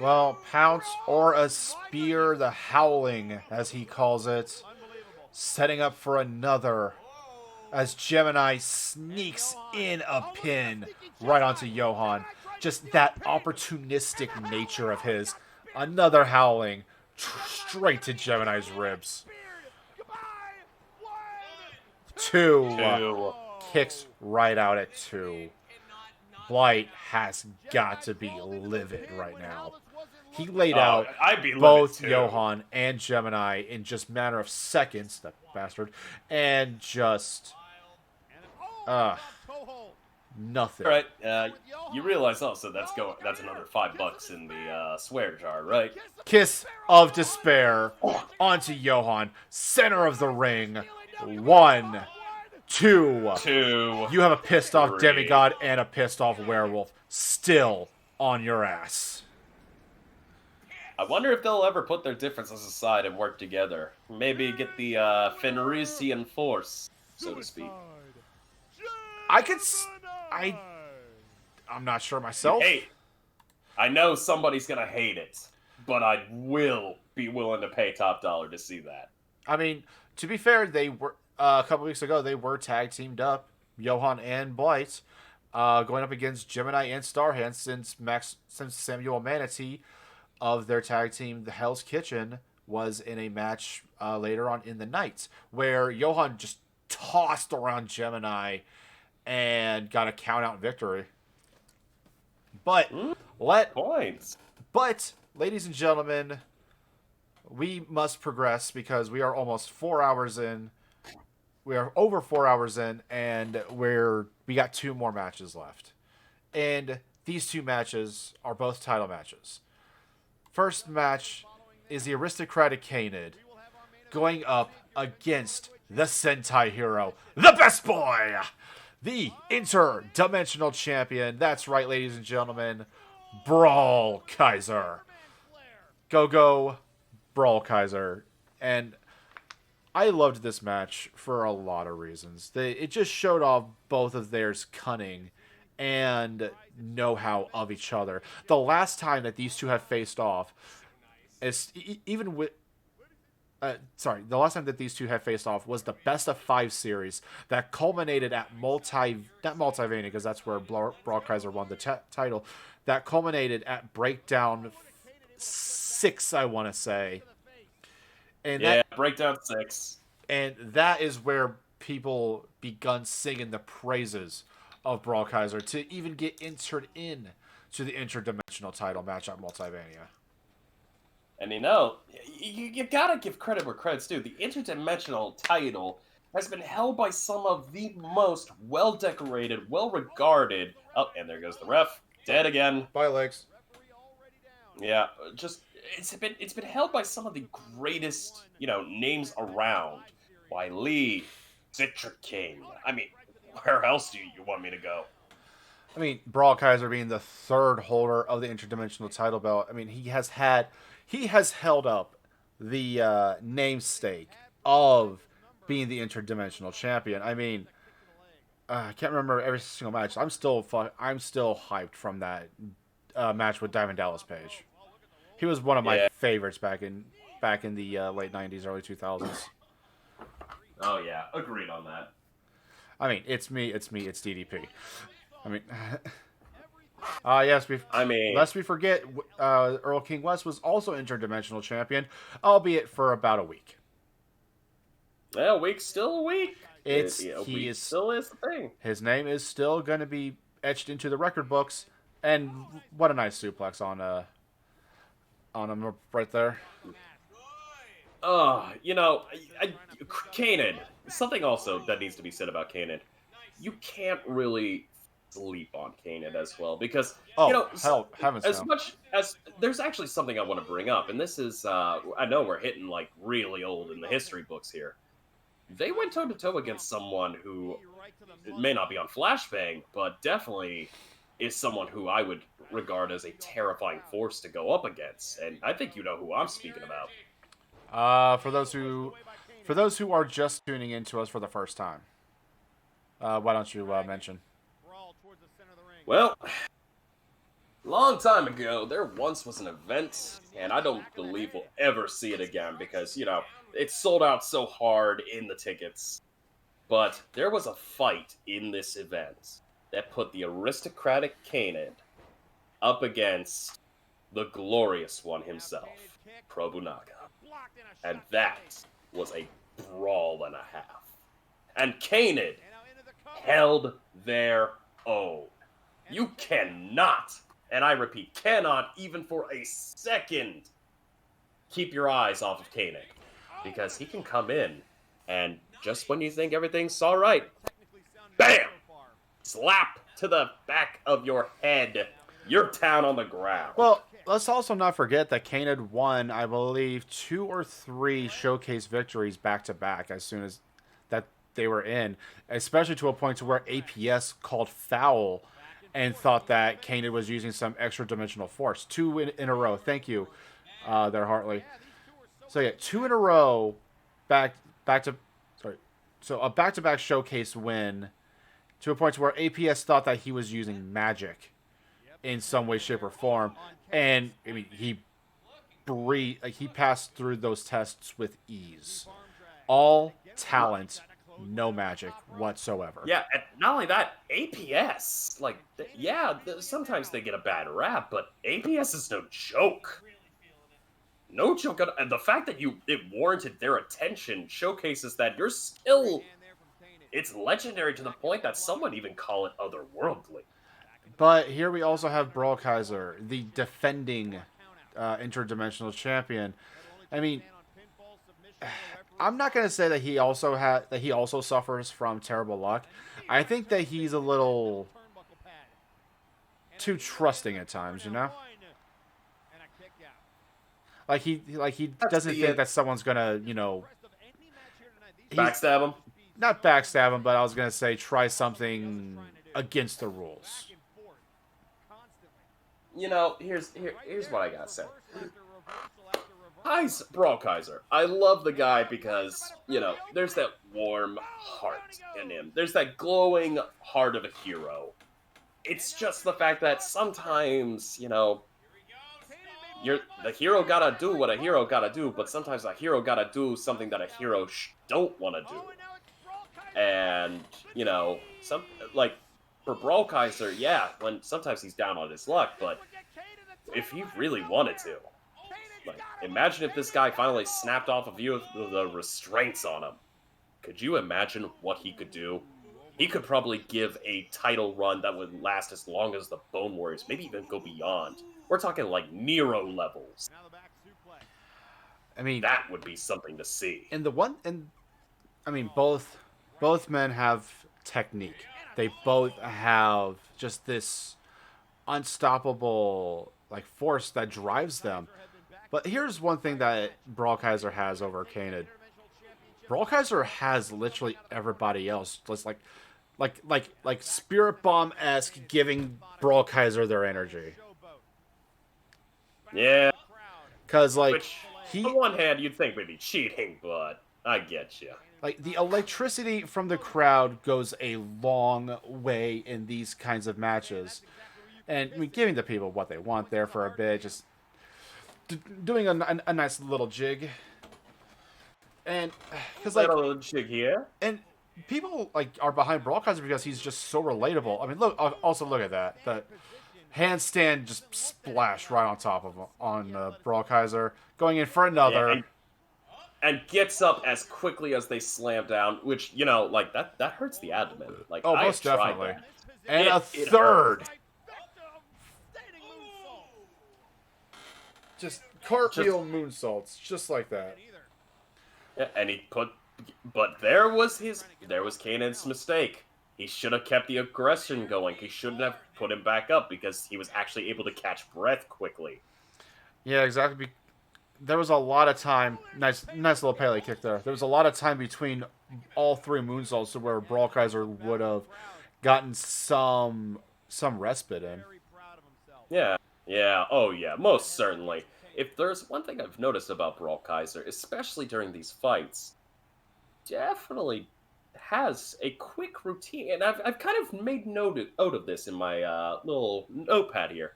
[SPEAKER 1] Well, pounce or a spear, the howling, as he calls it, setting up for another as Gemini sneaks in a pin right onto Johan. Just that opportunistic nature of his. Another howling straight to Gemini's ribs. Two. Kicks right out at 2. Blight has got to be livid right now. He laid out both Johan and Gemini in just a matter of seconds, that bastard, and just nothing.
[SPEAKER 2] All right, you realize also that's another $5 in the swear jar, right?
[SPEAKER 1] Kiss of despair onto Johan, center of the ring. 1, 2. You have a pissed off demigod and a pissed off werewolf still on your ass.
[SPEAKER 2] I wonder if they'll ever put their differences aside and work together. Maybe get the Fenrisian force, so to speak.
[SPEAKER 1] I'm not sure myself.
[SPEAKER 2] Hey, I know somebody's gonna hate it, but I will be willing to pay top dollar to see that.
[SPEAKER 1] I mean, to be fair, they were a couple weeks ago. They were tag teamed up, Johan and Blight, going up against Gemini and Starhand since Samuel Manatee of their tag team, the Hell's Kitchen, was in a match later on in the night where Johan just tossed around Gemini and got a count-out victory. But ladies and gentlemen, we must progress because we are almost 4 hours in. We are over 4 hours in, and we got 2 more matches left. And these 2 matches are both title matches. First match is the Aristocratic Canid going up against the Sentai hero, the best boy, the interdimensional champion. That's right, ladies and gentlemen, Brawl Kaiser. Go, Brawl Kaiser. And I loved this match for a lot of reasons. It just showed off both of theirs cunning and know-how of each other. The last time that these two have faced off, the last time that these two have faced off was the best of 5 series that culminated at not Multivania, because that's where Brawl Kaiser won the title. That culminated at Breakdown 6, I want to say. And
[SPEAKER 2] Breakdown 6.
[SPEAKER 1] And that is where people begun singing the praises of Brawl Kaiser to even get entered in to the interdimensional title match at Multimania.
[SPEAKER 2] And you gotta give credit where credit's due. The interdimensional title has been held by some of the most well-decorated, well-regarded... Oh, and there goes the ref. Dead again.
[SPEAKER 1] Bye, legs.
[SPEAKER 2] Yeah, just... It's been held by some of the greatest, names around. By Lee, Citric King. I mean, where else do you want me to go?
[SPEAKER 1] I mean, Brawl Kaiser being the third holder of the interdimensional title belt. I mean, he has held up the namesake of being the interdimensional champion. I mean, I can't remember every single match. I'm still hyped from that match with Diamond Dallas Page. He was one of my favorites back in the late 90s, early 2000s.
[SPEAKER 2] Oh yeah, agreed on that.
[SPEAKER 1] I mean, it's DDP. I mean, yes, lest we forget, Earl King West was also interdimensional champion, albeit for about a week.
[SPEAKER 2] Yeah, a week's still a week.
[SPEAKER 1] Still is the thing. His name is still going to be etched into the record books, and what a nice suplex on him right there.
[SPEAKER 2] Kanan. Something also that needs to be said about Kanan. You can't really sleep on Kanan as well, because as much as there's actually something I want to bring up, and this is I know we're hitting like really old in the history books here. They went toe to toe against someone who may not be on Flashbang, but definitely is someone who I would regard as a terrifying force to go up against, and I think you know who I'm speaking about.
[SPEAKER 1] For those who are just tuning in to us for the first time, why don't you mention?
[SPEAKER 2] Well, long time ago, there once was an event, and I don't believe we'll ever see it again because, it sold out so hard in the tickets. But there was a fight in this event that put the aristocratic Kanan up against the glorious one himself, Probunaga. And that was a brawl and a half. And Kanan held their own. You cannot, and I repeat, cannot even for a second keep your eyes off of Kanan. Because he can come in, and just when you think everything's alright, BAM! Slap to the back of your head. You're down on the ground.
[SPEAKER 1] Well, let's also not forget that Kanan won, I believe, 2 or 3 showcase victories back-to-back as soon as that they were in, especially to a point to where APS called foul and thought that Kanan was using some extra-dimensional force. 2 in a row. Thank you, there, Hartley. So yeah, 2 in a row, So a back-to-back showcase win, to a point to where APS thought that he was using magic in some way, shape, or form, and I mean he passed through those tests with ease. All talent, no magic whatsoever.
[SPEAKER 2] Yeah, and not only that, APS, sometimes they get a bad rap, but APS is no joke. No joke. And the fact that it warranted their attention showcases that you're still... It's legendary to the point that some would even call it otherworldly.
[SPEAKER 1] But here we also have Brawl Kaiser, the defending interdimensional champion. I mean, I'm not going to say that he also suffers from terrible luck. I think that he's a little too trusting at times, Like he doesn't think that someone's gonna,
[SPEAKER 2] backstab him.
[SPEAKER 1] Not backstab him, but I was gonna say try something against the rules.
[SPEAKER 2] Here's what I gotta say. Brawl Kaiser. I love the guy because, there's that warm heart in him. There's that glowing heart of a hero. It's just the fact that sometimes, the hero gotta do what a hero gotta do, but sometimes a hero gotta do something that a hero don't want to do. And, for Brawl Kaiser, when sometimes he's down on his luck, but if he really wanted to, imagine if this guy finally snapped off a few of the restraints on him. Could you imagine what he could do? he could probably give a title run that would last as long as the Bone Warriors, maybe even go beyond. We're talking like Nero levels.
[SPEAKER 1] I mean,
[SPEAKER 2] that would be something to see.
[SPEAKER 1] And I mean, both men have technique. They both have just this unstoppable like force that drives them. But here's one thing that Brawl Kaiser has over Kanan. Brawl Kaiser has literally everybody else just like Spirit Bomb-esque giving Brawl Kaiser their energy.
[SPEAKER 2] Yeah.
[SPEAKER 1] Cause like
[SPEAKER 2] Which, on one hand, you'd think maybe cheating, but I get you.
[SPEAKER 1] Like the electricity from the crowd goes a long way in these kinds of matches, and I mean, giving the people what they want there for a bit, just doing a nice little jig, and because like
[SPEAKER 2] a little jig here,
[SPEAKER 1] and people like are behind Brawl Kaiser because he's just so relatable. I mean, look at that. The handstand just splashed right on top of Brawl Kaiser, going in for another.
[SPEAKER 2] Yeah, and gets up as quickly as they slam down, which, you know, like, that hurts the abdomen. Like,
[SPEAKER 1] oh, most definitely. And a third. Just cartwheel moonsaults, just like that.
[SPEAKER 2] Yeah, and but there was Kanan's mistake. He should have kept the aggression going. He shouldn't have put him back up because he was actually able to catch breath quickly.
[SPEAKER 1] Yeah, exactly. There was a lot of time. Nice little Pele kick there. There was a lot of time between all three moonsaults to where Brawl Kaiser would have gotten some respite in.
[SPEAKER 2] Yeah, oh yeah, most certainly. If there's one thing I've noticed about Brawl Kaiser, especially during these fights, definitely has a quick routine, and I've kind of made note of this in my little notepad here.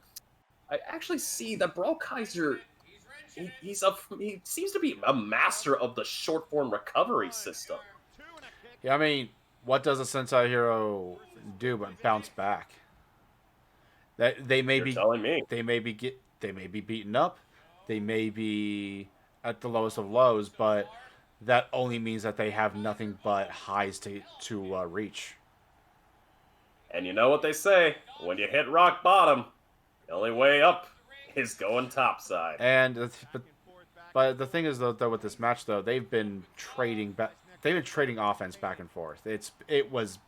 [SPEAKER 2] I actually see that Brawl Kaiser, he seems to be a master of the short form recovery system.
[SPEAKER 1] Yeah, I mean, what does a Sentai hero do but bounce back? That they may be beaten up, they may be at the lowest of lows, but that only means that they have nothing but highs to reach.
[SPEAKER 2] And you know what they say, when you hit rock bottom, the only way up is going topside.
[SPEAKER 1] And but the thing is though with this match though, they've been trading offense back and forth. It was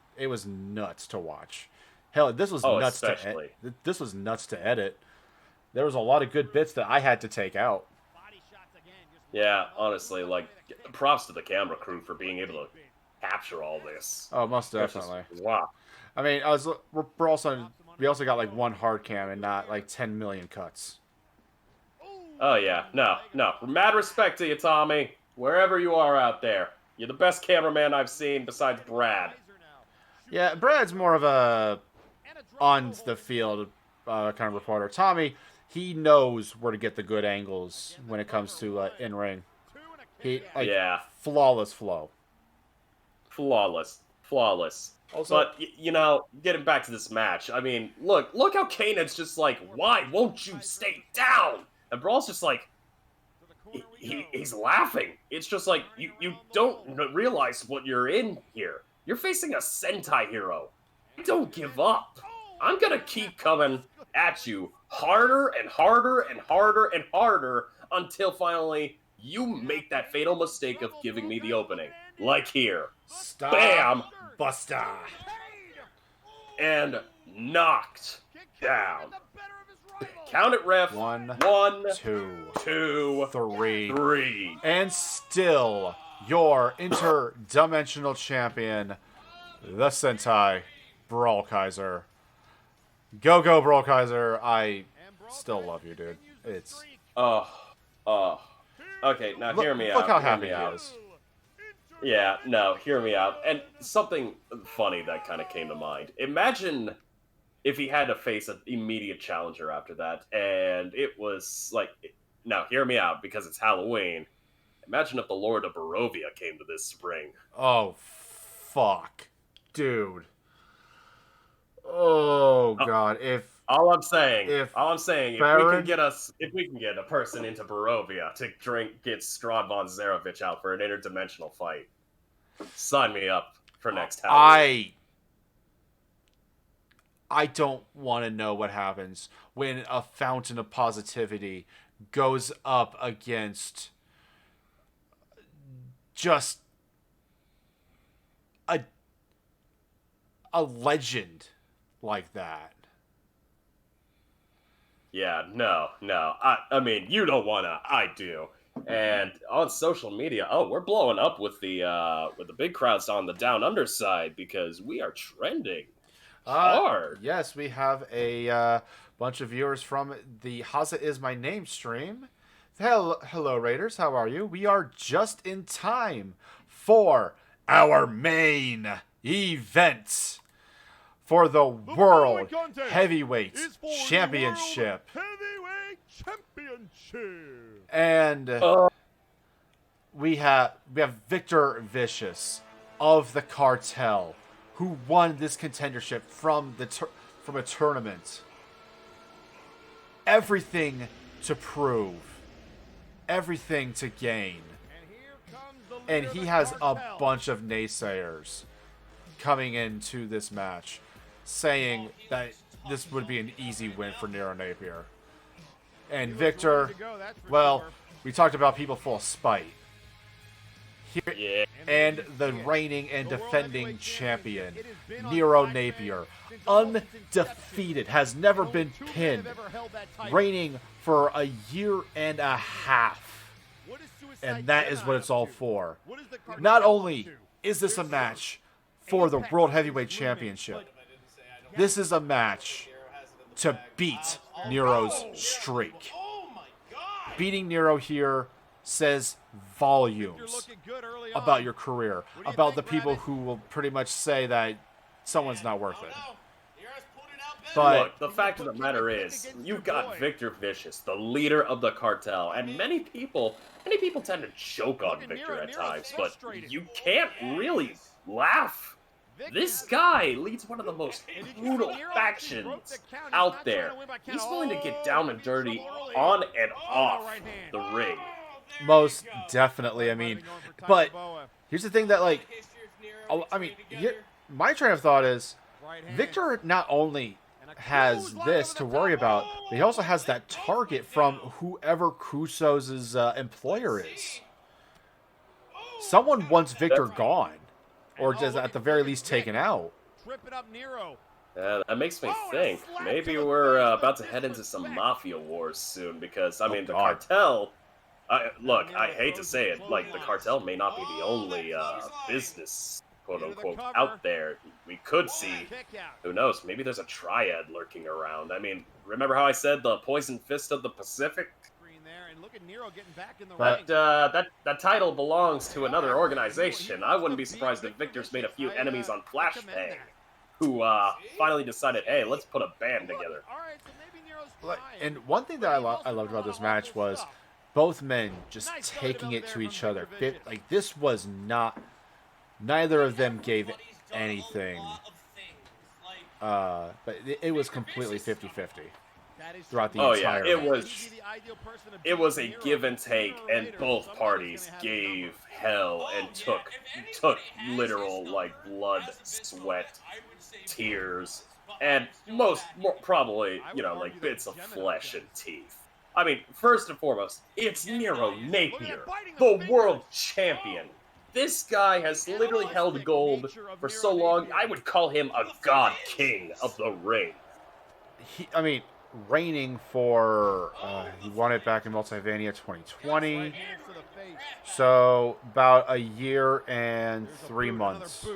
[SPEAKER 1] nuts to watch. Hell, this was nuts to edit. There was a lot of good bits that I had to take out.
[SPEAKER 2] Yeah, honestly, like, props to the camera crew for being able to capture all this.
[SPEAKER 1] Oh, most definitely.
[SPEAKER 2] Wow.
[SPEAKER 1] I mean, we also got like one hard cam and not like 10 million cuts.
[SPEAKER 2] Oh yeah, no. Mad respect to you, Tommy. Wherever you are out there, you're the best cameraman I've seen besides Brad.
[SPEAKER 1] Yeah, Brad's more of a on the field kind of reporter. Tommy, he knows where to get the good angles when it comes to in ring. Flawless flow.
[SPEAKER 2] Flawless. Also, but you know, getting back to this match, I mean, look how Kanan's just like, why won't you stay down? And Brawl's just like, he's laughing. It's just like, you don't realize what you're in here. You're facing a Sentai hero. Don't give up. I'm gonna keep coming at you harder and harder and harder and harder until finally you make that fatal mistake of giving me the opening. Like here.
[SPEAKER 1] Stop.
[SPEAKER 2] Bam!
[SPEAKER 1] Buster.
[SPEAKER 2] And knocked down. Count it, ref.
[SPEAKER 1] One, two, three. And still, your interdimensional champion, the Sentai, Brawl Kaiser. Go, Brawl Kaiser. I still love you, dude. It's...
[SPEAKER 2] Okay, now hear me out.
[SPEAKER 1] Look how happy he is.
[SPEAKER 2] Yeah, no, hear me out. And something funny that kind of came to mind. Imagine if he had to face an immediate challenger after that, and it was like... Now, hear me out, because it's Halloween. Imagine if the Lord of Barovia came to this spring.
[SPEAKER 1] Oh, fuck. Dude. Oh, God.
[SPEAKER 2] All I'm saying, if we can get a person into Barovia to get Strahd von Zarevich out for an interdimensional fight, sign me up for next Halloween.
[SPEAKER 1] I don't want to know what happens when a fountain of positivity goes up against just a legend like that.
[SPEAKER 2] Yeah, no. I mean, you don't wanna. I do. And on social media, we're blowing up with the big crowds on the down under side because we are trending hard.
[SPEAKER 1] Yes, we have a bunch of viewers from the Haza Is My Name stream. Hello, Raiders. How are you? We are just in time for our main event for the World Heavyweight Championship.
[SPEAKER 11] Heavyweight Championship.
[SPEAKER 1] And we have Victor Vicious of the Cartel, who won this contendership from a tournament. Everything to prove, everything to gain, and he has a bunch of naysayers coming into this match, saying that this would be an easy win for Nero Napier. And Victor, well, we talked about people full of spite. Here, and the reigning and defending champion, Nero Napier, undefeated, has never been pinned, reigning for a year and a half. And that is what it's all for. Not only is this a match for the World Heavyweight Championship, this is a match to beat Nero's streak. Beating Nero here says volumes about your career, about the people who will pretty much say that someone's not worth it. But
[SPEAKER 2] look, the fact of the matter is, you've got Victor Vicious, the leader of the cartel, and many people tend to choke on Victor at times, but you can't really laugh. This guy leads one of the most brutal factions out there. He's willing to get down and dirty on and off the ring.
[SPEAKER 1] Most definitely, I mean, but here's the thing that, like, I mean, my train of thought is, Victor not only has this to worry about, but he also has that target from whoever Crusoe's employer is. Someone wants Victor gone, or just at the very least taken out.
[SPEAKER 2] That makes me think maybe we're about to head into some mafia wars soon, because I mean the cartel. Look, I hate to say it, like the cartel may not be the only business, quote unquote, out there. We could see, who knows? Maybe there's a triad lurking around. I mean, remember how I said the Poison Fist of the Pacific? But that title belongs to another organization. I wouldn't be surprised if Victor's made a few enemies on Flashbang, who finally decided, hey, let's put a band together.
[SPEAKER 1] And one thing that I loved about this match was both men just taking it to each other. Like, this was not... Neither of them gave anything. But it was completely 50-50 throughout the entire match.
[SPEAKER 2] It was a give and take, and both parties gave hell and took literal, like, blood, sweat, tears, and more probably, you know, like, bits of flesh and teeth. I mean, first and foremost, it's Nero Napier, the world champion. This guy has literally held gold for so long, I would call him a god king of the ring.
[SPEAKER 1] I mean, reigning for, he won it back in Multiverse 2020, so about a year and 3 months.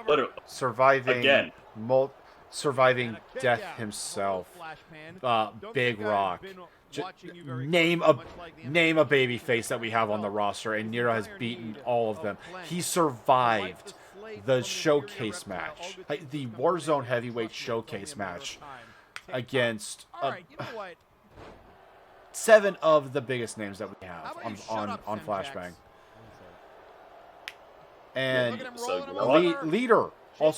[SPEAKER 2] Literally.
[SPEAKER 1] Surviving
[SPEAKER 2] again.
[SPEAKER 1] Surviving death himself. Big Rock. Name a baby face that we have on the roster, and Nero has beaten all of them. He survived the showcase match, the Warzone Heavyweight Showcase match, against 7 of the biggest names that we have on Flashbang. And leader of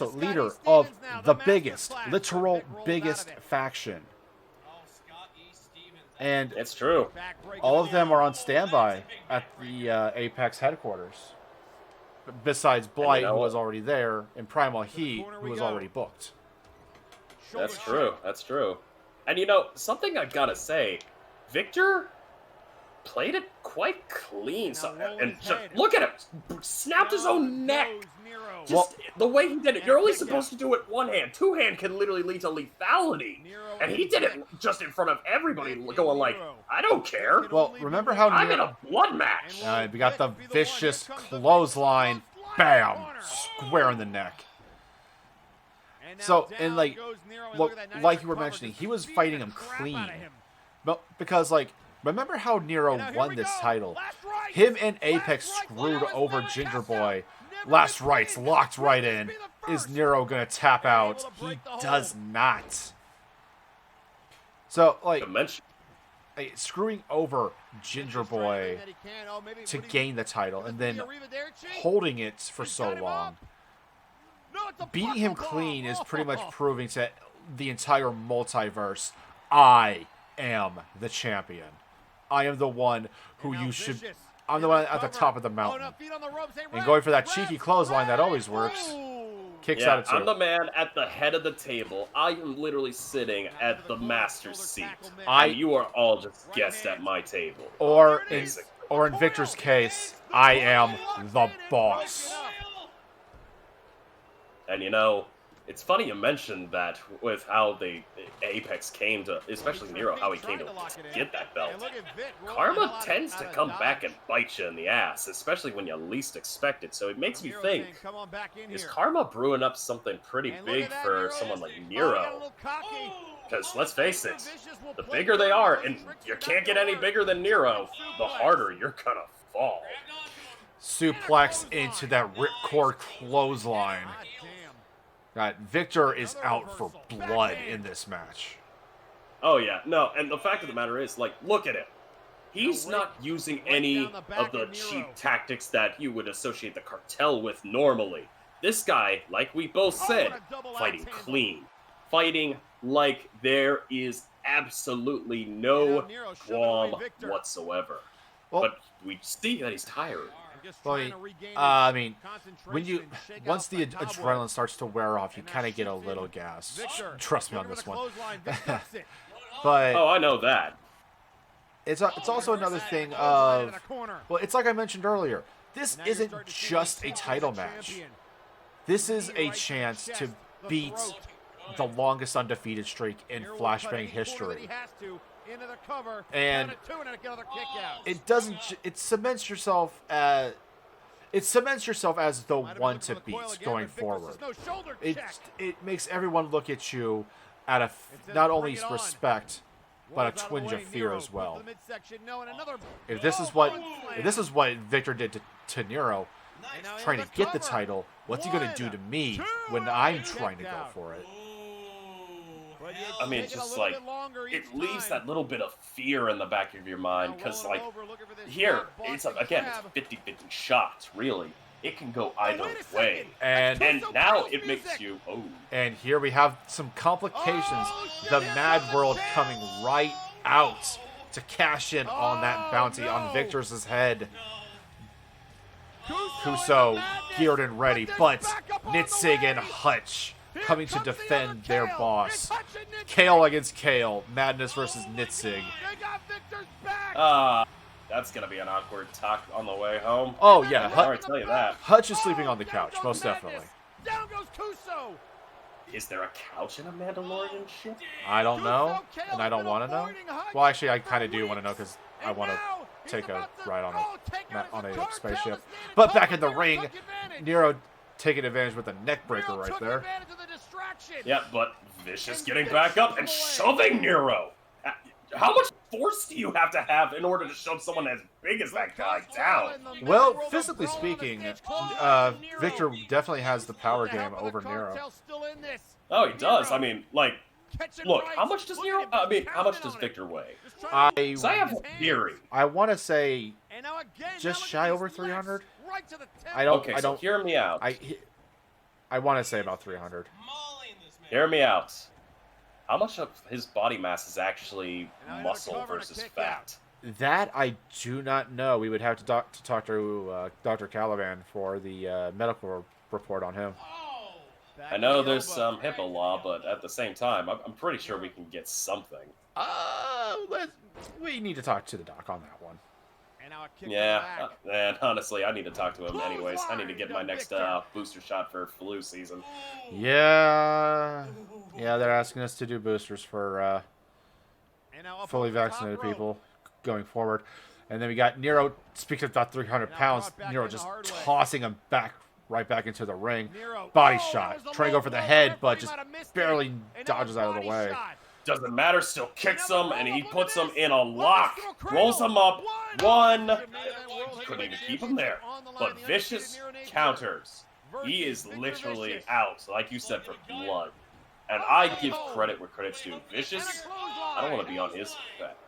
[SPEAKER 1] the biggest, literal biggest faction. And
[SPEAKER 2] it's true.
[SPEAKER 1] All of them are on standby at the Apex headquarters. besides Blight,
[SPEAKER 2] you know
[SPEAKER 1] who was
[SPEAKER 2] what?
[SPEAKER 1] already there, and Primal Heat, who was already booked.
[SPEAKER 2] That's true. That's true. And you know, something I gotta say, Victor played it quite clean. So, and just look at him, snapped his own neck. Just the way he did it. You're only supposed to do it one hand. Two hand can literally lead to lethality. And he did it just in front of everybody, going like, I don't care.
[SPEAKER 1] Well, remember how
[SPEAKER 2] I'm in a blood match.
[SPEAKER 1] we got the vicious clothesline, bam, square in the neck. So, and like, look, like you were mentioning, he was fighting him clean. But because, like, remember how Nero won this title? Him and Apex screwed over Ginger Boy. Last rights locked right in. Is Nero gonna tap out? He does not. So, like, screwing over Ginger Boy to gain the title and then holding it for so long. Beating him clean is pretty much proving to the entire multiverse, I am the champion. I am the one who you should... I'm the one at the top of the mountain. And going for that cheeky clothesline that always works. Kicks out of two.
[SPEAKER 2] I'm the man at the head of the table. I am literally sitting at the master's seat. And you are all just guests at my table.
[SPEAKER 1] Or in Victor's case, I am the boss.
[SPEAKER 2] And you know, it's funny you mentioned that with how the Apex came to, especially Nero, how he came to get that belt. Karma tends to come back and bite you in the ass, especially when you least expect it. So it makes me think, is Karma brewing up something pretty big for someone like Nero? Because let's face it, the bigger they are, and you can't get any bigger than Nero, the harder you're gonna fall.
[SPEAKER 1] Suplex into that ripcord clothesline. God, Victor is out for blood in this match.
[SPEAKER 2] Oh yeah, no, and the fact of the matter is, like, look at him. He's not using any of the cheap tactics that you would associate the cartel with normally. This guy, like we both said, fighting clean. Fighting like there is absolutely no qualm whatsoever.
[SPEAKER 1] Well,
[SPEAKER 2] but we see that he's tired.
[SPEAKER 1] Well, I mean, once the adrenaline starts to wear off, you kind of get a little gas. Trust me on this one. But
[SPEAKER 2] oh, I know that.
[SPEAKER 1] It's also another thing of, well, it's like I mentioned earlier. This isn't just a title match. This is a chance to beat the longest undefeated streak in Flashbang history. And it cements yourself as the one to beat going forward. It makes everyone look at you out of not only respect but a twinge of fear as well. If this is what Victor did to Nero, trying to get the title, what's he gonna do to me when I'm trying to go for it?
[SPEAKER 2] I mean, just like, it leaves that little bit of fear in the back of your mind, because, like, here, it's, again, it's 50-50 shots, really. It can go either way. And now it makes you,
[SPEAKER 1] And here we have some complications. The Mad World coming right out to cash in on that bounty on Victor's head. Kuso geared and ready, but Nitzig and Hutch coming to defend their boss. Kale against Kale. Madness versus Nitzig.
[SPEAKER 2] That's going to be an awkward talk on the way home.
[SPEAKER 1] Oh, yeah.
[SPEAKER 2] I can already tell you that.
[SPEAKER 1] Hutch is sleeping on the couch, most definitely.
[SPEAKER 3] Down goes Kuso.
[SPEAKER 2] Is there a couch in a Mandalorian ship?
[SPEAKER 1] I don't know, and I don't want to know. Well, actually, I kind of do want to know, because I want to take a ride on a spaceship. But back in the ring, Nero taking advantage with a neck breaker right there.
[SPEAKER 2] Yeah, but Vicious getting back up and shoving Nero. How much force do you have to have in order to shove someone as big as that guy down?
[SPEAKER 1] Well, physically speaking, Victor definitely has the power game over Nero.
[SPEAKER 2] Oh, he does. I mean, like, look, how much does Victor weigh? I have a theory.
[SPEAKER 1] I want to say just shy over 300.
[SPEAKER 2] So hear me out.
[SPEAKER 1] I want to say about 300.
[SPEAKER 2] Hear me out. How much of his body mass is actually muscle versus fat?
[SPEAKER 1] That I do not know. We would have to talk to Dr. Caliban for the medical report on him.
[SPEAKER 2] I know there's some HIPAA law, but at the same time, I'm pretty sure we can get something.
[SPEAKER 1] We need to talk to the doc on that one.
[SPEAKER 2] Yeah, and honestly, I need to talk to him anyways. I need to get my next booster shot for flu season.
[SPEAKER 1] Yeah, they're asking us to do boosters for fully vaccinated people going forward. And then we got Nero, speaking of about 300 pounds, Nero just tossing him right back into the ring. Body shot. Trying to go for the head, but just barely dodges out of the way.
[SPEAKER 2] Doesn't matter, still kicks him, and he puts him in a lock. Rolls him up. One. Couldn't even keep him there. But Vicious counters. He is literally out, like you said, for blood. And I give credit where credit's due. Vicious, I don't want to be on his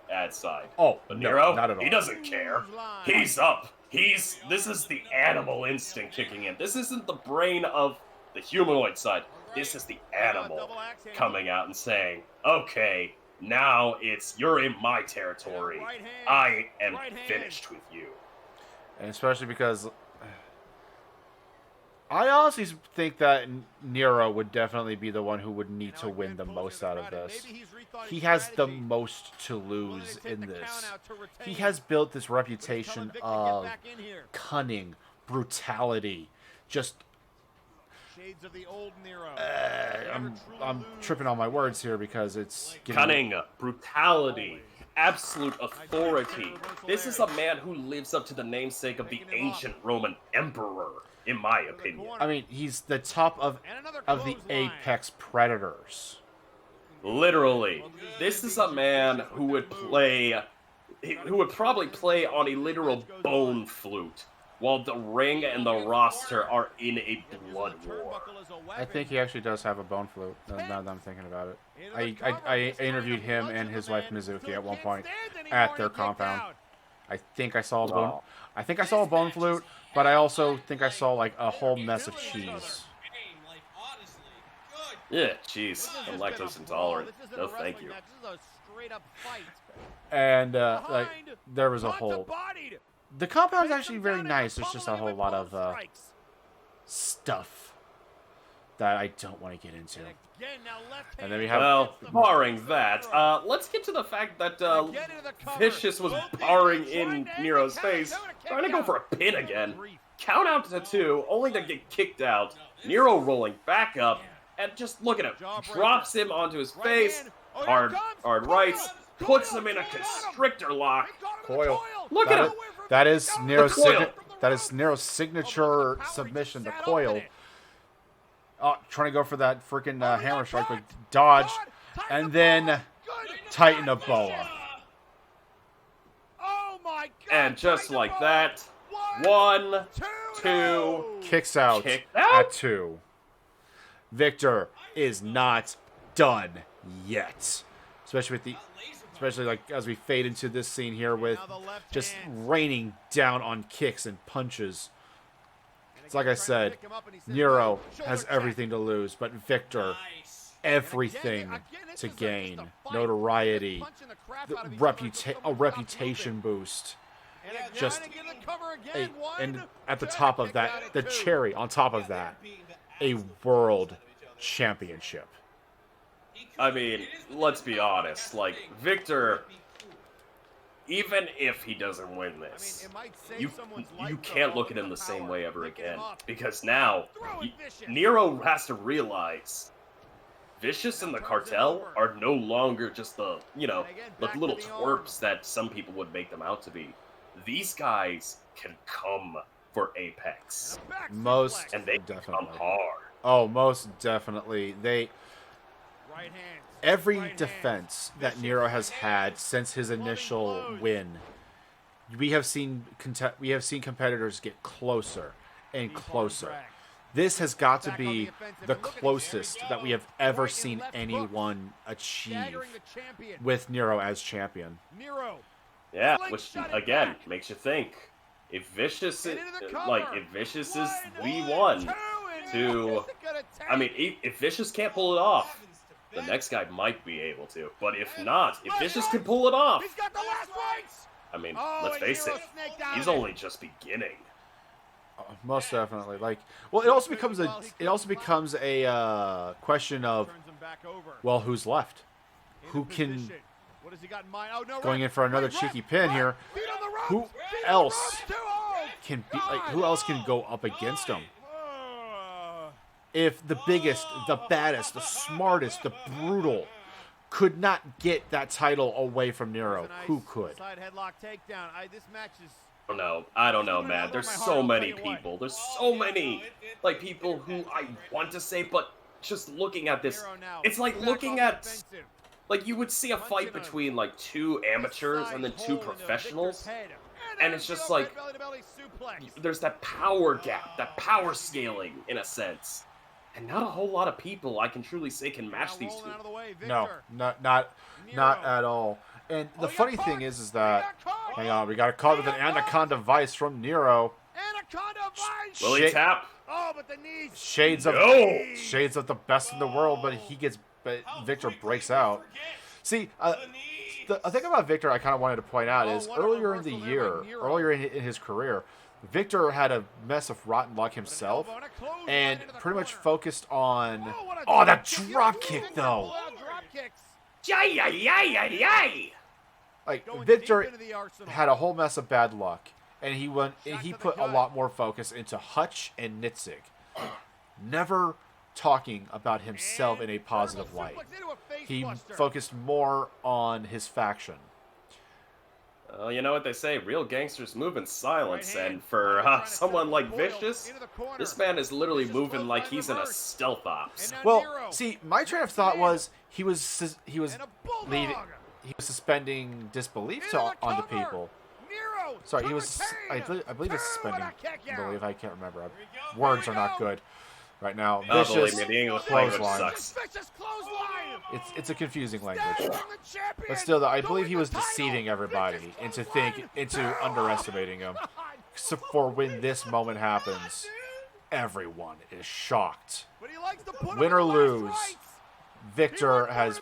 [SPEAKER 2] bad side.
[SPEAKER 1] Oh,
[SPEAKER 2] but
[SPEAKER 1] no,
[SPEAKER 2] Nero,
[SPEAKER 1] not at all.
[SPEAKER 2] He doesn't care. He's up. This is the animal instinct kicking in. This isn't the brain of the humanoid side. This is the animal coming out and saying, okay, now you're in my territory. I am finished with you.
[SPEAKER 1] And especially because I honestly think that Nero would definitely be the one who would need to win the most out of this. He has the most to lose in this. He has built this reputation of cunning, brutality, just...
[SPEAKER 11] Shades of the old Nero.
[SPEAKER 1] I'm tripping on my words here because it's
[SPEAKER 2] cunning, brutality, absolute authority. This is a man who lives up to the namesake of the ancient Roman emperor, in my opinion.
[SPEAKER 1] I mean, he's the top of the apex predators.
[SPEAKER 2] Literally, this is a man who would probably play on a literal bone flute, while the ring and the roster are in a blood war.
[SPEAKER 1] I think he actually does have a bone flute, now that I'm thinking about it. I interviewed him and his wife Mizuki at one point at their compound. I think I saw a bone flute, but I also think I saw like a whole mess of cheese.
[SPEAKER 2] Yeah, cheese. I'm lactose intolerant. No, thank you.
[SPEAKER 1] And like there was a whole... The compound's actually very nice. There's just a whole lot of stuff that I don't want to get into. And then we have...
[SPEAKER 2] Well, barring that, let's get to the fact that Vicious was barring in Nero's face, trying to go for a pin again. Count out to 2, only to get kicked out. Nero rolling back up, and just look at him. Drops him onto his face, hard rights, puts him in a constrictor lock.
[SPEAKER 1] Coil.
[SPEAKER 2] Look at him.
[SPEAKER 1] That is Nero's signature submission, the coil. Oh, trying to go for that freaking hammer strike with dodge, and then tighten a boa.
[SPEAKER 2] And just like that, 1, 2,
[SPEAKER 1] kicks out at 2. Victor is not done yet, especially like as we fade into this scene here with just raining down on kicks and punches. It's like I said, Nero has everything to lose, but Victor, everything to gain. Notoriety, a reputation boost. And at the top of that, the cherry on top of that, a world championship.
[SPEAKER 2] I mean, let's be honest, like, Victor, even if he doesn't win this, you can't look at him the same way ever again, because now, Nero has to realize, Vicious and the cartel are no longer just the little twerps that some people would make them out to be. These guys can come for Apex.
[SPEAKER 1] And they
[SPEAKER 2] come hard.
[SPEAKER 1] Oh, most definitely. Every defense that Nero has had since his initial win, we have seen competitors get closer and closer. This has got to be the closest that we have ever seen anyone achieve with Nero as champion.
[SPEAKER 2] Yeah, which again makes you think, if Vicious is V1 to, I mean, if Vicious can't pull it off, the next guy might be able to. But if not, if Vicious can pull it off, I mean,
[SPEAKER 11] Oh,
[SPEAKER 2] let's
[SPEAKER 11] and
[SPEAKER 2] face
[SPEAKER 11] Nero
[SPEAKER 2] it,
[SPEAKER 11] snaked out
[SPEAKER 2] he's
[SPEAKER 11] of it.
[SPEAKER 2] only just beginning.
[SPEAKER 1] Most definitely. Like, well, it also becomes a question of, well, who's left? Who can
[SPEAKER 11] What has he got in mind? Oh, no,
[SPEAKER 1] going in
[SPEAKER 11] ref.
[SPEAKER 1] for another
[SPEAKER 11] Wait,
[SPEAKER 1] cheeky
[SPEAKER 11] ref,
[SPEAKER 1] pin
[SPEAKER 11] ref.
[SPEAKER 1] here?
[SPEAKER 11] Feet on the ropes.
[SPEAKER 1] Who
[SPEAKER 11] Feet on the
[SPEAKER 1] else
[SPEAKER 11] ropes, too. Oh,
[SPEAKER 1] can be
[SPEAKER 11] God.
[SPEAKER 1] who else can go up against him? If the biggest, the baddest, the smartest, the brutal could not get that title away from Nero, who could?
[SPEAKER 11] Side headlock takedown. This match is.
[SPEAKER 2] I don't know, man. There's so many people. There's so many, like, people who I want to say, but just looking at this, it's like looking at, like, you would see a fight between, like, 2 amateurs and then 2 professionals, and it's just like, there's that power gap, that power scaling, in a sense. And not a whole lot of people I can truly say can match these two.
[SPEAKER 1] No, not at all. And the funny thing is that, hang on, we got a call with an Anaconda Vice from Nero.
[SPEAKER 11] Anaconda Vice!
[SPEAKER 2] Will he tap?
[SPEAKER 11] Oh, but the knees.
[SPEAKER 1] Shades of the best in the world, but Victor breaks out. See, the thing about Victor I kind of wanted to point out is earlier in the year, earlier in his career, Victor had a mess of rotten luck himself, and pretty much focused on. Oh, that drop kick though! Like, Victor had a whole mess of bad luck, and he put a lot more focus into Hutch and Nitzig, never talking about himself in a positive light. He focused more on his faction.
[SPEAKER 2] You know what they say, real gangsters move in silence, and for someone like Vicious, this man is literally moving like he's in a stealth ops.
[SPEAKER 1] Well, see, my train of thought was he was suspending disbelief onto people. Sorry, I believe it's suspending belief. I can't remember. Words are not good right now.
[SPEAKER 2] Oh,
[SPEAKER 1] Vicious
[SPEAKER 2] believe me, the English language
[SPEAKER 1] clothesline.
[SPEAKER 2] sucks.
[SPEAKER 1] It's a confusing language, but still, I believe he was deceiving everybody into underestimating him. So for when this moment happens, everyone is shocked. Win or lose, Victor has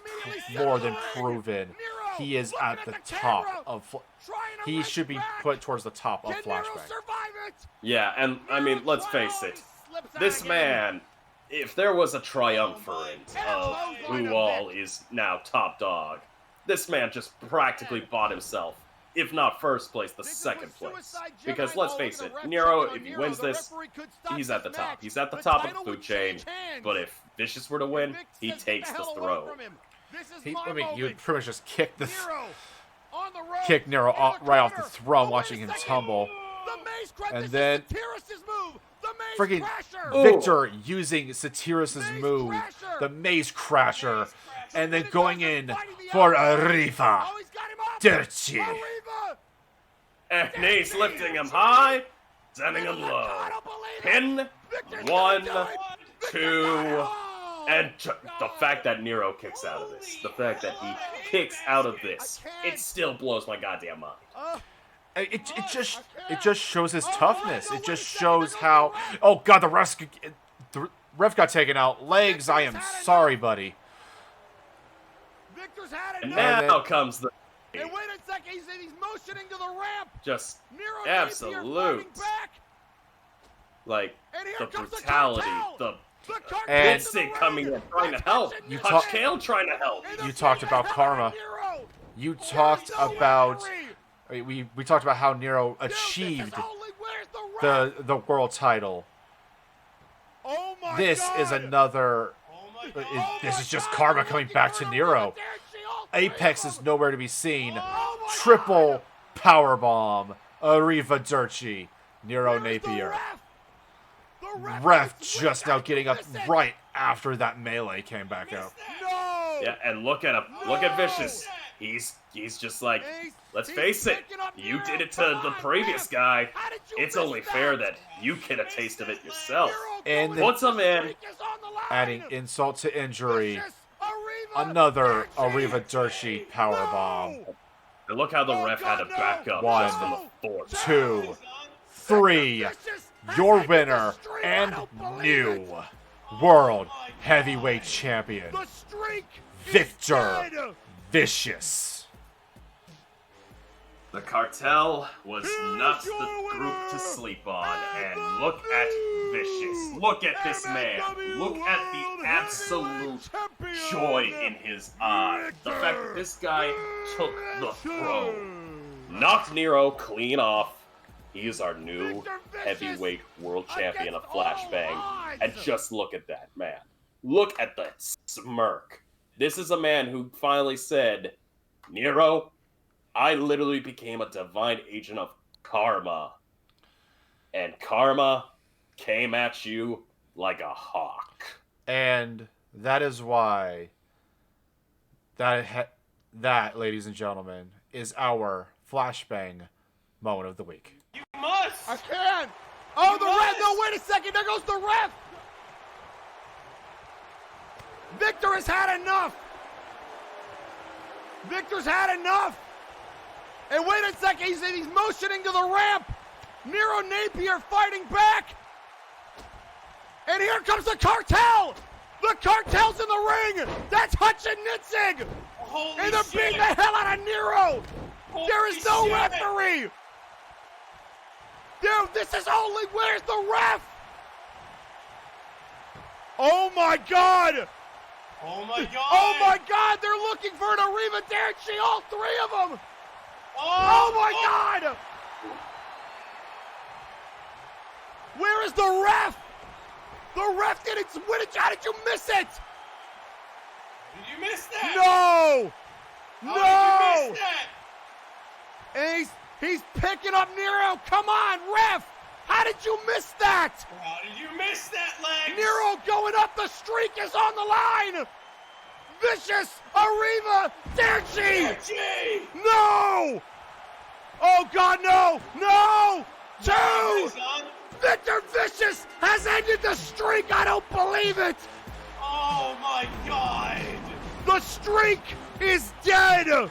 [SPEAKER 1] more than proven he is at the top of. He should be put towards the top of Flashbang.
[SPEAKER 2] Yeah, and I mean, let's face it, this man, if there was a triumvirate of who all is now top dog, this man just practically bought himself, if not first place, the second place. Because let's face it, Nero, if he wins this, he's at the top. He's at the top of the food chain, but if Vicious were to win, he takes the throne.
[SPEAKER 1] You would pretty much just kick Nero right off the throne, watching him tumble. And then freaking Victor using Satyrus's move, the Maze Crasher, and then going in for Arriva. Dirty.
[SPEAKER 2] And he's lifting him high, sending him low. Pin, 1, 2, and the fact that Nero kicks out of this, it still blows my goddamn mind.
[SPEAKER 1] It just shows his toughness. It just shows how. Oh God, the ref got taken out. Legs. I am sorry, buddy.
[SPEAKER 2] And now comes the.
[SPEAKER 11] And wait a second, he's motioning to the ramp.
[SPEAKER 2] Just absolute. Like the brutality, the Nitzig coming in trying to help. Hutch Kale trying to help.
[SPEAKER 1] You talked about karma. You talked about. We talked about how Nero achieved the world title. This is another. This is just karma coming back to Nero. Apex is nowhere to be seen. Triple powerbomb. Arrivederci. Nero Napier. Ref just now getting up right after that melee came back out.
[SPEAKER 2] Yeah, and look at him. Look at Vicious. He's just like, let's face it, you did it to the previous guy. It's only fair that you get a taste of it yourself.
[SPEAKER 1] And
[SPEAKER 2] puts him in.
[SPEAKER 1] Adding insult to injury. Another Arrivederci powerbomb.
[SPEAKER 2] And look how the ref had to back up.
[SPEAKER 1] 1, 2, 3. Your winner and new World Heavyweight Champion, Victor Vicious.
[SPEAKER 2] The cartel was not the group to sleep on, and look at Vicious. Look at this man. Look at the absolute joy in his eye. The fact that this guy took the throne, knocked Nero clean off. He is our new heavyweight world champion of Flashbang. And just look at that, man. Look at the smirk. This is a man who finally said, Nero, I literally became a divine agent of karma. And karma came at you like a hawk.
[SPEAKER 1] And that is why that, ladies and gentlemen, is our Flashbang moment of the week.
[SPEAKER 11] You must!
[SPEAKER 3] I can't! Oh, the ref! No, wait a second! There goes the ref! Victor has had enough! Victor's had enough! And wait a second, he's motioning to the ramp! Nero Napier fighting back! And here comes the cartel! The cartel's in the ring! That's Hutch and Nitzig!
[SPEAKER 11] Holy
[SPEAKER 3] and they're beating the hell out of Nero! There is no referee! Dude, this is only, where's the ref? Oh my God!
[SPEAKER 11] Oh my God!
[SPEAKER 3] Oh my God, they're looking for an Arriva Derchi, all three of them! Oh my God! Where is the ref? The ref didn't, how did you miss it?
[SPEAKER 11] Did you miss that?
[SPEAKER 3] No!
[SPEAKER 11] How did you miss that?
[SPEAKER 3] And he's picking up Nero. Come on, ref! How did you miss that?
[SPEAKER 11] How did you miss that, Legs?
[SPEAKER 3] Nero going up, the streak is on the line! Vicious, Arriva, Derchi! No! Oh God, no! No! Two! Victor Vicious has ended the streak! I don't believe it!
[SPEAKER 11] Oh my God!
[SPEAKER 3] The streak is dead!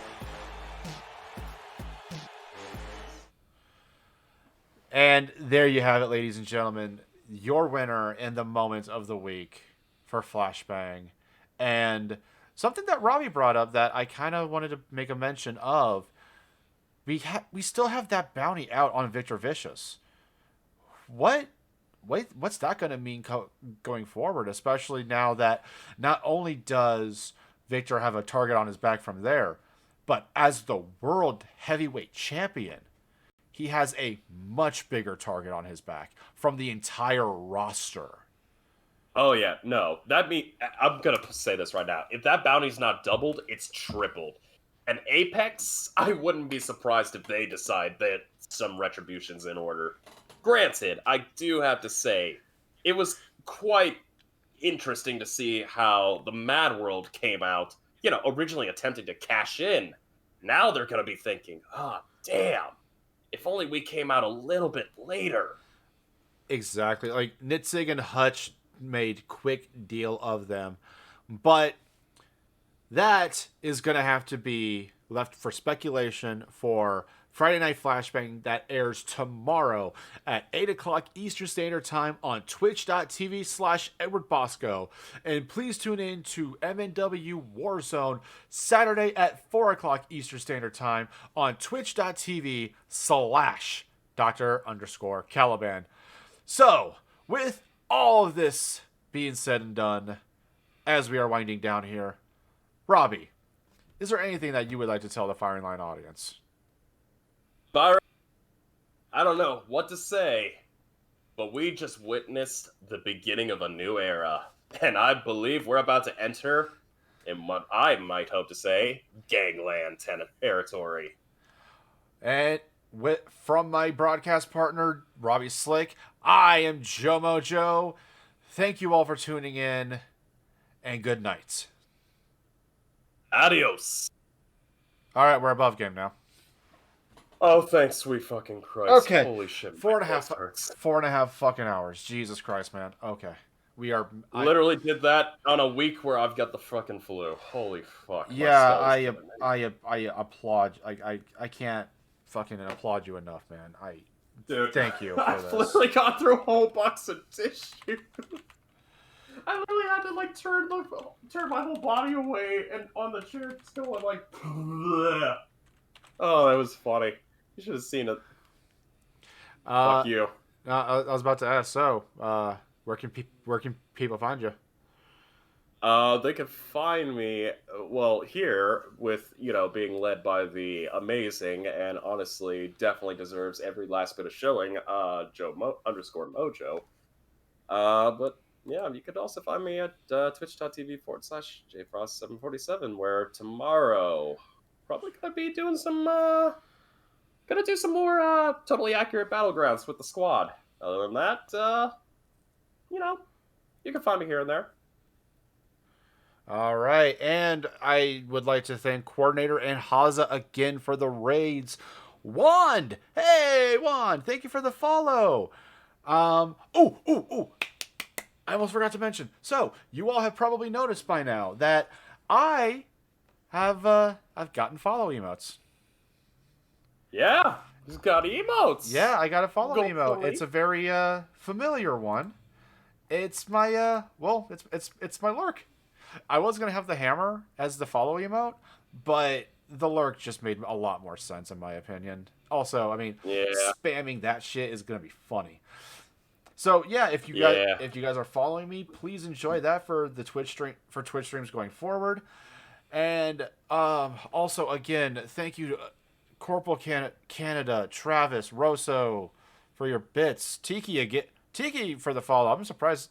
[SPEAKER 1] And there you have it, ladies and gentlemen. Your winner in the moment of the week for Flashbang. And something that Robby brought up that I kind of wanted to make a mention of. We still have that bounty out on Victor Vicious. What's that going to mean going forward? Especially now that not only does Victor have a target on his back from there, but as the world heavyweight champion, he has a much bigger target on his back from the entire roster.
[SPEAKER 2] Oh yeah, no. I'm gonna say this right now. If that bounty's not doubled, it's tripled. And Apex, I wouldn't be surprised if they decide that some retribution's in order. Granted, I do have to say, it was quite interesting to see how the Mad World came out, originally attempting to cash in. Now they're gonna be thinking, damn, if only we came out a little bit later.
[SPEAKER 1] Exactly. Like, Nitzig and Hutch made quick deal of them. But that is going to have to be left for speculation for Friday Night Flashbang that airs tomorrow at 8 o'clock Eastern Standard Time on twitch.tv/Edward Bosco. And please tune in to MNW Warzone Saturday at 4 o'clock Eastern Standard Time on twitch.tv/Dr_Caliban. So, with all of this being said and done, as we are winding down here, Robby, is there anything that you would like to tell the Firing Line audience?
[SPEAKER 2] Byron, I don't know what to say, but we just witnessed the beginning of a new era, and I believe we're about to enter in what I might hope to say, gangland territory.
[SPEAKER 1] And from my broadcast partner, Robby Slick, I am Joe Mojo. Thank you all for tuning in, and good night.
[SPEAKER 2] Adios.
[SPEAKER 1] All right, we're above game now.
[SPEAKER 2] Oh, thanks, sweet fucking Christ.
[SPEAKER 1] Okay.
[SPEAKER 2] Holy shit.
[SPEAKER 1] 4.5 fucking hours. Jesus Christ, man. Okay. We are...
[SPEAKER 2] Literally did that on a week where I've got the fucking flu. Holy fuck.
[SPEAKER 1] Yeah, I applaud. I can't fucking applaud you enough, man.
[SPEAKER 2] Dude,
[SPEAKER 1] thank you for
[SPEAKER 2] I've
[SPEAKER 1] this.
[SPEAKER 2] literally gone through a whole box of tissue. I literally had to turn my whole body away and on the chair still I'm like bleh. Oh, that was funny. You should have seen it.
[SPEAKER 1] Fuck
[SPEAKER 2] you.
[SPEAKER 1] I was about to ask. So, where can people find you?
[SPEAKER 2] They can find me, well, here with, being led by the amazing and honestly definitely deserves every last bit of showing, Joe_Mojo. But yeah, you could also find me at twitch.tv/JFrost747, where tomorrow probably gonna be doing gonna do some more, totally accurate battlegrounds with the squad. Other than that, you can find me here and there.
[SPEAKER 1] All right, and I would like to thank Coordinator and Haza again for the raids. Wand! Hey, Wand! Thank you for the follow. I almost forgot to mention. So, you all have probably noticed by now that I've gotten follow emotes.
[SPEAKER 2] Yeah, he's got emotes.
[SPEAKER 1] Yeah, I got a follow emote. It's a very familiar one. It's my it's my lurk. I was gonna have the hammer as the follow emote, but the lurk just made a lot more sense in my opinion. Also, I mean, spamming that shit is gonna be funny. So yeah, if you guys are following me, please enjoy that for the Twitch streams going forward. And also again, thank you to Corporal Canada, Travis, Rosso for your bits, Tiki for the follow. I'm surprised.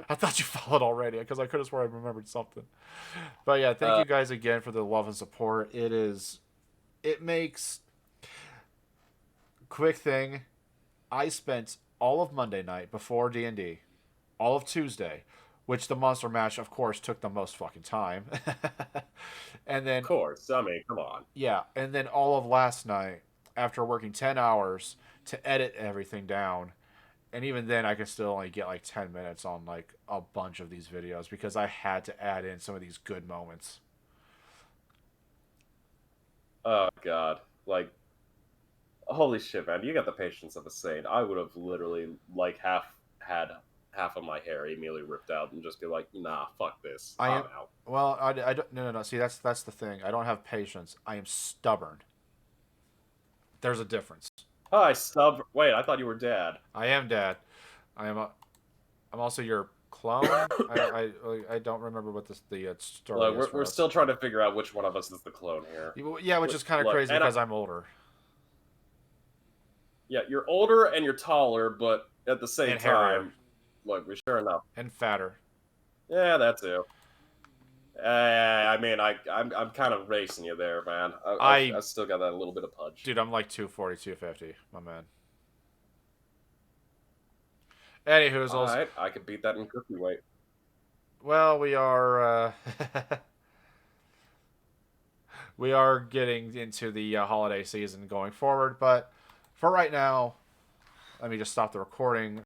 [SPEAKER 1] I thought you followed already because I could have sworn I remembered something. But yeah, thank you guys again for the love and support. It makes... Quick thing, I spent all of Monday night before D&D, all of Tuesday, which the monster match, of course, took the most fucking time. And then...
[SPEAKER 2] Of course, I mean, come on.
[SPEAKER 1] Yeah, and then all of last night, after working 10 hours to edit everything down. And even then, I could still only get like 10 minutes on like a bunch of these videos because I had to add in some of these good moments.
[SPEAKER 2] Oh, God. Like, holy shit, man. You got the patience of a saint. I would have literally, like, had half of my hair immediately ripped out and just be like, nah, fuck this. I'm out.
[SPEAKER 1] Well, I don't... No. See, that's the thing. I don't have patience. I am stubborn. There's a difference.
[SPEAKER 2] Hi, Wait, I thought you were Dad.
[SPEAKER 1] I am Dad. I'm also your clone. I don't remember what the story is.
[SPEAKER 2] We're still trying to figure out which one of us is the clone here.
[SPEAKER 1] Yeah, which is kind of crazy because I'm older.
[SPEAKER 2] Yeah, you're older and you're taller, but at the same time, look, we're sure enough.
[SPEAKER 1] And fatter.
[SPEAKER 2] Yeah, that too. I mean, I'm kind of racing you there, man. I still got that little bit of pudge.
[SPEAKER 1] Dude, I'm like 240, 250, my man. Anywho's
[SPEAKER 2] all right, I could beat that in cookie weight.
[SPEAKER 1] Well, we are we are getting into the holiday season going forward, but for right now, let me just stop the recording